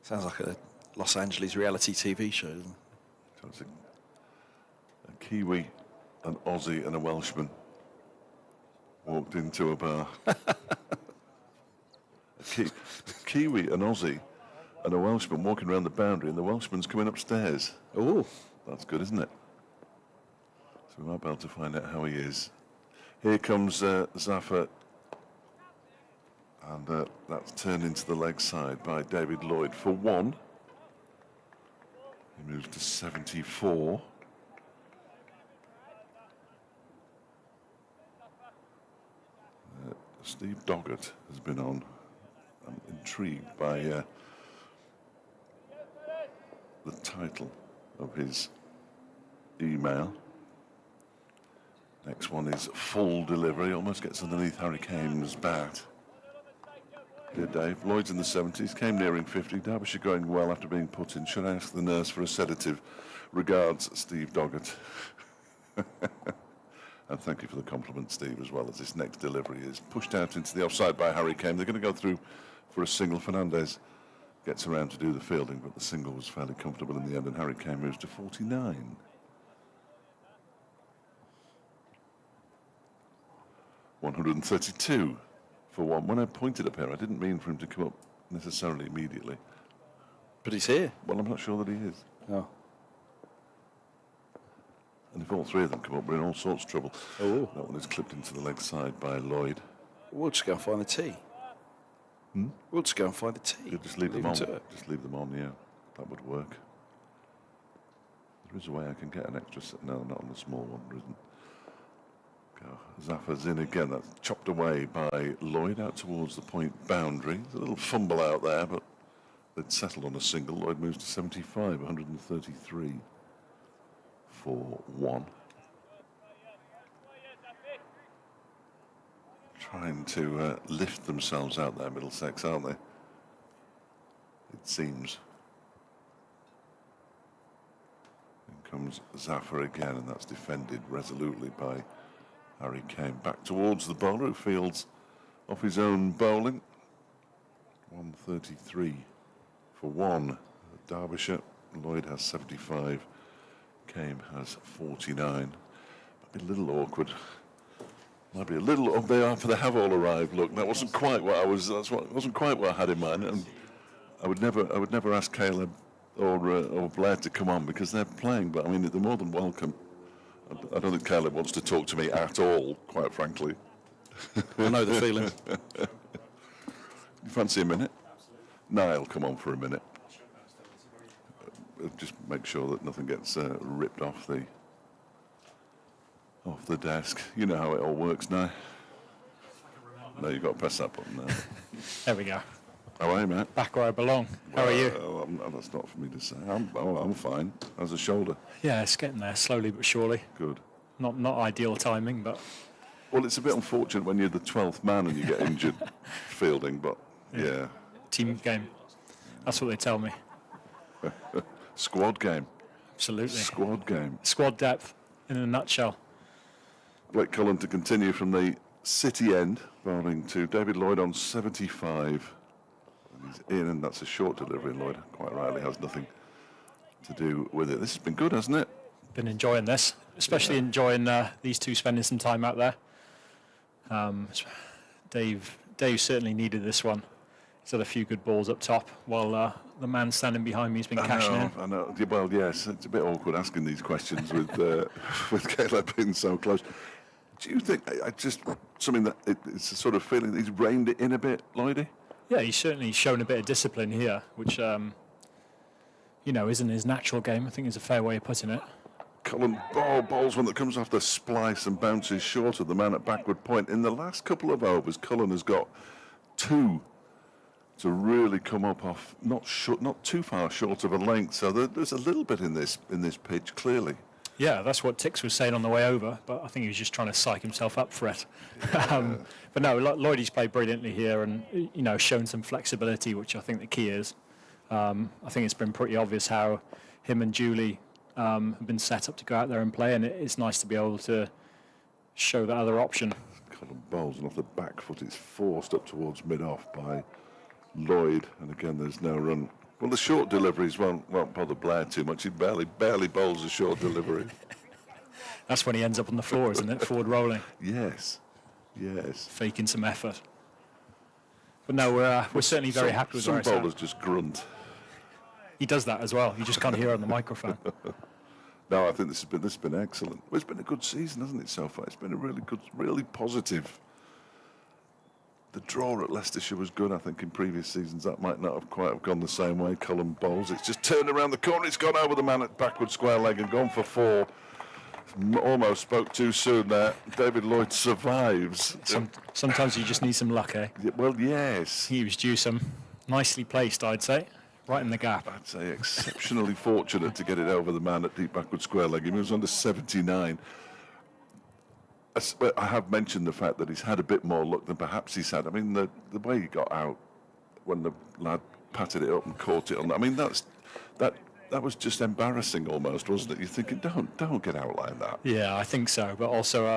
Sounds like a Los Angeles reality TV show, doesn't it? So it's a Kiwi, an Aussie and a Welshman walked into a bar. a Kiwi, an Aussie and a Welshman walking around the boundary, and the Welshman's coming upstairs. Oh, That's good, isn't it? So we might be able to find out how he is. Here comes Zafar, and that's turned into the leg side by David Lloyd for 1. He moves to 74. Steve Doggett has been on. I'm intrigued by the title of his email. Next one is full delivery, almost gets underneath Harry Kane's bat. Dear Dave, Lloyd's in the 70s, came nearing 50, Derbyshire going well after being put in. Should I ask the nurse for a sedative? Regards, Steve Doggett. And thank you for the compliment, Steve, as well, as this next delivery is pushed out into the offside by Harry Kane. They're going to go through for a single. Fernandez gets around to do the fielding, but the single was fairly comfortable in the end, and Harry Kane moves to 49. $132 for one. When I pointed up here, I didn't mean for him to come up necessarily immediately. But he's here. Well, I'm not sure that he is. Oh. And if all three of them come up, we're in all sorts of trouble. Oh. That one is clipped into the leg side by Lloyd. We'll just go and find the tee. We'll just go and find the tee. You just leave them on. to it. Just leave them on, yeah. That would work. There is a way I can get an extra set. No, not on the small one, there isn't. Zaffa's in again. That's chopped away by Lloyd out towards the point boundary. There's a little fumble out there, but they'd settled on a single. Lloyd moves to 75, 133 for one. Trying to lift themselves out there, Middlesex, aren't they? It seems. In comes Zaffa again, and that's defended resolutely by Harry Kane. Back towards the bowler, who fields off his own bowling. 133 for one. Derbyshire. Lloyd has 75. Kane has 49. Might be a little awkward. Might be a little. Oh, they have all arrived. Look, that wasn't quite what I was. Wasn't quite what I had in mind. And I would never ask Caleb or Blair to come on because they're playing. But I mean, they're more than welcome. I don't think Caleb wants to talk to me at all, quite frankly. I know the feeling. You fancy a minute? Niall, come on for a minute. Just make sure that nothing gets ripped off the desk. You know how it all works now. No, you've got to press that button now. There we go. How are you, mate? Back where I belong. How are you? That's not for me to say. I'm fine. How's the shoulder? Yeah, it's getting there slowly but surely. Good. Not ideal timing, but Well, it's a bit unfortunate when you're the 12th man and you get injured fielding, but yeah. team game. That's what they tell me. Squad game. Absolutely. Squad game. Squad depth in a nutshell. Blake Cullen to continue from the City end, bowling to David Lloyd on 75. And he's in, and that's a short delivery. Lloyd quite rightly has nothing to do with it. This has been good, hasn't it? Been enjoying this, especially enjoying these two spending some time out there. Dave certainly needed this one. He's had a few good balls up top, while the man standing behind me has been cashing in. I know. Well, yes, it's a bit awkward asking these questions with with Caleb being so close. Do you think something that it's a sort of feeling that he's reined it in a bit, Lloydie? Yeah, he's certainly shown a bit of discipline here, which isn't his natural game. I think is a fair way of putting it. Cullen bowls one that comes off the splice and bounces short of the man at backward point. In the last couple of overs, Cullen has got two to really come up off, not too far short of a length. So there's a little bit in this pitch, clearly. Yeah, that's what Tix was saying on the way over, but I think he was just trying to psych himself up for it. But no, Lloydie's played brilliantly here and, shown some flexibility, which I think the key is. I think it's been pretty obvious how him and Julie have been set up to go out there and play, and it's nice to be able to show that other option. Cullen bowls, and off the back foot, it's forced up towards mid-off by Lloyd, and again, there's no run. Well, the short deliveries won't bother Blair too much. He barely bowls a short delivery. That's when he ends up on the floor, isn't it? Forward rolling. Yes. Faking some effort. But no, we're certainly very happy with some where it's at. bowlers just grunt. He does that as well. You just can't hear it on the microphone. No, I think this has been excellent. Well, it's been a good season, hasn't it, so far? It's been a really good, really positive. The draw at Leicestershire was good, I think, in previous seasons. That might not have quite gone the same way. Cullen bowls. It's just turned around the corner. It's gone over the man at backward square leg and gone for four. Almost spoke too soon there. David Lloyd survives. Sometimes you just need some luck, eh? Yeah, well, yes. He was due some nicely placed, I'd say, right in the gap. I'd say exceptionally fortunate to get it over the man at deep backward square leg. He moves on to 79. I have mentioned the fact that he's had a bit more luck than perhaps he's had. I mean, the way he got out when the lad patted it up and caught it on. I mean, that was just embarrassing almost, wasn't it? You're thinking, don't get out like that. Yeah, I think so. But also,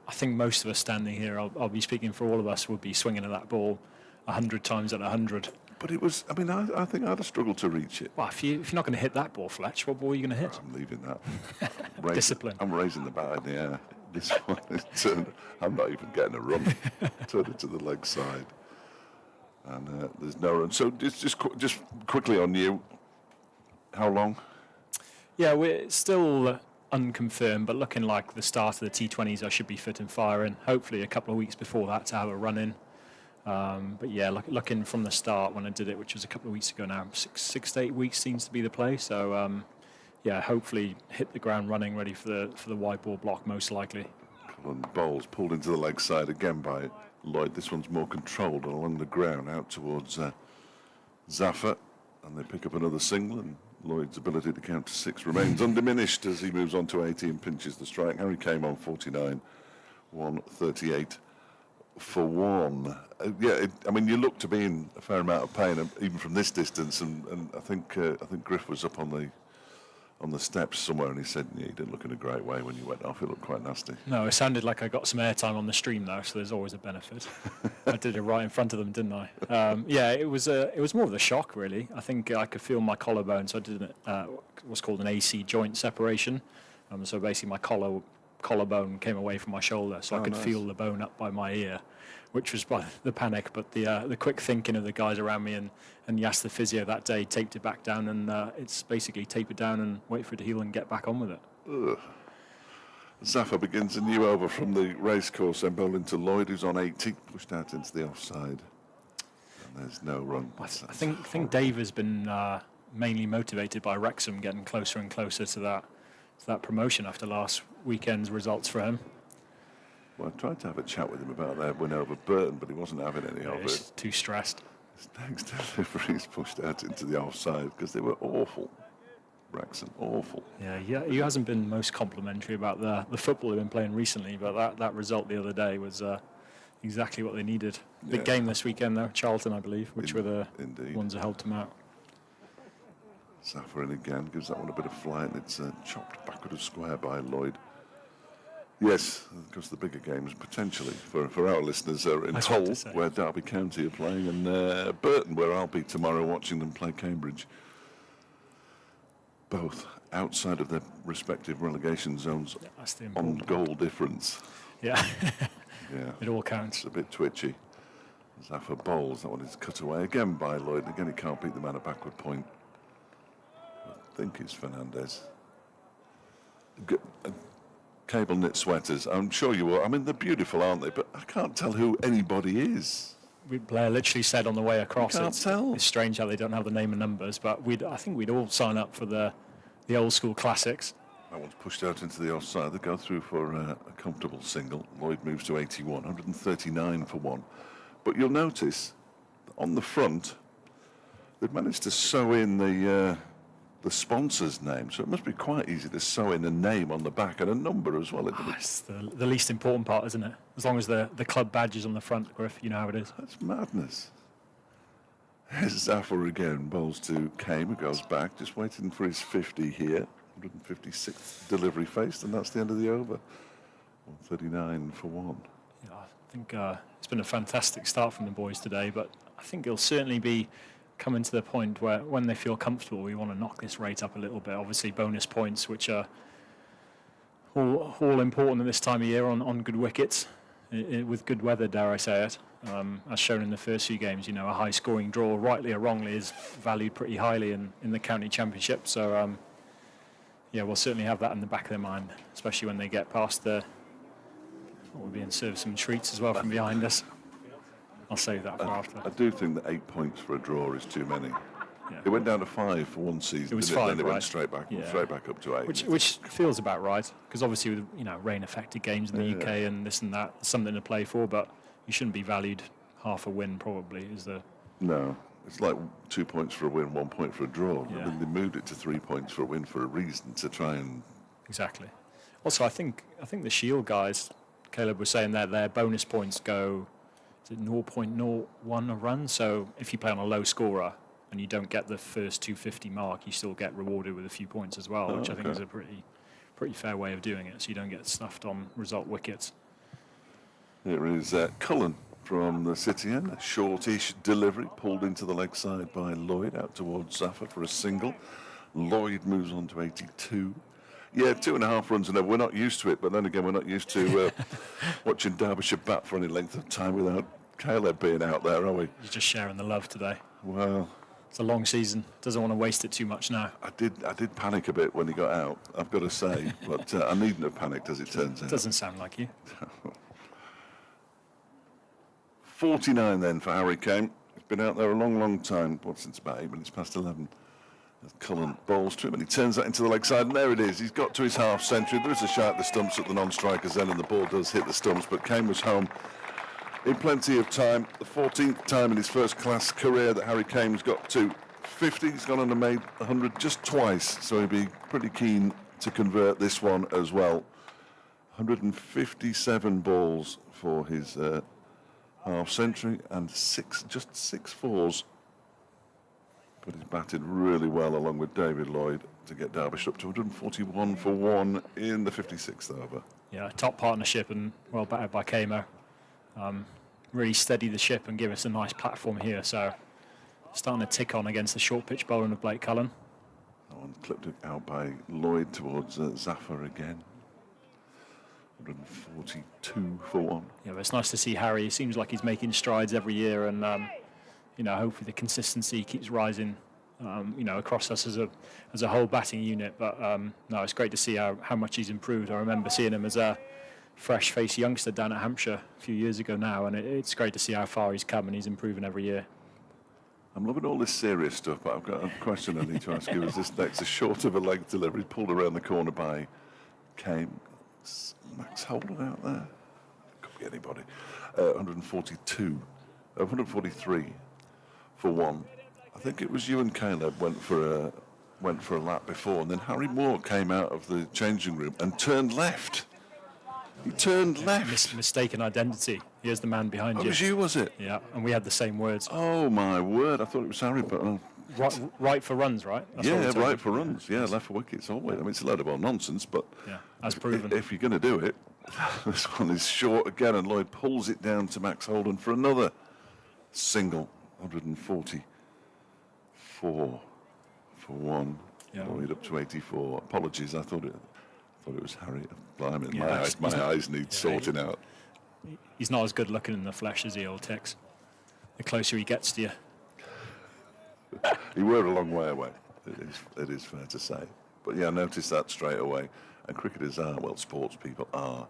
I think most of us standing here, I'll be speaking for all of us, would be swinging at that ball 100 times at 100. But it was, I mean, I think I'd have struggled to reach it. Well, if you're not going to hit that ball, Fletch, what ball are you going to hit? I'm leaving that. Discipline. I'm raising the bat in the air. This one is turned. I'm not even getting a run. Turned it to the leg side. And there's no run. So just quickly on you, how long? Yeah, we're still unconfirmed, but looking like the start of the T20s, I should be fit and firing. Hopefully a couple of weeks before that to have a run in. But yeah, looking from the start when I did it, which was a couple of weeks ago now, 6 to 8 weeks seems to be the play. So yeah, hopefully hit the ground running, ready for the wide ball block most likely. Cullen bowls pulled into the leg side again by Lloyd. This one's more controlled along the ground out towards Zafar, and they pick up another single, and Lloyd's ability to count to 6 remains undiminished as he moves on to 80 and pinches the strike. Harry came on 49, 138 for 1. I mean, you look to be in a fair amount of pain, even from this distance, and I think Griff was up on the steps somewhere, and he said, yeah, you didn't look in a great way when you went off. It looked quite nasty. No, it sounded like I got some airtime on the stream though, so there's always a benefit. I did it right in front of them, didn't I? Yeah, it was more of a shock, really. I think I could feel my collarbone, so I did what's called an AC joint separation. So basically, my collarbone came away from my shoulder, so I could feel the bone up by my ear, which was by the panic. But the quick thinking of the guys around me and Yas, the physio that day, taped it back down, and it's basically tape it down and wait for it to heal and get back on with it. Ugh. Zafar begins a new over from the racecourse and bowling to Lloyd, who's on 80, pushed out into the offside. And there's no run. I think Dave has been mainly motivated by Wrexham getting closer and closer to that promotion after last weekend's results for him. Well, I tried to have a chat with him about their win over Burton, but he wasn't having any of He's it. too stressed. His next deliveries pushed out into the offside because they were awful. Wrexham, awful. Yeah, he hasn't been most complimentary about the football they've been playing recently, but that result the other day was exactly what they needed. Big game this weekend, though, Charlton, I believe, which were the ones that helped him out. Zafar in again, gives that one a bit of flight, and it's chopped backward of square by Lloyd. Yes, because the bigger games potentially for our listeners are in Hull, where Derby County are playing, and Burton, where I'll be tomorrow watching them play Cambridge. Both outside of their respective relegation zones on goal difference. Yeah, yeah, it all counts. It's a bit twitchy. Zafar bowls, that one is cut away again by Lloyd. Again, he can't beat the man at backward point. I think it's Fernandez. Cable knit sweaters, I'm sure you will. I mean, they're beautiful, aren't they? But I can't tell who anybody is. Blair literally said on the way across, you can't tell. It's strange how they don't have the name and numbers, but I think we'd all sign up for the old school classics. That one's pushed out into the offside. They go through for a comfortable single. Lloyd moves to 81, 139 for 1. But you'll notice on the front, they've managed to sew in the sponsor's name, so it must be quite easy to sew in a name on the back and a number as well. It's the least important part, isn't it? As long as the club badge is on the front, Griff, you know how it is. That's madness. Here's Zafar again, bowls to Kame, who goes back, just waiting for his 50 here. 156th delivery faced, and that's the end of the over. 139 for 1. Yeah, I think it's been a fantastic start from the boys today, but I think it'll certainly be coming to the point where when they feel comfortable, we want to knock this rate up a little bit. Obviously, bonus points, which are all important at this time of year on good wickets, with good weather, dare I say it. As shown in the first few games, you know, a high-scoring draw, rightly or wrongly, is valued pretty highly in the county championship. So, yeah, we'll certainly have that in the back of their mind, especially when they get past we'll be being served some treats as well from behind us. I'll save that for after. I do think that 8 points for a draw is too many. Yeah. It went down to 5 for one season. It was didn't 5, Then it right? went straight back up to 8. Which feels about right, because obviously with rain affected games in the UK and this and that, something to play for, but you shouldn't be valued half a win probably. No, it's like 2 points for a win, 1 point for a draw. Yeah. I mean, they moved it to 3 points for a win for a reason, to try and. Exactly. Also, I think the Shield guys, Caleb was saying that their bonus points go, is it 0.01 a run? So if you play on a low scorer and you don't get the first 250 mark, you still get rewarded with a few points as well, which I think is a pretty fair way of doing it, so you don't get stuffed on result wickets. Here is Cullen from the City end. A shortish delivery pulled into the leg side by Lloyd out towards Zafar for a single. Lloyd moves on to 82. Yeah, 2.5 runs and over. We're not used to it, but then again, we're not used to watching Derbyshire bat for any length of time without Caleb being out there, are we? You're just sharing the love today. Well, it's a long season. Doesn't want to waste it too much now. I did panic a bit when he got out, I've got to say, but I needn't have panicked as it turns out. Doesn't sound like you. 49 then for Harry Kane. He's been out there a long time, since about 8 minutes past 11. As Cullen bowls to him and he turns that into the leg side, and there it is. He's got to his half century. There is a shot at the stumps at the non-strikers end, and the ball does hit the stumps, but Kane was home in plenty of time. The 14th time in his first-class career that Harry Kane's got to 50. He's gone on and made 100 just twice, so he'd be pretty keen to convert this one as well. 157 balls for his half century and just six fours. But he's batted really well along with David Lloyd to get Derbyshire up to 141 for 1 in the 56th over. Yeah, top partnership and well batted by Kamo. Really steady the ship and give us a nice platform here. So starting to tick on against the short pitch bowling of Blake Cullen. That one clipped out by Lloyd towards Zafar again. 142 for 1. Yeah, but it's nice to see Harry. It seems like he's making strides every year, and hopefully the consistency keeps rising. Across us as a whole batting unit. But no, it's great to see how much he's improved. I remember seeing him as a fresh-faced youngster down at Hampshire a few years ago now, and it's great to see how far he's come, and he's improving every year. I'm loving all this serious stuff, but I've got a question I need to ask you. Is this next a short of a leg delivery pulled around the corner by Kane? Max Holden out there? Could be anybody. 143 for 1. I think it was you and Caleb went for a lap before, and then Harry Moore came out of the changing room and turned left. He turned left. Mistaken identity. Here's the man behind Oh, you. it was you, was it? Yeah, and we had the same words. Oh my word! I thought it was Harry, but Right for runs, right? That's what yeah, we're talking. right for runs. Yeah, left for wickets always. I mean, it's a load of old nonsense, but Yeah, as proven. if you're going to do it, this one is short again, and Lloyd pulls it down to Max Holden for another single. 144 for 1. Yeah. Lloyd up to 84. Apologies, I thought it was Harry. Blimey, Yeah, my eyes need sorting out. He's not as good looking in the flesh as the old Tex. The closer he gets to you. He were a long way away, it is fair to say. But yeah, I noticed that straight away. And cricketers are, well, sports people are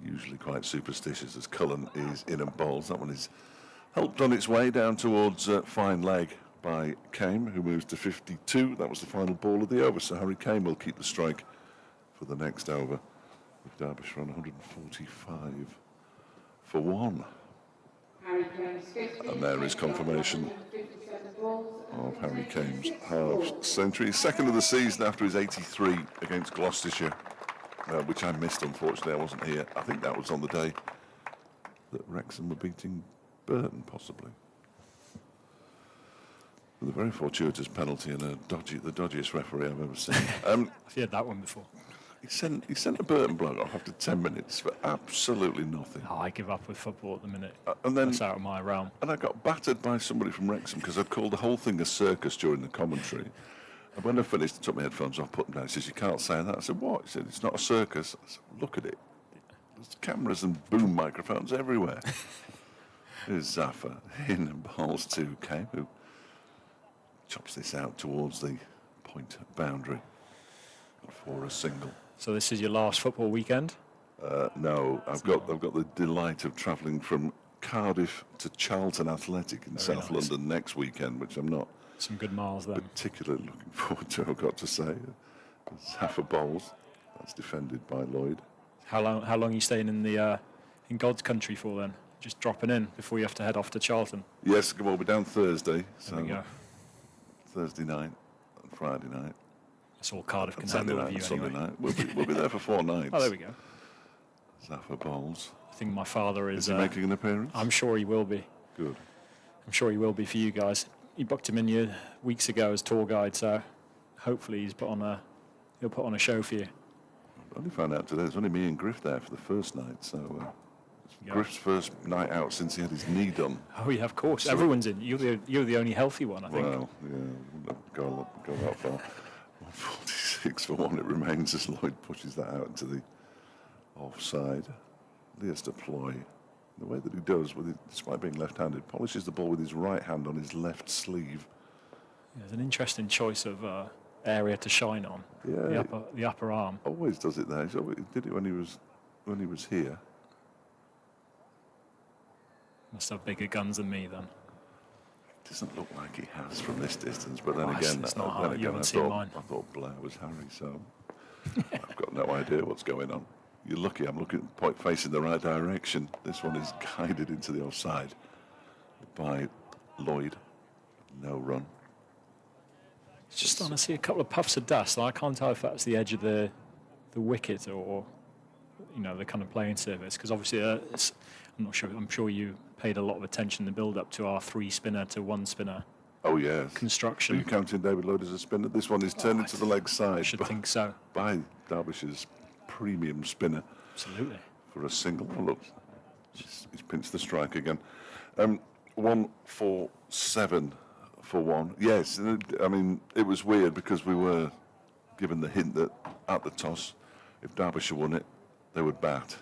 usually quite superstitious, as Cullen is in and bowls. That one is helped on its way down towards fine leg by Kane, who moves to 52. That was the final ball of the over, so Harry Kane will keep the strike for the next over, with Derbyshire on 145 for 1. And there is confirmation of Harry Kane's half century. Second of the season after his 83 against Gloucestershire, which I missed, unfortunately. I wasn't here. I think that was on the day that Wrexham were beating Burton, possibly. With a very fortuitous penalty and the dodgiest referee I've ever seen. I've heard that one before. He sent a Burton bloke off after 10 minutes for absolutely nothing. Oh, I give up with football at the minute. And then, that's out of my realm. And I got battered by somebody from Wrexham because I'd called the whole thing a circus during the commentary. And when I finished, I took my headphones off, put them down. He says, "You can't say that." I said, "What?" He said, "It's not a circus." I said, "Look at it. There's cameras and boom microphones everywhere." Here's Zafar in and bowls to Kane, who chops this out towards the point boundary for a single. So this is your last football weekend? No, I've got the delight of travelling from Cardiff to Charlton Athletic in South nice. London next weekend, which I'm not Some good miles then. particularly looking forward to, I've got to say. It's Zaffa bowls. That's defended by Lloyd. How long are you staying in God's country for then? Just dropping in before you have to head off to Charlton? Yes, we'll be down Thursday. There we go. Thursday night and Friday night. That's all Cardiff can And Saturday handle night with you and anyway. Sunday night. We'll be there for 4 nights. Oh, there we go. Zaffa bowls. I think my father Is he making an appearance? I'm sure he will be. Good. I'm sure he will be for you guys. You booked him in you weeks ago as tour guide, so hopefully he'll put on a show for you. I only found out today, there's only me and Griff there for the first night, so it's Yeah. Griff's first night out since he had his knee done. Oh yeah, of course. So- Everyone's in. You're the only healthy one, I think. Well, yeah, wouldn't go that far. 146 for one, it remains as Lloyd pushes that out into the offside. Leas deploy. The way that he does, despite being left-handed, polishes the ball with his right hand on his left sleeve. Yeah, it's an interesting choice of area to shine on. Yeah. The upper arm. Always does it there. He did it when he was here. Must have bigger guns than me then. Doesn't look like he has from this distance, but then Oh, again, it's not hard. You haven't seen mine. I thought Blair was Harry, so I've got no idea what's going on. You're lucky I'm looking point facing the right direction. This one is guided into the offside by Lloyd. No run. It's just starting to see a couple of puffs of dust. I can't tell if that's the edge of the wicket or the kind of playing surface, because obviously I'm not sure. I'm sure you paid a lot of attention in the build up to our 3 spinner to 1 spinner Oh yes. construction. Are you counting David Lloyd as a spinner? This one is turned into the leg side. I should think so. By Derbyshire's premium spinner Absolutely. for a single. Oh, look, he's pinched the strike again. 147 for one. Yes, I mean, it was weird because we were given the hint that at the toss, if Derbyshire won it, they would bat.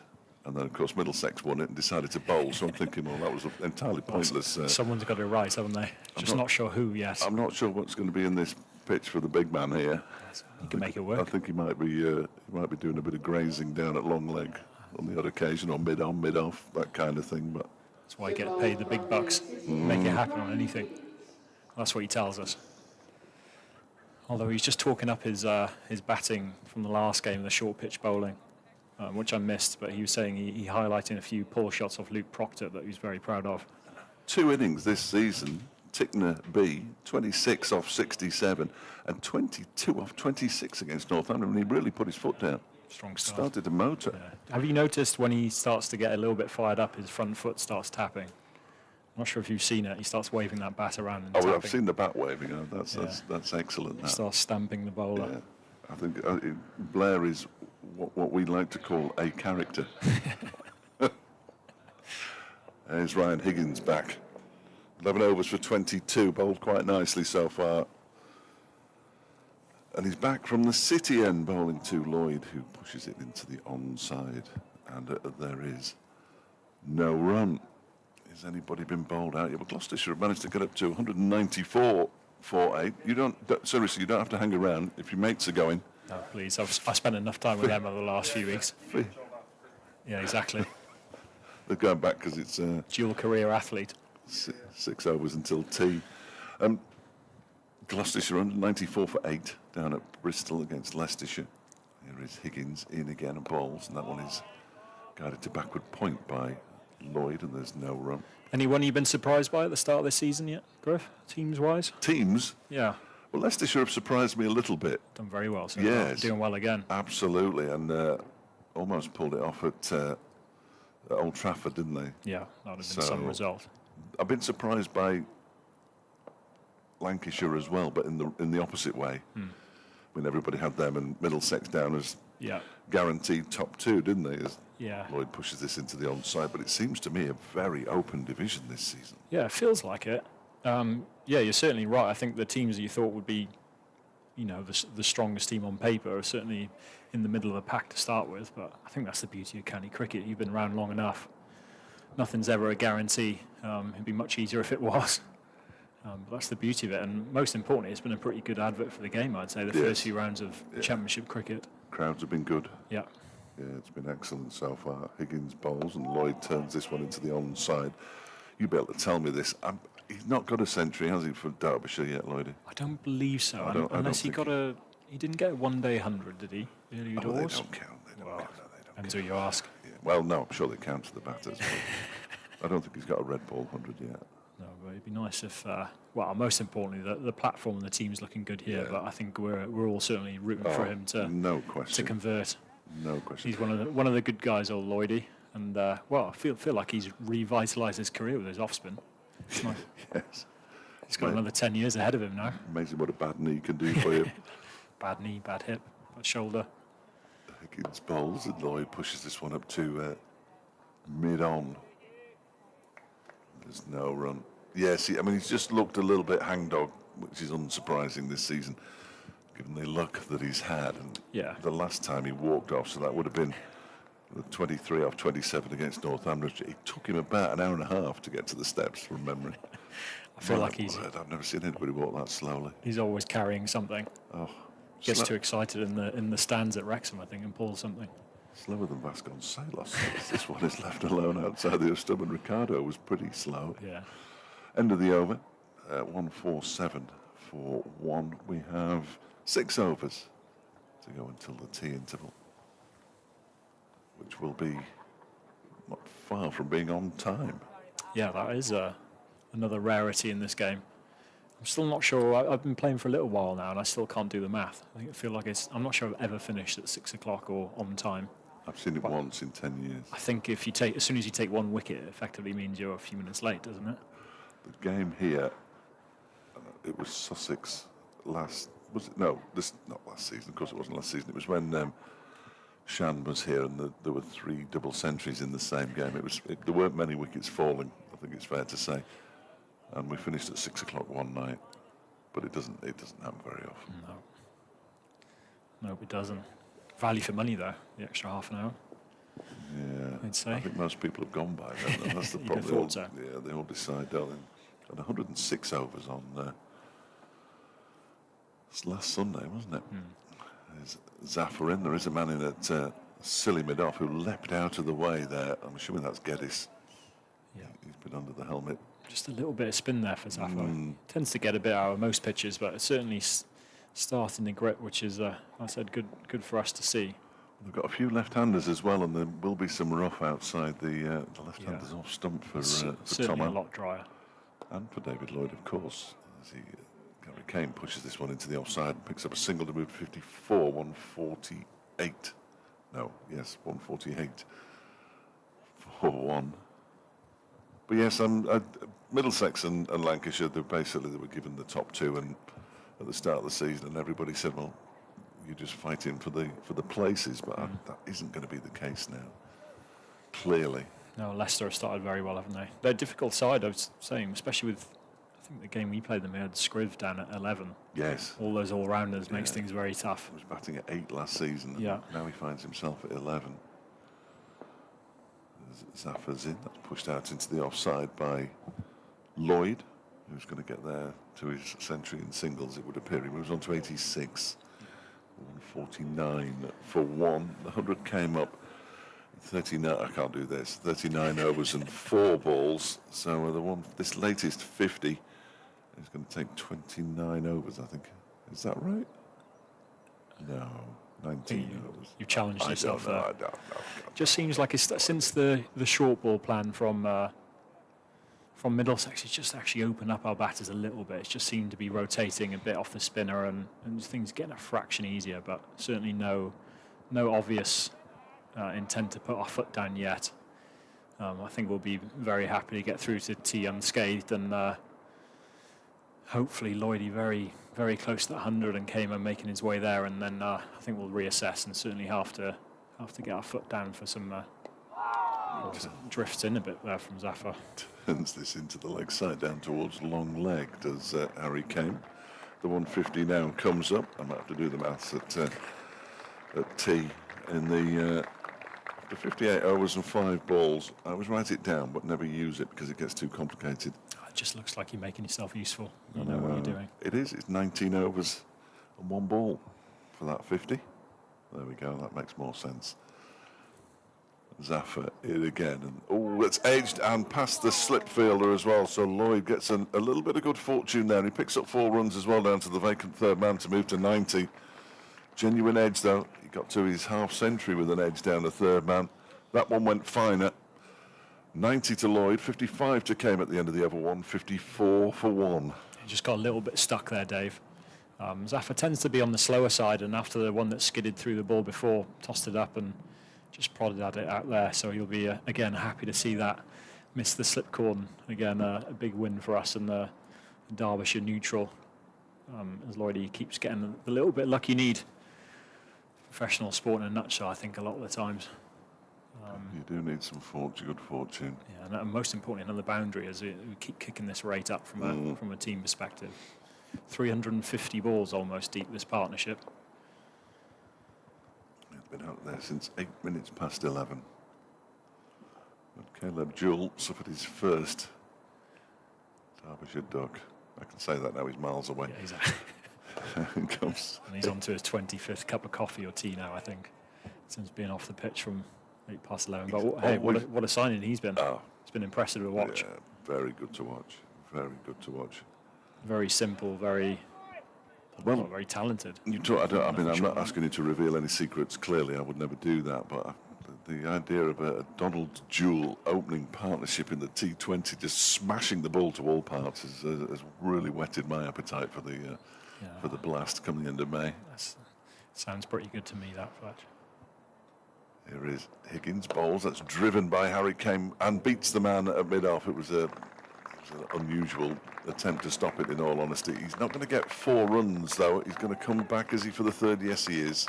And then, of course, Middlesex won it and decided to bowl. So I'm thinking, well, that was entirely pointless. Someone's got it right, haven't they? Just not sure who yet. I'm not sure what's going to be in this pitch for the big man here. You can make it I work. think he might be doing a bit of grazing down at long leg on the odd occasion, or mid on, mid off, that kind of thing. But That's why you get paid the big bucks. Make it happen on anything. That's what he tells us. Although he's just talking up his batting from the last game, the short pitch bowling, which I missed. But he was saying he highlighting a few pull shots off Luke Proctor that he was very proud of. 2 innings this season. Tickner B, 26 off 67 and 22 off 26 against Northampton. And he really put his foot down. Strong start. Started to motor. Yeah. Have you noticed when he starts to get a little bit fired up, his front foot starts tapping? I'm not sure if you've seen it. He starts waving that bat around and tapping. I've seen the bat waving. That's excellent. He That. starts stamping the bowler. Yeah. I think Blair is what we like to call a character. There's Ryan Higgins back. 11 overs for 22, bowled quite nicely so far. And he's back from the city end, bowling to Lloyd, who pushes it into the onside. And there is no run. Has anybody been bowled out yet? Well, Gloucestershire have managed to get up to 194 for 8. Seriously, you don't have to hang around if your mates are going. No, please. I've spent enough time with them over the last few weeks. Yeah, exactly. They're going back because it's Dual career athlete. 6 overs until tea. Gloucestershire 194 for 8 down at Bristol against Leicestershire. Here is Higgins in again and bowls, and that one is guided to backward point by Lloyd, and there's no run. Anyone you've been surprised by at the start of this season yet, Griff, teams-wise? Teams? Yeah, Well, Leicestershire have surprised me a little bit. done very well. So Yes. doing well again. Absolutely, and almost pulled it off at Old Trafford, didn't they? Yeah, that would have been some result. I've been surprised by Lancashire as well, but in the opposite way. When everybody had them and Middlesex down as Yeah, guaranteed top 2, didn't they? As yeah. Lloyd pushes this into the onside, but it seems to me a very open division this season. Yeah, it feels like it. Yeah, you're certainly right. I think the teams that you thought would be, the strongest team on paper are certainly in the middle of the pack to start with. But I think that's the beauty of county cricket. You've been around long enough. Nothing's ever a guarantee. It'd be much easier if it was. But that's the beauty of it. And most importantly, it's been a pretty good advert for the game, I'd say, the first few rounds of Championship cricket. Crowds have been good. Yeah. Yeah, it's been excellent so far. Higgins bowls and Lloyd turns this one into the onside. You'll be able to tell me this. He's not got a century, has he, for Derbyshire yet, Lloydie? I don't believe so. I don't Unless he think got a. He didn't get a 1-day 100, did he? Early Oh, doors. they don't count. They don't Well, count. No, they don't depends count. who you ask. Yeah. Well, no, I'm sure they count to the batters. But I don't think he's got a red ball 100 yet. No, but it'd be nice if. Well, most importantly, the platform and the team's looking good here. Yeah. But I think we're all certainly rooting for him to No question. convert. No question. He's one of the good guys, old Lloydie, and well, I feel like he's revitalised his career with his off spin. It's nice. Yes. He's got another 10 years ahead of him now. Amazing what a bad knee can do for you. Bad knee, bad hip, bad shoulder. Higgins bowls and Lloyd pushes this one up to mid-on. There's no run. Yes, I mean, he's just looked a little bit hangdog, which is unsurprising this season, given the luck that he's had. And Yeah. the last time he walked off, so that would have been the 23 off 27 against Northamptonshire. It took him about an hour and a half to get to the steps, from memory. I feel My like word, I've never seen anybody walk that slowly. he's always carrying something. Oh, Gets too excited in the stands at Wrexham, I think, and pulls something. slower than Vasconcelos. This one is left alone outside the stump, and Ricardo was pretty slow. Yeah. End of the over, 147 for 1. We have 6 overs to go until the tea interval, which will be not far from being on time. Yeah, that is another rarity in this game. I'm still not sure. I've been playing for a little while now, and I still can't do the math. I feel like I'm not sure I've ever finished at 6 o'clock or on time. I've seen it once in 10 years. I think if you as soon as you take one wicket, it effectively means you're a few minutes late, doesn't it? The game here, it was Sussex was it? No, not last season. Of course, it wasn't last season. It was when Shan was here, and there were 3 double centuries in the same game. There weren't many wickets falling, I think it's fair to say. And we finished at 6 o'clock one night, but it doesn't happen very often. No, it doesn't. Value for money, though, the extra half an hour. Yeah, I'd say. I think most people have gone by then, and that's the You'd have problem. thought so. Yeah, they all decide, don't they? And 106 overs on it's last Sunday, wasn't it? There's Zafar in. There is a man in at silly mid-off who leapt out of the way there. I'm assuming that's Geddes. Yeah. He's been under the helmet. Just a little bit of spin there for Zafar. Tends to get a bit out of most pitches, but it's certainly starting the grip, which is, I said, good for us to see. We've got a few left-handers as well, and there will be some rough outside the left-handers off stump for Certainly Tom a Allen. lot drier. And for David Lloyd, of course, as Gary Kane pushes this one into the offside and picks up a single to move 54, 148. No, yes, 148 for 1. But yes, Middlesex and Lancashire, they were given the top 2 and at the start of the season, and everybody said, well, you're just fighting for the places, but that isn't going to be the case now, clearly. No, Leicester have started very well, haven't they? They're a difficult side, I was saying, especially with, I think the game we played them, we had Scriv down at 11. Yes. All those all-rounders makes things very tough. He was batting at 8 last season, and now he finds himself at 11. Zafar's in, that's pushed out into the offside by Lloyd, who's going to get there to his century in singles, it would appear. He moves on to 86, 149 for 1. The 100 came up 39, I can't do this, 39 overs and 4 balls. So this latest 50 is going to take 29 overs, I think. Is that right? No, 19 overs. You challenged yourself there. I don't know. Just seems like since the short ball plan from Middlesex, it's just actually opened up our batters a little bit. It's just seemed to be rotating a bit off the spinner and things getting a fraction easier, but certainly no obvious intent to put our foot down yet. I think we'll be very happy to get through to tea unscathed, and hopefully Lloydie very, very close to that 100 and Kamer making his way there, and then I think we'll reassess and certainly have to get our foot down for some drifts in a bit there from Zafar. Turns this into the leg side down towards long leg, does Harry Kane. The 150 now comes up. I might have to do the maths at tea in the after 58 overs and 5 balls. I always write it down but never use it because it gets too complicated. It just looks like you're making yourself useful. You know what you're doing. It is. It's 19 overs and 1 ball for that 50. There we go. That makes more sense. Zafar in again, and it's edged and past the slip fielder as well. So Lloyd gets a little bit of good fortune there. He picks up 4 runs as well down to the vacant third man to move to 90. Genuine edge though. He got to his half century with an edge down the third man. That one went finer. 90 to Lloyd, 55 to Kame at the end of the other one, 54 for 1. He just got a little bit stuck there, Dave. Zaffa tends to be on the slower side, and after the one that skidded through the ball before, tossed it up and just prodded at it out there. So you'll be, again, happy to see that miss the slip corn. Again, a big win for us in the Derbyshire neutral. As Lloydie keeps getting the little bit of luck you need. Professional sport in a nutshell, I think, a lot of the times. You do need some good fortune. Yeah, and most importantly, another boundary as we keep kicking this rate up from a team perspective. 350 balls almost deep this partnership. He's been out there since 8 minutes past 11. But Caleb Jewell suffered his first Derbyshire duck. I can say that now, he's miles away. Yeah, exactly. And he's on to his 25th cup of coffee or tea now, I think, since being off the pitch from 8 past 11. But hey, what a signing he's been. Oh, it's been impressive to watch. Yeah, very good to watch. Very good to watch. Very simple, very talented. I'm not asking you to reveal any secrets. Clearly, I would never do that. But the idea of a Donald Jewell opening partnership in the T20, just smashing the ball to all parts, has really whetted my appetite for the blast coming into May. Sounds pretty good to me, that Fletch. Here is Higgins bowls. That's driven by Harry Kame and beats the man at mid-off. It was an unusual attempt to stop it, in all honesty. He's not going to get 4 runs, though. He's going to come back, is he, for the third? Yes, he is.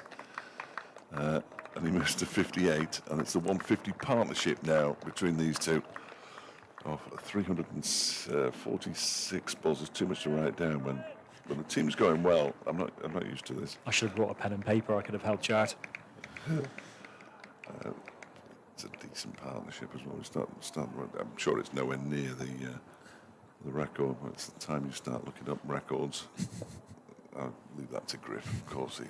And he moves to 58. And it's the 150 partnership now between these two. Of 346 balls. It's too much to write down when the team's going well. I'm not used to this. I should have brought a pen and paper. I could have helped you out. It's a decent partnership as well. I'm sure it's nowhere near the record. It's the time you start looking up records. I'll leave that to Griff. Of course, he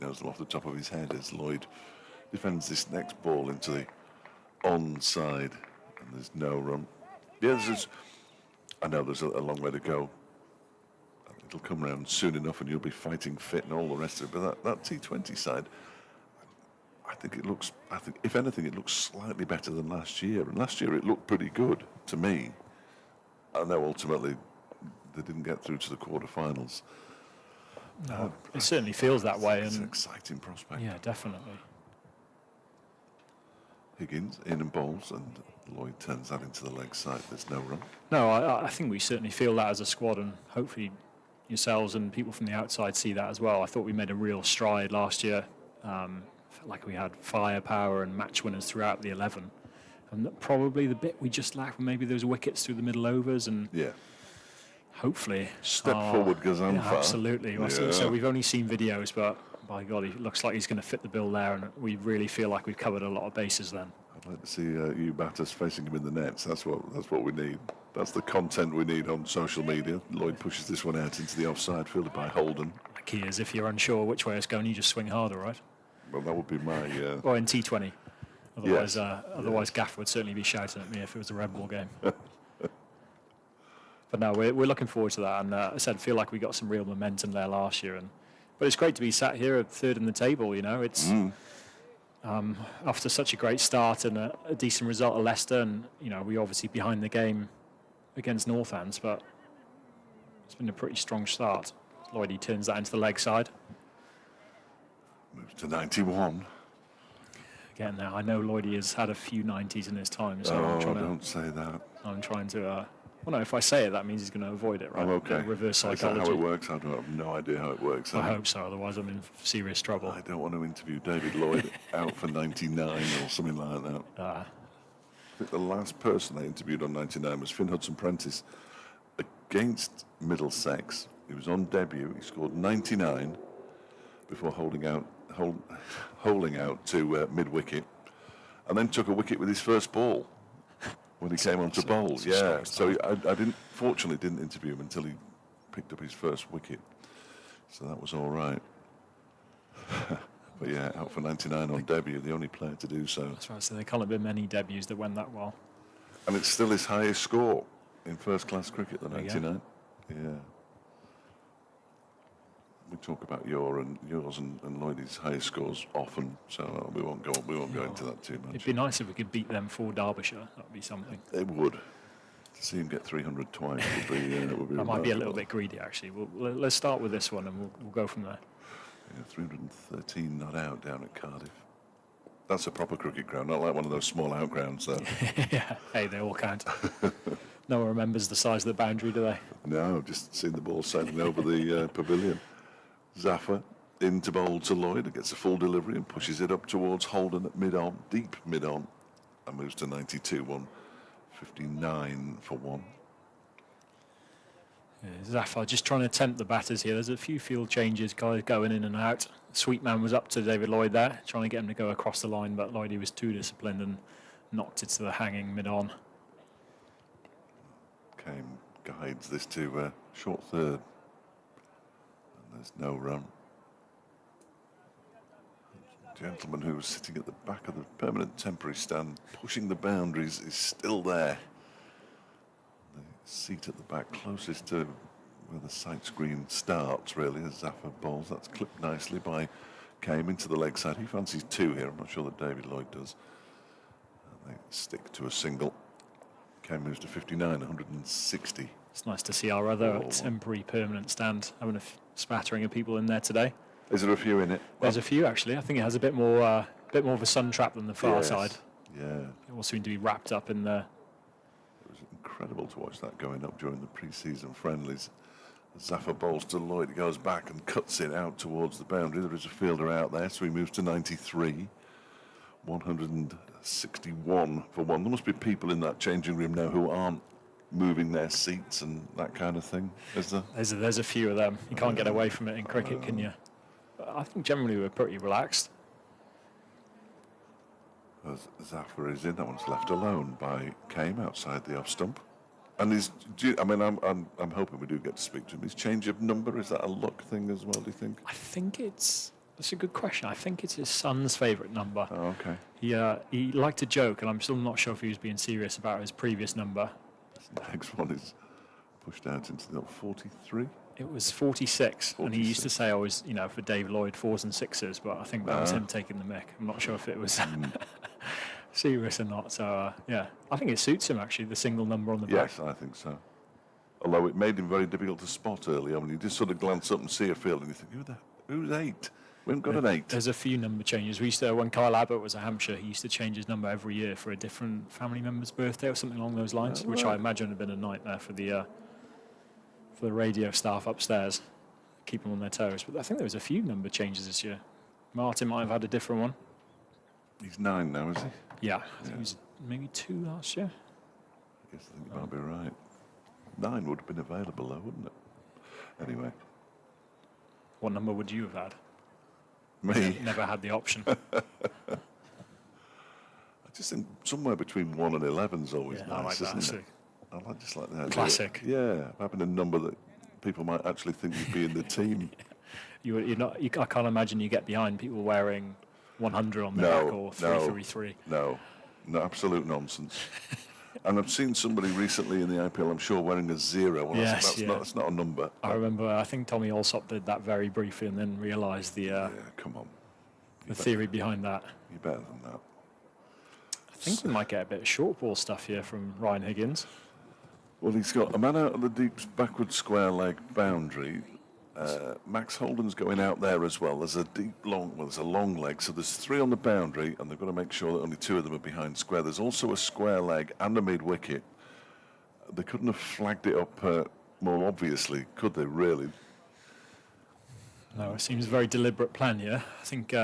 knows them off the top of his head as Lloyd defends this next ball into the onside, and there's no run. Yeah, I know there's a long way to go. It'll come around soon enough, and you'll be fighting fit and all the rest of it. But that T20 side, I think if anything, it looks slightly better than last year. And last year it looked pretty good to me. I know ultimately they didn't get through to the quarterfinals. No, it certainly feels that way. It's and an exciting prospect. Yeah, definitely. Higgins in and bowls, and Lloyd turns that into the leg side. There's no run. No, I think we certainly feel that as a squad, and hopefully yourselves and people from the outside see that as well. I thought we made a real stride last year. Felt like we had firepower and match winners throughout the 11. And probably the bit we just lacked, maybe those wickets through the middle overs, and hopefully step forward Gazanfa. Yeah, absolutely. Well, so we've only seen videos, but by God, it looks like he's going to fit the bill there, and we really feel like we've covered a lot of bases then. I'd like to see you batters facing him in the nets. That's what we need. That's the content we need on social media. Lloyd pushes this one out into the offside, fielded by Holden. The key is, if you're unsure which way it's going, you just swing harder, right? Well, that would be my... Or in T20. Otherwise, Gaff would certainly be shouting at me if it was a red ball game. But no, we're looking forward to that. And I said, feel like we got some real momentum there last year. But it's great to be sat here at third in the table, you know. It's after such a great start and a decent result at Leicester. And, you know, we're obviously behind the game against Northants, but it's been a pretty strong start. Lloydie turns that into the leg side. Moves to 91. Again, now I know Lloydie has had a few 90s in his time, so don't say that. I'm trying to. Well, no, if I say it, that means he's going to avoid it, right? I'm okay. Reverse psychology. Is that how it works? I have no idea how it works. I hope so. Otherwise, I'm in serious trouble. I don't want to interview David Lloyd out for 99 or something like that. I think the last person I interviewed on 99 was Finn Hudson-Prentice against Middlesex. He was on debut. He scored 99 before holing out to mid-wicket, and then took a wicket with his first ball when he came on to bowl. Yeah, so I fortunately didn't interview him until he picked up his first wicket, so that was all right. But yeah, out for 99 on debut, the only player to do so. That's right, so there can't have been many debuts that went that well. And it's still his highest score in first-class cricket, the There you 99. Yeah. We talk about yours and Lloydie's highest scores often, so we won't go into that too much. It'd be nice if we could beat them for Derbyshire. That would be something. It would. To see him get 300 twice would be That might be a little bit greedy, actually. Let's start with this one, and we'll go from there. Yeah, 313 not out down at Cardiff. That's a proper cricket ground, not like one of those small out grounds, though. Yeah. Hey, they all count. No one remembers the size of the boundary, do they? No, just seen the ball sailing over the pavilion. Zafar into bowl to Lloyd, gets a full delivery and pushes it up towards Holden at mid-on, deep mid-on, and moves to 92, 159 for one. Yeah, Zafar just trying to tempt the batters here. There's a few field changes, guys going in and out. Sweetman was up to David Lloyd there, trying to get him to go across the line, but Lloydie was too disciplined and knocked it to the hanging mid-on. Kane guides this to a short third. And there's no run. The gentleman who was sitting at the back of the permanent temporary stand, pushing the boundaries, is still there. The seat at the back closest to where the sight screen starts, really, as Zafar bowls. That's clipped nicely by Kane into the leg side. He fancies two here. I'm not sure that David Lloyd does. And they stick to a single. Kane moves to 59, 160. It's nice to see our other Oh. temporary permanent stand having a spattering of people in there today. Is there a few in it? There's a few, actually. I think it has a bit more of a sun trap than the far Yes. side. Yeah. It all seemed to be wrapped up in there. It was incredible to watch that going up during the pre-season friendlies. Zafar bowls to Lloyd, goes back and cuts it out towards the boundary. There is a fielder out there, so he moves to 93. 161 for one. There must be people in that changing room now who aren't moving their seats and that kind of thing, is there? There's a few of them. You can't get away from it in cricket, can you? But I think generally we're pretty relaxed. As Zafar is in, that one's left alone by Kame outside the off stump. And I'm hoping we do get to speak to him. His change of number, is that a luck thing as well, do you think? I think that's a good question. I think it's his son's favourite number. Oh, okay. He liked to joke, and I'm still not sure if he was being serious about his previous number. This next one is pushed out into the 43. It was 46, and he used to 46. say I was, for Dave Lloyd, 4s and 6s, but I think that was him taking the mick. I'm not sure if it was serious or not. So, I think it suits him, actually, the single number on the back. Yes, I think so. Although it made him very difficult to spot early on. You just sort of glance up and see a field and you think, who's 8? We haven't got an 8. There's a few number changes. We used to, when Kyle Abbott was at Hampshire, he used to change his number every year for a different family member's birthday or something along those lines, which I imagine would have been a nightmare for the radio staff upstairs, keep them on their toes. But I think there was a few number changes this year. Martin might have had a different one. He's 9 now, is he? Yeah, I think he was maybe 2 last year. I guess I think you might be right. 9 would have been available though, wouldn't it? Anyway. What number would you have had? Me? Never had the option. I just think somewhere between 1 and 11 is always I nice, like that. isn't it? I just like the idea. Classic. Yeah, having a number that people might actually think you'd be in the team. I can't imagine you get behind people wearing 100 on their back or 333. No, absolute nonsense. And I've seen somebody recently in the IPL, I'm sure, wearing a 0. Well, that's not a number. I remember, I think Tommy Allsop did that very briefly and then realised the come on. theory behind that. You're better than that. I think we might get a bit of short ball stuff here from Ryan Higgins. Well, he's got a man out of the deep backward square leg boundary. Max Holden's going out there as well. There's a there's a long leg, so there's 3 on the boundary, and they've got to make sure that only 2 of them are behind square. There's also a square leg and a mid-wicket. They couldn't have flagged it up more obviously, could they, really? No, it seems a very deliberate plan here. I think...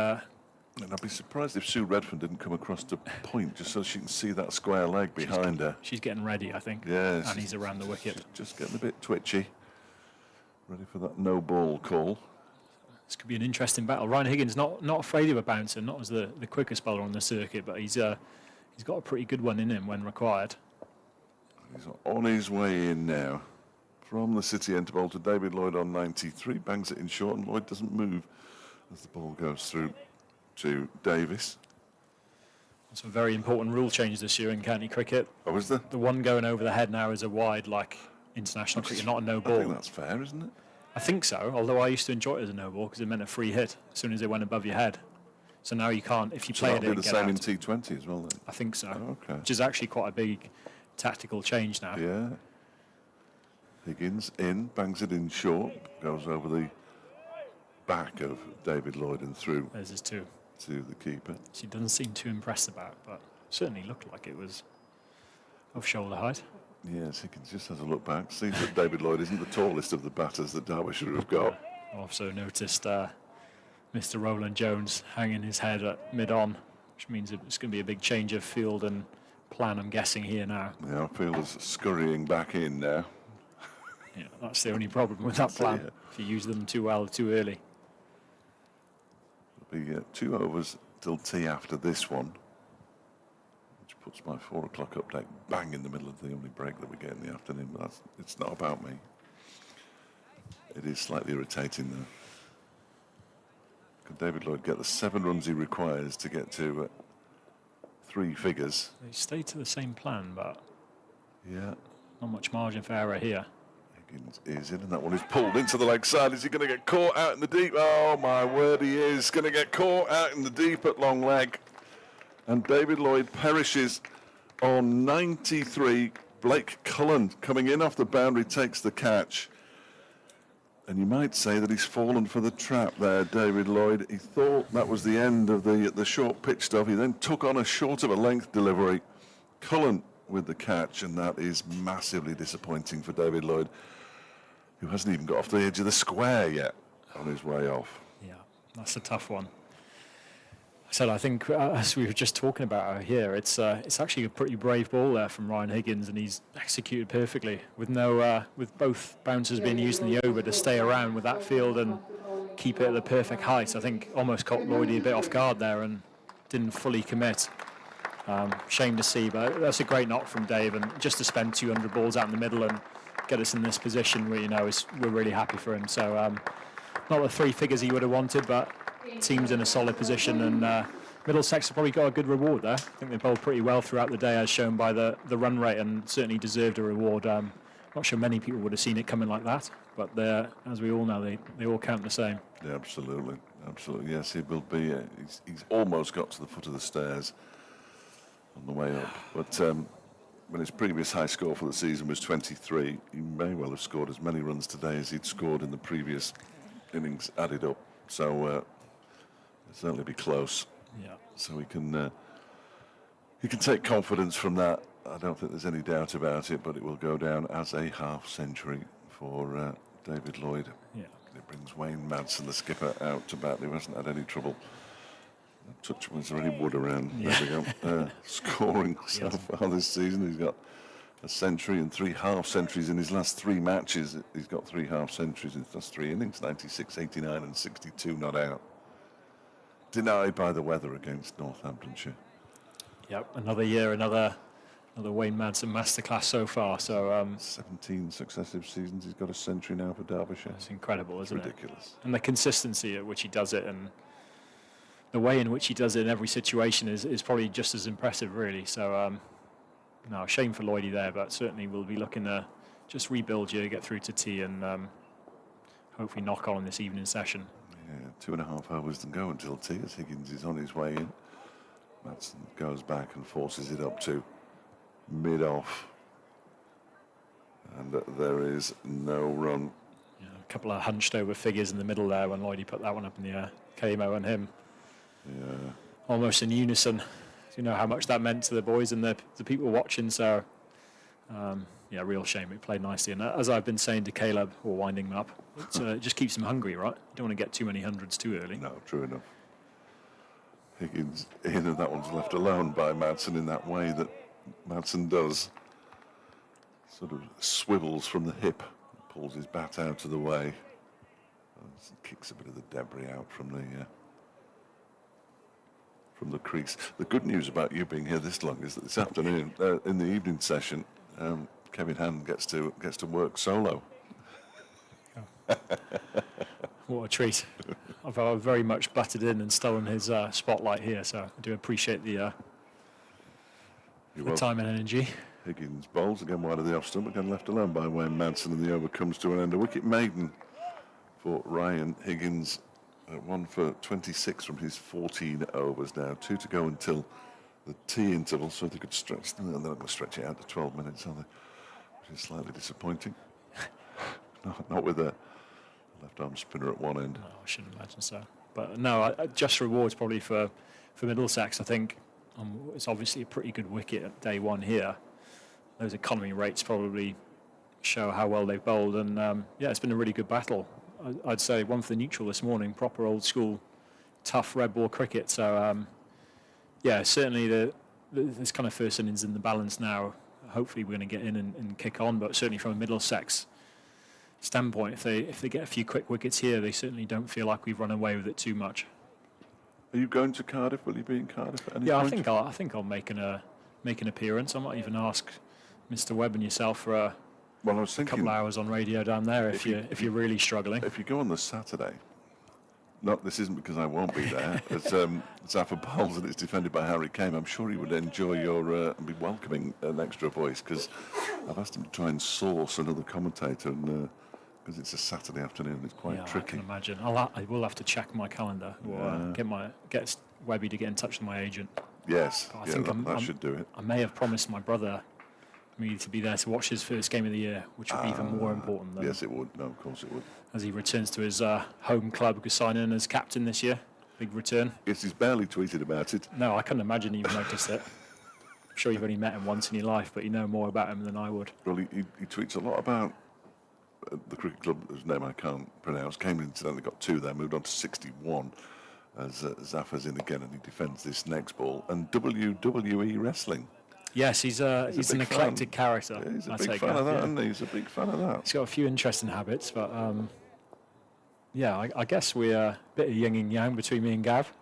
And I'd be surprised if Sue Redfern didn't come across to point just so she can see that square leg behind her. She's getting ready, I think. Yes. And he's around the wicket. Just getting a bit twitchy. Ready for that no ball call. This could be an interesting battle. Ryan Higgins not afraid of a bouncer, not as the quickest bowler on the circuit, but he's got a pretty good one in him when required. He's on his way in now. From the City end to bowl to David Lloyd on 93. Bangs it in short and Lloyd doesn't move as the ball goes through. to Davis. It's a very important rule change this year in county cricket. Oh, is there? The one going over the head now is a wide, like international cricket, not a no I ball. think that's fair, isn't it? I think so, although I used to enjoy it as a no ball because it meant a free hit as soon as it went above your head. So now you can't, if you So play it that'll in, be the get same out. in T20 as well then? I think so, Oh, okay. which is actually quite a big tactical change now. Yeah. Higgins in, bangs it in short, goes over the back of David Lloyd and through There's his two. to the keeper. She doesn't seem too impressed about, but certainly looked like it was of shoulder height. Yes, Higgins just has a look back, sees that David Lloyd isn't the tallest of the batters that Derbyshire have got. Also noticed Mr. Roland Jones hanging his head at mid-on, which means it's going to be a big change of field and plan, I'm guessing, here now. The outfielder's scurrying back in now. Yeah, that's the only problem with that plan, it. if you use them too well, too early. It'll be 2 overs till tea after this one, which puts my 4 o'clock update bang in the middle of the only break that we get in the afternoon. But it's not about me. It is slightly irritating though. Could David Lloyd get the 7 runs he requires to get to 3 figures? They stayed to the same plan, but Yeah. not much margin for error here. Higgins is in, and that one is pulled into the leg side. Is he going to get caught out in the deep? Oh my word, he is going to get caught out in the deep at long leg. And David Lloyd perishes on 93. Blake Cullen coming in off the boundary takes the catch. And you might say that he's fallen for the trap there, David Lloyd. He thought that was the end of the short pitch stuff. He then took on a short of a length delivery. Cullen with the catch, and that is massively disappointing for David Lloyd, who hasn't even got off the edge of the square yet on his way off. Yeah, that's a tough one. I think, as we were just talking about here, it's actually a pretty brave ball there from Ryan Higgins, and he's executed perfectly with with both bouncers being used in the over to stay around with that field and keep it at the perfect height. I think almost caught Lloydie a bit off guard there and didn't fully commit. Shame to see, but that's a great knock from Dave, and just to spend 200 balls out in the middle and get us in this position, we're really happy for him. So not the 3 figures he would have wanted, but team's in a solid position, and Middlesex have probably got a good reward there. I think they bowled pretty well throughout the day, as shown by the run rate, and certainly deserved a reward. Not sure many people would have seen it coming like that, but as we all know, they all count the same. Yeah, absolutely. Yes, he will be. He's almost got to the foot of the stairs on the way up. But when his previous high score for the season was 23, he may well have scored as many runs today as he'd scored in the previous innings added up. So it'll certainly be close. Yeah. So he can take confidence from that. I don't think there's any doubt about it, but it will go down as a half century for David Lloyd. Yeah. It brings Wayne Madsen, the skipper, out to bat, who hasn't had any trouble. Touch, was there any wood around? Yeah. There we go. Scoring so far this season. He's got a century and 3 half centuries in his last 3 matches. He's got 3 half centuries in his last 3 innings, 96, 89 and 62 not out. Denied by the weather against Northamptonshire. Yep, another year, another Wayne Madsen masterclass so far. So 17 successive seasons. He's got a century now for Derbyshire. it's incredible, isn't it? Ridiculous. And the consistency at which he does it, and the way in which he does it in every situation is probably just as impressive, really. So no, shame for Lloydie there, but certainly we'll be looking to just rebuild here, get through to tea, and hopefully knock on this evening session. Yeah, 2.5 hours to go until tea as Higgins is on his way in. Madsen goes back and forces it up to mid-off. And there is no run. Yeah, a couple of hunched over figures in the middle there when Lloydie put that one up in the air. KMO and him. Yeah. Almost in unison. You know how much that meant to the boys and the people watching. So, yeah, real shame. It played nicely. And as I've been saying to Caleb, or winding him up, it just keeps him hungry, right? You don't want to get too many hundreds too early. No, true enough. Higgins in, and that one's left alone by Madsen in that way that Madsen does. Sort of swivels from the hip, pulls his bat out of the way, and kicks a bit of the debris out from the crease. The good news about you being here this long is that this afternoon, in the evening session, Kevin Hand gets to work solo. what a treat. I've very much butted in and stolen his spotlight here, so I do appreciate the time and energy. Higgins bowls again wide of the off stump, again left alone by Wayne Madsen, and the over comes to an end. A wicket maiden for Ryan Higgins, 1 for 26 from his 14 overs now. 2 to go until the tea interval, so they could stretch them, and they're not going to stretch it out to 12 minutes, are they? Which is slightly disappointing. Not with a left arm spinner at one end. No, I shouldn't imagine so. But no, just rewards probably for Middlesex. I think it's obviously a pretty good wicket at day one here. Those economy rates probably show how well they've bowled, and yeah, it's been a really good battle. I'd say one for the neutral this morning, proper old school, tough red ball cricket. So yeah, certainly this kind of first innings in the balance now. Hopefully we're going to get in and kick on, but certainly from a Middlesex standpoint, if they get a few quick wickets here, they certainly don't feel like we've run away with it too much. Are you going to Cardiff? Will you be in Cardiff at any Yeah, point? I think I'll make an appearance. I might even ask Mr. Webb and yourself for a Well, I was thinking, couple of hours on radio down there if you're really struggling. if you go on the Saturday, this isn't because I won't be there, as Zafar bowls and it's defended by Harry Kane, I'm sure he would enjoy and be welcoming an extra voice, because I've asked him to try and source another commentator, and because it's a Saturday afternoon, it's quite tricky. I can imagine. I will have to check my calendar or get Webby to get in touch with my agent. Yes, But I think that should do it. I may have promised my brother me to be there to watch his first game of the year, which would be even more important than Yes, it would. No, of course it would. as he returns to his home club, because signing in as captain this year. Big return. Yes, he's barely tweeted about it. No, I couldn't imagine you've noticed it. I'm sure you've only met him once in your life, but you know more about him than I would. Well, he tweets a lot about the cricket club, whose name I can't pronounce. Cambridge incidentally got 2 there, moved on to 61 as Zafar's in again, and he defends this next ball. And WWE wrestling. Yes, he's an eclectic character. Yeah, he's a I big take fan of that, yeah. isn't he? He's a big fan of that. He's got a few interesting habits, but yeah, I guess we're a bit of yin and yang between me and Gav.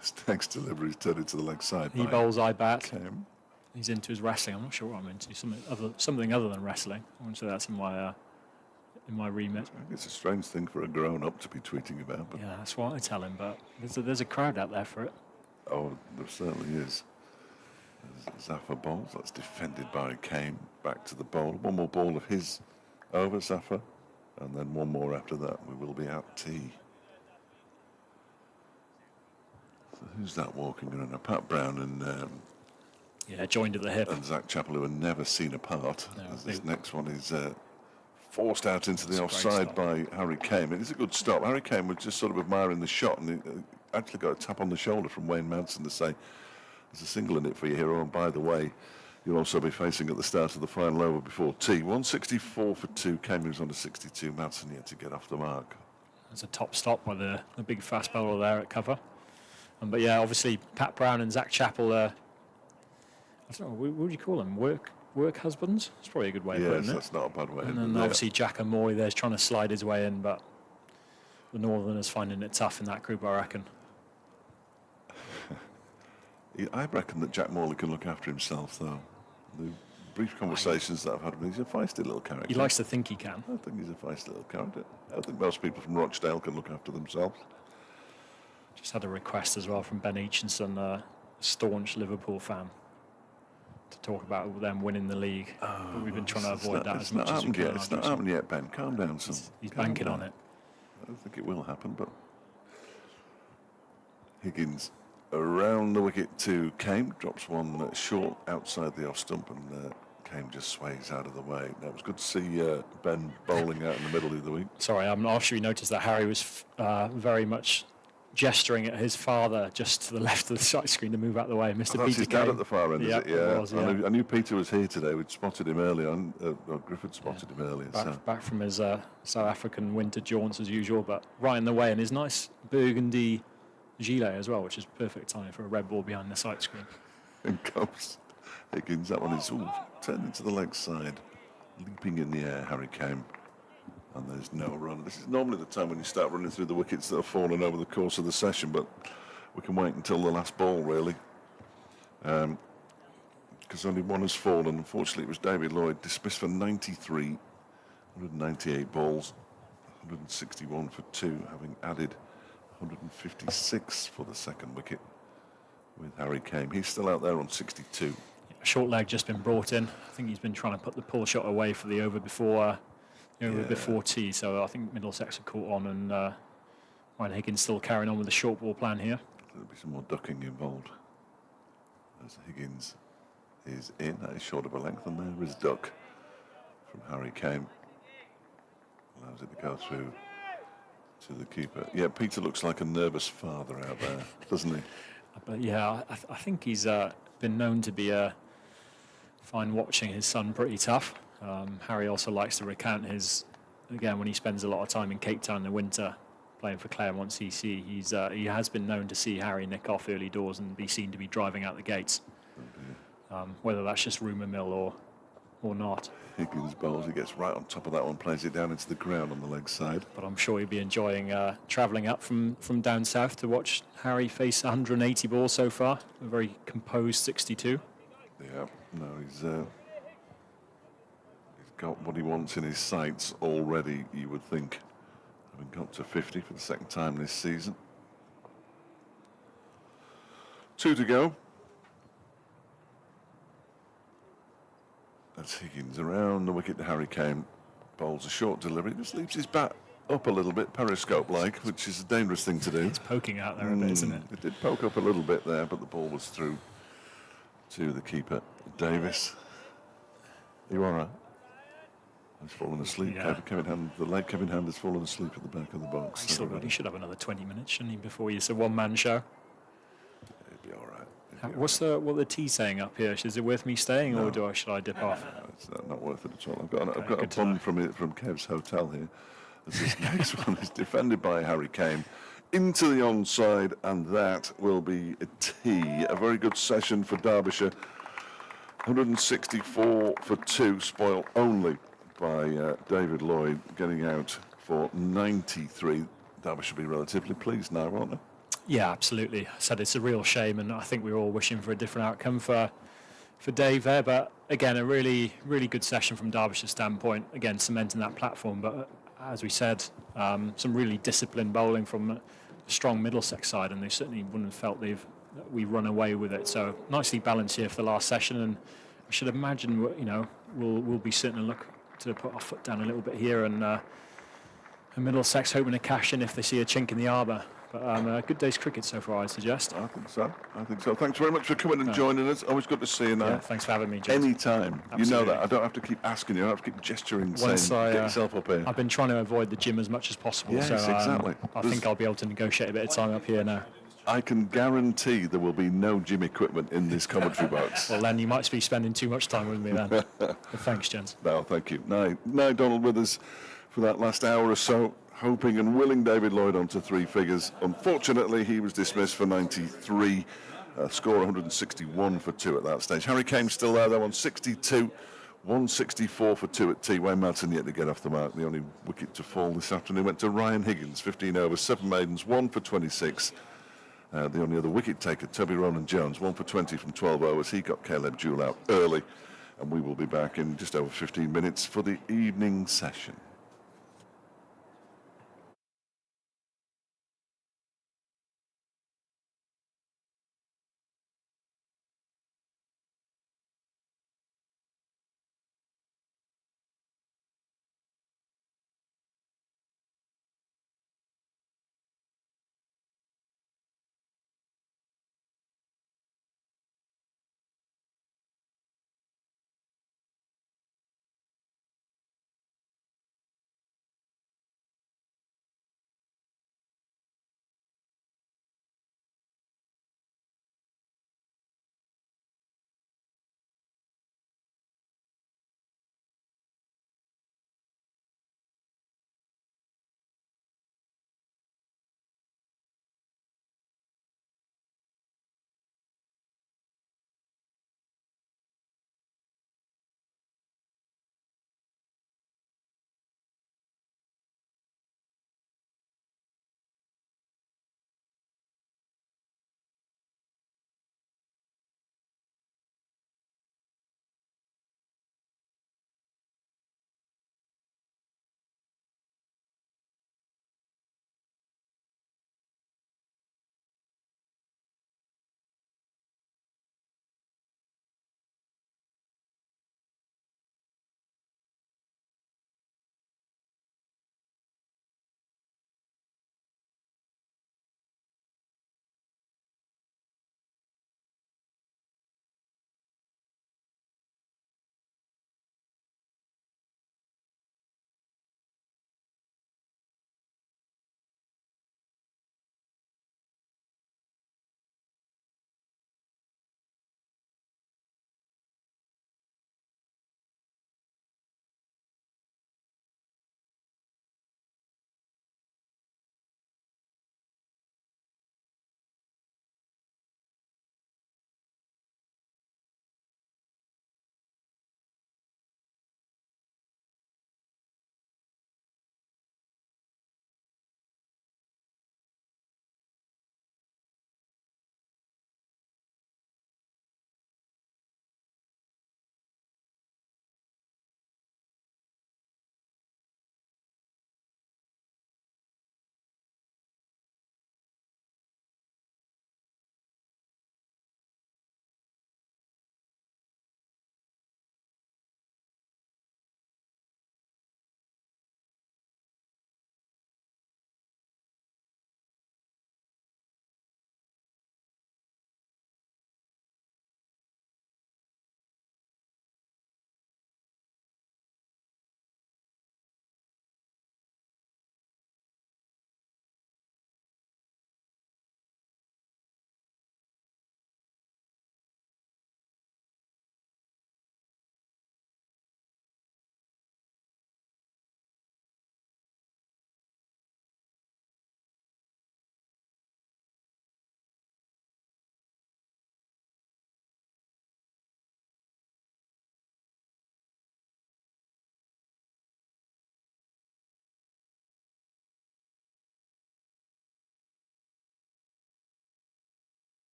His next delivery is turned into the leg side. He by bowls, I bat. Cam. He's into his wrestling. I'm not sure what I'm into. Something other than wrestling. I wouldn't say that's in my remit. I think it's a strange thing for a grown-up to be tweeting about. But Yeah, that's what I tell him. But there's a crowd out there for it. oh, there certainly is. Zafar bowls. That's defended by Kane. Back to the bowl. One more ball of his over, Zafar. And then one more after that. We will be at tea. So who's that walking around? Pat Brown and Yeah, joined at the hip. Zach Chappell, who are never seen apart. No, as this they- next one is forced out into the It's a great offside stop. by Harry Kane. It is a good stop. Harry Kane was just sort of admiring the shot, and he actually got a tap on the shoulder from Wayne Madsen to say, there's a single in it for you here. Oh, and by the way, you'll also be facing at the start of the final over before tea. 164 for 2. Kane moves on to 62. Madsen yet to get off the mark. There's a top stop by the big fast bowler there at cover. But yeah, obviously Pat Brown and Zach Chappell. I don't know, what would you call them? Work husbands? It's probably a good way of Yes, putting it. that's not a bad way. And then obviously Jack and Moy there's trying to slide his way in, but the Northerners finding it tough in that group, I reckon. I reckon that Jack Morley can look after himself, though. The brief conversations that I've had with him, he's a feisty little character. He likes to think he can. I think he's a feisty little character. I think most people from Rochdale can look after themselves. Just had a request as well from Ben Aitchinson, a staunch Liverpool fan, to talk about them winning the league. But we've been trying to avoid that as much as we can. It's not happened yet, Ben. Calm down, son. He's Calm banking down. on it. I don't think it will happen, but Higgins around the wicket to Kane, drops one short outside the off stump, and Kane just sways out of the way. Now, it was good to see Ben bowling out in the middle of the week. Sorry, I'm not sure you noticed that Harry was very much gesturing at his father just to the left of the sight screen to move out of the way. Mr. That's Peter his dad Kane. at the far end, Yep, is it? Yeah. it was, yeah. I knew Peter was here today. We'd spotted him earlier. Griffith spotted him earlier. So. Back from his South African winter jaunts as usual, but right in the way, and his nice burgundy gilet as well, which is perfect timing for a red ball behind the sight screen. And comes Higgins. That one is turned into the leg side. Leaping in the air, Harry Kane. And there's no run. This is normally the time when you start running through the wickets that have fallen over the course of the session, but we can wait until the last ball, really. Because only one has fallen. Unfortunately, it was David Lloyd, dismissed for 93, 198 balls. 161 for 2, having added 156 for the second wicket with Harry Kane. He's still out there on 62. A short leg just been brought in. I think he's been trying to put the pull shot away for the over before before tea. So I think Middlesex are caught on, and Ryan Higgins still carrying on with the short ball plan here. There'll be some more ducking involved as Higgins is in. That is short of a length, and there is duck from Harry Kane. Allows it to go through to the keeper. Yeah, Peter looks like a nervous father out there, doesn't he? But yeah, I think he's been known to be find watching his son pretty tough. Harry also likes to recount when he spends a lot of time in Cape Town in the winter playing for Claremont CC. He has been known to see Harry nick off early doors and be seen to be driving out the gates. Whether that's just rumour mill or not. Higgins bowls, he gets right on top of that one, plays it down into the ground on the leg side. But I'm sure he'd be enjoying travelling up from down south to watch Harry face 180 balls so far. A very composed 62. Yeah, no, he's got what he wants in his sights already, you would think. Having got to 50 for the second time this season. 2 to go. That's Higgins around the wicket to Harry Kane. Bowls a short delivery, just leaves his bat up a little bit, periscope-like, which is a dangerous thing to do. It's poking out there a bit, isn't it? It did poke up a little bit there, but the ball was through to the keeper, Davis. Are you all right? He's fallen asleep. Yeah. The late Kevin Hand has fallen asleep at the back of the box. He should have another 20 minutes, shouldn't he, before it's a one-man show? It'd be all right. What the tea saying up here? Is it worth me staying, or should I dip off? No, it's not worth it at all. I've got a bun from Kev's hotel here. This next one is defended by Harry Kane into the onside, and that will be a tee. A very good session for Derbyshire. 164 for 2, spoiled only by David Lloyd, getting out for 93. Derbyshire will be relatively pleased now, won't they? Yeah, absolutely. I said it's a real shame, and I think we're all wishing for a different outcome for Dave there. But again, a really, really good session from Derbyshire's standpoint. Again, cementing that platform. But as we said, some really disciplined bowling from a strong Middlesex side, and they certainly wouldn't have felt we run away with it. So nicely balanced here for the last session, and I should imagine we'll be certain to look to put our foot down a little bit here, and Middlesex hoping to cash in if they see a chink in the arbour. But good day's cricket so far, I suggest. I think so. Thanks very much for coming and joining us. Always good to see you now. Yeah, thanks for having me, James. Anytime. Absolutely. You know that. I don't have to keep asking you. I have to keep gesturing, get yourself up here. I've been trying to avoid the gym as much as possible. Yes, so, exactly. I think I'll be able to negotiate a bit of time up here now. I can guarantee there will be no gym equipment in this commentary box. Well, then you might be spending too much time with me then. But thanks, gents. No, thank you. Now, Donald with us for that last hour or so, hoping and willing David Lloyd onto 3 figures. Unfortunately, he was dismissed for 93. Score 161 for 2 at that stage. Harry Kane still there, though, on 62. 164 for 2 at T. Wayne Madsen yet to get off the mark. The only wicket to fall this afternoon went to Ryan Higgins. 15 overs, 7 maidens, 1 for 26. The only other wicket taker, Toby Ronan-Jones, 1 for 20 from 12 overs. He got Caleb Jewell out early. And we will be back in just over 15 minutes for the evening session.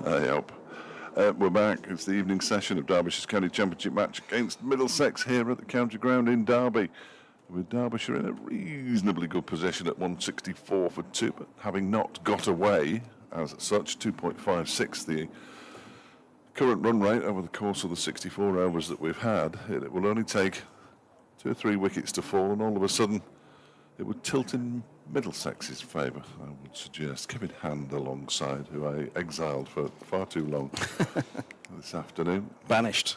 I hope. We're back. It's the evening session of Derbyshire's County Championship match against Middlesex here at the County Ground in Derby, with Derbyshire in a reasonably good position at 164 for 2, but having not got away as such, 2.56 the current run rate over the course of the 64 overs that we've had. It will only take 2 or 3 wickets to fall, and all of a sudden it would tilt in Middlesex's favour, I would suggest. Kevin Hand alongside, who I exiled for far too long this afternoon. Banished.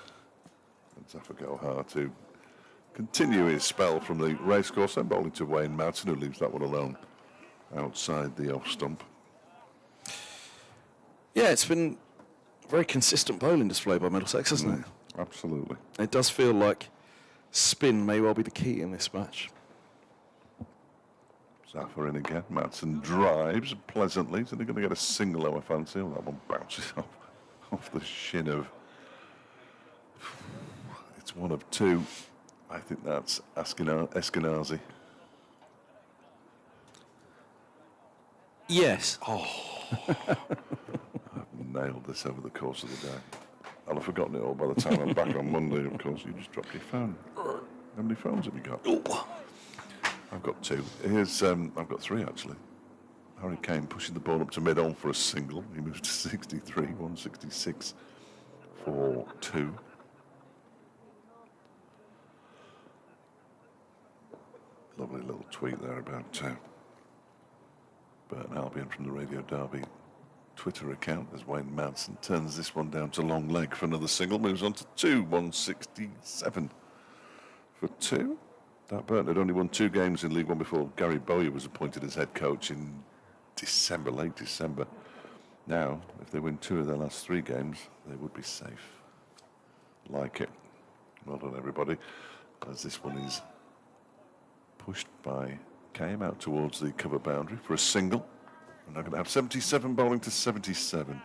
And Zafar Gohar to continue his spell from the racecourse, and bowling to Wayne Madsen, who leaves that one alone outside the off stump. Yeah, it's been a very consistent bowling display by Middlesex, hasn't it? Absolutely. It does feel like spin may well be the key in this match. Zafar in again. Madsen drives pleasantly. So they're going to get a single, I fancy. Oh, that one bounces off the shin of... It's one of 2. I think that's Eskenazi. Yes. Oh. I've nailed this over the course of the day. I'll have forgotten it all by the time I'm back on Monday, of course. You just dropped your phone. How many phones have you got? I've got 2. Here's, I've got 3 actually. Harry Kane pushing the ball up to mid-on for a single. He moves to 63, 166 for 2. Lovely little tweet there about Burton Albion from the Radio Derby Twitter account as Wayne Madsen turns this one down to long leg for another single. Moves on to 2, 167 for 2. That Burton had only won 2 games in League One before Gary Bowyer was appointed as head coach in December, late December. Now, if they win 2 of their last 3 games, they would be safe. Like it. Well done, everybody. As this one is pushed by Kame out towards the cover boundary for a single. And they're going to have 77 bowling to 77.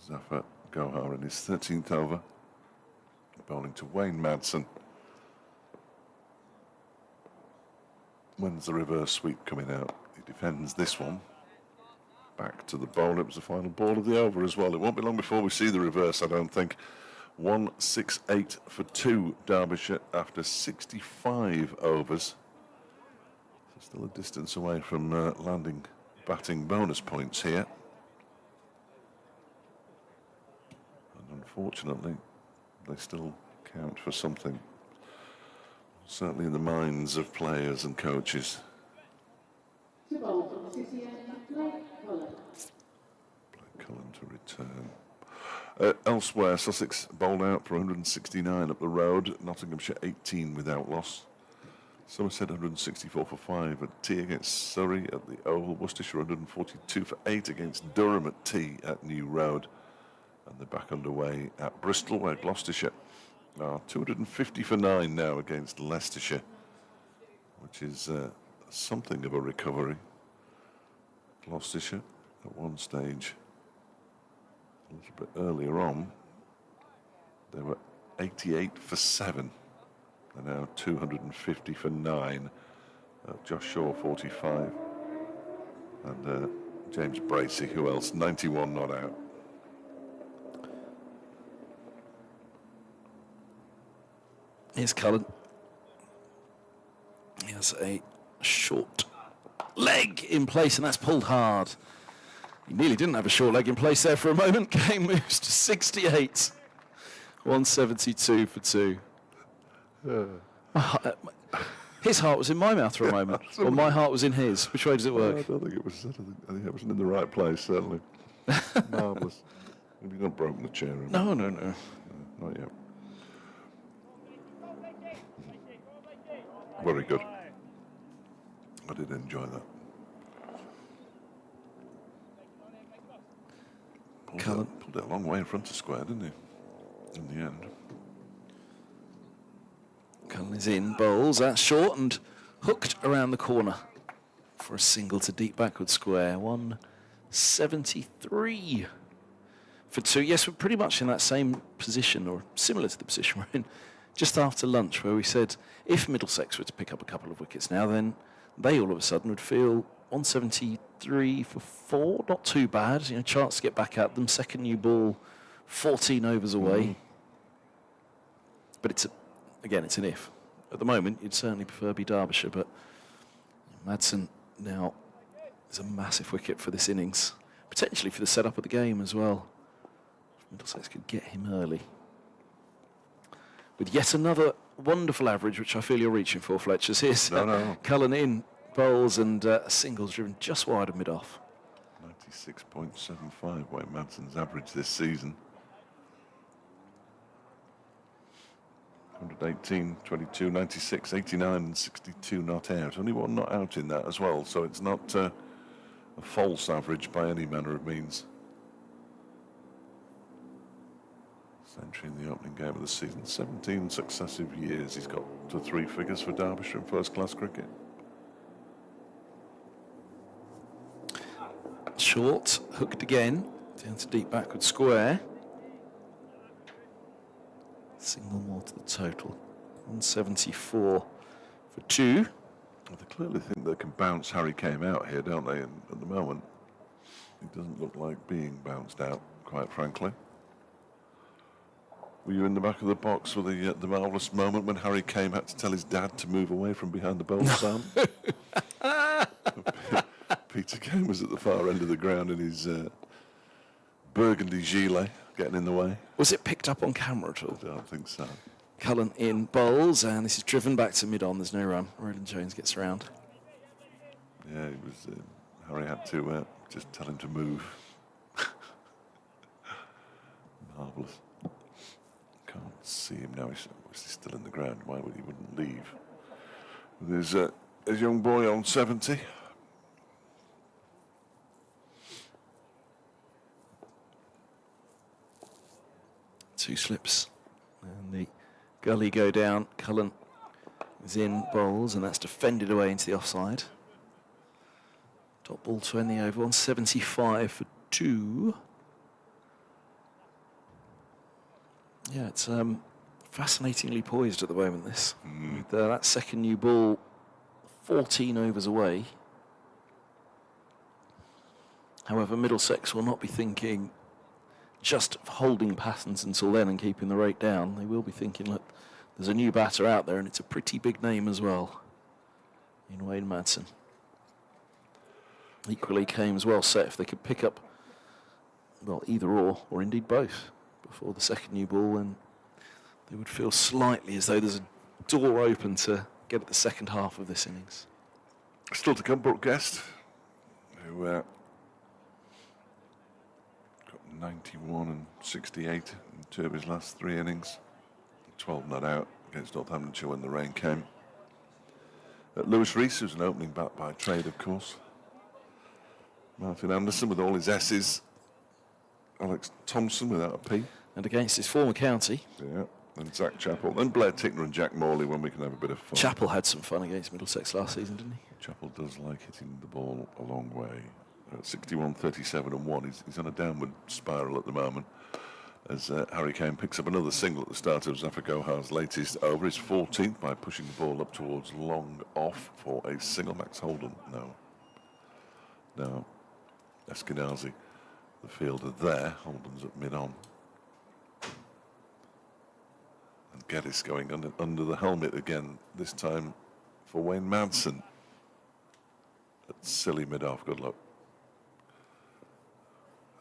Zafar Gohar in his 13th over, bowling to Wayne Madsen. When's the reverse sweep coming out? He defends this one. Back to the bowl. It was the final ball of the over as well. It won't be long before we see the reverse, I don't think. 168 for 2, Derbyshire, after 65 overs. So still a distance away from landing batting bonus points here. Unfortunately, they still count for something, certainly in the minds of players and coaches. Blake Cullen to return. Elsewhere, Sussex bowled out for 169 up the road, Nottinghamshire 18 without loss. Somerset 164 for 5 at tea against Surrey at the Oval. Worcestershire 142 for 8 against Durham at tea at New Road. And they're back underway at Bristol, where Gloucestershire are 250 for 9 now against Leicestershire, which is something of a recovery. Gloucestershire, at one stage, a little bit earlier on, they were 88 for 7. They're now 250 for 9. Josh Shaw, 45. And James Bracey, who else? 91 not out. Here's Cullen. He has a short leg in place, and that's pulled hard. He nearly didn't have a short leg in place there for a moment. Kane moves to 68. 172 for 2. His heart was in my mouth for a moment, or my heart was in his. Which way does it work? I don't think it was. I think it was in the right place, certainly. Marvellous. Have you not broken the chair? No. Not yet. Very good. I did enjoy that. Pulled it a long way in front of square, didn't he? In the end. Cullen is in, bowls, that's short and hooked around the corner for a single to deep backward square. 173 for 2. Yes, we're pretty much in that same position, or similar to the position we're in just after lunch, where we said if Middlesex were to pick up a couple of wickets now, then they all of a sudden would feel 173 for 4, not too bad. You know, chance to get back at them. Second new ball, 14 overs away. But it's it's an if. At the moment, you'd certainly prefer be Derbyshire, but Madsen now is a massive wicket for this innings, potentially for the setup of the game as well. Middlesex could get him early. With yet another wonderful average, which I feel you're reaching for, Fletchers. Here's Cullen in, bowls, and singles driven just wide of mid-off. 96.75 Wayne Madsen's average this season. 118, 22, 96, 89 and 62 not out. Only one not out in that as well, so it's not a false average by any manner of means. Century in the opening game of the season. 17 successive years he's got to 3 figures for Derbyshire in first-class cricket. Short, hooked again, down to deep backward square. Single more to the total. 174 for 2. Well, they clearly think they can bounce Harry Kane out here, don't they? And at the moment, he doesn't look like being bounced out, quite frankly. Were you in the back of the box for the marvellous moment when Harry Kane had to tell his dad to move away from behind the bowler's arm? Peter Kane was at the far end of the ground in his burgundy gilet, getting in the way. Was it picked up on camera at all? I don't think so. Cullen in bowls, and this is driven back to mid-on. There's no run. Roland Jones gets around. Yeah, it was. Harry had to just tell him to move. Marvellous. Can't see him now. He's obviously still in the ground. Why would he wouldn't leave? There's a young boy on 70. Two slips, and the gully go down. Cullen is in bowls, and that's defended away into the offside. Top ball 20 over, 175 for 2. Yeah, it's fascinatingly poised at the moment, this. With that second new ball 14 overs away. However, Middlesex will not be thinking just holding patterns until then and keeping the rate down. They will be thinking, look, there's a new batter out there, and it's a pretty big name as well in Wayne Madsen. Equally, Kane's well set if they could pick up, well, either or indeed both, before the second new ball, and they would feel slightly as though there's a door open to get at the second half of this innings. Still to come, Brooke Guest, who got 91 and 68 in 2 of his last 3 innings. 12 not out against Northamptonshire when the rain came. Lewis Rees, who's an opening bat by trade, of course. Martin Anderson with all his S's. Alex Thompson without a P. And against his former county. Yeah, and Zach Chappell. And Blair Tickner and Jack Morley when we can have a bit of fun. Chappell had some fun against Middlesex last season, didn't he? Chappell does like hitting the ball a long way. 61, 37 and 1. He's on a downward spiral at the moment as Harry Kane picks up another single at the start of Zafar Gohar's latest over, his 14th, by pushing the ball up towards long off for a single. Max Holden, no. Eskenazi, the fielder there. Holden's at mid-on. And Geddes going under the helmet again, this time for Wayne Madsen. That's silly mid-off, good luck.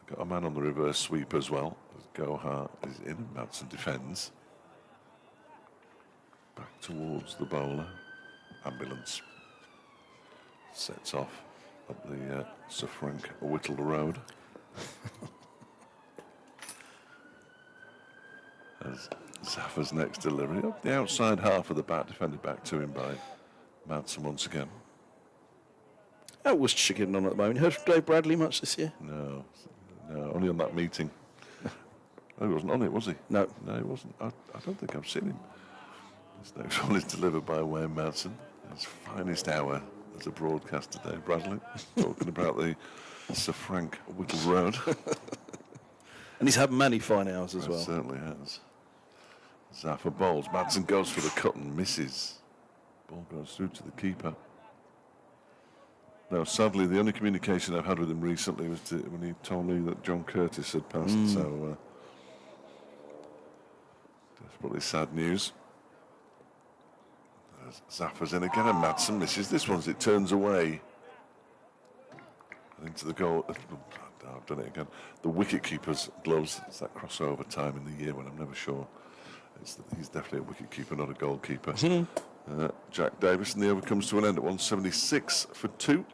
Got a man on the reverse sweep as well, as Gohar is in and Madsen defends. Back towards the bowler. Ambulance sets off up the Sir Frank Whittle Road. As Zafar's next delivery up the outside half of the bat, defended back to him by Madsen once again. How was Worcestershire getting on at the moment? Heard from Dave Bradley much this year? No, only on that meeting. Oh, he wasn't on it, was he? No, he wasn't. I don't think I've seen him. This next one is delivered by Wayne Madsen. His finest hour as a broadcaster, Dave Bradley, talking about the Sir Frank Whittle Road. And he's had many fine hours as well. Certainly has. Zafar bowls. Madsen goes for the cut and misses. Ball goes through to the keeper. No, sadly, the only communication I've had with him recently was when he told me that John Curtis had passed. So, desperately sad news. Zaffer's in again, and Madsen misses this one as it turns away. Into the goal. I've done it again. The wicket-keeper's gloves. It's that crossover time in the year when I'm never sure. He's definitely a wicket-keeper, not a goalkeeper. Jack Davis, and the over comes to an end at 176 for 2.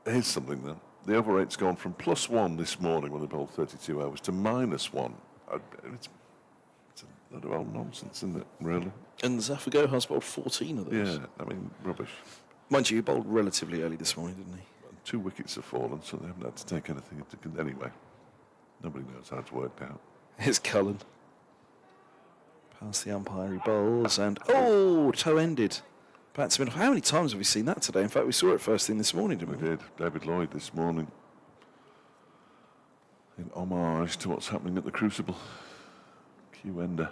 Here's something then. The over rate's gone from +1 this morning when they bowled 32 hours to -1. It's a lot of old nonsense, isn't it, really? And Zaffer Gohar's bowled 14 of those. Yeah, I mean, rubbish. Mind you, he bowled relatively early this morning, didn't he? 2 wickets have fallen, so they haven't had to take anything into anyway. Nobody knows how it's worked out. Here's Cullen. Past the umpire, he bowls, and toe ended. Batsman. How many times have we seen that today? In fact, we saw it first thing this morning, didn't we? We did. David Lloyd this morning. In homage to what's happening at the Crucible. Q-ender.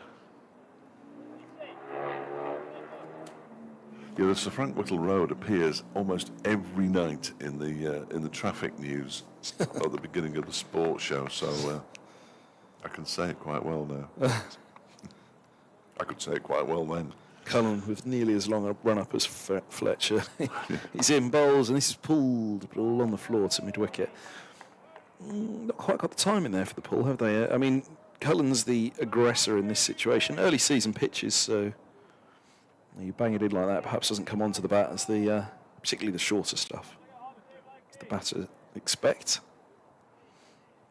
Yeah, the Sir Frank Whittle Road appears almost every night in the traffic news at the beginning of the sports show, so I can say it quite well now. I could say it quite well then. Cullen with nearly as long a run-up as Fletcher. He's in bowls, and this is pulled, but all on the floor to mid-wicket. Not quite got the time in there for the pull, have they? I mean, Cullen's the aggressor in this situation. Early season pitches, so you bang it in like that, perhaps doesn't come onto the bat as the, particularly the shorter stuff, as the batter expect.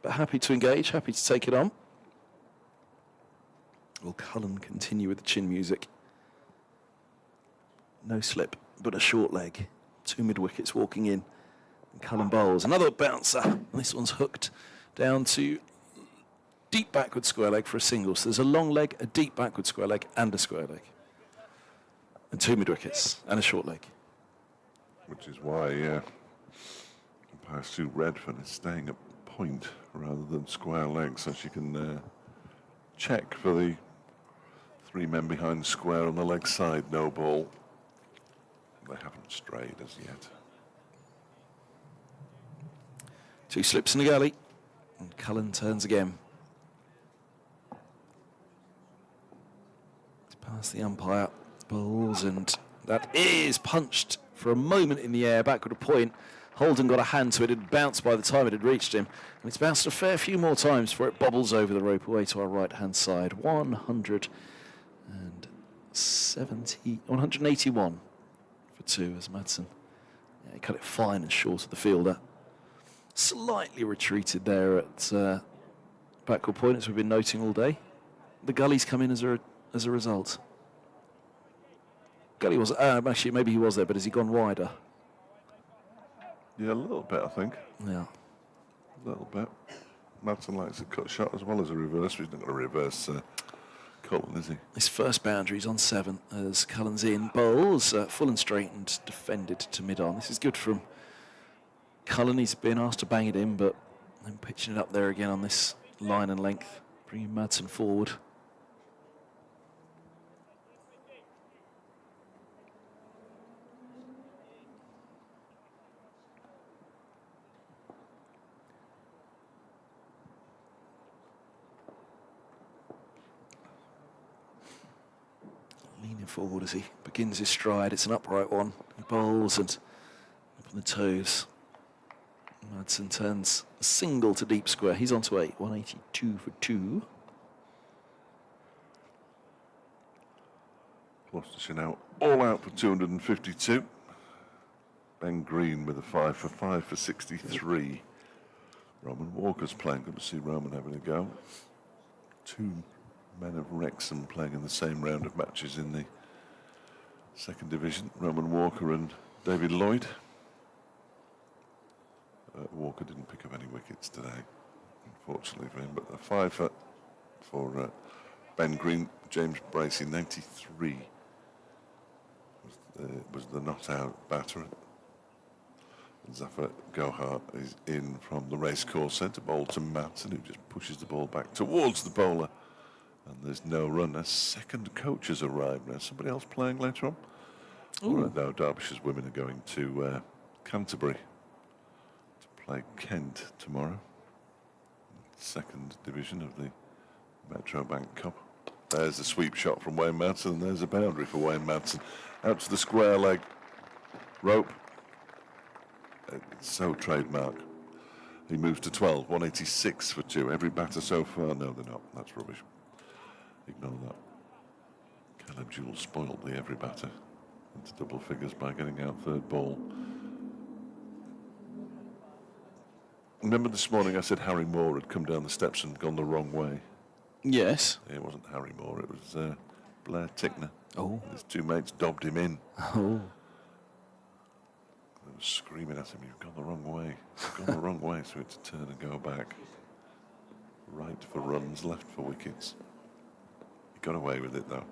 But happy to engage, happy to take it on. Will Cullen continue with the chin music? No slip, but a short leg. 2 mid-wickets walking in. And Cullen bowls. Another bouncer. And this one's hooked down to deep backward square leg for a single. So there's a long leg, a deep backward square leg, and a square leg. And 2 mid-wickets and a short leg. Which is why umpire Sue Redfern is staying at point rather than square leg, so she can check for the 3 men behind square on the leg side. No ball. They haven't strayed as yet. 2 slips in the gully. And Cullen turns again. Past the umpire. Bowls, and that is punched for a moment in the air, backward a point. Holden got a hand to it. It had bounced by the time it had reached him. And it's bounced a fair few more times before it bobbles over the rope away to our right-hand side. 181 for 2 as Madsen. Yeah, he cut it fine and short of the fielder. Slightly retreated there at backward point, as we've been noting all day. The gully's come in as a result. Gully was actually, maybe he was there, but has he gone wider? Yeah, a little bit, I think. Yeah. A little bit. Madsen likes a cut shot as well as a reverse. He's not going to reverse Cullen, is he? His first boundary's on 7 as Cullen's in. Bowls, full and straight and defended to mid-on. This is good from Cullen. He's been asked to bang it in, but then pitching it up there again on this line and length, bringing Madsen forward. Leaning forward as he begins his stride. It's an upright one. He bowls and up on the toes. Madsen turns a single to deep square. He's on to 8. 182 for 2. Gloucestershire now all out for 252. Ben Green with a 5 for 63. Roman Walker's playing. Good to see Roman having a go. 2 men of Wrexham playing in the same round of matches in the 2nd division. Roman Walker and David Lloyd. Walker didn't pick up any wickets today, unfortunately for him, but a 5 for Ben Green. James Bracey, 93, was the not-out batter. Zaffer Gohar is in from the racecourse centre, bowl to Madsen, who just pushes the ball back towards the bowler. And there's no run. A second coach has arrived now. Somebody else playing later on? Well, no, Derbyshire's women are going to Canterbury to play Kent tomorrow. Second division of the Metro Bank Cup. There's a sweep shot from Wayne Madsen, and there's a boundary for Wayne Madsen. Out to the square leg. Rope. It's so trademark. He moves to 12, 186 for 2. Every batter so far. No, they're not. That's rubbish. Ignore that. Caleb Jewell spoiled the every batter into double figures by getting out third ball. Remember this morning I said Harry Moore had come down the steps and gone the wrong way? Yes. It wasn't Harry Moore, it was Blair Tickner. Oh. His two mates dobbed him in. Oh. They were screaming at him, "You've gone the wrong way. You've gone the wrong way," so he had to turn and go back. Right for runs, left for wickets. He got away with it though.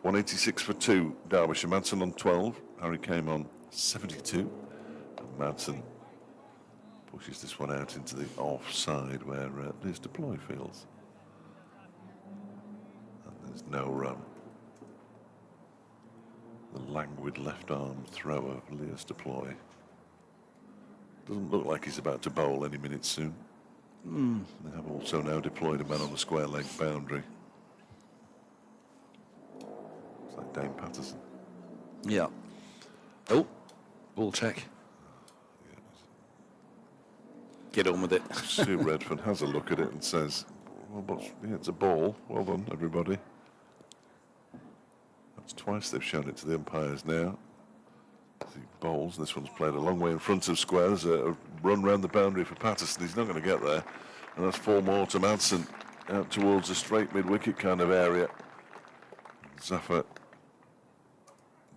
186 for 2, Derbyshire. Madsen on 12. Harry came on 72. And Madsen pushes this one out into the offside where Liz Deploy fields. And there's no run. The languid left arm throw of Liz Deploy. Doesn't look like he's about to bowl any minute soon. They have also now deployed a man on the square leg boundary. It's like Dane Patterson. Yeah. Oh, ball check. Get on with it. Sue Redford has a look at it and says, "Well, yeah, it's a ball. Well done, everybody." That's twice they've shown it to the umpires now. As he bowls, this one's played a long way in front of square. There's a run round the boundary for Patterson. He's not going to get there. And that's 4 more to Madsen, out towards the straight mid-wicket kind of area. Zafar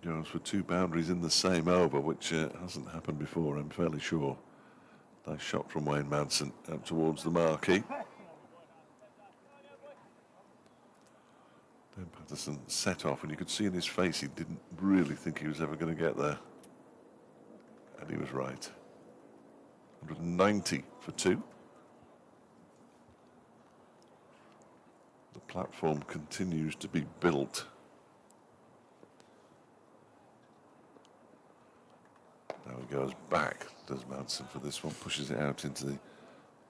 goes for 2 boundaries in the same over, which hasn't happened before, I'm fairly sure. Nice shot from Wayne Madsen out towards the marquee. Dan Patterson set off, and you could see in his face he didn't really think he was ever going to get there. And he was right. 190 for 2. The platform continues to be built. Now he goes back, does Madsen for this one, pushes it out into the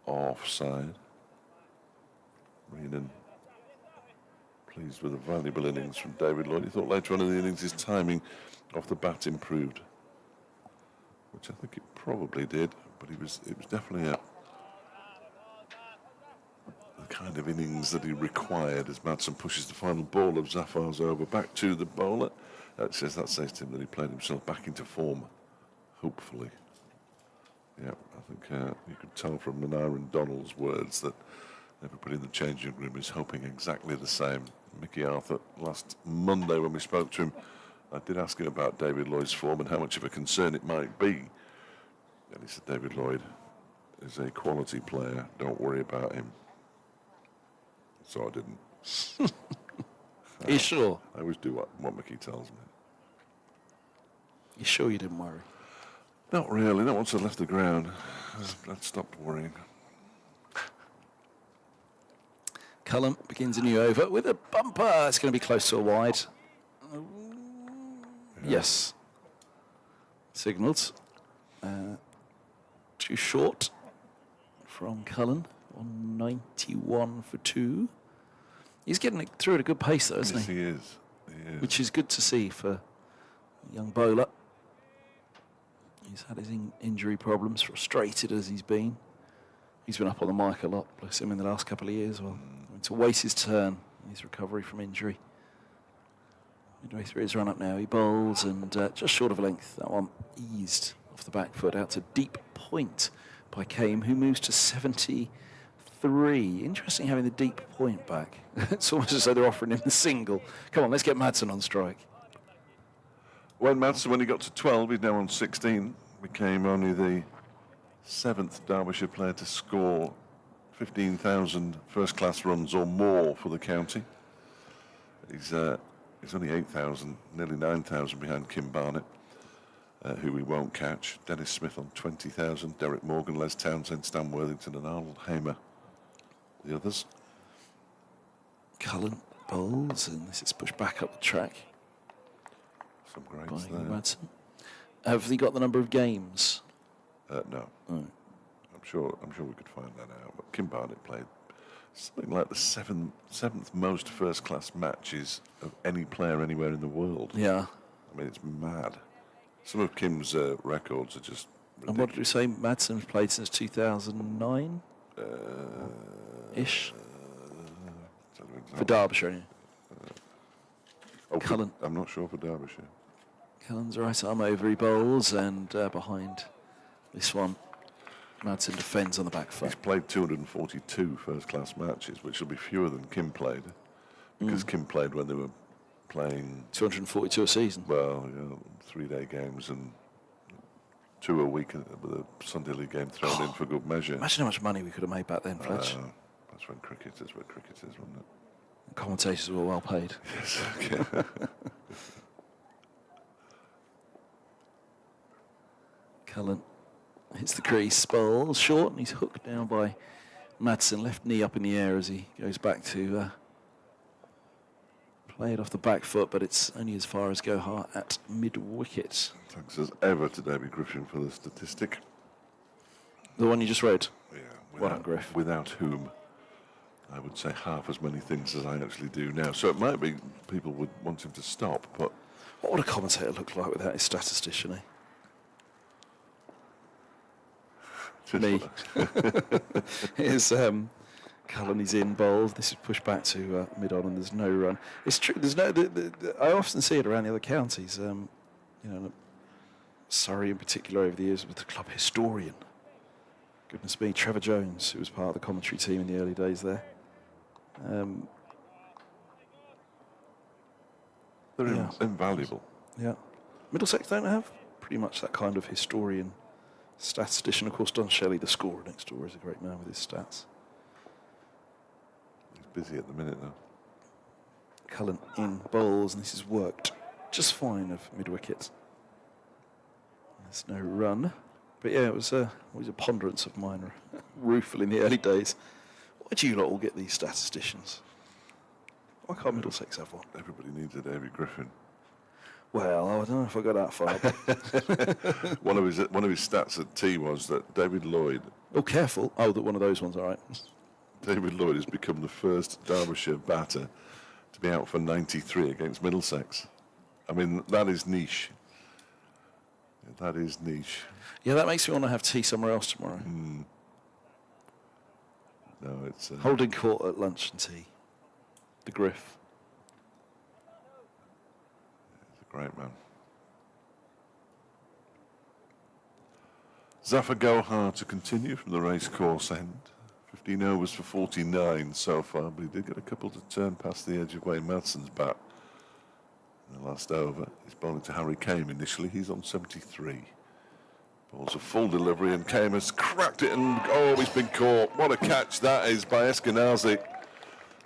offside. Reenan pleased with a valuable innings from David Lloyd. He thought later on in the innings his timing off the bat improved, which I think it probably did, but it was definitely the kind of innings that he required as Madsen pushes the final ball of Zafar's over back to the bowler. That says to him that he played himself back into form. Hopefully. Yeah, I think you could tell from Aaron Donald's words that everybody in the changing room is hoping exactly the same. Mickey Arthur, last Monday when we spoke to him, I did ask him about David Lloyd's form and how much of a concern it might be. And he said, David Lloyd is a quality player, don't worry about him. So I didn't. Are you sure? I always do what Mickey tells me. You sure you didn't worry? Not really, not once I left the ground. I'd stopped worrying. Cullen begins a new over with a bumper. It's going to be close to a wide. Yes. Signalled. Too short from Cullen. 191 for 2. He's getting it through at a good pace though, isn't Yes, he? he is. He is. Which is good to see for a young bowler. He's had his injury problems, frustrated as he's been. He's been up on the mic a lot, bless him, in the last couple of years. Well, to waste his turn in his recovery from injury. Midway through his run-up now, he bowls and just short of length. That one eased off the back foot out to deep point by Kame, who moves to 73. Interesting having the deep point back. It's almost as though they're offering him the single. Come on, let's get Madsen on strike. When Madsen, when he got to 12, he's now on 16. Became only the 7th Derbyshire player to score 15,000 first-class runs or more for the county. He's only 8,000, nearly 9,000 behind Kim Barnett, who we won't catch. Dennis Smith on 20,000, Derek Morgan, Les Townsend, Stan Worthington and Arnold Hamer, the others. Cullen bowls, and this is pushed back up the track. Some greats by there. Madsen. Have they got the number of games? No. Oh. I'm sure we could find that out. But Kim Barnett played something like the seventh most first-class matches of any player anywhere in the world. Yeah. I mean, it's mad. Some of Kim's records are just And what did we say? Madsen's played since 2009? Ish. For Derbyshire. Yeah. Cullen. I'm not sure for Derbyshire. Cullen's right arm over, he bowls, and behind this one, Madsen defends on the back foot. He's played 242 first-class matches, which will be fewer than Kim played, because Kim played when they were playing 242 a season. well, 3-day games and 2 a week with a Sunday league game thrown in for good measure. Imagine how much money we could have made back then, Fletch. That's when cricket is, wasn't it? The commentators were well paid. Yes, okay. Cullen hits the crease, bowls short, and he's hooked down by Madsen. Left knee up in the air as he goes back to play it off the back foot, but it's only as far as Gohar at mid-wicket. Thanks as ever to David Griffin for the statistic. The one you just read? Yeah, Well done, Griff. without whom I would say half as many things as I actually do now. So it might be people would want him to stop, but What would a commentator look like without his statistician, eh? Me. Here's Cullen, he's in bowls. This is pushed back to mid-on, and there's no run. It's true. There's no. I often see it around the other counties. Surrey in particular over the years with the club historian. Goodness me, Trevor Jones, who was part of the commentary team in the early days there. they're Yeah. invaluable. Yeah, Middlesex don't have pretty much that kind of historian, statistician. Of course, Don Shelley, the scorer next door, is a great man with his stats. He's busy at the minute, though. Cullen in bowls, and this has worked just fine of mid-wicket. There's no run. But yeah, it was always a ponderance of mine, rueful in the early days. Why do you lot all get these statisticians? Why can't Middlesex have one? Everybody needs a David Griffin. Well, I don't know if I got that far. But One of his stats at T was that David Lloyd careful. Oh, that one of those ones, all right. David Lloyd has become the first Derbyshire batter to be out for 93 against Middlesex. I mean, that is niche. That is niche. Yeah, that makes me want to have tea somewhere else tomorrow. No, it's Holding court at lunch and tea. The Griff. a great man. Zafar Gohar to continue from the racecourse end. 15 overs for 49 so far, but he did get a couple to turn past the edge of Wayne Madsen's bat in the last over. He's bowling to Harry Kame initially. He's on 73. Bowls a full delivery, and Kame has cracked it, and he's been caught. What a catch that is by Eskenazi.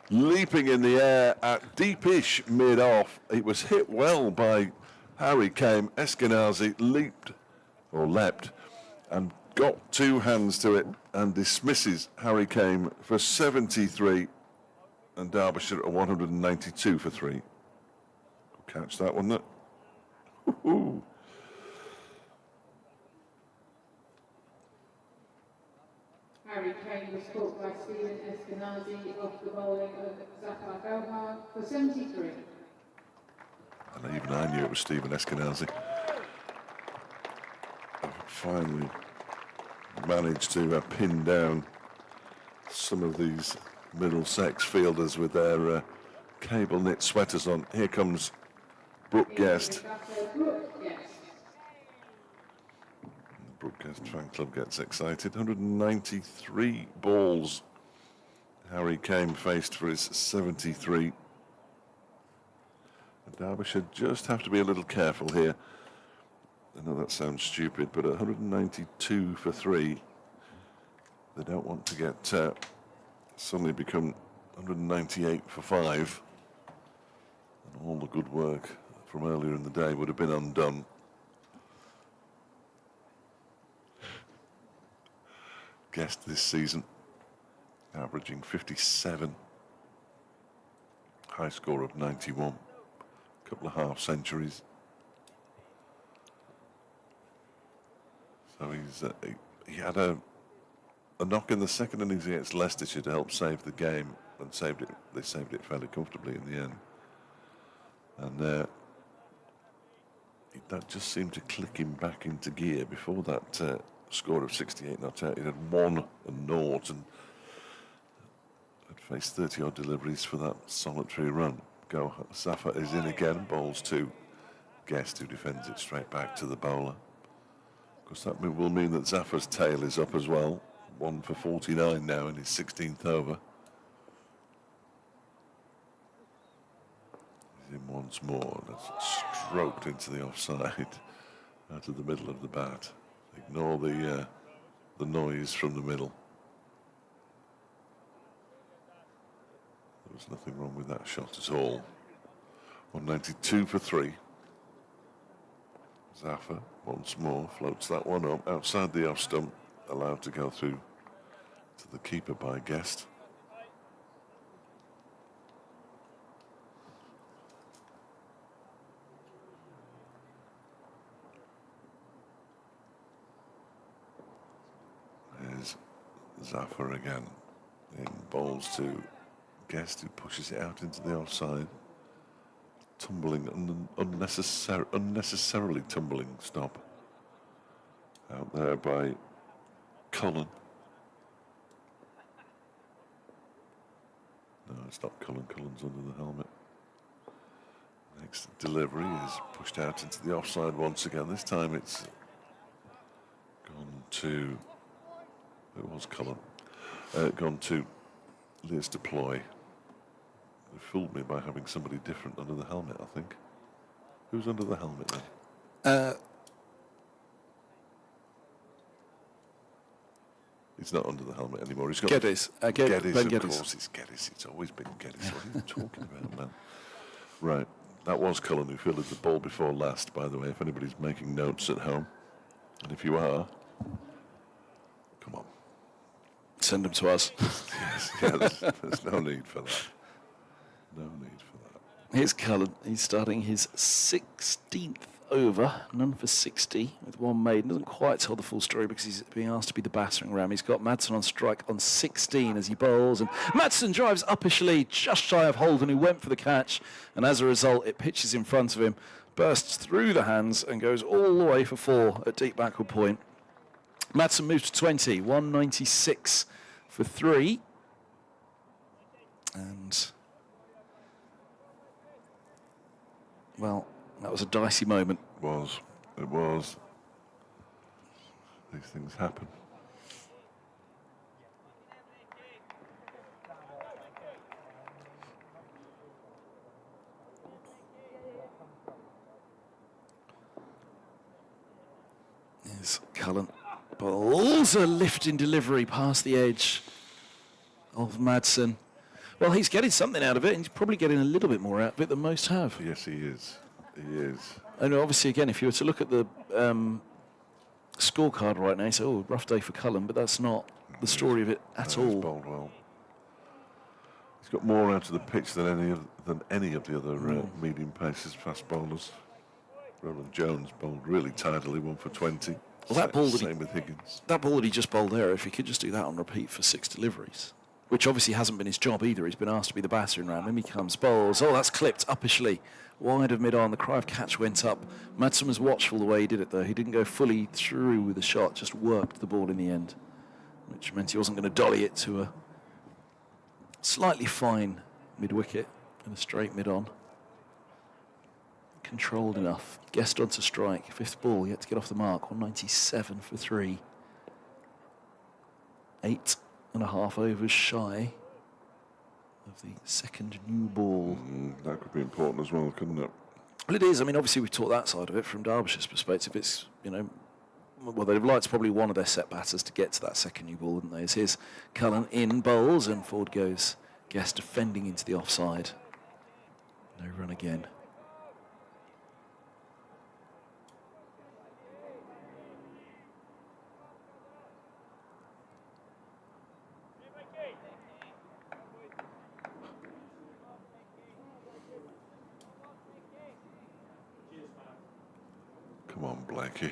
Leaping in the air at deepish mid-off. It was hit well by Harry Kame. Eskenazi leapt and got 2 hands to it and dismisses Harry Kame for 73, and Derbyshire at 192 for 3. Catch that one, Woohoo. Harry Kane was caught by Stephen Eskenazi off the bowling of Zafar Gohar for 73. And even I knew it was Stephen Eskenazi. Finally managed to pin down some of these Middlesex fielders with their cable knit sweaters on. Here comes Brooke Guest. The Brooke Guest fan club gets excited. 193 balls Harry Kame faced for his 73. And Derbyshire just have to be a little careful here. I know that sounds stupid, but at 192 for 3, they don't want to get suddenly become 198 for 5, and all the good work from earlier in the day would have been undone. Guest this season averaging 57, high score of 91, a couple of half centuries. So he had a knock in the second innings against Leicestershire to help save the game, and they saved it fairly comfortably in the end. And that just seemed to click him back into gear. Before that score of 68 not out, he had 1 and 0 and had faced 30 odd deliveries for that solitary run. Zafar is in again, bowls to Guest, who defends it straight back to the bowler. Of course, that will mean that Zafar's tail is up as well. 1 for 49 now in his 16th over. He's in once more. That's stroked into the offside, out of the middle of the bat. Ignore the noise from the middle. There was nothing wrong with that shot at all. 192 for 3. Zafar once more floats that one up outside the off stump, allowed to go through to the keeper by Guest. There's Zafar again. In bowls to Guest, who pushes it out into the offside. Tumbling, unnecessarily tumbling stop out there by Cullen. No, it's not Cullen. Cullen's under the helmet. Next delivery is pushed out into the offside once again. This time it's gone to, it was Cullen, gone to Liz Deploy. They fooled me by having somebody different under the helmet, I think. Who's under the helmet then? He's not under the helmet anymore. He's got Geddes. Geddes, Ben of Geddes. course. It's Geddes. It's always been Geddes. What are you talking about, man? Right. That was Cullen who fielded the ball before last, by the way, if anybody's making notes at home. And if you are, come on. Send them to us. Yes, yeah, there's no need for that. No need for that. Here's Cullen. He's starting his 16th over, none for 60 with 1 made. Doesn't quite tell the full story because he's being asked to be the battering ram. He's got Madsen on strike on 16 as he bowls, and Madsen drives uppishly just shy of Holden, who went for the catch, and as a result it pitches in front of him, bursts through the hands and goes all the way for 4 at deep backward point. Madsen moves to 20, 196 for 3, and well, that was a dicey moment. It was. These things happen. Here's Cullen. Balls a lift in delivery past the edge of Madsen. Well, he's getting something out of it, and he's probably getting a little bit more out of it than most have. Yes, he is. He is. And obviously, again, if you were to look at the scorecard right now, you say, oh, rough day for Cullen, but that's not the story of it at No, he's all. bowled well. He's got more out of the pitch than any of the other medium pacers, fast bowlers. Roland Jones bowled really tidily, 1 for 20. Well, that ball Same with Higgins. That ball that he just bowled there, if he could just do that on repeat for 6 deliveries, which obviously hasn't been his job either. He's been asked to be the battering ram. In he comes, bowls. Oh, that's clipped uppishly. Wide of mid-on. The cry of catch went up. Madsen was watchful the way he did it, though. He didn't go fully through with the shot, just worked the ball in the end, which meant he wasn't going to dolly it to a slightly fine mid-wicket and a straight mid-on. Controlled enough. Guest on to strike. 5th ball, yet to get off the mark. 197 for 3. 8.5 overs shy of the second new ball. That could be important as well, couldn't it? Well, it is. I mean, obviously we've taught that side of it from Derbyshire's perspective. It's, you know, well, they'd have liked probably one of their set batters to get to that second new ball, wouldn't they? As here's Cullen in bowls, and forward goes Guest defending into the offside. No run again. Come on, Blakey.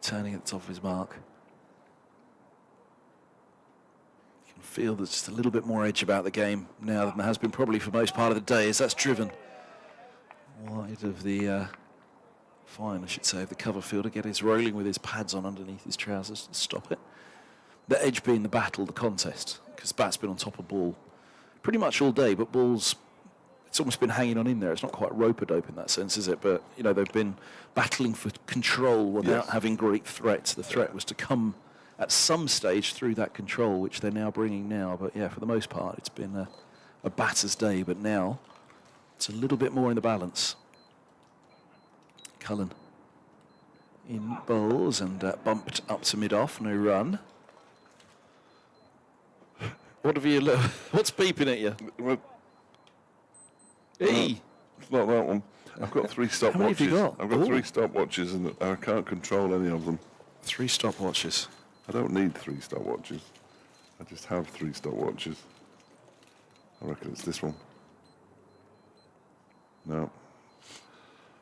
Turning at the top of his mark. You can feel there's just a little bit more edge about the game now than there has been probably for most part of the day, as that's driven wide of the fine, I should say, of the cover fielder. Get his rolling with his pads on underneath his trousers to stop it. The edge being the battle, the contest, because bat's been on top of ball pretty much all day, but ball's, it's almost been hanging on in there. It's not quite rope-a-dope in that sense, is it? But, you know, they've been battling for control without having great threats. The threat was to come at some stage through that control, which they're now bringing now. But, yeah, for the most part, it's been a batter's day. But now it's a little bit more in the balance. Cullen in bowls and bumped up to mid-off, no run. What have you? What's beeping at you? Well, E. it's not that one. I've got 3 stopwatches. How many have you got? I've got 3 Ooh. stopwatches and I can't control any of them. 3 stopwatches. I don't need 3 stopwatches. I just have 3 stopwatches. I reckon it's this one. No.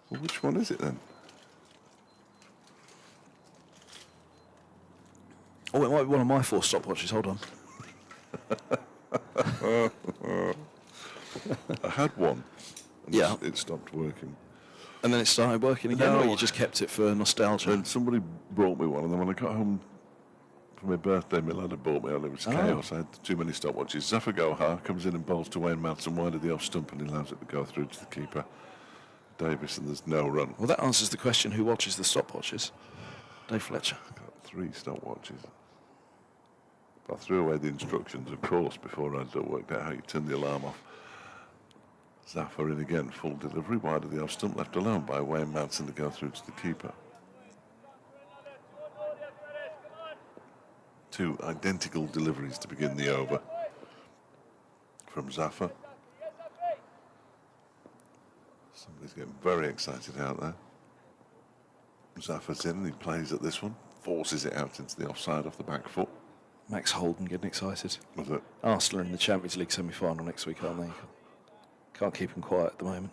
Well, which one is it then? Oh, it might be one of my 4 stopwatches. Hold on. I had one. And Yeah. it stopped working. And then it started working again, No. or you just kept it for nostalgia? And somebody brought me one, and then when I got home for my birthday, my lad had bought me one. It was chaos. I had too many stopwatches. Zafar Gohar comes in and bowls to Wayne Madsen wide of the off stump, and he allows it to go through to the keeper, Davis, and there's no run. Well, that answers the question: who watches the stopwatches? Dave Fletcher. I've got 3 stopwatches. I threw away the instructions, of course, before I'd worked out how you turn the alarm off. Zafar in again, full delivery, wide of the off stump, left alone by Wayne Madsen to go through to the keeper. 2 identical deliveries to begin the over from Zafar. Somebody's getting very excited out there. Zafar's in and he plays at this one, forces it out into the offside off the back foot. Max Holden getting excited. Was it? Arsenal are in the Champions League semi-final next week, aren't they? Can't keep them quiet at the moment.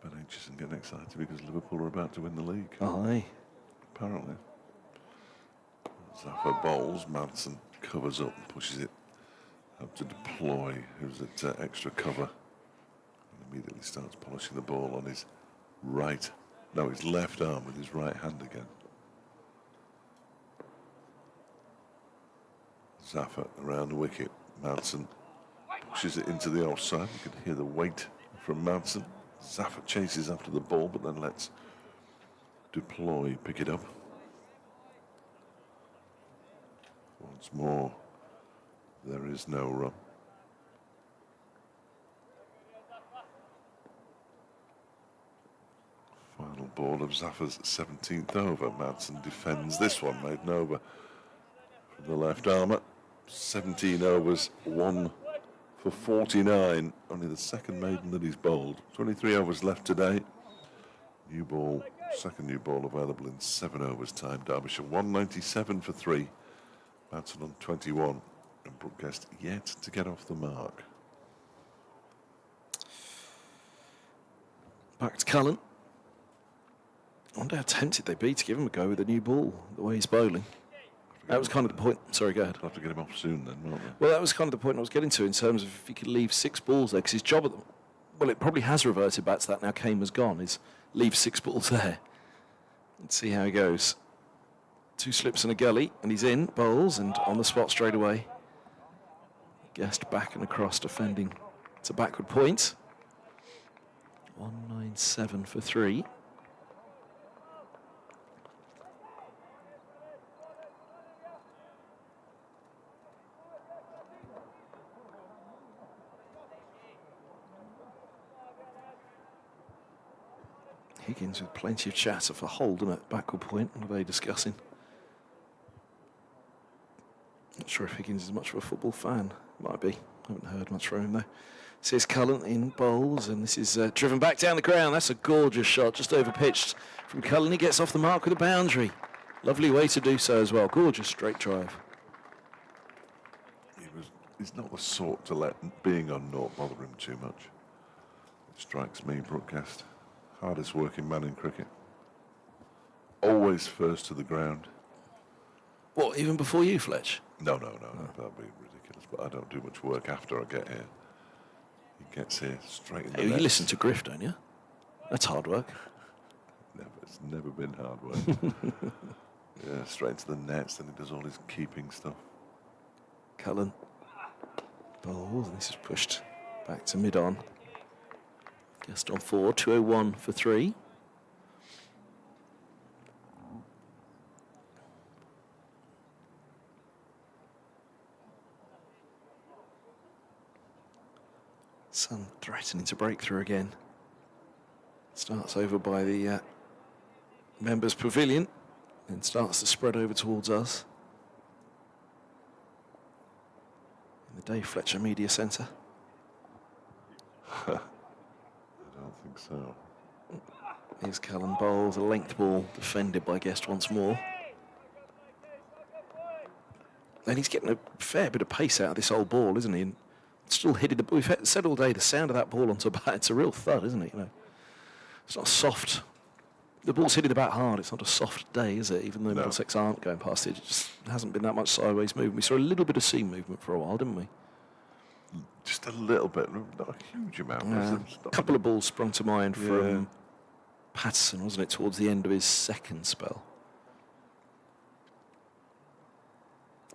But anxious and getting excited because Liverpool are about to win the league. Aye. Apparently. Zafar bowls, Madsen covers up and pushes it out to Deploy, who's at extra cover. And immediately starts polishing the ball on his his left arm with his right hand again. Zafar around the wicket. Madsen pushes it into the offside. You can hear the weight from Madsen. Zafar chases after the ball, but then lets Deploy pick it up. Once more, there is no run. Final ball of Zafar's 17th over. Madsen defends this one, made an over from the left armour. 17 overs, 1 for 49. Only the second maiden that he's bowled. 23 overs left today. New ball, second new ball available in 7 overs time. Derbyshire 197 for 3. Madsen on 21. And Brookguest yet to get off the mark. Back to Cullen. I wonder how tempted they'd be to give him a go with a new ball, the way he's bowling. That was kind of the point. Sorry, go ahead. We'll have to get him off soon then, won't we? Well, that was kind of the point I was getting to in terms of if he could leave 6 balls there, because his job at the... Well, it probably has reverted back to that now Kane was gone, is leave 6 balls there. Let's see how he goes. 2 slips and a gully, and he's in, bowls, and on the spot straight away. Guest back and across defending. It's a backward point. 197 for 3. Higgins with plenty of chatter for Holden at backward point. What are they discussing? Not sure if Higgins is much of a football fan. Might be. Haven't heard much from him though. This is Cullen in bowls, and this is driven back down the ground. That's a gorgeous shot, just over pitched from Cullen. He gets off the mark with a boundary. Lovely way to do so as well. Gorgeous straight drive. He's not the sort to let being on naught bother him too much. It strikes me, Brookguest. Hardest working man in cricket. Always first to the ground. What, even before you, Fletch? No, that'd be ridiculous. But I don't do much work after I get here. He gets here straight in the You nets. listen to Griff, don't you? That's hard work. It's never been hard work. Yeah, straight into the nets, then he does all his keeping stuff. Cullen bowls, and this is pushed back to mid-on. Just on 4, 201 for 3. Sun threatening to break through again. Starts over by the members' pavilion and starts to spread over towards us. In the Dave Fletcher Media Centre. I don't think so. Here's Cullen bowls, a length ball defended by Guest once more. And he's getting a fair bit of pace out of this old ball, isn't he? And still hitting the ball. We've said all day the sound of that ball onto a bat, it's a real thud, isn't it? You know, it's not soft. The ball's hitting the bat hard. It's not a soft day, is it? Even though Middlesex aren't going past it, it just hasn't been that much sideways movement. We saw a little bit of seam movement for a while, didn't we? Just a little bit, not a huge amount. A couple of balls sprung to mind from Patterson, wasn't it, towards the end of his second spell.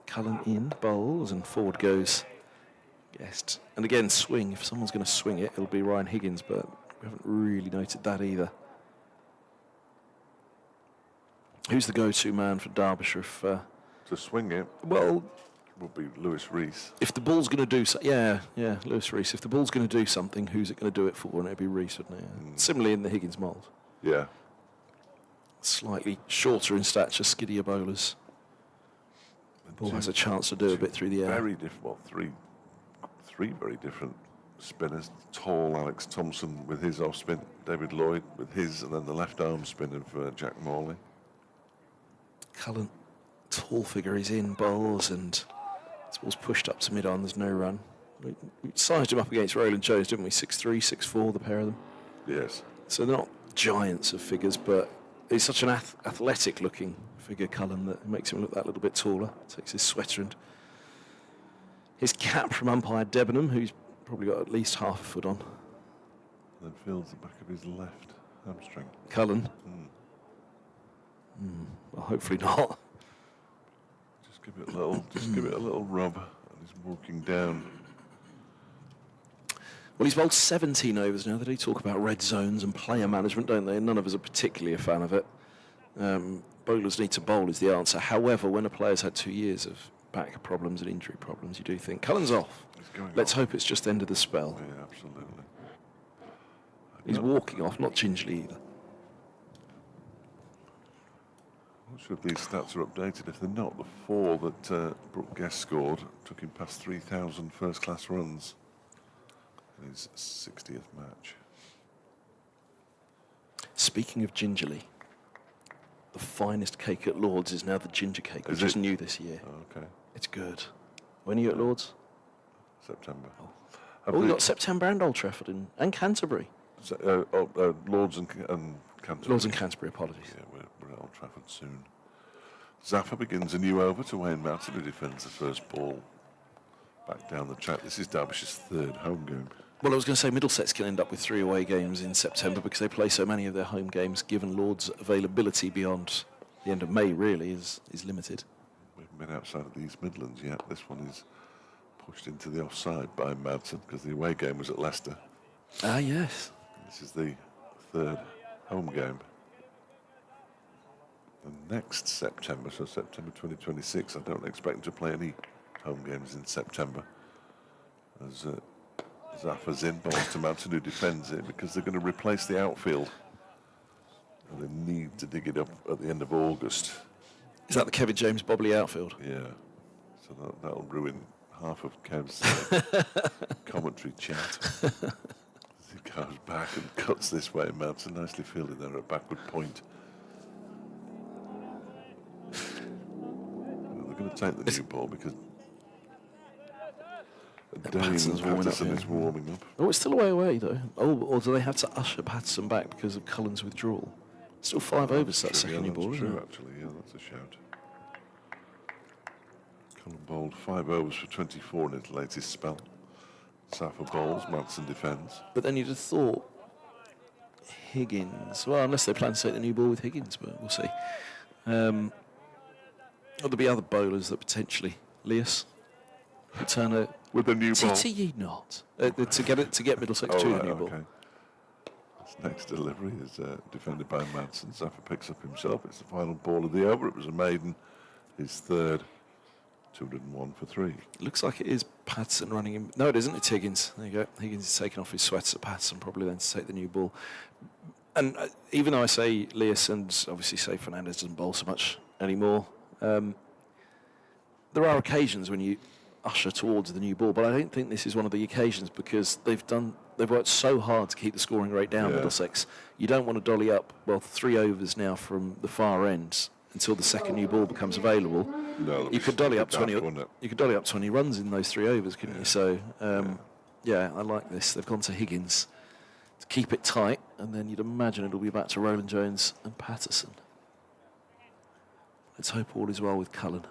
Cullen in, bowls, and forward goes Guest. And again, swing. If someone's going to swing it, it'll be Ryan Higgins, but we haven't really noted that either. Who's the go-to man for Derbyshire if... to swing it, well... would be Lewis Rees. If the ball's going to do something... Yeah, Lewis Rees. If the ball's going to do something, who's it going to do it for? And it'd be Rees, wouldn't it? Yeah. Similarly in the Higgins mould. Yeah. Slightly shorter in stature, skiddier bowlers. The ball has a chance to do a bit through the air. Very different, well, three very different spinners. Tall Alex Thompson with his off spin, David Lloyd with his, and then the left arm spin of Jack Morley. Cullen, tall figure, he's in, bowls, and this ball's pushed up to mid-on, there's no run. We sized him up against Roland Jones, didn't we? 6'3", 6'4", the pair of them. Yes. So they're not giants of figures, but he's such an athletic-looking figure, Cullen, that makes him look that little bit taller. Takes his sweater and his cap from umpire Debenham, who's probably got at least half a foot on. Then feels the back of his left hamstring. Cullen. Well, hopefully not. Just give it a little rub, and he's walking down. Well, he's bowled 17 overs now. They do talk about red zones and player management, don't they? And none of us are particularly a fan of it. Bowlers need to bowl is the answer. However, when a player's had 2 years of back problems and injury problems, you do think, Cullen's off. Let's hope it's just the end of the spell. Yeah, absolutely. He's walking off, not gingerly either. I'm not sure if these stats are updated. If they're not, the 4 that Brooke Guest scored took him past 3,000 first-class runs in his 60th match. Speaking of gingerly, the finest cake at Lord's is now the ginger cake, which is new this year. Oh, okay. It's good. When are you at Lord's? September. We've got September and Old Trafford and Canterbury. Lords and Canterbury. Lords and Canterbury, apologies. Yeah, we're at Old Trafford soon. Zaffa begins a new over to Wayne Mountain, who defends the first ball back down the track. This is Derbyshire's third home game. Well, I was going to say Middlesex can end up with 3 away games in September because they play so many of their home games, given Lord's availability beyond the end of May, really, is limited. We haven't been outside of the East Midlands yet. This one is pushed into the offside by Madsen because the away game was at Leicester. Ah, yes. This is the third home game. The next September, so September 2026, I don't expect them to play any home games in September. As Zaffa's in, balls to Madsen, who defends it, because they're going to replace the outfield. And they need to dig it up at the end of August. Is that the Kevin James Bobley outfield? Yeah. So that'll ruin half of Kev's commentary chat. As he goes back and cuts this way, Madsen nicely fielded there at backward point. They're going to take the new ball because Patterson's warming up. Patterson Yeah. is warming up. Oh, it's still away though. Oh, or do they have to usher Patterson back because of Cullen's withdrawal? Still 5 overs that True, second new ball, that's isn't true, it? actually. Yeah, that's a shout. Cullen bowled 5 overs for 24 in his latest spell. Safa bowls, Madsen defends. But then you'd have thought Higgins. Well, unless they plan to take the new ball with Higgins, but we'll see. There'll be other bowlers that potentially Leas could turn a. With the new ball. TTE not to get Middlesex to the new ball. Okay. This next delivery is defended by Madsen. Safa picks up himself. It's the final ball of the over. It was a maiden. His third. 201 for 3. Looks like it is Patterson running him. No, it isn't. It's Higgins. There you go. Higgins is taking off his sweats at Patterson, probably then to take the new ball. And even though I say Leas and obviously say Fernandez doesn't bowl so much anymore, there are occasions when you usher towards the new ball, but I don't think this is one of the occasions because they've worked so hard to keep the scoring rate down, Middlesex. You don't want to dolly up, 3 overs now from the far end until the second new ball becomes available. No, You could dolly up 20. wouldn't it? You could dolly up 20 runs in those 3 overs, couldn't you? So, yeah, I like this. They've gone to Higgins to keep it tight, and then you'd imagine it'll be back to Roland Jones and Patterson. Let's hope all is well with Cullen.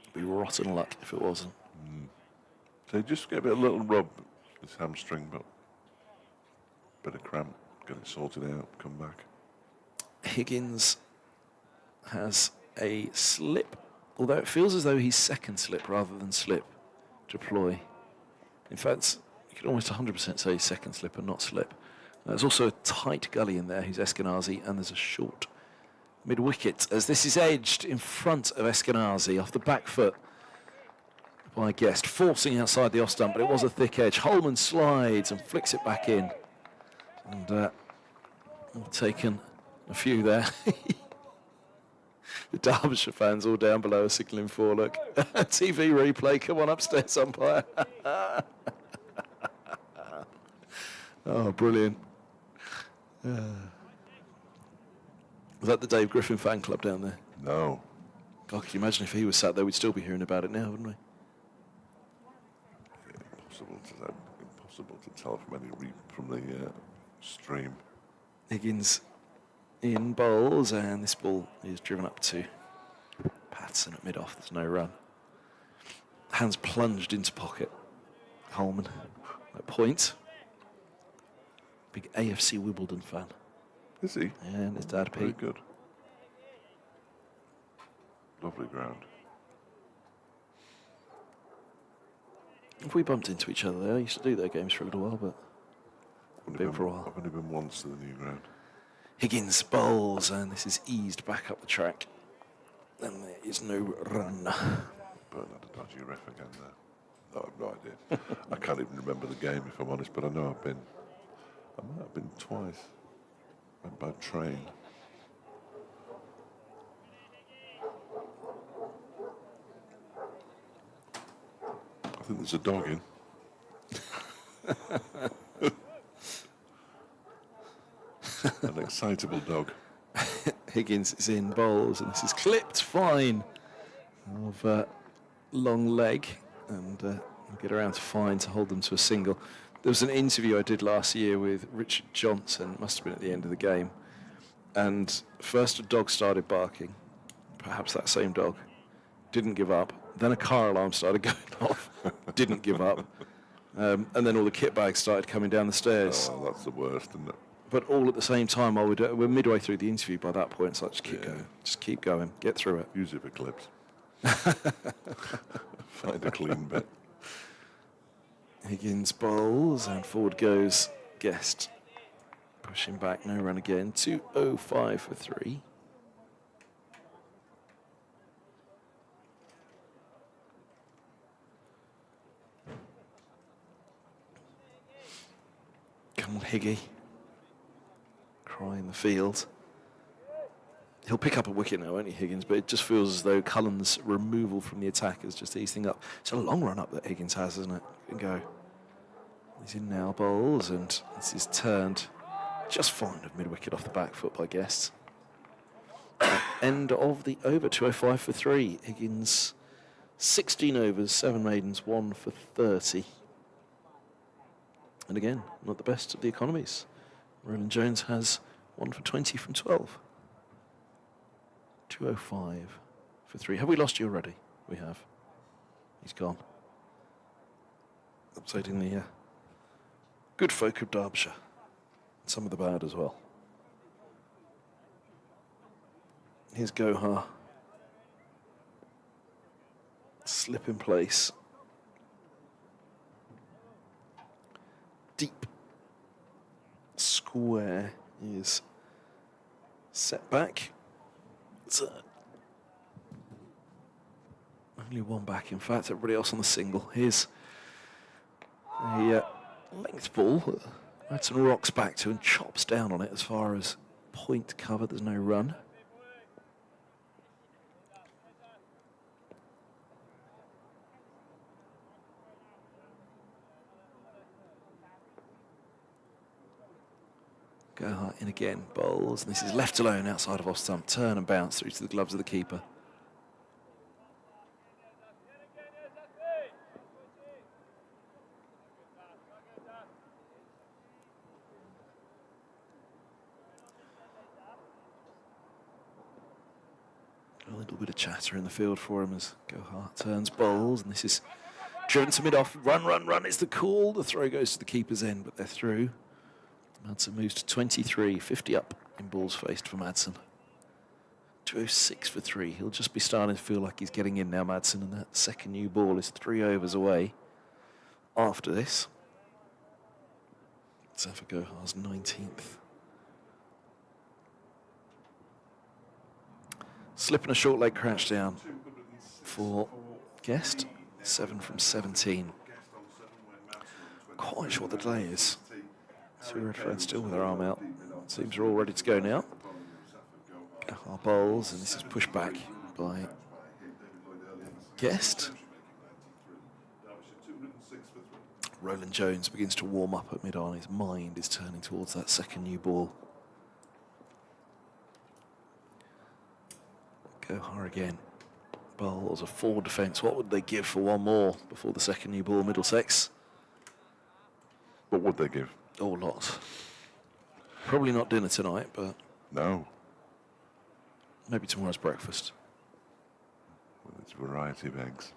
It'd be rotten luck if it wasn't. So he just get a little rub, his hamstring, but bit of cramp, get it sorted out, come back. Higgins has a slip, although it feels as though he's second slip rather than slip deploy. In fact, you can almost 100% say second slip and not slip. There's also a tight gully in there, who's Eskenazi, and there's a short mid-wicket as this is edged in front of Eskenazi off the back foot by Guest, forcing outside the off stump, but it was a thick edge. Holman slides and flicks it back in. And we've taken a few there. The Derbyshire fans all down below are signalling for, look. TV replay, come on upstairs, umpire. Oh, brilliant. Was that the Dave Griffin fan club down there? No. God, can you imagine if he was sat there, we'd still be hearing about it now, wouldn't we? Impossible to tell from the stream. Higgins in bowls, and this ball is driven up to Patterson at mid-off. There's no run. Hands plunged into pocket. Holman at point. Big AFC Wimbledon fan. Is he? And his dad, Very Pete. good. Lovely ground. If we bumped into each other there, I used to do their games for a little while, but been for a while. I've only been once to the new ground. Higgins bowls, and this is eased back up the track. And there is no run. Bernard had a dodgy ref again there. No, I've no idea. I can't even remember the game if I'm honest, but I know I've been. I might have been twice. Went by train. I think there's a dog in. An excitable dog. Higgins is in bowls, and this is clipped fine of long leg, and we'll get around to fine to hold them to a single. There was an interview I did last year with Richard Johnson, it must have been at the end of the game, and first a dog started barking, perhaps that same dog, didn't give up, then a car alarm started going off, didn't give up, and then all the kit bags started coming down the stairs. Oh, that's the worst, isn't it? But all at the same time, we're midway through the interview by that point, so just keep going, get through it. Use it for clips. Find a clean bit. Higgins bowls, and forward goes Guest. Pushing back, no run again, 205 for 3. Come on, Higgy. Cry in the field. He'll pick up a wicket now, won't he, Higgins? But it just feels as though Cullen's removal from the attack has just eased things up. It's a long run up that Higgins has, isn't it? Can go. He's in now, bowls, and this is turned just fine of mid-wicket off the back foot by Guest. End of the over, 205 for 3. Higgins 16 overs, 7 maidens, 1 for 30. And again, not the best of the economies. Roland Jones has 1 for 20 from 12. 205 for 3. Have we lost you already? We have. He's gone. Upsetting the good folk of Derbyshire. Some of the bad as well. Here's Gohar. Slip in place. Deep square is set back. It's only one back, in fact. Everybody else on the single. Here's a length ball. Madsen rocks back to and chops down on it as far as point cover. There's no run. Gohart in again, bowls, and this is left alone outside of off stump. Turn and bounce through to the gloves of the keeper. A little bit of chatter in the field for him as Gohart turns bowls, and this is driven to mid-off. Run, run, run is the call. The throw goes to the keeper's end, but they're through. Madsen moves to 23, 50 up in balls faced for Madsen. 206 for 3. He'll just be starting to feel like he's getting in now, Madsen, and that second new ball is 3 overs away after this. Zafar Gohar's 19th. Slipping a short leg crouch down for Guest. 7 from 17. Quite sure what the delay is. 2 red flags still with their arm out. Seems they're all ready to go now. Our bowls, and this is pushed back by Guest. Roland Jones begins to warm up at mid-on. His mind is turning towards that second new ball. Gohar again. Bowls a forward defence. What would they give for one more before the second new ball, Middlesex? What would they give? Oh, lots. Probably not dinner tonight, but No. maybe tomorrow's breakfast. Well, it's a variety of eggs.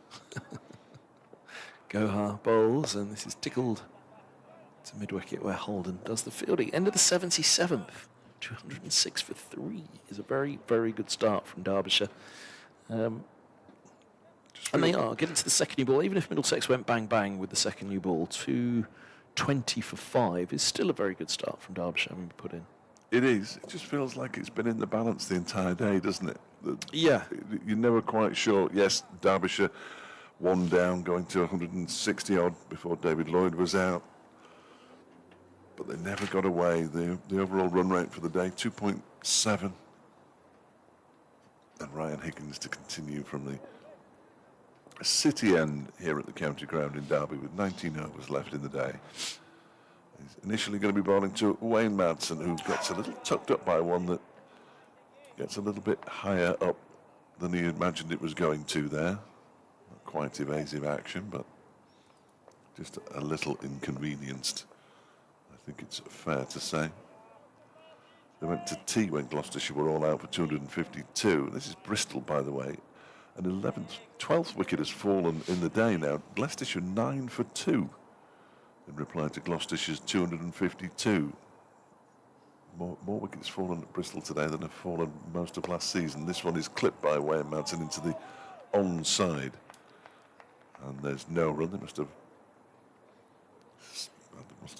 Gohar bowls, and this is tickled to mid-wicket where Holden does the fielding. End of the 77th. 206 for 3 is a very, very good start from Derbyshire. And they are getting to the second new ball. Even if Middlesex went bang-bang with the second new ball, 220 for 5 is still a very good start from Derbyshire, I mean, put in. It is. It just feels like it's been in the balance the entire day, doesn't it? Yeah. You're never quite sure. Yes, Derbyshire one down, going to 160 odd before David Lloyd was out. But they never got away. The overall run rate for the day, 2.7. And Ryan Higgins to continue from the city end here at the county ground in Derby with 19 overs left in the day. He's initially going to be bowling to Wayne Madsen, who gets a little tucked up by one that gets a little bit higher up than he imagined it was going to there. Not quite evasive action, but just a little inconvenienced. I think it's fair to say. They went to tea when Gloucestershire were all out for 252. This is Bristol, by the way. An 12th wicket has fallen in the day now. Leicestershire 9 for 2 in reply to Gloucestershire's 252. More wickets fallen at Bristol today than have fallen most of last season. This one is clipped by Wayne Madsen into the onside. And there's no run. They must have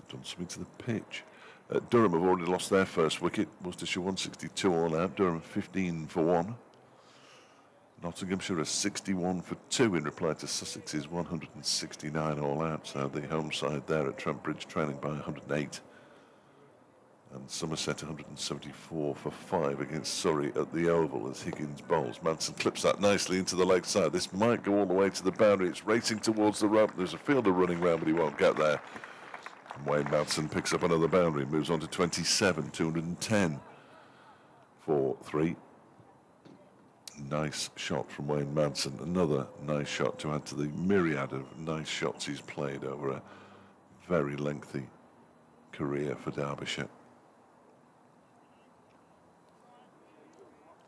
done something to the pitch. Durham have already lost their first wicket. Worcestershire 162 all out. Durham 15 for 1. Nottinghamshire are 61 for 2 in reply to Sussex's 169 all out. So the home side there at Trent Bridge trailing by 108. And Somerset 174 for 5 against Surrey at the Oval as Higgins bowls. Madsen clips that nicely into the leg side. This might go all the way to the boundary. It's racing towards the rope. There's a fielder running round, but he won't get there. And Wayne Madsen picks up another boundary, moves on to 27, 210 for 3. nice shot from Wayne Madsen. Another nice shot to add to the myriad of nice shots he's played over a very lengthy career for Derbyshire.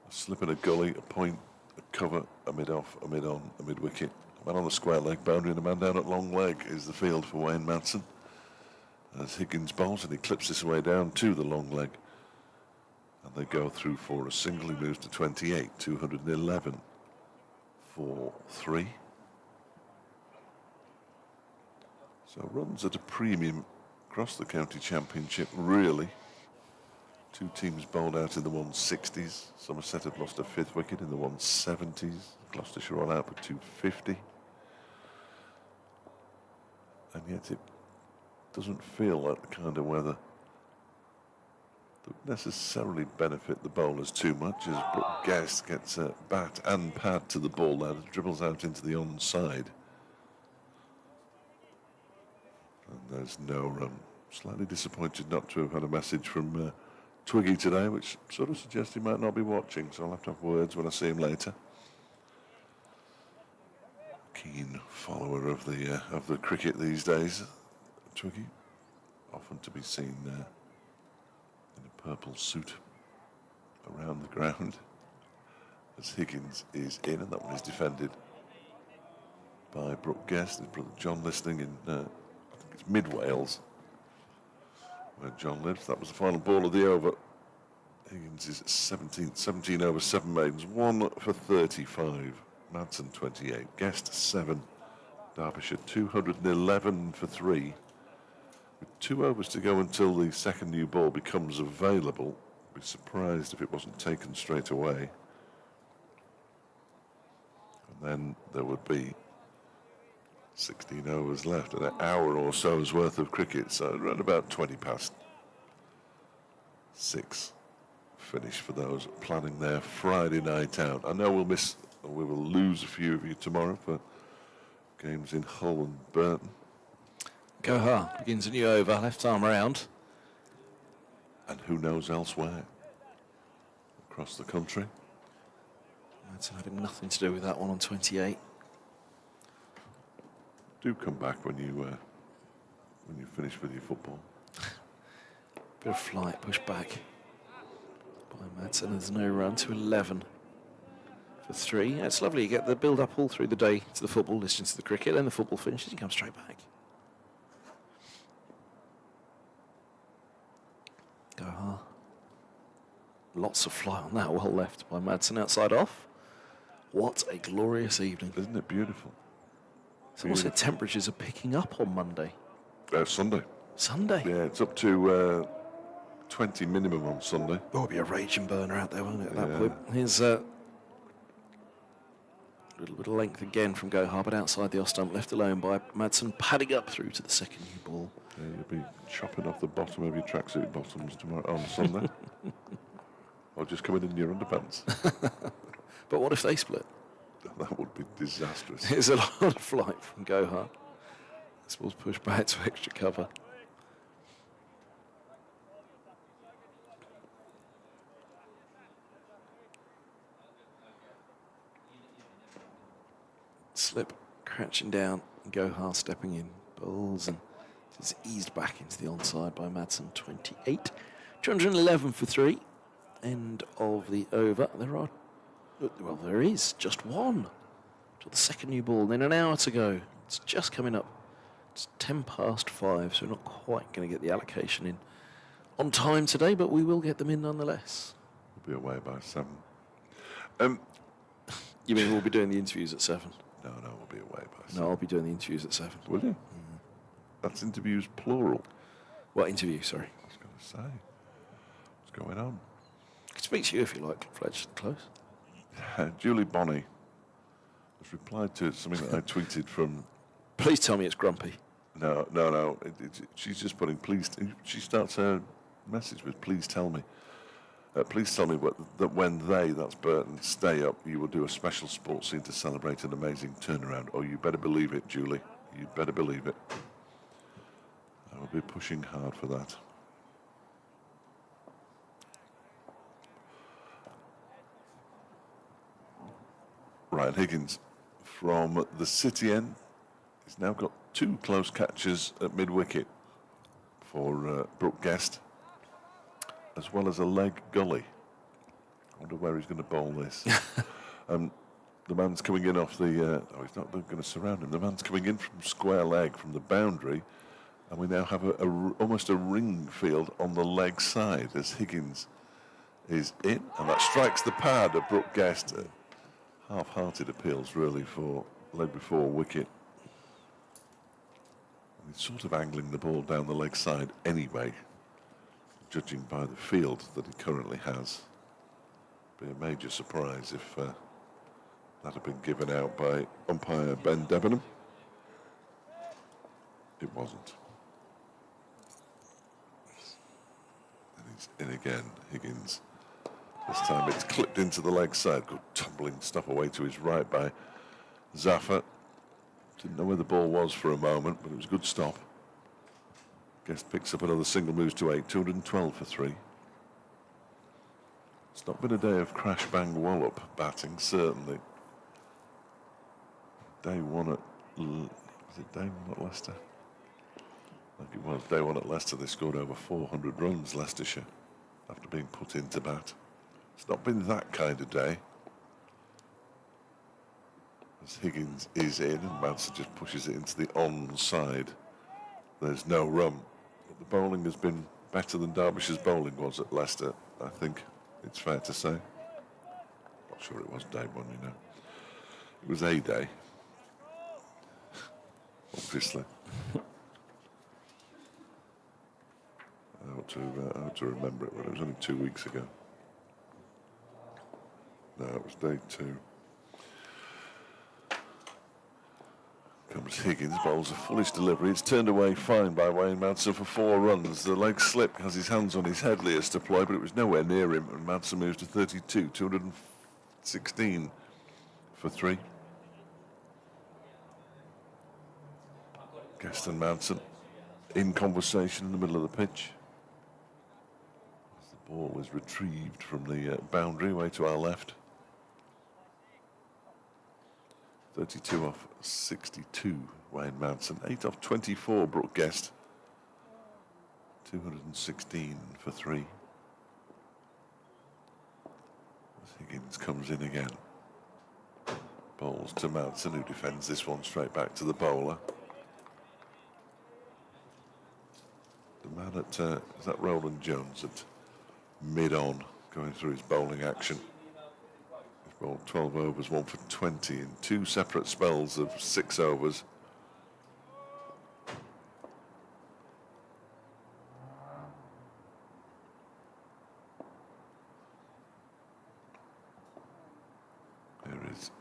A slip in a gully, a point, a cover, a mid-off, a mid-on, a mid-wicket. A man on the square leg boundary and a man down at long leg is the field for Wayne Madsen. As Higgins bowls and he clips this way down to the long leg. And they go through for a single. He moves to 28, 211 for 3. So runs at a premium across the county championship, really. 2 teams bowled out in the 160s. Somerset have lost a 5th wicket in the 170s. Gloucestershire all out for 250. And yet it doesn't feel like the kind of weather that would necessarily benefit the bowlers too much, as Brooke Guest gets a bat and pad to the ball there, that dribbles out into the onside. And there's no run. Slightly disappointed not to have had a message from Twiggy today, which sort of suggests he might not be watching, so I'll have to have words when I see him later. Keen follower of the cricket these days, Twiggy, often to be seen in a purple suit around the ground as Higgins is in, and that one is defended by Brooke Guest. His brother John listening in, I think it's Mid-Wales, where John lives. That was the final ball of the over. Higgins is 17 over 7 maidens, 1 for 35. Madsen 28, Guest 7, Derbyshire 211 for 3. With 2 overs to go until the second new ball becomes available. I'd be surprised if it wasn't taken straight away. And then there would be 16 overs left, an hour or so's worth of cricket, so around about 20 past 6 finish for those planning their Friday night out. I know we will lose a few of you tomorrow for games in Hull and Burton. Gohar begins a new over, left arm round. And who knows elsewhere across the country. That's having nothing to do with that one on 28. Do come back when you finish with your football. Bit of flight, push back by Madsen. There's no run to 11 for 3. Yeah, it's lovely. You get the build-up all through the day to the football, listen to the cricket, then the football finishes, you come straight back. Gohar. Lots of fly on that, well left by Madsen outside off. What a glorious evening. Isn't it beautiful? Someone said temperatures are picking up on Monday. Sunday. Sunday? Yeah, it's up to 20 minimum on Sunday. Oh, it'll be a raging burner out there, won't it, at that point? Here's a little bit of length again from Gohar, but outside the off stump, left alone by Madsen, padding up through to the second new ball. Yeah, you'll be chopping off the bottom of your tracksuit bottoms tomorrow on Sunday. Or just coming in your underpants. But what if they split? That would be disastrous. There's a lot of flight from Gohar. This ball's pushed back to extra cover. Slip crouching down, Gohar stepping in, bowls, and is eased back into the onside by Madsen. 28, 211 for 3. End of the over. There is just one till the second new ball. Then an hour to go. It's just coming up. It's 10 past 5, so we're not quite going to get the allocation in on time today, but we will get them in nonetheless. We'll be away by 7. You mean we'll be doing the interviews at 7? No, we'll be away by 7. No, I'll be doing the interviews at 7. Will you? That's interviews plural. What interview, sorry? I was going to say. What's going on? I can speak to you if you like, Fletch. Close. Julie Bonney has replied to something that I tweeted from... Please tell me it's grumpy. No. She's just putting please... She starts her message with please tell me. Please tell me that when they, that's Burton, stay up, you will do a special sports scene to celebrate an amazing turnaround. Oh, you better believe it, Julie. You better believe it. I will be pushing hard for that. Brian Higgins from the City end. He's now got 2 close catches at mid-wicket for Brooke Guest, as well as a leg gully. I wonder where he's going to bowl this. The man's coming in off the... he's not going to surround him. The man's coming in from square leg from the boundary, and we now have almost a ring field on the leg side as Higgins is in, and that strikes the pad of Brooke Guest. Half-hearted appeals, really, for leg before wicket. And he's sort of angling the ball down the leg side anyway, judging by the field that he currently has. Be a major surprise if that had been given out by umpire Ben Debenham. It wasn't. And he's in again, Higgins. This time it's clipped into the leg side. Good tumbling stuff away to his right by Zafar. Didn't know where the ball was for a moment, but it was a good stop. Guest picks up another single, moves to 8, 212 for 3. It's not been a day of crash bang wallop batting, certainly. Day one at... Was it day one at Leicester? I think it was. Day one at Leicester, they scored over 400 runs, Leicestershire, after being put into bat. It's not been that kind of day. As Higgins is in, and Madsen just pushes it into the onside. There's no run. But the bowling has been better than Derbyshire's bowling was at Leicester, I think it's fair to say. Not sure it was day one, you know. It was a day. Obviously. I ought to remember it, but it was only 2 weeks ago. No, it was day 2. Comes Higgins, bowls a foolish delivery. It's turned away fine by Wayne Madsen for 4 runs. The leg slip has his hands on his head, Leas to play, but it was nowhere near him, and Madsen moves to 32, 216 for 3. Guest and Madsen in conversation in the middle of the pitch. As the ball is retrieved from the boundary away to our left. 32 off 62, Wayne Madsen. 8 off 24, Brooke Guest. 216 for 3. As Higgins comes in again. Bowls to Madsen, who defends this one straight back to the bowler. The man at, is that Roland Jones at mid-on, going through his bowling action. Bowled 12 overs, 1 for 20 in 2 separate spells of 6 overs. There is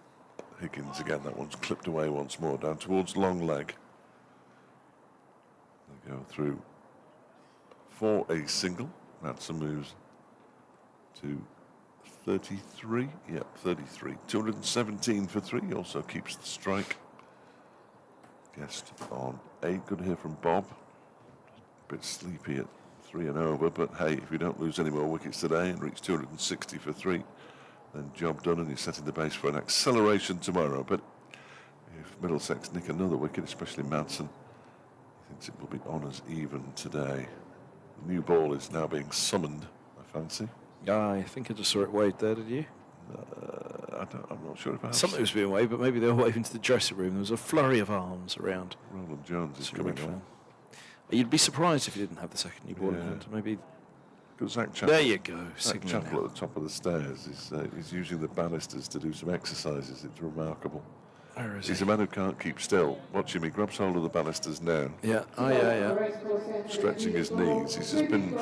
Higgins again. That one's clipped away once more, down towards long leg. They go through for a single. Madsen moves to 33, yep, 33. 217 for 3, also keeps the strike. Guest on 8, good to hear from Bob. A bit sleepy at 3 and over, but hey, if you don't lose any more wickets today and reach 260 for 3, then job done and you're setting the base for an acceleration tomorrow. But if Middlesex nick another wicket, especially Madsen, he thinks it will be on as even today. The new ball is now being summoned, I fancy. I think I just saw it waved there, did you? I'm not sure if I have. Something was being waved, but maybe they were waving to the dressing room. There was a flurry of arms around. Roland Jones is coming on. You'd be surprised if you didn't have the second new ball in hand. Maybe. Zach Chappell, there you go. Zach Chappell at the top of the stairs. He's using the banisters to do some exercises. It's remarkable. Where is He's he? a man who can't keep still. Watch him. He grabs hold of the banisters now. Yeah. Oh, yeah. Stretching his knees. He's just been...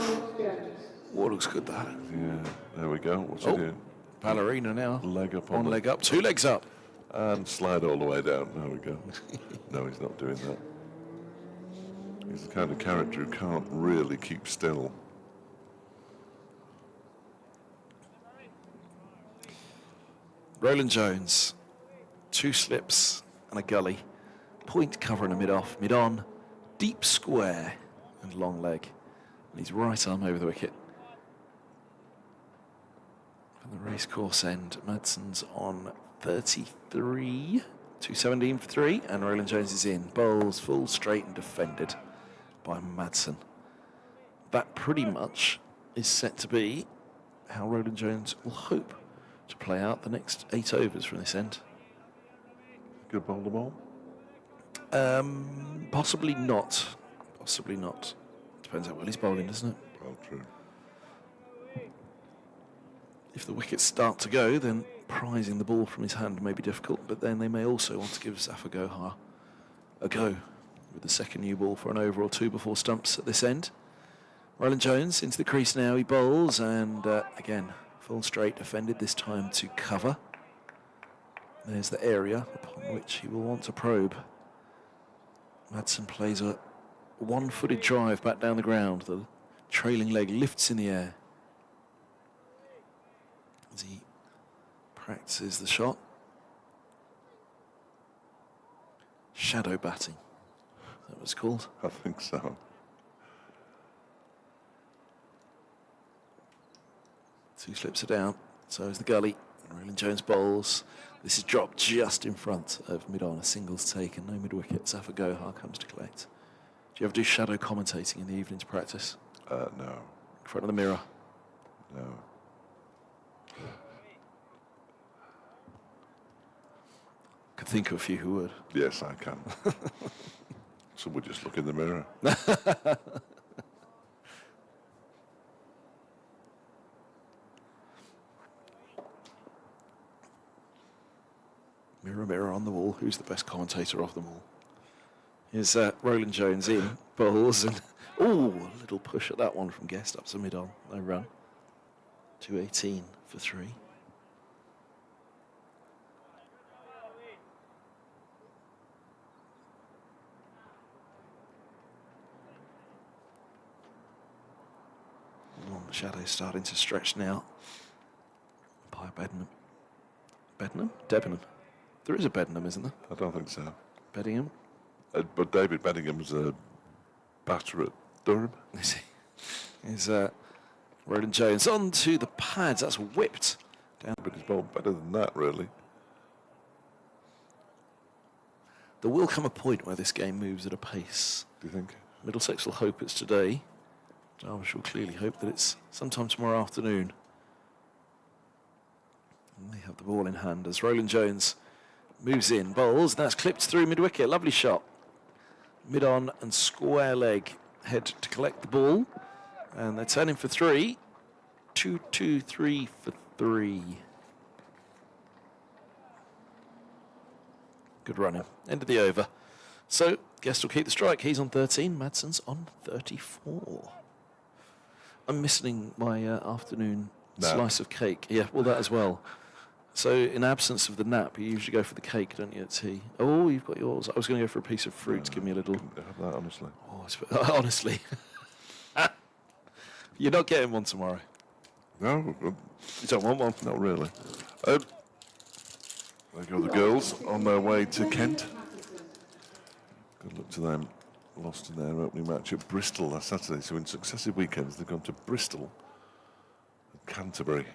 Oh, looks good, that. Yeah, there we go. What's he doing? Ballerina now. Leg up on One leg up, 2 legs up. And slide all the way down. There we go. No, he's not doing that. He's the kind of character who can't really keep still. Roland Jones. 2 slips and a gully. Point cover and a mid-off, mid-on. Deep square and long leg. And he's right arm over the wicket. From the racecourse end, Madsen's on 33, 217 for 3, and Roland Jones is in. Bowls full straight and defended by Madsen. That pretty much is set to be how Roland Jones will hope to play out the next 8 overs from this end. Good bowl the ball. Possibly not. Possibly not. Depends how well he's bowling, doesn't it? Well, true. If the wickets start to go, then prizing the ball from his hand may be difficult, but then they may also want to give Zafar Gohar a go with the second new ball for an over or two before stumps at this end. Roland Jones into the crease now. He bowls, and again, full straight defended, this time to cover. There's the area upon which he will want to probe. Madsen plays a one-footed drive back down the ground. The trailing leg lifts in the air as he practices the shot. Shadow batting, that was called. I think so. Two slips are down, so is the gully. And Roland Jones bowls. This is dropped just in front of mid-on. A single's taken, no mid-wicket. Zafar Gohar comes to collect. Do you ever do shadow commentating in the evenings practice? No. In front of the mirror? No. Could think of a few who would. Yes, I can. Some would just look in the mirror. Mirror, mirror on the wall, who's the best commentator of them all? Here's Roland Jones in, bowls, and ooh, a little push at that one from Guest up to mid-on, no run. 218 for 3. Oh, the shadow's starting to stretch now. By Bednam. Bednam? Debenham. There is a Bednam, isn't there? I don't think so. Beddingham? But David Beddingham's a batter at Durham. Is he? Is Roland Jones on to the pads. That's whipped down. But he's bowled better than that, really. There will come a point where this game moves at a pace. Do you think? Middlesex will hope it's today. Derbyshire will clearly hope that it's sometime tomorrow afternoon. And they have the ball in hand as Roland Jones moves in, bowls, and that's clipped through mid-wicket. Lovely shot. Mid-on and square leg. Head to collect the ball. And they're turning for 3. 2-2-3 for 3. Good running. End of the over. So, Guest will keep the strike. He's on 13. Madsen's on 34. I'm missing my afternoon slice of cake. Yeah, well, that as well. So, in absence of the nap, you usually go for the cake, don't you, at tea? Oh, you've got yours. I was going to go for a piece of fruit. Give me a little. Have that, honestly. Oh, honestly. You're not getting one tomorrow. No, You don't want one? not really. There go the girls on their way to Kent. Good luck to them. Lost in their opening match at Bristol last Saturday. So in successive weekends, they've gone to Bristol and Canterbury.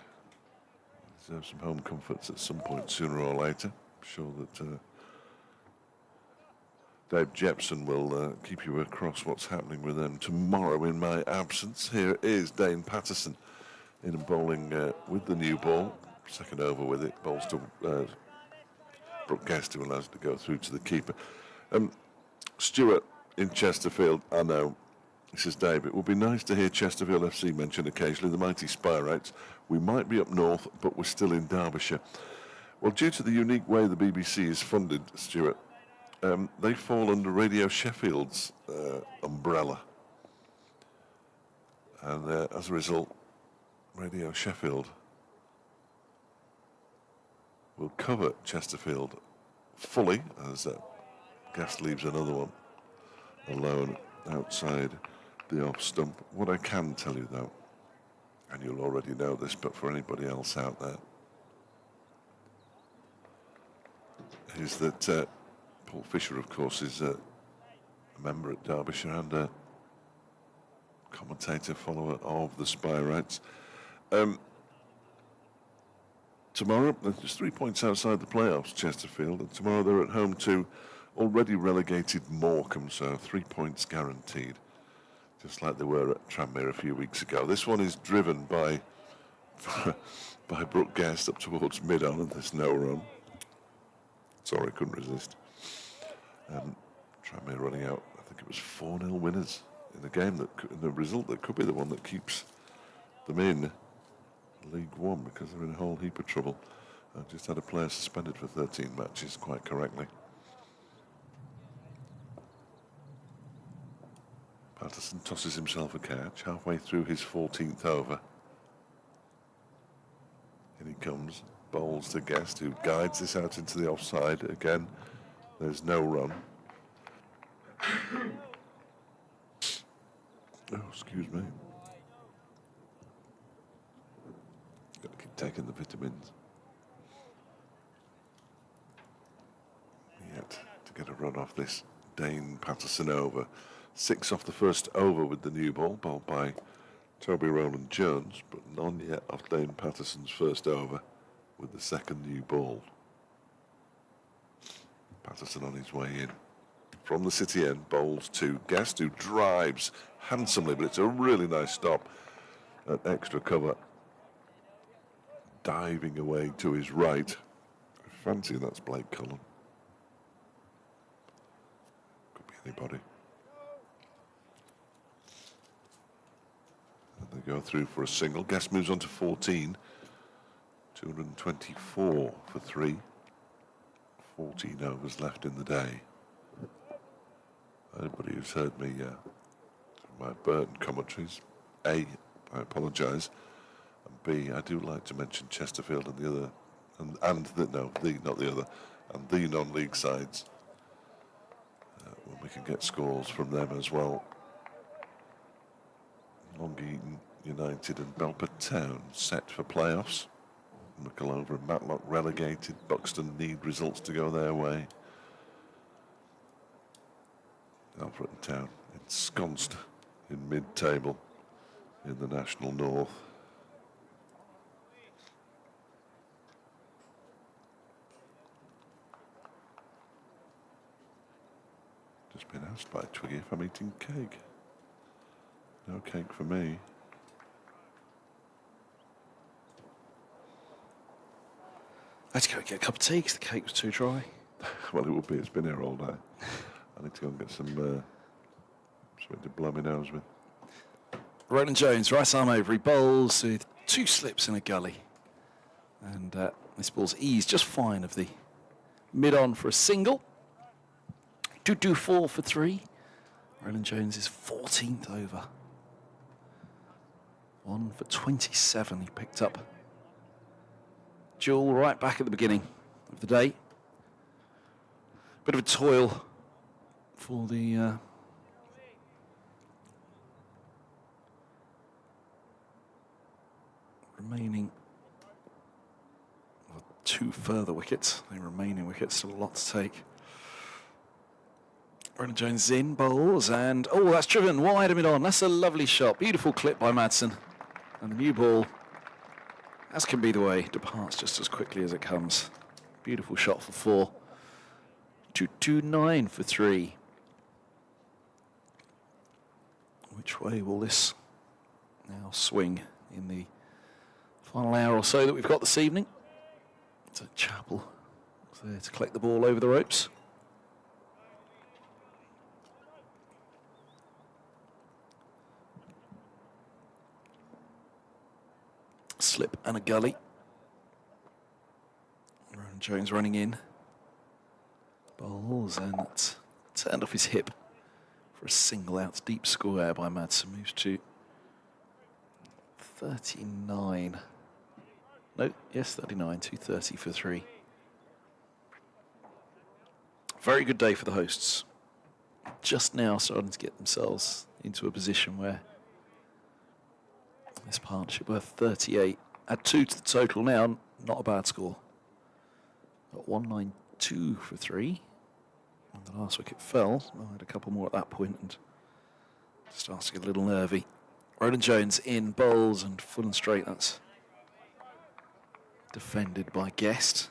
Deserve some home comforts at some point, sooner or later. I'm sure that Dave Jepson will keep you across what's happening with them tomorrow in my absence. Here is Dane Patterson in and bowling with the new ball. Second over with it. Bowls to Brooke Guest, who allows it to go through to the keeper. Stuart in Chesterfield, I know. He says, Dave, it would be nice to hear Chesterfield FC mentioned occasionally, the mighty Spirates. We might be up north, but we're still in Derbyshire. Well, due to the unique way the BBC is funded, Stuart, they fall under Radio Sheffield's umbrella. And as a result, Radio Sheffield will cover Chesterfield fully, as Guest leaves another one alone outside the off stump. What I can tell you, though, and you'll already know this, but for anybody else out there, is that Paul Fisher, of course, is a member at Derbyshire and a commentator, follower of the Spirates. tomorrow. They're just 3 points outside the playoffs, Chesterfield, and tomorrow they're at home to already relegated Morecambe, so 3 points guaranteed, just like they were at Tranmere a few weeks ago. This one is driven by Brooke Guest up towards mid-on, and there's no run. Sorry, couldn't resist. Tranmere running out, I think it was 4-0 winners in the game, in the result that could be the one that keeps them in League One, because they're in a whole heap of trouble. Just had a player suspended for 13 matches, quite correctly. Patterson tosses himself a catch halfway through his 14th over. In he comes, bowls to Guest, who guides this out into the offside. Again, there's no run. Oh, excuse me. Got to keep taking the vitamins. Yet to get a run off this Dane Patterson over. 6 off the first over with the new ball, bowled by Toby Rowland Jones, but none yet off Dane Patterson's first over with the second new ball. Patterson on his way in. From the city end, bowls to Guest, who drives handsomely, but it's a really nice stop at extra cover. Diving away to his right. I fancy that's Blake Cullen. Could be anybody. And they go through for a single. Guest moves on to 14. 224 for 3. 14 overs left in the day. Anybody who's heard me my Burton commentaries, A, I apologise, and B, I do like to mention Chesterfield and the other, and the non-league sides, when we can get scores from them as well. Long Eaton United and Belper Town set for playoffs. Mickleover and Matlock relegated. Buxton need results to go their way. Alfreton Town ensconced in mid-table in the National North. Just been asked by Twiggy if I'm eating cake. No cake for me. I had to go and get a cup of tea because the cake was too dry. Well, it would be. It's been here all day. I need to go and get something to blow my nose with. Roland Jones, right arm over, he bowls with 2 slips and a gully. And this ball's eased just fine of the mid-on for a single. 2-2-4 for 3. Roland Jones is 14th over. 1 for 27 he picked up. Jewel right back at the beginning of the day. Bit of a toil for the remaining 2 further wickets. The remaining wickets, still a lot to take. Roland Jones in, bowls, and oh, that's driven wide and mid-on. That's a lovely shot. Beautiful clip by Madsen. And the new ball, as can be the way, departs just as quickly as it comes. Beautiful shot for 4. 2-2-9 for 3. Which way will this now swing in the final hour or so that we've got this evening? So Chappell is there to collect the ball over the ropes. Slip and a gully. Roland Jones running in. Bowls, and it's turned off his hip for a single out deep square by Madsen. Moves to 39. No, yes, 39. 230 for 3. Very good day for the hosts. Just now starting to get themselves into a position where this partnership worth 38. Add 2 to the total now. Not a bad score. Got 192 for 3. And the last wicket fell. I had a couple more at that point and starts to get a little nervy. Roland Jones in, bowls and full and straight. That's defended by Guest.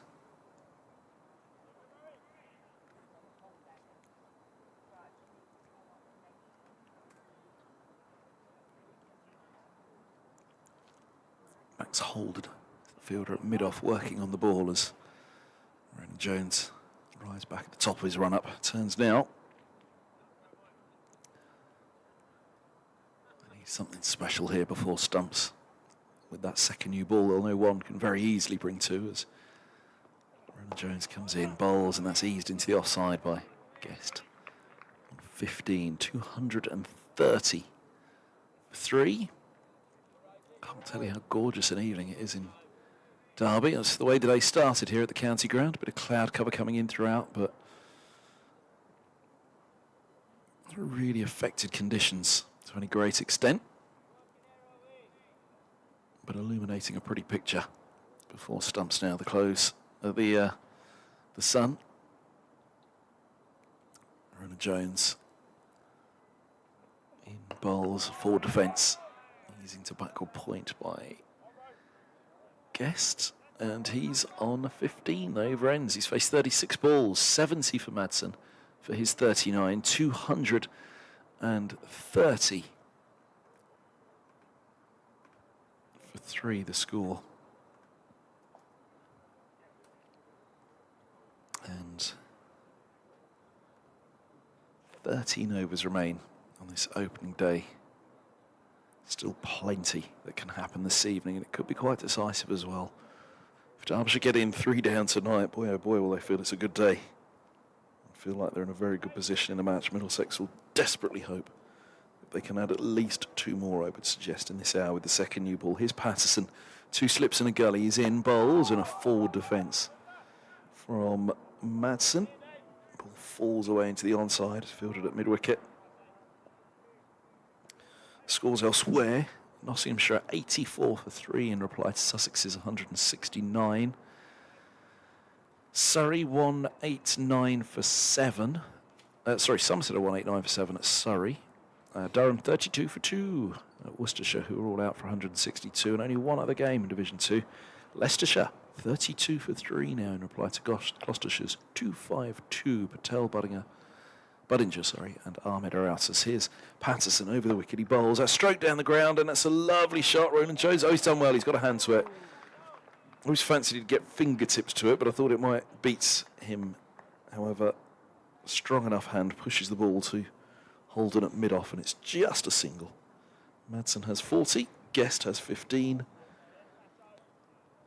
Max Holden, the fielder at mid-off, working on the ball as Ronan Jones rides back at the top of his run-up. Turns now. They need something special here before stumps. With that second new ball, they'll know one can very easily bring two as Ronan Jones comes in, bowls, and that's eased into the offside by Guest. 15, 230 for 3. Can't tell you how gorgeous an evening it is in Derby. That's the way today started here at the county ground. A bit of cloud cover coming in throughout, but not really affected conditions to any great extent. But illuminating a pretty picture before stumps now. The close of the sun. Ronan Jones in bowls, forward defence. Easing to backward point by Guest, and he's on 15 over ends. He's faced 36 balls, 70 for Madsen for his 39, 230 for 3 the score. And 13 overs remain on this opening day. Still plenty that can happen this evening, and it could be quite decisive as well. If Derbyshire get in 3 down tonight, boy oh boy will they feel it's a good day. I feel like they're in a very good position in the match. Middlesex will desperately hope that they can add at least 2 more, I would suggest, in this hour with the second new ball. Here's Patterson, 2 slips and a gully. He's in, bowls, and a forward defence from Madsen. Ball falls away into the onside, fielded at mid-wicket. Scores elsewhere. Nottinghamshire 84 for 3 in reply to Sussex's 169. Surrey 189 for 7. Somerset are 189 for 7 at Surrey. Durham 32 for 2 at Worcestershire, who are all out for 162, and only one other game in Division 2. Leicestershire 32 for 3 now in reply to Gloucestershire's 252. Patel, Budinger, and Ahmed are out. As here's Patterson over the wicket. He bowls a stroke down the ground, and that's a lovely shot. Ronan Jones, he's done well. He's got a hand to it. I always fancied he'd get fingertips to it, but I thought it might beat him. However, strong enough hand pushes the ball to Holden at mid-off, and it's just a single. Madsen has 40, Guest has 15.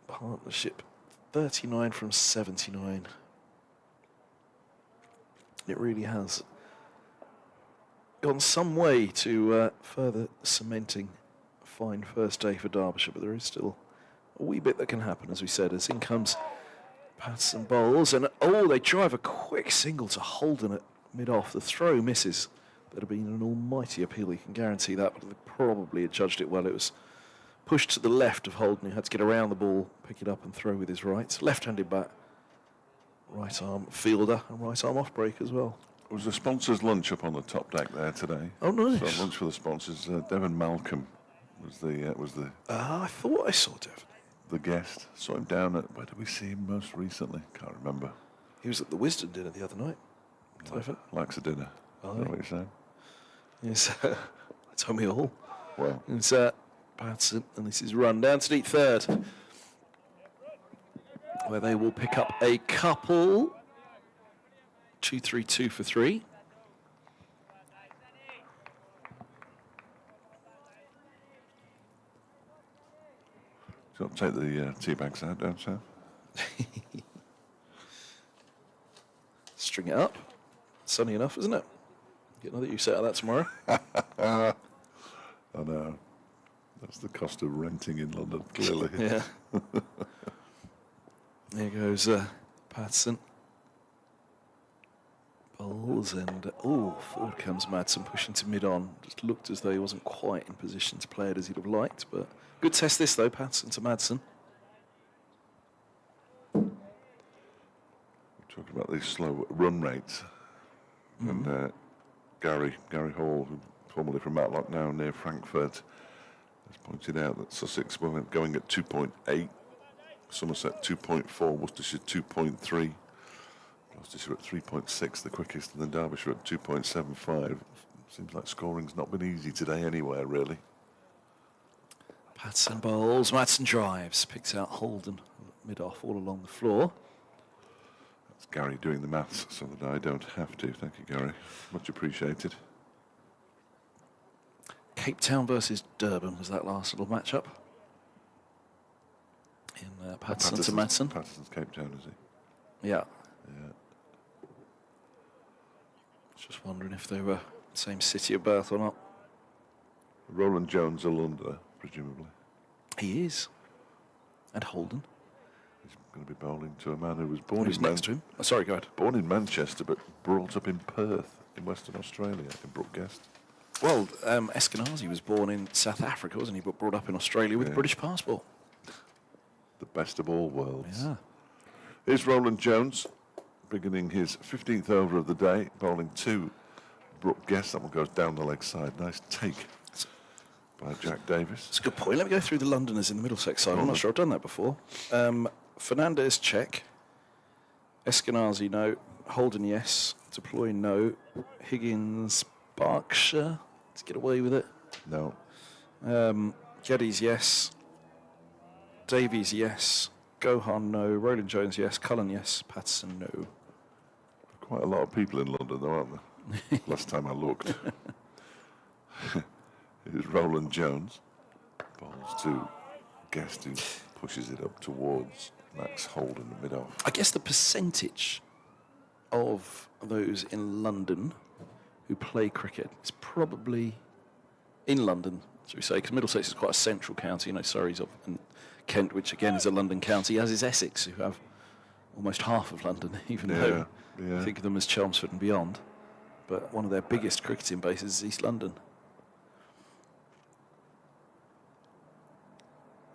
Partnership 39 from 79. It really has gone some way to further cementing a fine first day for Derbyshire, but there is still a wee bit that can happen, as we said, as in comes Patterson bowls, and they drive a quick single to Holden at mid-off. The throw misses. That'd have been an almighty appeal, you can guarantee that, but they probably had judged it well. It was pushed to the left of Holden, who had to get around the ball, pick it up and throw with his right. Left-handed bat, right arm fielder, and right arm off break as well. Was the sponsors' lunch up on the top deck there today? Oh, nice. So lunch for the sponsors. Devon Malcolm was the. I thought I saw Devon. The guest. Saw him down at, where did we see him most recently? Can't remember. He was at the Wisdom dinner the other night. Devon. Likes a dinner. Oh, Is that what you're saying? Yes, told me all. Well. It's Patterson, and this is run down to deep third, where they will pick up a couple. 2-3-2 for 3. Do you want to take the tea bags out down south? String it up. Sunny enough, isn't it? Get another use out of that tomorrow. I know. That's the cost of renting in London, clearly. Yeah. There goes Patterson. Bowls, and forward comes Madsen, pushing to mid-on. Just looked as though he wasn't quite in position to play it as he'd have liked, but good test this though, Patterson to Madsen. We're talking about these slow run rates. And Gary Hall, who formerly from Matlock, now near Frankfurt, has pointed out that Sussex were going at 2.8 Somerset 2.4, Worcestershire 2.3, Gloucestershire at 3.6, the quickest, and then Derbyshire at 2.75. Seems like scoring's not been easy today anywhere, really. Patson bowls, Matson drives, picks out Holden mid-off all along the floor. That's Gary doing the maths so that I don't have to. Thank you, Gary. Much appreciated. Cape Town versus Durban was that last little matchup. In Patson to Matson. Patterson's Cape Town, is he? Yeah. Yeah. Just wondering if they were same city of birth or not. Roland Jones, a Londoner, presumably. He is. And Holden. He's going to be bowling to a man who was born Who's in next to him? Oh, sorry, go ahead. Born in Manchester, but brought up in Perth, in Western Australia, in Brookguest. Well, Eskenazi was born in South Africa, wasn't he? But brought up in Australia with a British passport. The best of all worlds. Yeah. Here's Roland Jones, beginning his 15th over of the day, bowling to Brookguest. That one goes down the leg side. Nice take by Jack Davis. That's a good point. Let me go through the Londoners in the Middlesex side. I'm not sure I've done that before. Fernandez, check. Eskenazi, no. Holden, yes. Deploy, no. Higgins, Berkshire. Let's get away with it. No. Geddes, yes. Davies, yes. Gohan, no. Roland Jones, yes. Cullen, yes. Patson, no. Quite a lot of people in London, though, aren't there? Last time I looked. Here's Roland Jones. Bowls to Guest, who pushes it up towards Max Holden, the mid-off. I guess the percentage of those in London who play cricket is probably in London, should we say, because Middlesex is quite a central county. You know, Surrey's up, and Kent, which again is a London county, as is Essex, who have almost half of London, even though you think of them as Chelmsford and beyond. But one of their biggest cricketing bases is East London.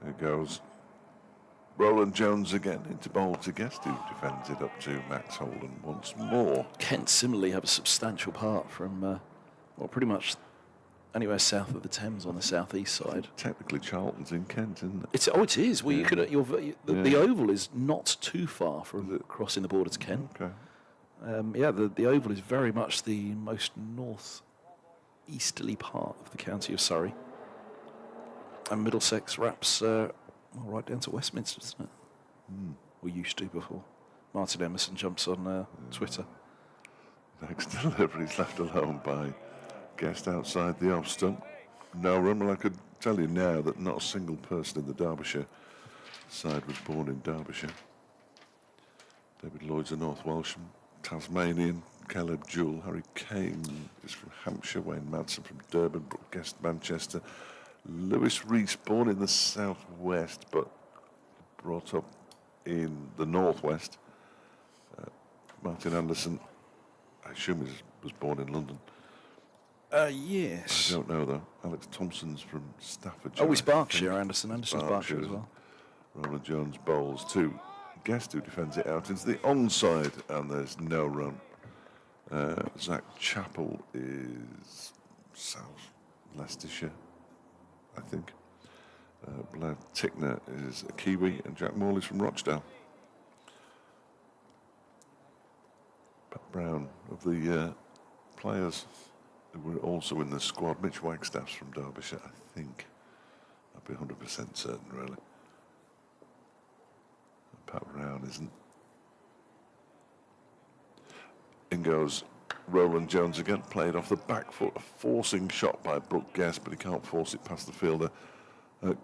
There goes Roland Jones again into bowl to Guest, who defends it up to Max Holden once more. Kent similarly have a substantial part from, well, pretty much anywhere south of the Thames on the southeast side. Technically, Charlton's in Kent, isn't it? It is. Well, you could. The Oval is not too far from crossing the border to Kent. Okay. The Oval is very much the most north-easterly part of the county of Surrey. And Middlesex wraps right down to Westminster, doesn't it? We used to before. Martin Emerson jumps on Twitter. Next delivery is left alone by Guest outside the off stump. No run. Well, I could tell you now that not a single person in the Derbyshire side was born in Derbyshire. David Lloyd's a North Welshman. Tasmanian. Caleb Jewell. Harry Kane is from Hampshire. Wayne Madsen from Durban. Brooke Guest, Manchester. Lewis Rees, born in the southwest, but brought up in the northwest. Martin Anderson, I assume was born in London. Yes. I don't know, though. Alex Thompson's from Staffordshire. Oh, he's Berkshire, Anderson. Anderson's Berkshire as well. Roland Jones bowls to Guest, who defends it out into the onside, and there's no run. Zach Chappell is South Leicestershire, I think. Blair Tickner is a Kiwi, and Jack Morley's from Rochdale. Pat Brown of the players who were also in the squad. Mitch Wagstaff's from Derbyshire, I think. I'd be 100% certain, really. Pat Brown isn't. In goes Roland Jones again, played off the back foot, a forcing shot by Brooke Guest, but he can't force it past the fielder.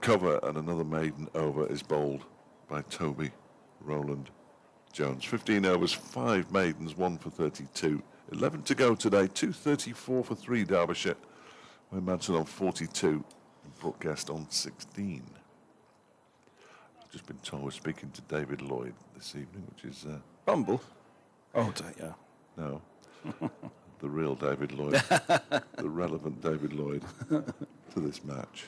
Cover, and another maiden over is bowled by Toby Roland Jones. 15 overs, 5 maidens, 1 for 32. 11 to go today, 234 for 3 Derbyshire. Wayne Madsen on 42, and Brooke Guest on 16. I've just been told we're speaking to David Lloyd this evening, which is... Bumble? Oh, yeah. No. The real David Lloyd. The relevant David Lloyd to this match.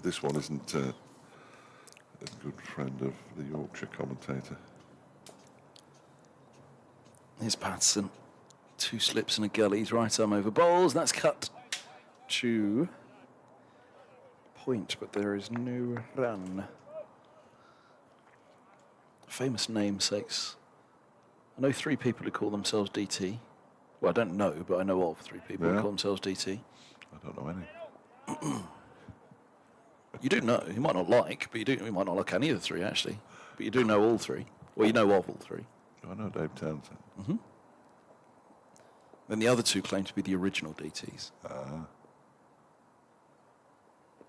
This one isn't a good friend of the Yorkshire commentator. Here's Patson. 2 slips and a gully. He's right arm over bowls. That's cut to point, but there is no run. famous namesakes. I know 3 people who call themselves DT. Well, I don't know, but I know of 3 people who Yeah. call themselves DT. I don't know any. You do know. You might not like, but you might not like any of the 3, actually. But you do know all 3. Well, you know of all 3. I know Dave Townsend. Then the other 2 claim to be the original DTs.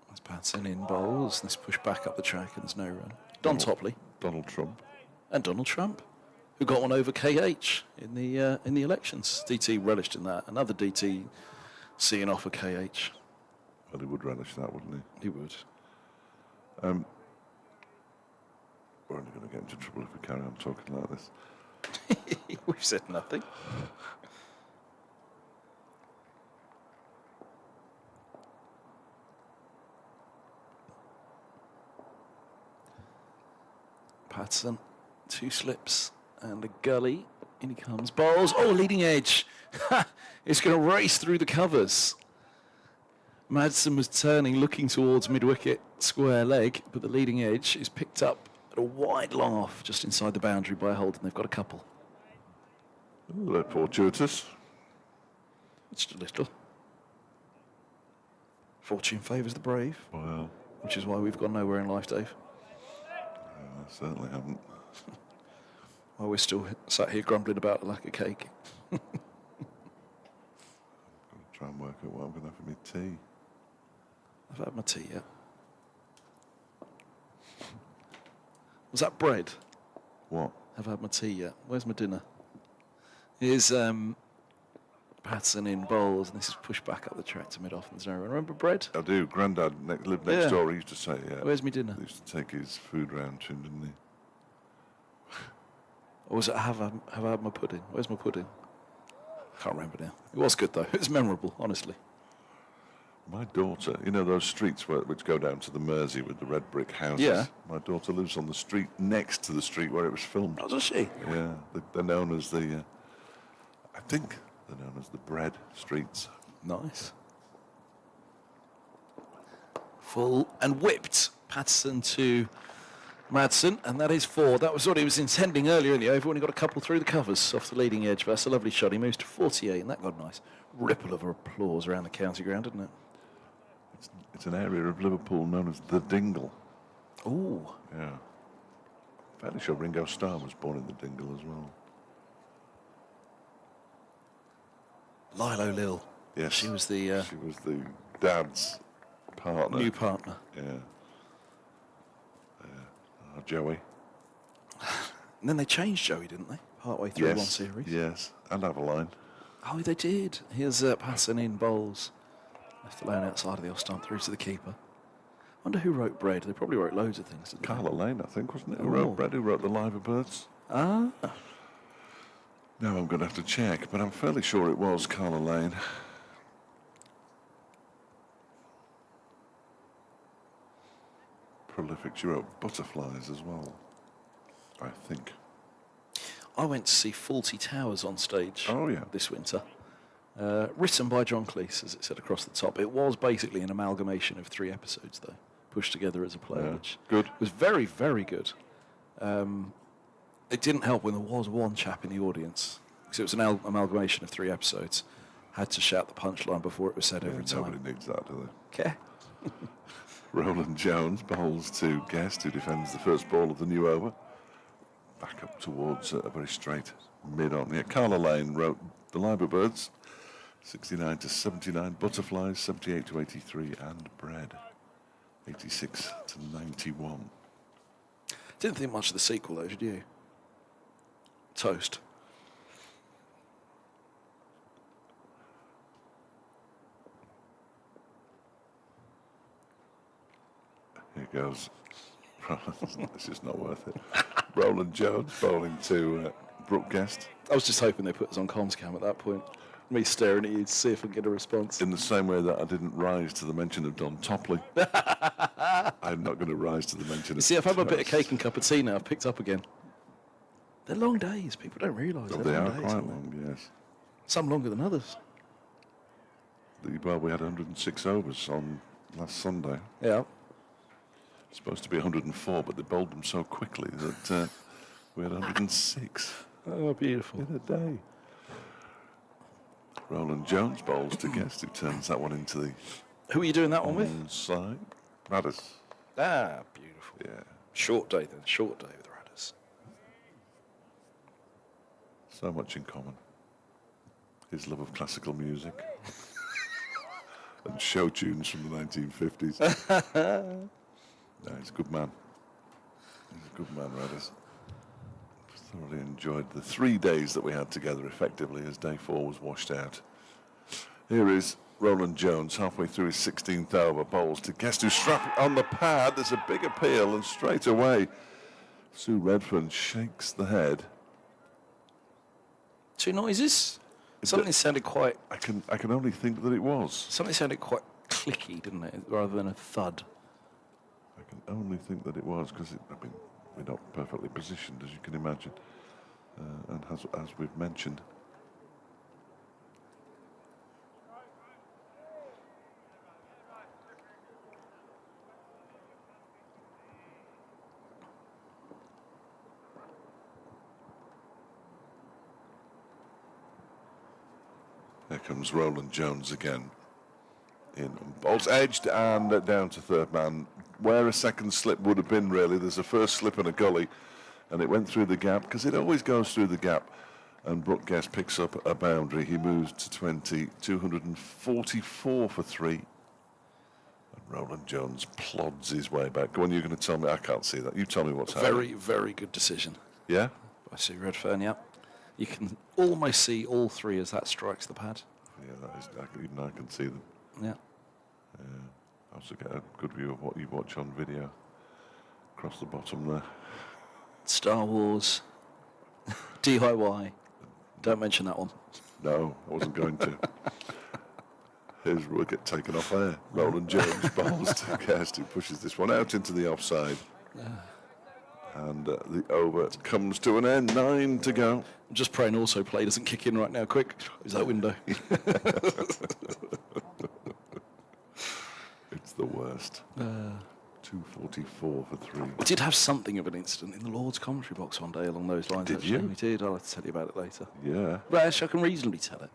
That's Patson in bowls. This push back up the track and there's no run. Don Topley Donald Trump. and Donald Trump, who got one over KH in the elections. DT relished in that. Another DT seeing off a KH. Well, he would relish that, wouldn't he? He would. We're only going to get into trouble if we carry on talking like this. We've said nothing. Patson, 2 slips and a gully. In he comes. Bowls. Oh, leading edge. It's going to race through the covers. Madsen was turning, looking towards mid-wicket square leg, but the leading edge is picked up at a wide long off just inside the boundary by Holden. They've got a couple. Ooh, they're fortuitous. Just a little. Fortune favours the brave, Well, which is why we've gone nowhere in life, Dave. I certainly haven't. While we're still sat here grumbling about the lack of cake. I'm going to try and work out what I'm going to have for my tea. I've had my tea yet. Was that bread? What? I've had my tea yet. Where's my dinner? Here's Patson in bowls, and this is pushed back up the track to mid-off. And there's no run. Remember bread? I do. Grandad lived next Yeah. door. He used to say, yeah. Where's my dinner? He used to take his food round to him, didn't he? Or was it have I had my pudding? Where's my pudding? Can't remember now. It was good though. It was memorable, honestly. My daughter, you know those streets which go down to the Mersey with the red brick houses? Yeah. My daughter lives on the street next to the street where it was filmed. Oh, does she? Yeah, they're known as the, I think they're known as the bread streets. Nice. Full and whipped. Patson to Madsen, and that is 4. That was what he was intending earlier in the over when he got a couple through the covers off the leading edge. But that's a lovely shot. He moves to 48, and that got a nice ripple of applause around the county ground, didn't it? It's an area of Liverpool known as the Dingle. Ooh. Yeah. Fairly sure Ringo Starr was born in the Dingle as well. Lilo Lil. Yes. She was the She was the dad's partner. new partner. Yeah. Joey. And then they changed Joey, didn't they? Partway through one series. Yes, and Aveline. Oh, they did. Here's Patson in bowls. Left alone outside of the off stump through to the keeper. Wonder who wrote bread. They probably wrote loads of things, didn't they? Carla Lane, I think, wasn't it? Who Oh. wrote Bread? Who wrote The Liver Birds? Ah. No, I'm going to have to check, but I'm fairly sure it was Carla Lane. Prolific. She wrote Butterflies as well, I think. I went to see Fawlty Towers on stage Oh, yeah. this winter. Written by John Cleese, as it said across the top. It was basically an amalgamation of 3 episodes, though, pushed together as a play, Yeah. which Good. was very, very good. It didn't help when there was one chap in the audience, because it was an amalgamation of 3 episodes. Had to shout the punchline before it was said every time. Nobody needs that, do they? Okay. Roland Jones bowls to Guest, who defends the first ball of the new over. Back up towards a very straight mid-on. Yeah, Carla Lane wrote The Liver Birds, 69 to 79, Butterflies, 78 to 83, and Bread, 86 to 91. Didn't think much of the sequel, though, did you? Toast. Here goes. This is not worth it. Roland Jones bowling to Brooke Guest. I was just hoping they put us on comms cam at that point. Me staring at you to see if I can get a response. In the same way that I didn't rise to the mention of Don Topley. I'm not going to rise to the mention You of see, I've had my bit of Toast. cake and cup of tea now. I've picked up again. They're long days. People don't realise Oh, they're they long are days. quite aren't they? long, yes. Some longer than others. Well, we had 106 overs on last Sunday. Yeah. Supposed to be 104, but they bowled them so quickly that We had 106 Oh, beautiful. in a day. Roland Jones bowls to Guest, who turns that one into the Who are you doing that one with? onside. Radders. Ah, beautiful. Yeah. Short day then. Short day with the Radders. So much in common. His love of classical music. And show tunes from the 1950s. No, he's a good man. He's a good man, Radders. Thoroughly enjoyed the 3 days that we had together effectively as day 4 was washed out. Here is Roland Jones halfway through his 16th over, bowls to Guest, who's strapped on the pad. There's a big appeal, and straight away Sue Redfern shakes the head. Two noises? Something sounded quite... I can only think that it was. Something sounded quite clicky, didn't it? Rather than a thud. I can only think that it was because we're not perfectly positioned, as you can imagine, and as we've mentioned. There comes Roland Jones again. In bowls edged and down to third man, where a second slip would have been really. There's a first slip and a gully, and it went through the gap because it always goes through the gap. And Brooke Guest picks up a boundary. He moves to 20, 244 for 3. And Roland Jones plods his way back. Go on, you're going to tell me. I can't see that. You tell me what's happening. Very, very good decision. Yeah? By Sue Redfern, yeah. You can almost see all three as that strikes the pad. Yeah, that is, even I can see them. Yeah. I also get a good view of what you watch on video. Across the bottom there. Star Wars. DIY. Don't mention that one. No, I wasn't going to. We'll get taken off air. Roland Jones bowls to Guest, who pushes this one out into the offside. And the over comes to an end. 9 to go. I'm just praying also play doesn't kick in right now. Quick, close that window. It's the worst. 244 for 3. We did have something of an incident in the Lord's commentary box one day along those lines. Did actually. you? We did. I'll have to tell you about it later. Yeah. Well, actually, I can reasonably tell it.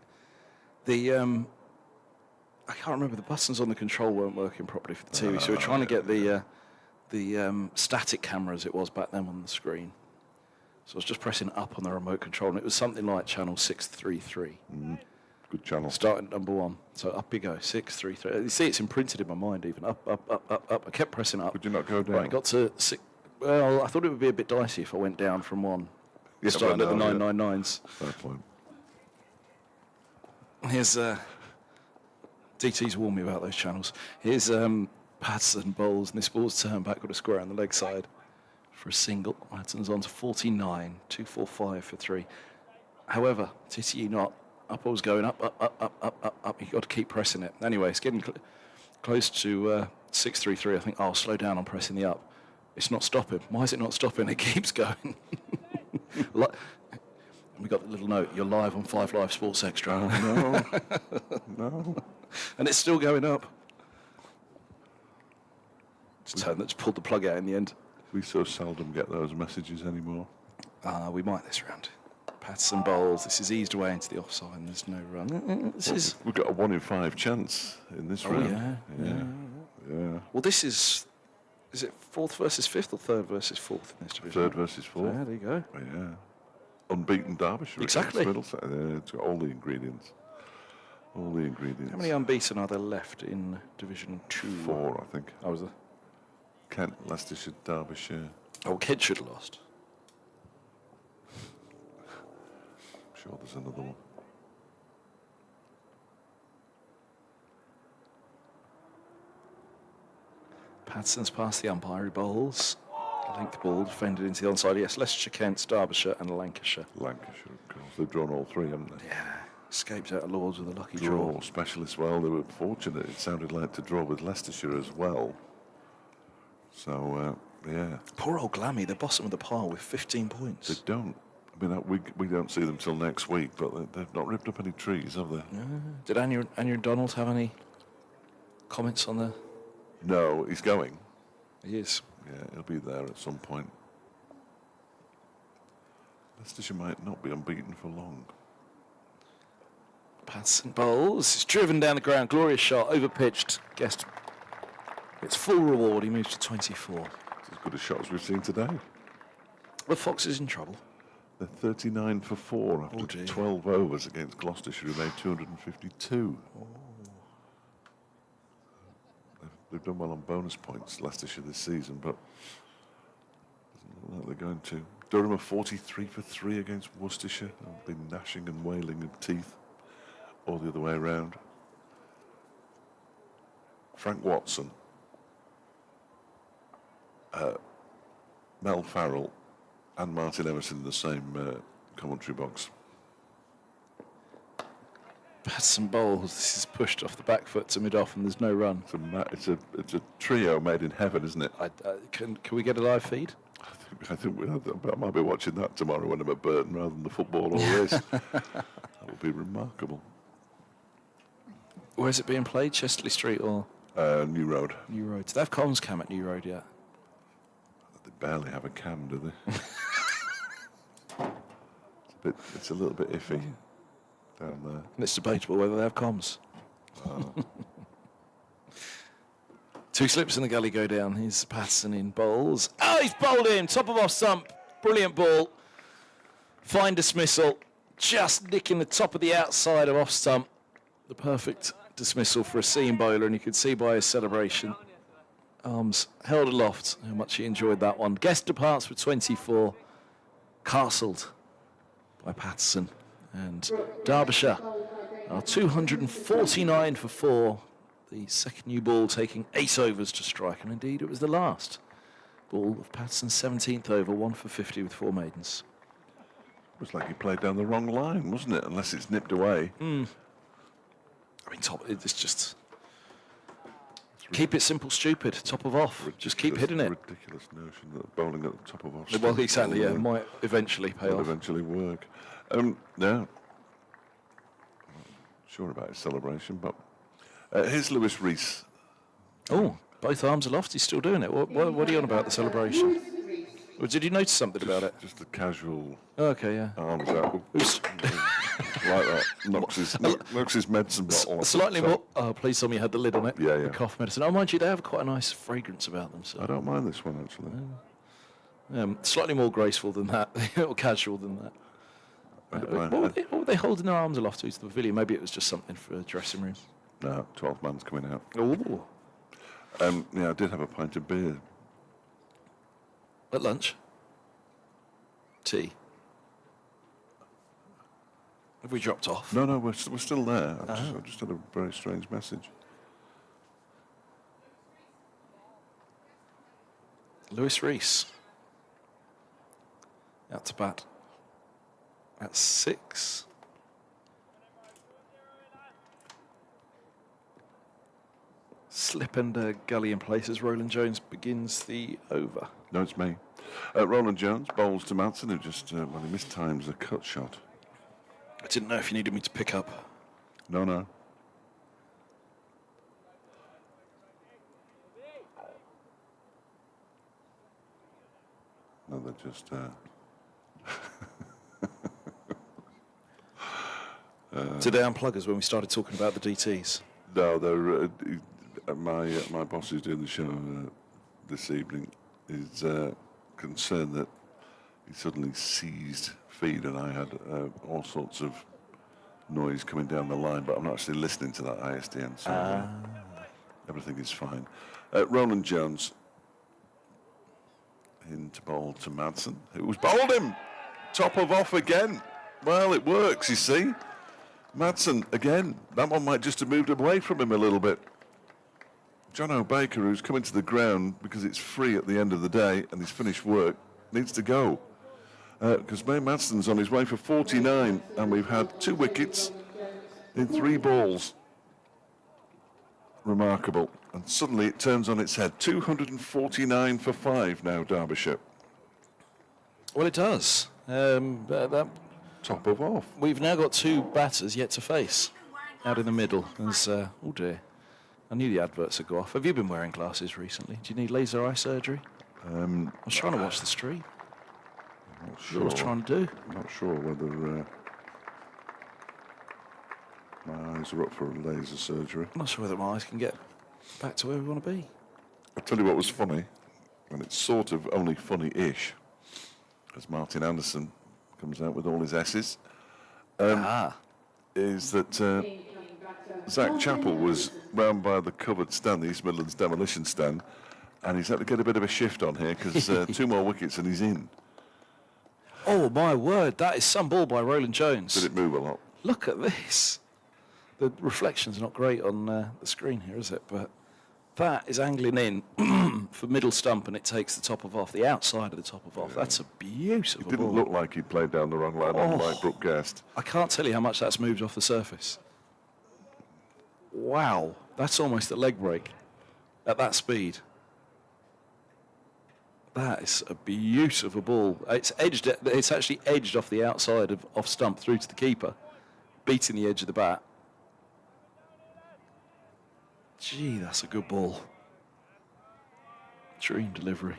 The I can't remember. The buttons on the control weren't working properly for the TV, so we were trying to get the static camera, as it was back then, on the screen. So I was just pressing up on the remote control, and it was something like channel 633. Good channel. Starting at number 1. So up you go, 633. You see, it's imprinted in my mind even. Up, up, up, up, up. I kept pressing up. Would you not go down? Right, got to 6. Well, I thought it would be a bit dicey if I went down from 1. Yeah, starting at the well, 999s. Fair point. Here's DT's warned me about those channels. Here's Patterson bowls, and this ball's turned back with a square on the leg side for a single. Patterson's on to 49, 245 for 3. However, TTE not. Up ball's going up, up, up, up, up, up, up. You've got to keep pressing it. Anyway, it's getting close to 633. I think I'll slow down on pressing the up. It's not stopping. Why is it not stopping? It keeps going. We got the little note, you're live on 5 Live Sports Extra. No. No. And it's still going up. Just pulled the plug out in the end. We so seldom get those messages anymore. We might this round. Patterson bowls. This is eased away into the offside, and there's no run. We've got a 1 in 5 chance in this round. Yeah. Well, this is it 4th versus 5th or 3rd versus 4th in this division? 3rd versus 4th. Yeah, there you go. Yeah. Unbeaten Derbyshire. Exactly. Against Middlesex. Yeah, it's got all the ingredients. All the ingredients. How many unbeaten are there left in Division 2? 4, I think. Oh, was there? Kent, Leicestershire, Derbyshire. Oh, Kent should have lost. I'm sure there's another one. Patterson's past the umpire, he bowls. Length ball defended into the onside. Yes, Leicestershire, Kent, Derbyshire and Lancashire. Lancashire, of course. They've drawn all 3, haven't they? Yeah, escaped out of Lords with a lucky Draw draw. specialists. Well, they were fortunate. It sounded like to draw with Leicestershire as well. So, yeah. Poor old Glammy, the bottom of the pile with 15 points. They don't. I mean, we don't see them till next week, but they've not ripped up any trees, have they? Did Andrew Donald have any comments on the... No, he's going. He is. Yeah, he'll be there at some point. Leicestershire might not be unbeaten for long. Patterson bowls. It's driven down the ground. Glorious shot. Over-pitched. Guest gets full reward. He moves to 24. It's as good a shot as we've seen today. The Fox is in trouble. They're 39 for 4 after Oh, dear. 12 overs against Gloucestershire, who made 252. They've done well on bonus points, Leicestershire, this season, but doesn't look like they're going to. Durham are 43 for 3 against Worcestershire. They've been gnashing and wailing of teeth, or the other way around. Frank Watson, Mel Farrell, and Martin Emerson in the same commentary box. Patterson bowls. This is pushed off the back foot to mid-off, and there's no run. It's a trio made in heaven, isn't it? Can we get a live feed? I think I might be watching that tomorrow when I'm at Burton rather than the football or this. That would be remarkable. Where's it being played? Chesterley Street or New Road. New Road? Do they have comms cam at New Road yet? They barely have a cam, do they? It's a little bit iffy down there. And it's debatable whether they have comms. Two slips in the gully go down. Here's Patterson in bowls. Oh, he's bowled in. Top of off stump. Brilliant ball. Fine dismissal. Just nicking the top of the outside of off stump. The perfect dismissal for a seam bowler, and you could see by his celebration. Arms held aloft how much he enjoyed that one. Guest departs for 24. Castled by Patterson. And Derbyshire are 249 for 4. The second new ball taking 8 overs to strike, and indeed it was the last ball of Patterson's 17th over, 1 for 50 with 4 maidens. It was like he played down the wrong line, wasn't it? Unless it's nipped away. I mean, it's just keep it simple, stupid. Top of off, just keep hitting it. Ridiculous notion that bowling at the top of off. Well, exactly. Yeah, might eventually pay will off. eventually work. No, I'm not sure about his celebration, but here's Lewis Rees. Oh, both arms aloft. He's still doing it. What are you on about the celebration? Or did you notice something about it? Just a casual Oh, okay, yeah. arms out. Like that. Knocks his medicine bottle off. Slightly more. Oh, please tell me you had the lid on it. Yeah, yeah. The cough medicine. Oh, mind you, they have quite a nice fragrance about them. So. I don't mind this one, actually. Slightly more graceful than that, or casual than that. I don't mind. What were they holding their arms aloft to the pavilion? Maybe it was just something for a dressing room. No, 12 man's coming out. Oh. Yeah, I did have a pint of beer. At lunch? Tea? Have we dropped off? No, we're still there. I just had a very strange message. Lewis Rees. Out to bat. At 6. Slip and gully in place as Roland Jones begins the over. No, it's me. Roland Jones bowls to Madsen, who just, he mistimes a cut shot. I didn't know if you needed me to pick up. No. No, they're just... Did they unplug us when we started talking about the DTs? No, they're... my boss who's doing the show this evening is concerned that he suddenly seized feed, and I had all sorts of noise coming down the line, but I'm not actually listening to that ISDN, so everything is fine. Roland Jones into bowl to Madsen, who's bowled him. Top of off again. Well, it works, you see. Madsen again. That one might just have moved away from him a little bit. John O'Baker, who's coming to the ground because it's free at the end of the day and he's finished work, needs to go. Because May Madsen's on his way for 49, and we've had 2 wickets in 3 balls. Remarkable. And suddenly it turns on its head. 249 for 5 now, Derbyshire. Well, it does. Top of off. We've now got 2 batters yet to face out in the middle. There's, oh dear. I knew the adverts would go off. Have you been wearing glasses recently? Do you need laser eye surgery? I was trying to watch the stream. Not That's what I was trying to do. I'm not sure whether my eyes are up for laser surgery. I'm not sure whether my eyes can get back to where we want to be. I'll tell you what was funny, and it's sort of only funny-ish, as Martin Anderson comes out with all his S's, is that Zach Chappell was round by the covered stand, the East Midlands demolition stand, and he's had to get a bit of a shift on here because 2 more wickets and he's in. Oh, my word. That is some ball by Roland Jones. Did it move a lot? Look at this. The reflection's not great on the screen here, is it? But that is angling in for middle stump, and it takes the top of off, the outside of the top of off. Yeah. That's a beautiful It didn't ball. look like he played down the wrong line on like Brooke Guest. I can't tell you how much that's moved off the surface. Wow. That's almost a leg break at that speed. That is a beautiful ball. It's edged. It's actually edged off the outside of off stump through to the keeper, beating the edge of the bat. Gee, that's a good ball. Dream delivery.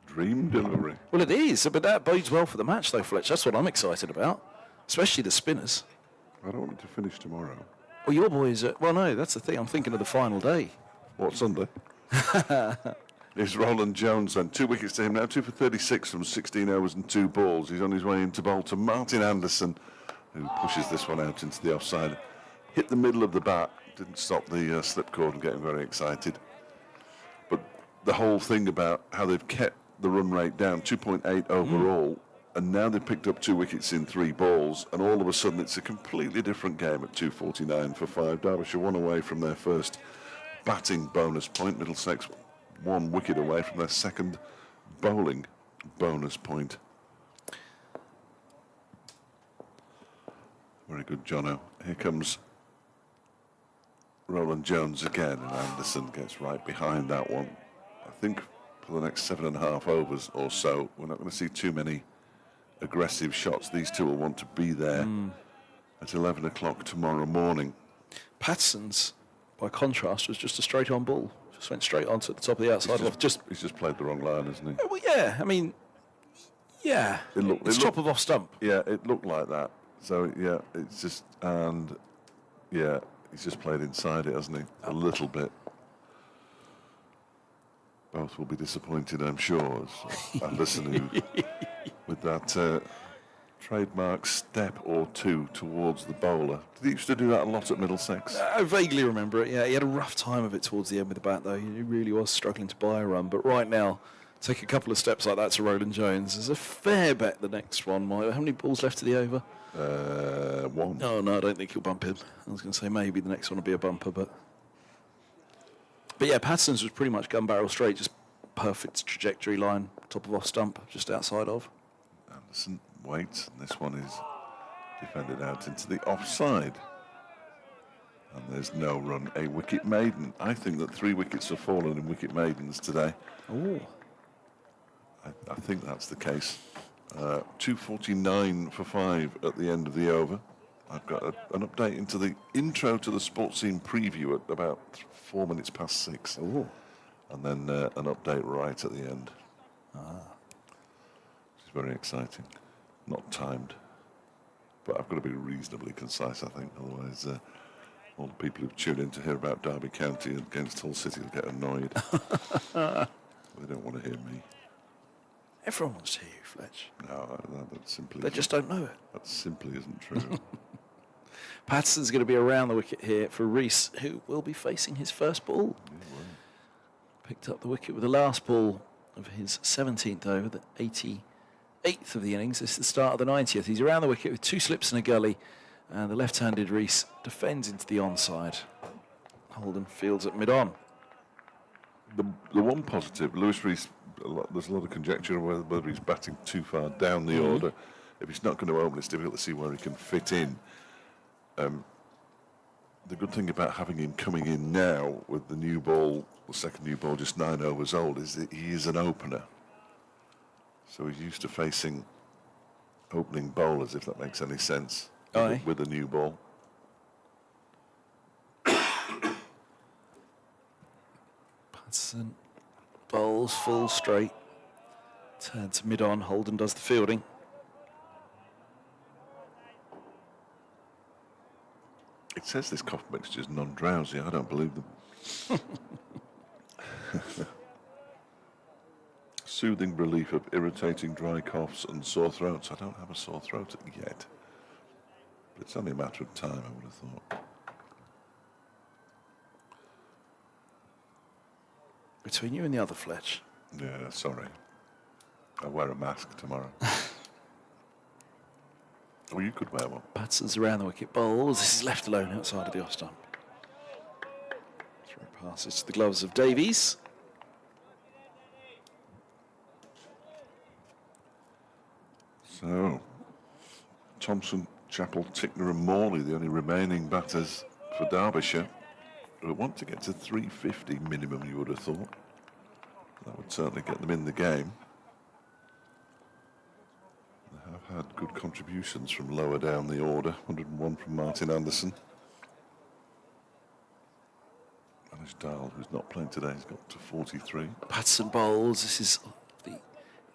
Dream delivery. Well, it is, but that bodes well for the match, though, Fletch. That's what I'm excited about, especially the spinners. I don't want it to finish tomorrow. Well, your boys. Well, no, that's the thing. I'm thinking of the final day. What, Sunday? Is Roland Jones then. 2 wickets to him now, 2 for 36 from 16 overs and 2 balls. He's on his way into bowl to Martin Anderson, who pushes this one out into the offside. Hit the middle of the bat, didn't stop the slipcord and getting very excited. But the whole thing about how they've kept the run rate down, 2.8 overall, and now they've picked up 2 wickets in 3 balls, and all of a sudden it's a completely different game at 249 for 5. Derbyshire 1 away from their first batting bonus point. Middlesex 1 wicket away from their second bowling bonus point. Very good, Jono. Here comes Roland Jones again, and Anderson gets right behind that one. I think for the next 7.5 overs or so, we're not going to see too many aggressive shots. These two will want to be there at 11 o'clock tomorrow morning. Patterson's, by contrast, was just a straight-on ball. Just went straight on to the top of the outside. He's just played the wrong line, hasn't he? Well, yeah. I mean, yeah. It's top of off stump. Yeah, it looked like that. So, yeah, it's just, and, yeah, he's just played inside it, hasn't he? A little bit. Both will be disappointed, I'm sure. Anderson, who, with that trademark step or two towards the bowler. Did he used to do that a lot at Middlesex? I vaguely remember it, yeah. He had a rough time of it towards the end with the bat, though. He really was struggling to buy a run. But right now, take a couple of steps like that to Roland Jones. There's a fair bet the next one might. How many balls left to the over? 1. Oh, no, I don't think he'll bump him. I was going to say maybe the next one will be a bumper, but yeah, Patterson's was pretty much gun barrel straight, just perfect trajectory line, top of off stump, just outside of. Anderson waits, and this one is defended out into the offside. And there's no run, a wicket maiden. I think that 3 wickets have fallen in wicket maidens today. Oh. I think that's the case. 249 for 5 at the end of the over. I've got an update into the intro to the sports scene preview at about 4 minutes past 6. Oh. And then an update right at the end. It's very exciting. Not timed. But I've got to be reasonably concise, I think. Otherwise, all the people who tune in to hear about Derby County against Hull City will get annoyed. They don't want to hear me. Everyone wants to hear you, Fletch. No, that simply They just don't know it. That simply isn't true. Patterson's going to be around the wicket here for Rees, who will be facing his first ball. Picked up the wicket with the last ball of his 17th over, the 88th of the innings. This is the start of the 90th. He's around the wicket with 2 slips and a gully, and the left-handed Rees defends into the onside. Holden fields at mid-on. The one positive, Lewis Rees, there's a lot of conjecture on whether he's batting too far down the order. If he's not going to open, it's difficult to see where he can fit in. The good thing about having him coming in now with the new ball, the second new ball, just 9 overs old, is that he is an opener. So he's used to facing opening bowlers, if that makes any sense, with a new ball. Patterson bowls full straight. Turn to mid-on. Holden does the fielding. It says this cough mixture is non-drowsy. I don't believe them. Soothing relief of irritating dry coughs and sore throats. I don't have a sore throat yet. But it's only a matter of time, I would have thought. Between you and the other Fletch. Yeah, sorry. I wear a mask tomorrow. Well, you could wear one. Batson's around the wicket, bowls. This is left alone outside of the off stump. Through passes to the gloves of Davies. So, Thompson, Chappell, Tickner and Morley, the only remaining batters for Derbyshire. Who want to get to 350 minimum, you would have thought. That would certainly get them in the game. They have had good contributions from lower down the order. 101 from Martin Anderson. Manish Dal, who's not playing today, has got to 43. Patson bowls. This is the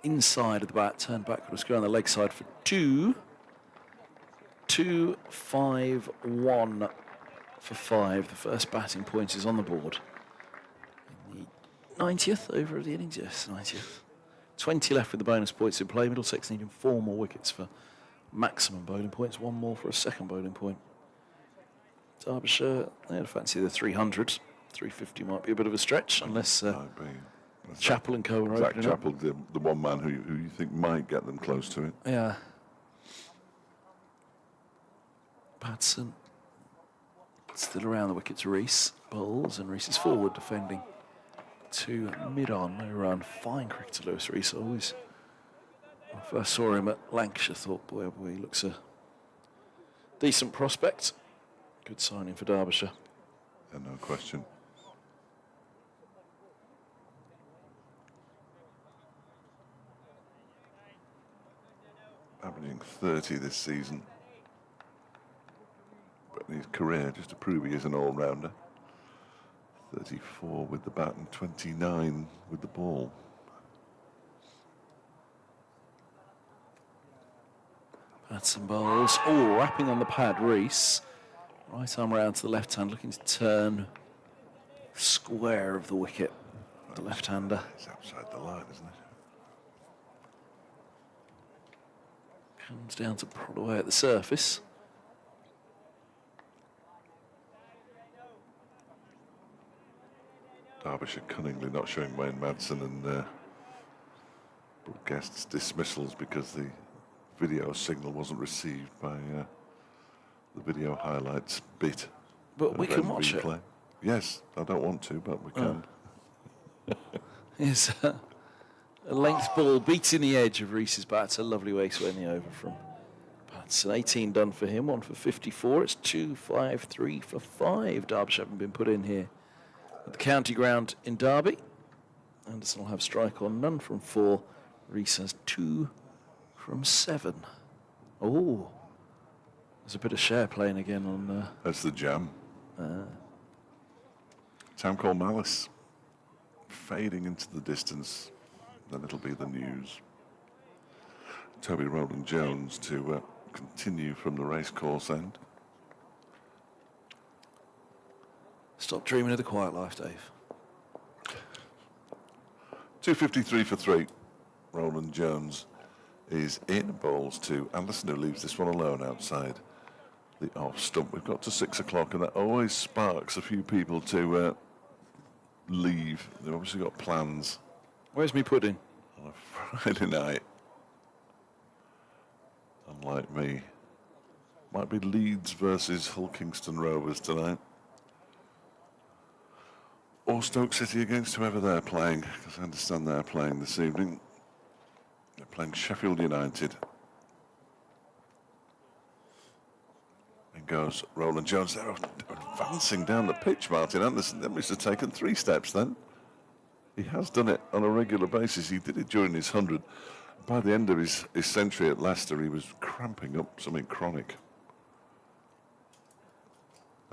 inside of the bat. Turned backwards, go on the leg side for 2. 2-5-1 for 5. The first batting point is on the board. In the 90th over of the innings, yes, 90th. 20 left with the bonus points in play. Middlesex needing 4 more wickets for maximum bowling points, 1 more for a second bowling point. Derbyshire, they had a fancy the 300. 350 might be a bit of a stretch, unless Chappell and co are Zach opening up. Chappell, the one man who you think might get them close to it. Yeah. Patson. Still around the wickets, Rees. Bowls, and Rees is forward defending to mid-on. No run. Fine cricketer, Lewis Rees. Always. When I first saw him at Lancashire, thought, boy, oh boy, he looks a decent prospect. Good signing for Derbyshire. Yeah, no question. Averaging 30 this season. But in his career, just to prove he is an all-rounder. 34 with the bat and 29 with the ball. Patson bowls. Oh, wrapping on the pad, Rees. Right arm round to the left hand, looking to turn square of the wicket. The left-hander. It's outside the line, isn't it? Comes down to prod away at the surface. Derbyshire cunningly not showing Wayne Madsen and Guest's dismissals because the video signal wasn't received by the video highlights bit. But we can MV watch play. it. Yes, I don't want to, but we can. Is a length ball beating the edge of Rees's bat. It's a lovely way to end the over from Patson. 18 done for him, 1 for 54. It's 2-5-3 for 5. Derbyshire haven't been put in here at the county ground in Derby. Anderson will have strike on, none from 4. Rees has 2 from 7. Oh, there's a bit of share playing again on. That's the jam. Town called Malice. Fading into the distance. Then it'll be the news. Toby Rowland Jones to continue from the racecourse end. Stop dreaming of the quiet life, Dave. 253 for 3. Rowland Jones is in, bowls to Anderson, who leaves this one alone outside the off stump. We've got to 6 o'clock, and that always sparks a few people to leave. They've obviously got plans Where's me pudding? on a Friday night. Unlike me. Might be Leeds versus Hull Kingston Rovers tonight. Or Stoke City against whoever they're playing, because I understand they're playing this evening. They're playing Sheffield United. And goes Rowland Jones. They're advancing down the pitch, Martin Anderson. They must have taken 3 steps then. He has done it on a regular basis. He did it during his 100. By the end of his century at Leicester, he was cramping up something chronic.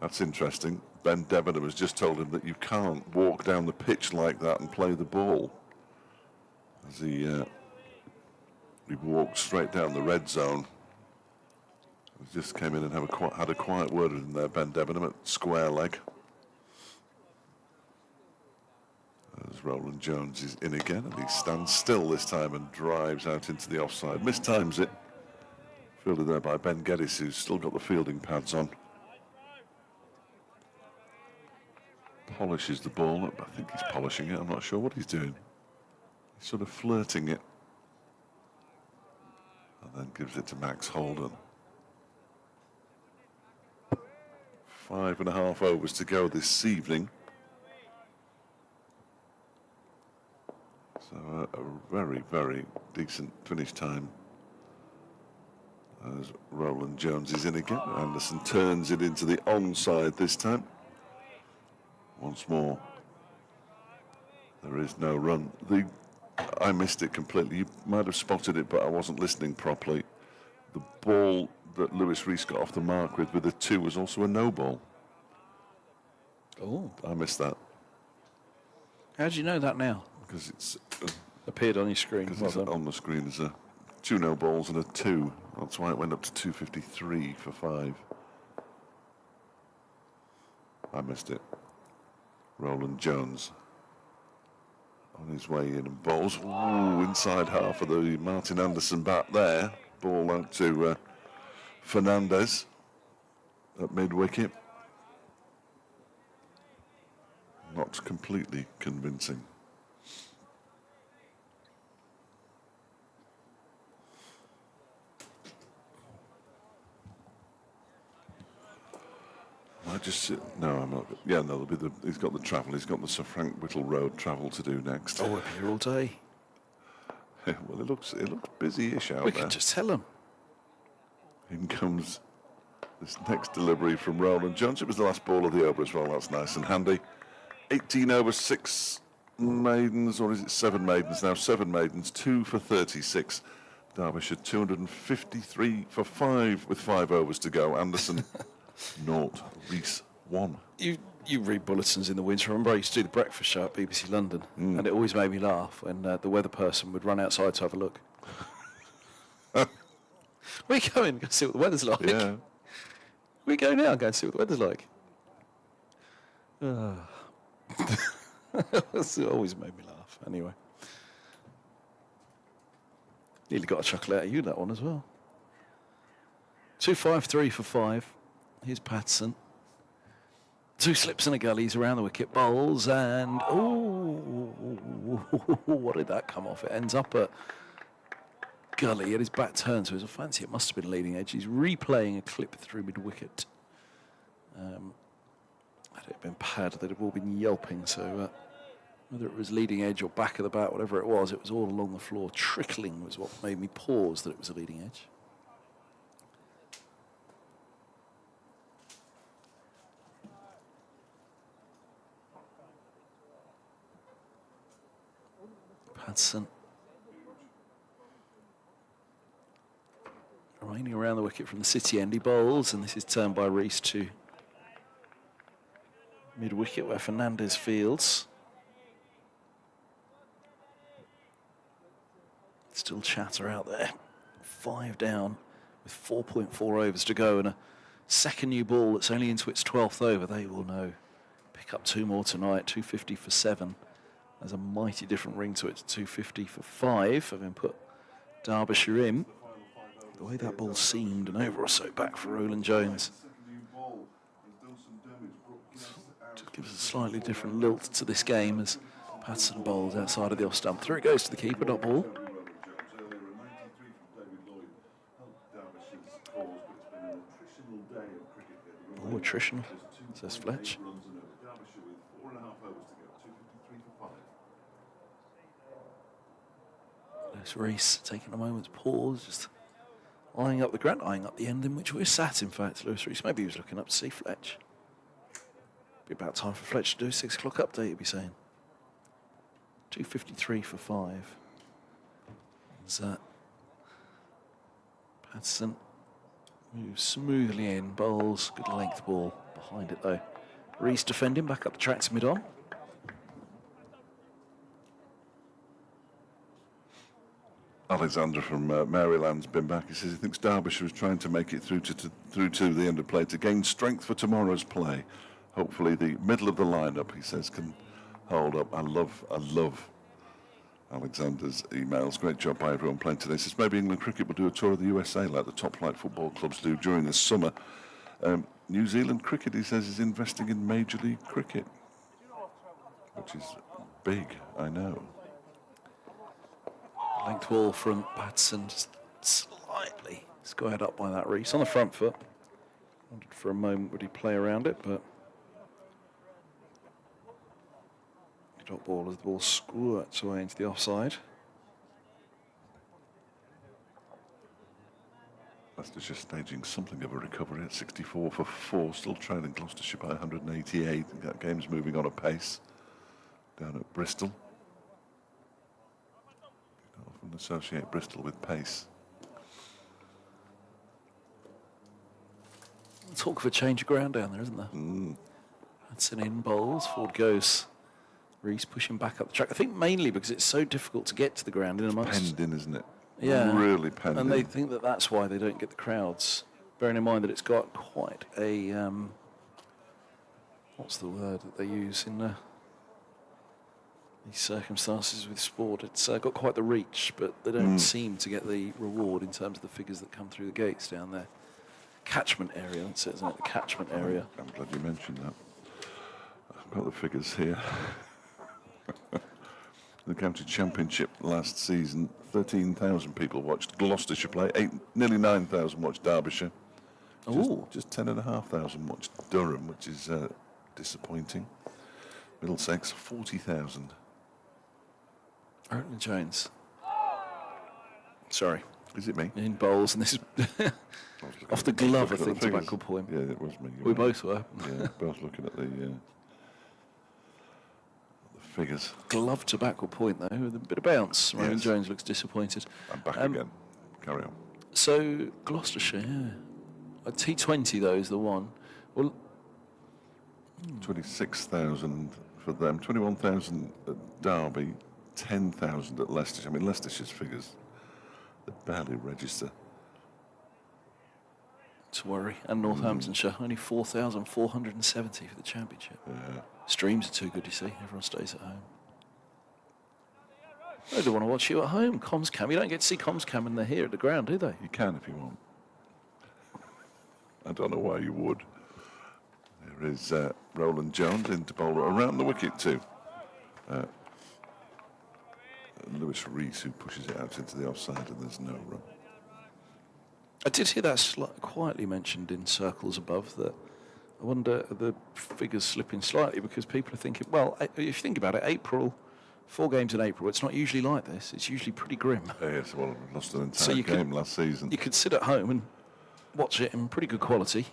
That's interesting. Ben Debenham has just told him that you can't walk down the pitch like that and play the ball. As he walked straight down the red zone. just came in and had a quiet word with him there, Ben Debenham at square leg. As Roland Jones is in again, and he stands still this time and drives out into the offside. Mistimes it. Fielded there by Ben Geddes, who's still got the fielding pads on. Polishes the ball. I think he's polishing it. I'm not sure what he's doing. He's sort of flirting it. And then gives it to Max Holden. 5.5 overs to go this evening. So a very, very decent finish time as Roland Jones is in again. Anderson turns it into the onside this time. Once more, there is no run. I missed it completely. You might have spotted it, but I wasn't listening properly. The ball that Lewis Rees got off the mark with a 2 was also a no ball. Oh, I missed that. how do you know that now? Because it's Appeared on your screen. because Well done. on the screen there's a 2 no balls and a 2. That's why it went up to 253 for 5. I missed it. Roland Jones on his way in and bowls. Ooh, inside half of the Martin Anderson bat there. Ball out to Fernandez at mid-wicket. Not completely convincing. I just no, I'm not. Yeah, no, he's got the travel. He's got the Sir Frank Whittle Road travel to do next. Oh, we'll be here all day. Well, it looks busy-ish out We there. could just tell them. In comes this next delivery from Roland Jones. It was the last ball of the over as well. That's nice and handy. 18 overs, 6 maidens, or is it 7 maidens now? 7 maidens, 2 for 36. Derbyshire 253 for 5 with 5 overs to go. Anderson 0, Rees 1. You read bulletins in the winter. I remember I used to do the breakfast show at BBC London, and it always made me laugh when the weather person would run outside to have a look. Where are you going? Go see what the weather's like. Yeah. We go now and go and see what the weather's like. It always made me laugh. Anyway. Nearly got a chuckle out of you, that one as well. 253 for 5. Here's Patterson. 2 slips and a gully. He's around the wicket, bowls, and what did that come off? It ends up at gully, and his bat turns, so it's a fancy. It must have been leading edge. He's replaying a clip through mid-wicket. Had it been pad, they'd have all been yelping, so whether it was leading edge or back of the bat, whatever it was all along the floor. Trickling was what made me pause that it was a leading edge. Patterson. Raining around the wicket from the city end. He bowls, and this is turned by Rees to mid-wicket where Fernandez fields. Still chatter out there. 5 down with 4.4 overs to go, and a second new ball that's only into its 12th over. They will know. Pick up 2 more tonight. 250 for 7. There's a mighty different ring to it. 250 for 5. Having put Derbyshire in. The way that ball seemed, an over or so back for Roland Jones. Just gives a slightly different lilt to this game as Patterson bowls outside of the off stump. Through it goes to the keeper, not ball. Oh, attritional, says Fletch. Lewis Rees taking a moment's pause, just eyeing up the ground, eyeing up the end in which we're sat, in fact. Lewis Rees, maybe he was looking up to see Fletch. Be about time for Fletch to do a 6 o'clock update, he'd be saying. 253 for 5. Patterson moves smoothly in, bowls, good length ball behind it though. Rees defending, back up the tracks mid-on. Alexander from Maryland's been back. He says he thinks Derbyshire is trying to make it through to the end of play to gain strength for tomorrow's play. Hopefully the middle of the lineup, he says, can hold up. I love Alexander's emails. Great job by everyone playing today. He says maybe England cricket will do a tour of the USA like the top flight football clubs do during the summer. New Zealand cricket, he says, is investing in Major League Cricket, which is big, I know. Length ball from Batson, just slightly squared up by that Reese on the front foot. Wondered for a moment would he play around it, but drop ball as the ball squirts away into the offside. Leicestershire staging something of a recovery at 64 for 4, still trailing Gloucestershire by 188. That game's moving on apace down at Bristol. You often associate Bristol with pace. Talk of a change of ground down there, isn't there? That's an in bowls. Forward goes Reese, pushing back up the track. I think mainly because it's so difficult to get to the ground in amongst. Penned in, isn't it? Yeah, really penned and in. they think that that's why they don't get the crowds. Bearing in mind that it's got quite a what's the word that they use in these circumstances with sport? It's got quite the reach, but they don't seem to get the reward in terms of the figures that come through the gates down there. Catchment area, that's it, isn't it? The catchment area. I'm glad you mentioned that. I've got the figures here. The County Championship last season, 13,000 people watched Gloucestershire play, nearly 9,000 watched Derbyshire. Just 10,500 watched Durham, which is disappointing. Middlesex, 40,000. Roland Jones. Sorry. Is it me? In bowls, and this is off the glove, I think, tobacco point. Yeah, it was me. We both were. Yeah, both looking at the figures. Glove tobacco point, though, with a bit of bounce. Roland Yes. Jones looks disappointed. I'm back again. Carry on. So, Gloucestershire, yeah. A T20, though, is the one. Well, 26,000 for them, 21,000 at Derby, 10,000 at Leicestershire. I mean, Leicestershire's figures, they barely register. to worry. And Northamptonshire, only 4,470 for the championship. Yeah. Streams are too good, you see. Everyone stays at home. They don't want to watch you at home. CountyCam. You don't get to see CountyCam when they're here at the ground, do they? You can if you want. I don't know why you would. There is Roland Jones into bowler around the wicket too. Lewis Rees, who pushes it out into the offside, and there's no run. I did hear that quietly mentioned in circles above, that I wonder the figures slipping slightly because people are thinking, well, if you think about it, April, 4 games in April, it's not usually like this. It's usually pretty grim. Yes, well, we lost an So entire you game last season. You could sit at home and watch it in pretty good quality.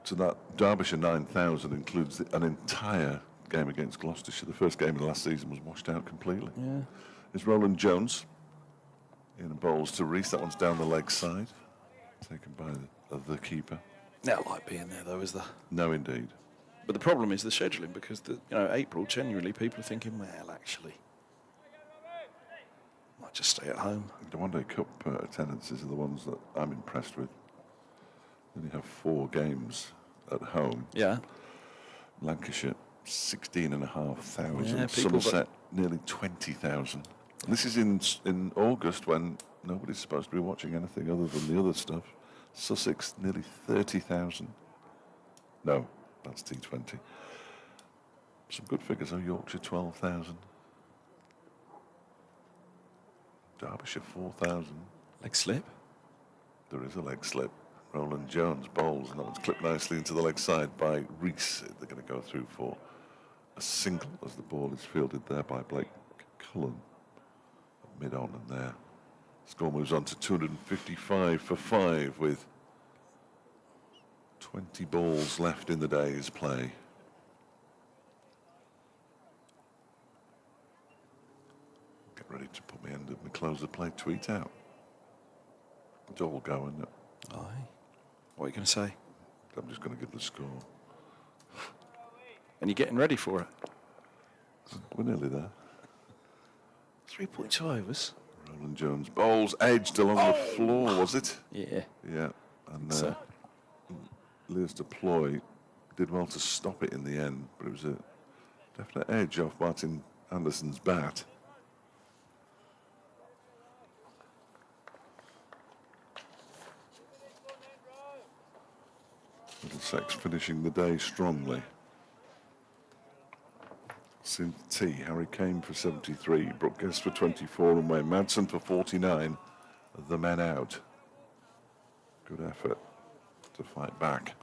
So that Derbyshire 9,000 includes an entire game against Gloucestershire. The first game of the last season was washed out completely. Yeah. It's Roland Jones in bowls to Rees. That one's down the leg side, taken by the keeper. That like being there, though, is the... No, indeed. But the problem is the scheduling, because April, genuinely, people are thinking, well, actually, might just stay at home. The One Day Cup attendances are the ones that I'm impressed with. Then you have 4 games at home. Yeah. Lancashire, 16,500. Yeah, people Somerset, nearly 20,000. And this is in August when nobody's supposed to be watching anything other than the other stuff. Sussex, nearly 30,000. No, that's T20. Some good figures. Oh, Yorkshire, 12,000. Derbyshire, 4,000. Leg slip. There is a leg slip. Roland Jones bowls, and that one's clipped nicely into the leg side by Rees. They're going to go through for a single as the ball is fielded there by Blake Cullen. Mid-on and there. Score moves on to 255 for 5 with 20 balls left in the day's play. Get ready to put my end of my close the play tweet out. It's all go, isn't it? Aye. What are you going to say? I'm just going to give the score. And you're getting ready for it. We're nearly there. 3.2 overs. Roland Jones bowls, edged along the floor, was it? Yeah. Yeah. And So Lewis Deploy did well to stop it in the end, but it was a definite edge off Martin Anderson's bat. Middlesex finishing the day strongly. Synth T, Harry Kane for 73, Brooke Guest for 24, and Wayne Madsen for 49. The men out. Good effort to fight back.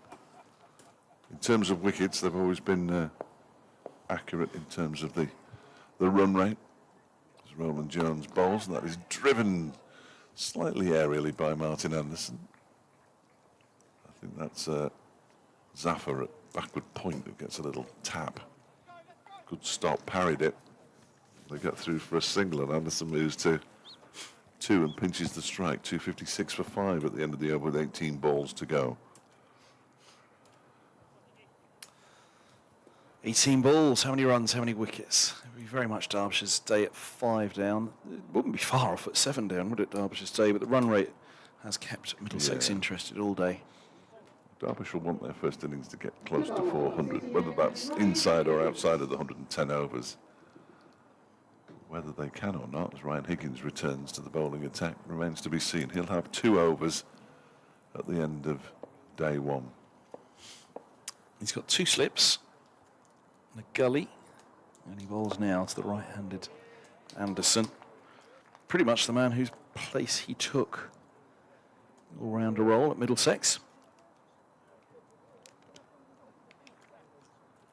In terms of wickets, they've always been accurate in terms of the run rate. As Roland Jones bowls, and that is driven slightly aerially by Martin Anderson. I think that's Zafar at backward point who gets a little tap. Good stop, parried it. They get through for a single, and Anderson moves to 2 and pinches the strike. 256 for 5 at the end of the over with 18 balls to go. 18 balls, how many runs, how many wickets? It would be very much Derbyshire's day at 5 down. It wouldn't be far off at 7 down, would it, Derbyshire's day? But the run rate has kept Middlesex interested all day. Derbyshire will want their first innings to get close to 400, whether that's inside or outside of the 110 overs. Whether they can or not, as Ryan Higgins returns to the bowling attack, remains to be seen. He'll have 2 overs at the end of day 1. He's got 2 slips and a gully, and he bowls now to the right-handed Anderson. Pretty much the man whose place he took all-rounder role at Middlesex.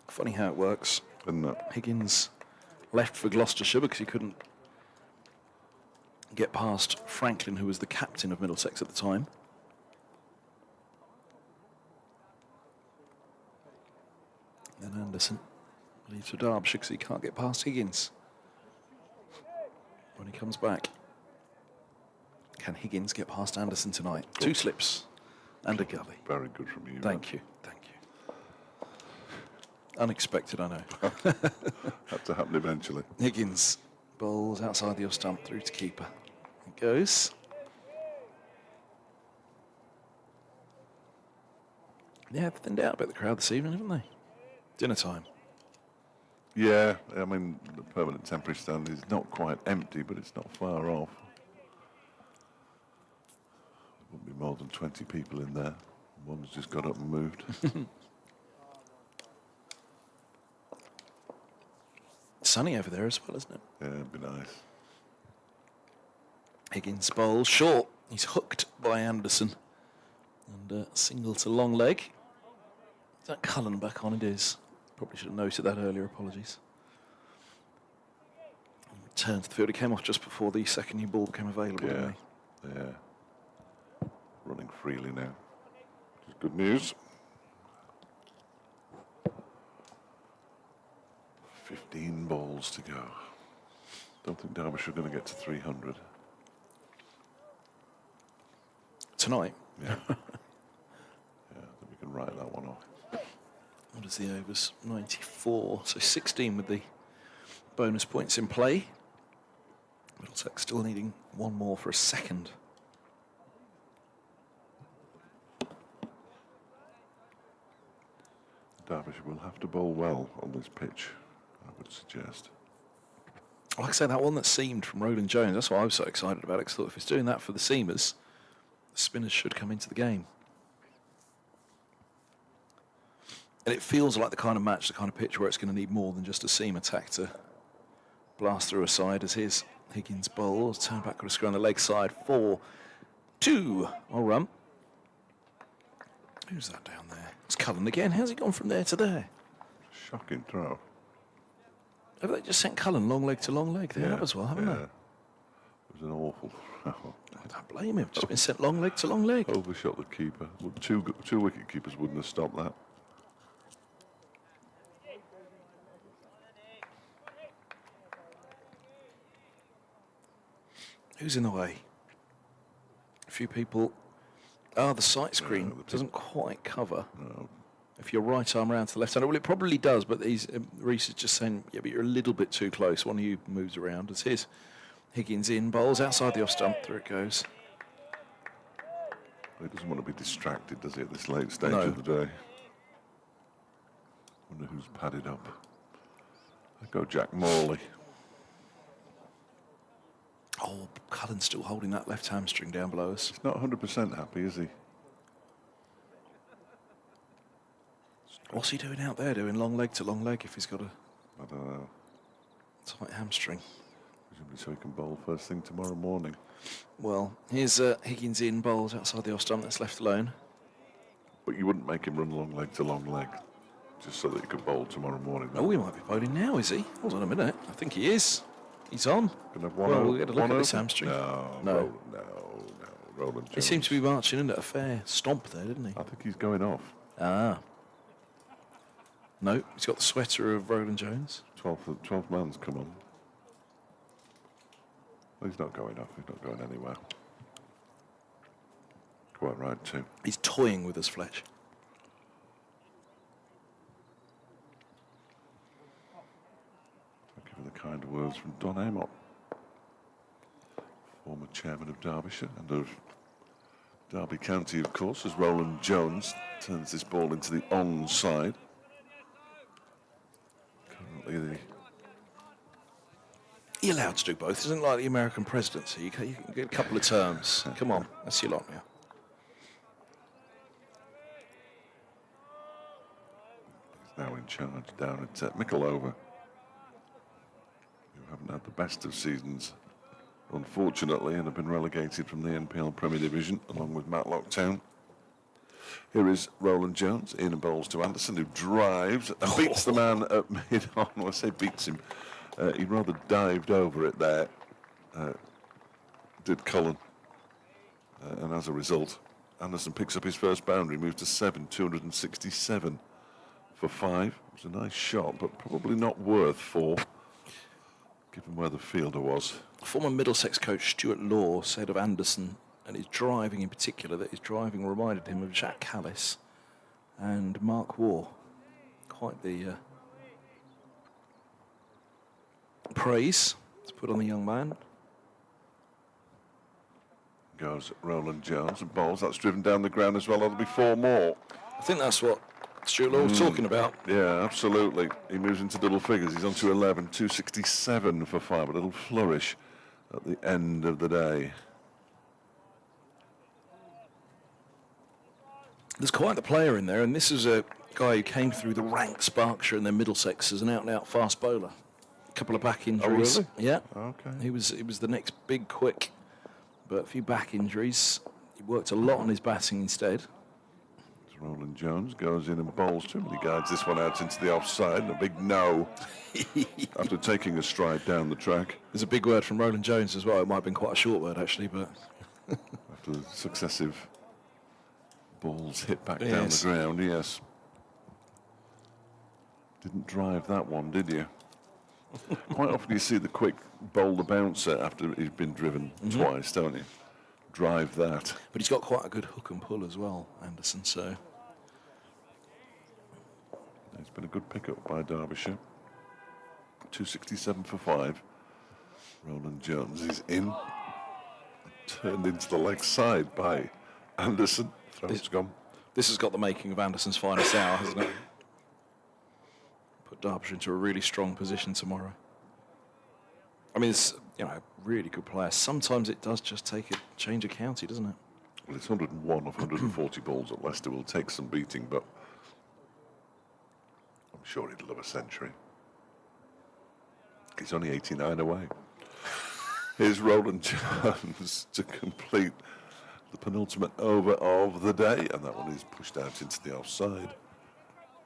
Funny how it works. And Higgins left for Gloucestershire because he couldn't get past Franklin, who was the captain of Middlesex at the time. Then Anderson leaves for Derbyshire because he can't get past Higgins. When he comes back, can Higgins get past Anderson tonight? 2 slips and a gully. very good from you. Thank you, thank you. Unexpected, I know. Had to happen eventually. Higgins bowls outside the off stump through to keeper. It goes. Yeah, they've thinned out a bit, the crowd this evening, haven't they? Dinner time. Yeah, I mean, the permanent temporary stand is not quite empty, but it's not far off. There wouldn't be more than 20 people in there. One's just got up and moved. Sunny over there as well, isn't it? Yeah, it'd be nice. Higgins bowls short. He's hooked by Anderson. And single to long leg. Is that Cullen back on? It is. Probably should have noted that earlier, apologies. Return to the field. He came off just before the second new ball became available, didn't he? Yeah. Running freely now. Which is good news. 15 balls to go. Don't think Derbyshire are going to get to 300. Tonight. Yeah. Yeah, I think we can write that one off. What is the overs? 94. So 16 with the bonus points in play. Middlesex still needing 1 more for a second. Derbyshire will have to bowl well on this pitch, I would suggest. Like I say, that one that seamed from Roland Jones, that's why I was so excited about it, because I thought if it's doing that for the seamers, the spinners should come into the game. And it feels like the kind of match, the kind of pitch where it's going to need more than just a seam attack to blast through a side, as here's Higgins bowl, turn back with a screw on the leg side, 4-2. Well run. Who's that down there? It's Cullen again. How's he gone from there to there? Shocking throw. Have they just sent Cullen long leg to long leg there as well, haven't they? It was an awful throw. I don't blame him. Just been sent long leg to long leg. Overshot the keeper. Well, two wicket keepers wouldn't have stopped that. Who's in the way? A few people. Ah, the sight screen doesn't quite cover. No. If your right arm round to the left hand, well, it probably does, but Reece is just saying, yeah, but you're a little bit too close. One of you moves around. It's his Higgins in, bowls outside the off stump. Through it goes. He doesn't want to be distracted, does he, at this late stage No. of the day? Wonder who's padded up. I go Jack Morley. Oh, Cullen's still holding that left hamstring down below us. He's not 100% happy, is he? What's he doing out there, doing long leg to long leg if he's got a I don't know. tight hamstring? Presumably so he can bowl first thing tomorrow morning. Well, here's Higgins in, bowls outside the off stump, that's left alone. But you wouldn't make him run long leg to long leg, just so that he could bowl tomorrow morning. Oh, he might be bowling now, is he? Hold on a minute. I think he is. He's on. Gonna have one Well, over, we'll get a look one at this over? hamstring. No, No. Roland He Jones. seemed to be marching in at a fair stomp there, didn't he? I think he's going off. Ah. No, he's got the sweater of Roland Jones. 12th man's come on. Well, he's not going off. He's not going anywhere. Quite right, too. He's toying with us, Fletch. Thank you for the kind words from Don Amott, former chairman of Derbyshire and of Derby County, of course, as Roland Jones turns this ball into the onside. Currently, You're allowed to do both. Isn't it like the American presidency? You can get a couple of terms. Come on, that's your lot now. he's now in charge down at Mickleover, who haven't had the best of seasons, unfortunately, and have been relegated from the NPL Premier Division, along with Matlock Town. Here is Roland Jones in and bowls to Anderson, who drives and beats the man at mid-on. When I say beats him, he rather dived over it there, did Cullen. And as a result, Anderson picks up his first boundary, moves to 7, 267 for 5. It was a nice shot, but probably not worth 4, given where the fielder was. Former Middlesex coach Stuart Law said of Anderson and his driving in particular that his driving reminded him of Jack Callis and Mark Waugh. Quite the praise to put on the young man. Goes Roland Jones and bowls. That's driven down the ground as well. That'll be 4 more. I think that's what Stuart Law was talking about. Yeah, absolutely. He moves into double figures. He's on to 11, 267 for 5. A little flourish at the end of the day. There's quite the player in there, and this is a guy who came through the ranks, Berkshire and then Middlesex, as an out-and-out fast bowler. A couple of back injuries. really? Yeah. Okay. He was the next big quick, but a few back injuries. He worked a lot on his batting instead. Roland Jones goes in and bowls to him, and he guides this one out into the offside, and a big no after taking a stride down the track. There's a big word from Roland Jones as well. It might have been quite a short word, actually, but After successive balls hit back down Yes. the ground, yes. Didn't drive that one, did you? Quite often you see the quick bowl the bouncer after he's been driven twice, don't you? Drive that. but he's got quite a good hook and pull as well, Anderson, so... It's been a good pickup by Derbyshire. 267 for 5. Roland Jones is in. Turned into the leg side by Anderson. Throat's gone. This has got the making of Anderson's finest hour, hasn't it? Put Derbyshire into a really strong position tomorrow. I mean, it's, you know, a really good player. Sometimes it does just take a change of county, doesn't it? Well, it's 101 of 140 balls at Leicester. Will take some beating, but I'm sure he'd love a century. He's only 89 away. Here's Roland Jones to complete the penultimate over of the day, and that one is pushed out into the offside.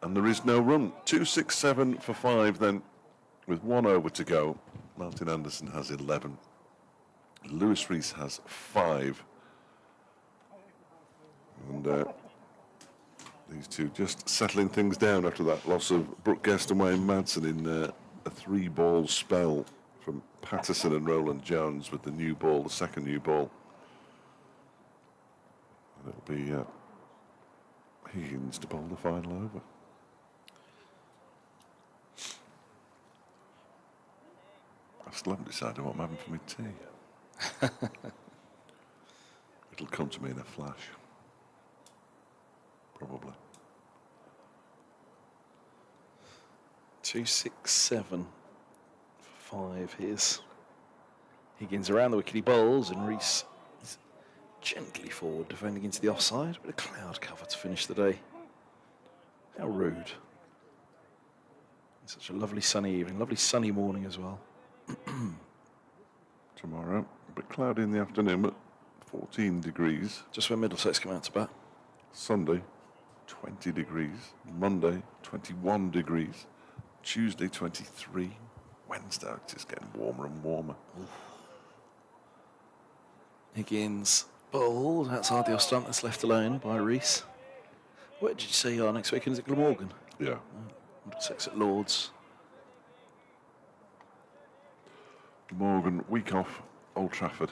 And there is no run. 267 for 5 then, with 1 over to go. Martin Anderson has 11. Lewis Rees has 5. And these two just settling things down after that loss of Brooke Guest and Wayne Madsen in a 3-ball spell from Patterson and Roland Jones with the new ball, the second new ball. And it'll be Higgins to bowl the final over. still haven't decided what I'm having for my tea. It'll come to me in a flash. Probably. 2-6-7 for 5. Here's Higgins around the wicket, he bowls, and Rees is gently forward, defending into the offside. Bit of cloud cover to finish the day. How rude. Such a lovely sunny evening, lovely sunny morning as well. Tomorrow, a bit cloudy in the afternoon, but 14 degrees. Just when Middlesex come out to bat. Sunday, 20 degrees. Monday, 21 degrees. Tuesday, 23. Wednesday, it's just getting warmer and warmer. Higgins bowled outside the off stump, that's left alone by Rees. Where did you say you are next weekend? Is it Glamorgan? Yeah. Middlesex at Lords. Morgan, week off, Old Trafford.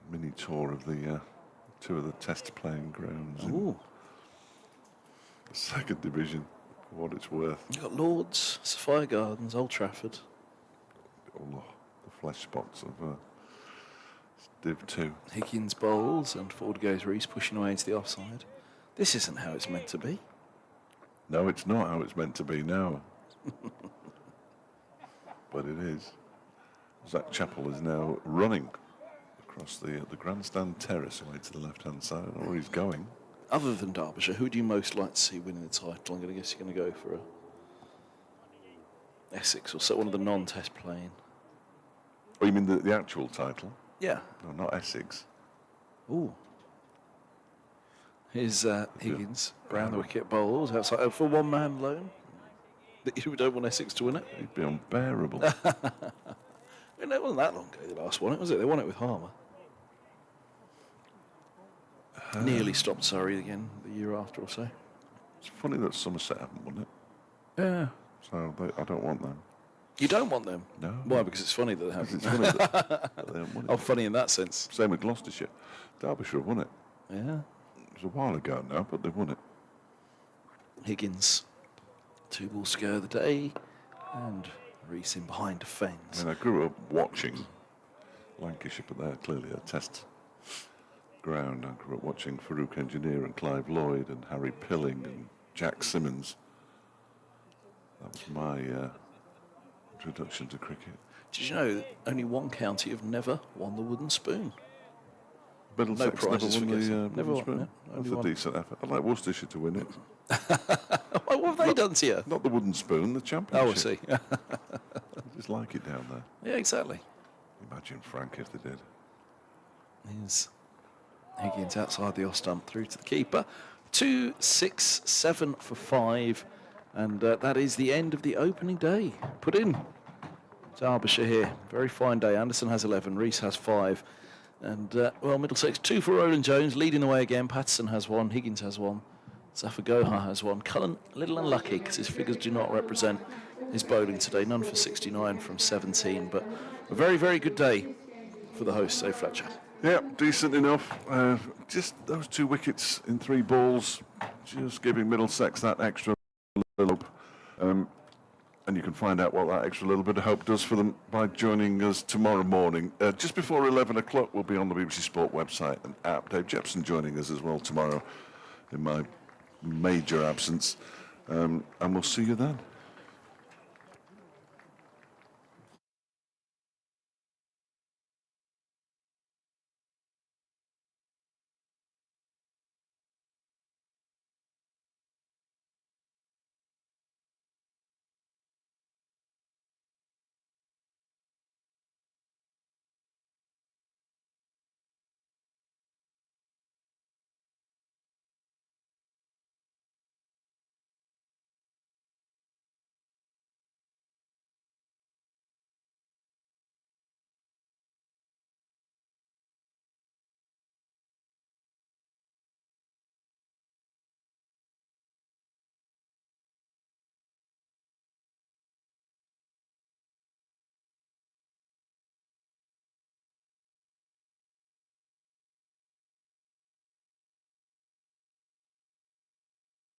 Mini tour of the two of the test playing grounds in Ooh. the second division, for what it's worth. You've got Lords, Sophia Gardens, Old Trafford. All the flesh spots of Div 2. Higgins bowls and forward goes Rees, pushing away into the offside. This isn't how it's meant to be. No, it's not how it's meant to be now. But it is. Zach Chappell is now running across the grandstand terrace away to the left-hand side. I don't know where he's going. Other than Derbyshire, who do you most like to see winning the title? I'm going to guess you're going to go for Essex or so, one of the non-test playing. Oh, you mean the actual title? Yeah. No, not Essex. Ooh. Here's Higgins, round the wicket, bowls outside for one man alone. You don't want Essex to win it? He'd be unbearable. It wasn't that long ago they last won it, was it? They won it with Harmer. Nearly stopped Surrey again the year after or so. It's funny that Somerset haven't won it. Yeah. So I don't want them. You don't want them? No. Why? Because it's funny that they haven't. It's funny that they haven't won it. Oh, funny in that sense. Same with Gloucestershire. Derbyshire have won it. Yeah. It was a while ago now, but they've won it. Higgins, 2 balls to go of the day, and Rees in behind defence. I mean, I grew up watching Lancashire, but they're clearly a test ground. I grew up watching Farouk Engineer and Clive Lloyd and Harry Pilling and Jack Simmons. That was my introduction to cricket. Did you know that only one county have never won the wooden spoon? Middlesex prizes never for won guessing. the Never wooden won, spoon. no, That's only a one. decent effort. I'd like Worcestershire to win it. What have they done to you? Not the wooden spoon, the Oh, championship. I see. I just like it down there. Yeah, exactly. Imagine Frank if they did. Here's Higgins outside the off stump through to the keeper. 2, 6, 7 for 5. And that is the end of the opening day. Put in. Derbyshire here. Very fine day. Anderson has 11. Rees has 5. And, well, Middlesex 2 for Roland Jones, leading the way again. Patterson has 1. Higgins has 1. Zafar Gohar has 1. Cullen, a little unlucky because his figures do not represent his bowling today. None for 69 from 17. But a very, very good day for the host, Dave Fletcher. Yeah, decent enough. Just those 2 wickets in 3 balls, just giving Middlesex that extra little hope. And you can find out what that extra little bit of hope does for them by joining us tomorrow morning. Just before 11 o'clock, we'll be on the BBC Sport website and app. Dave Jepson joining us as well tomorrow in my major absence. And we'll see you then.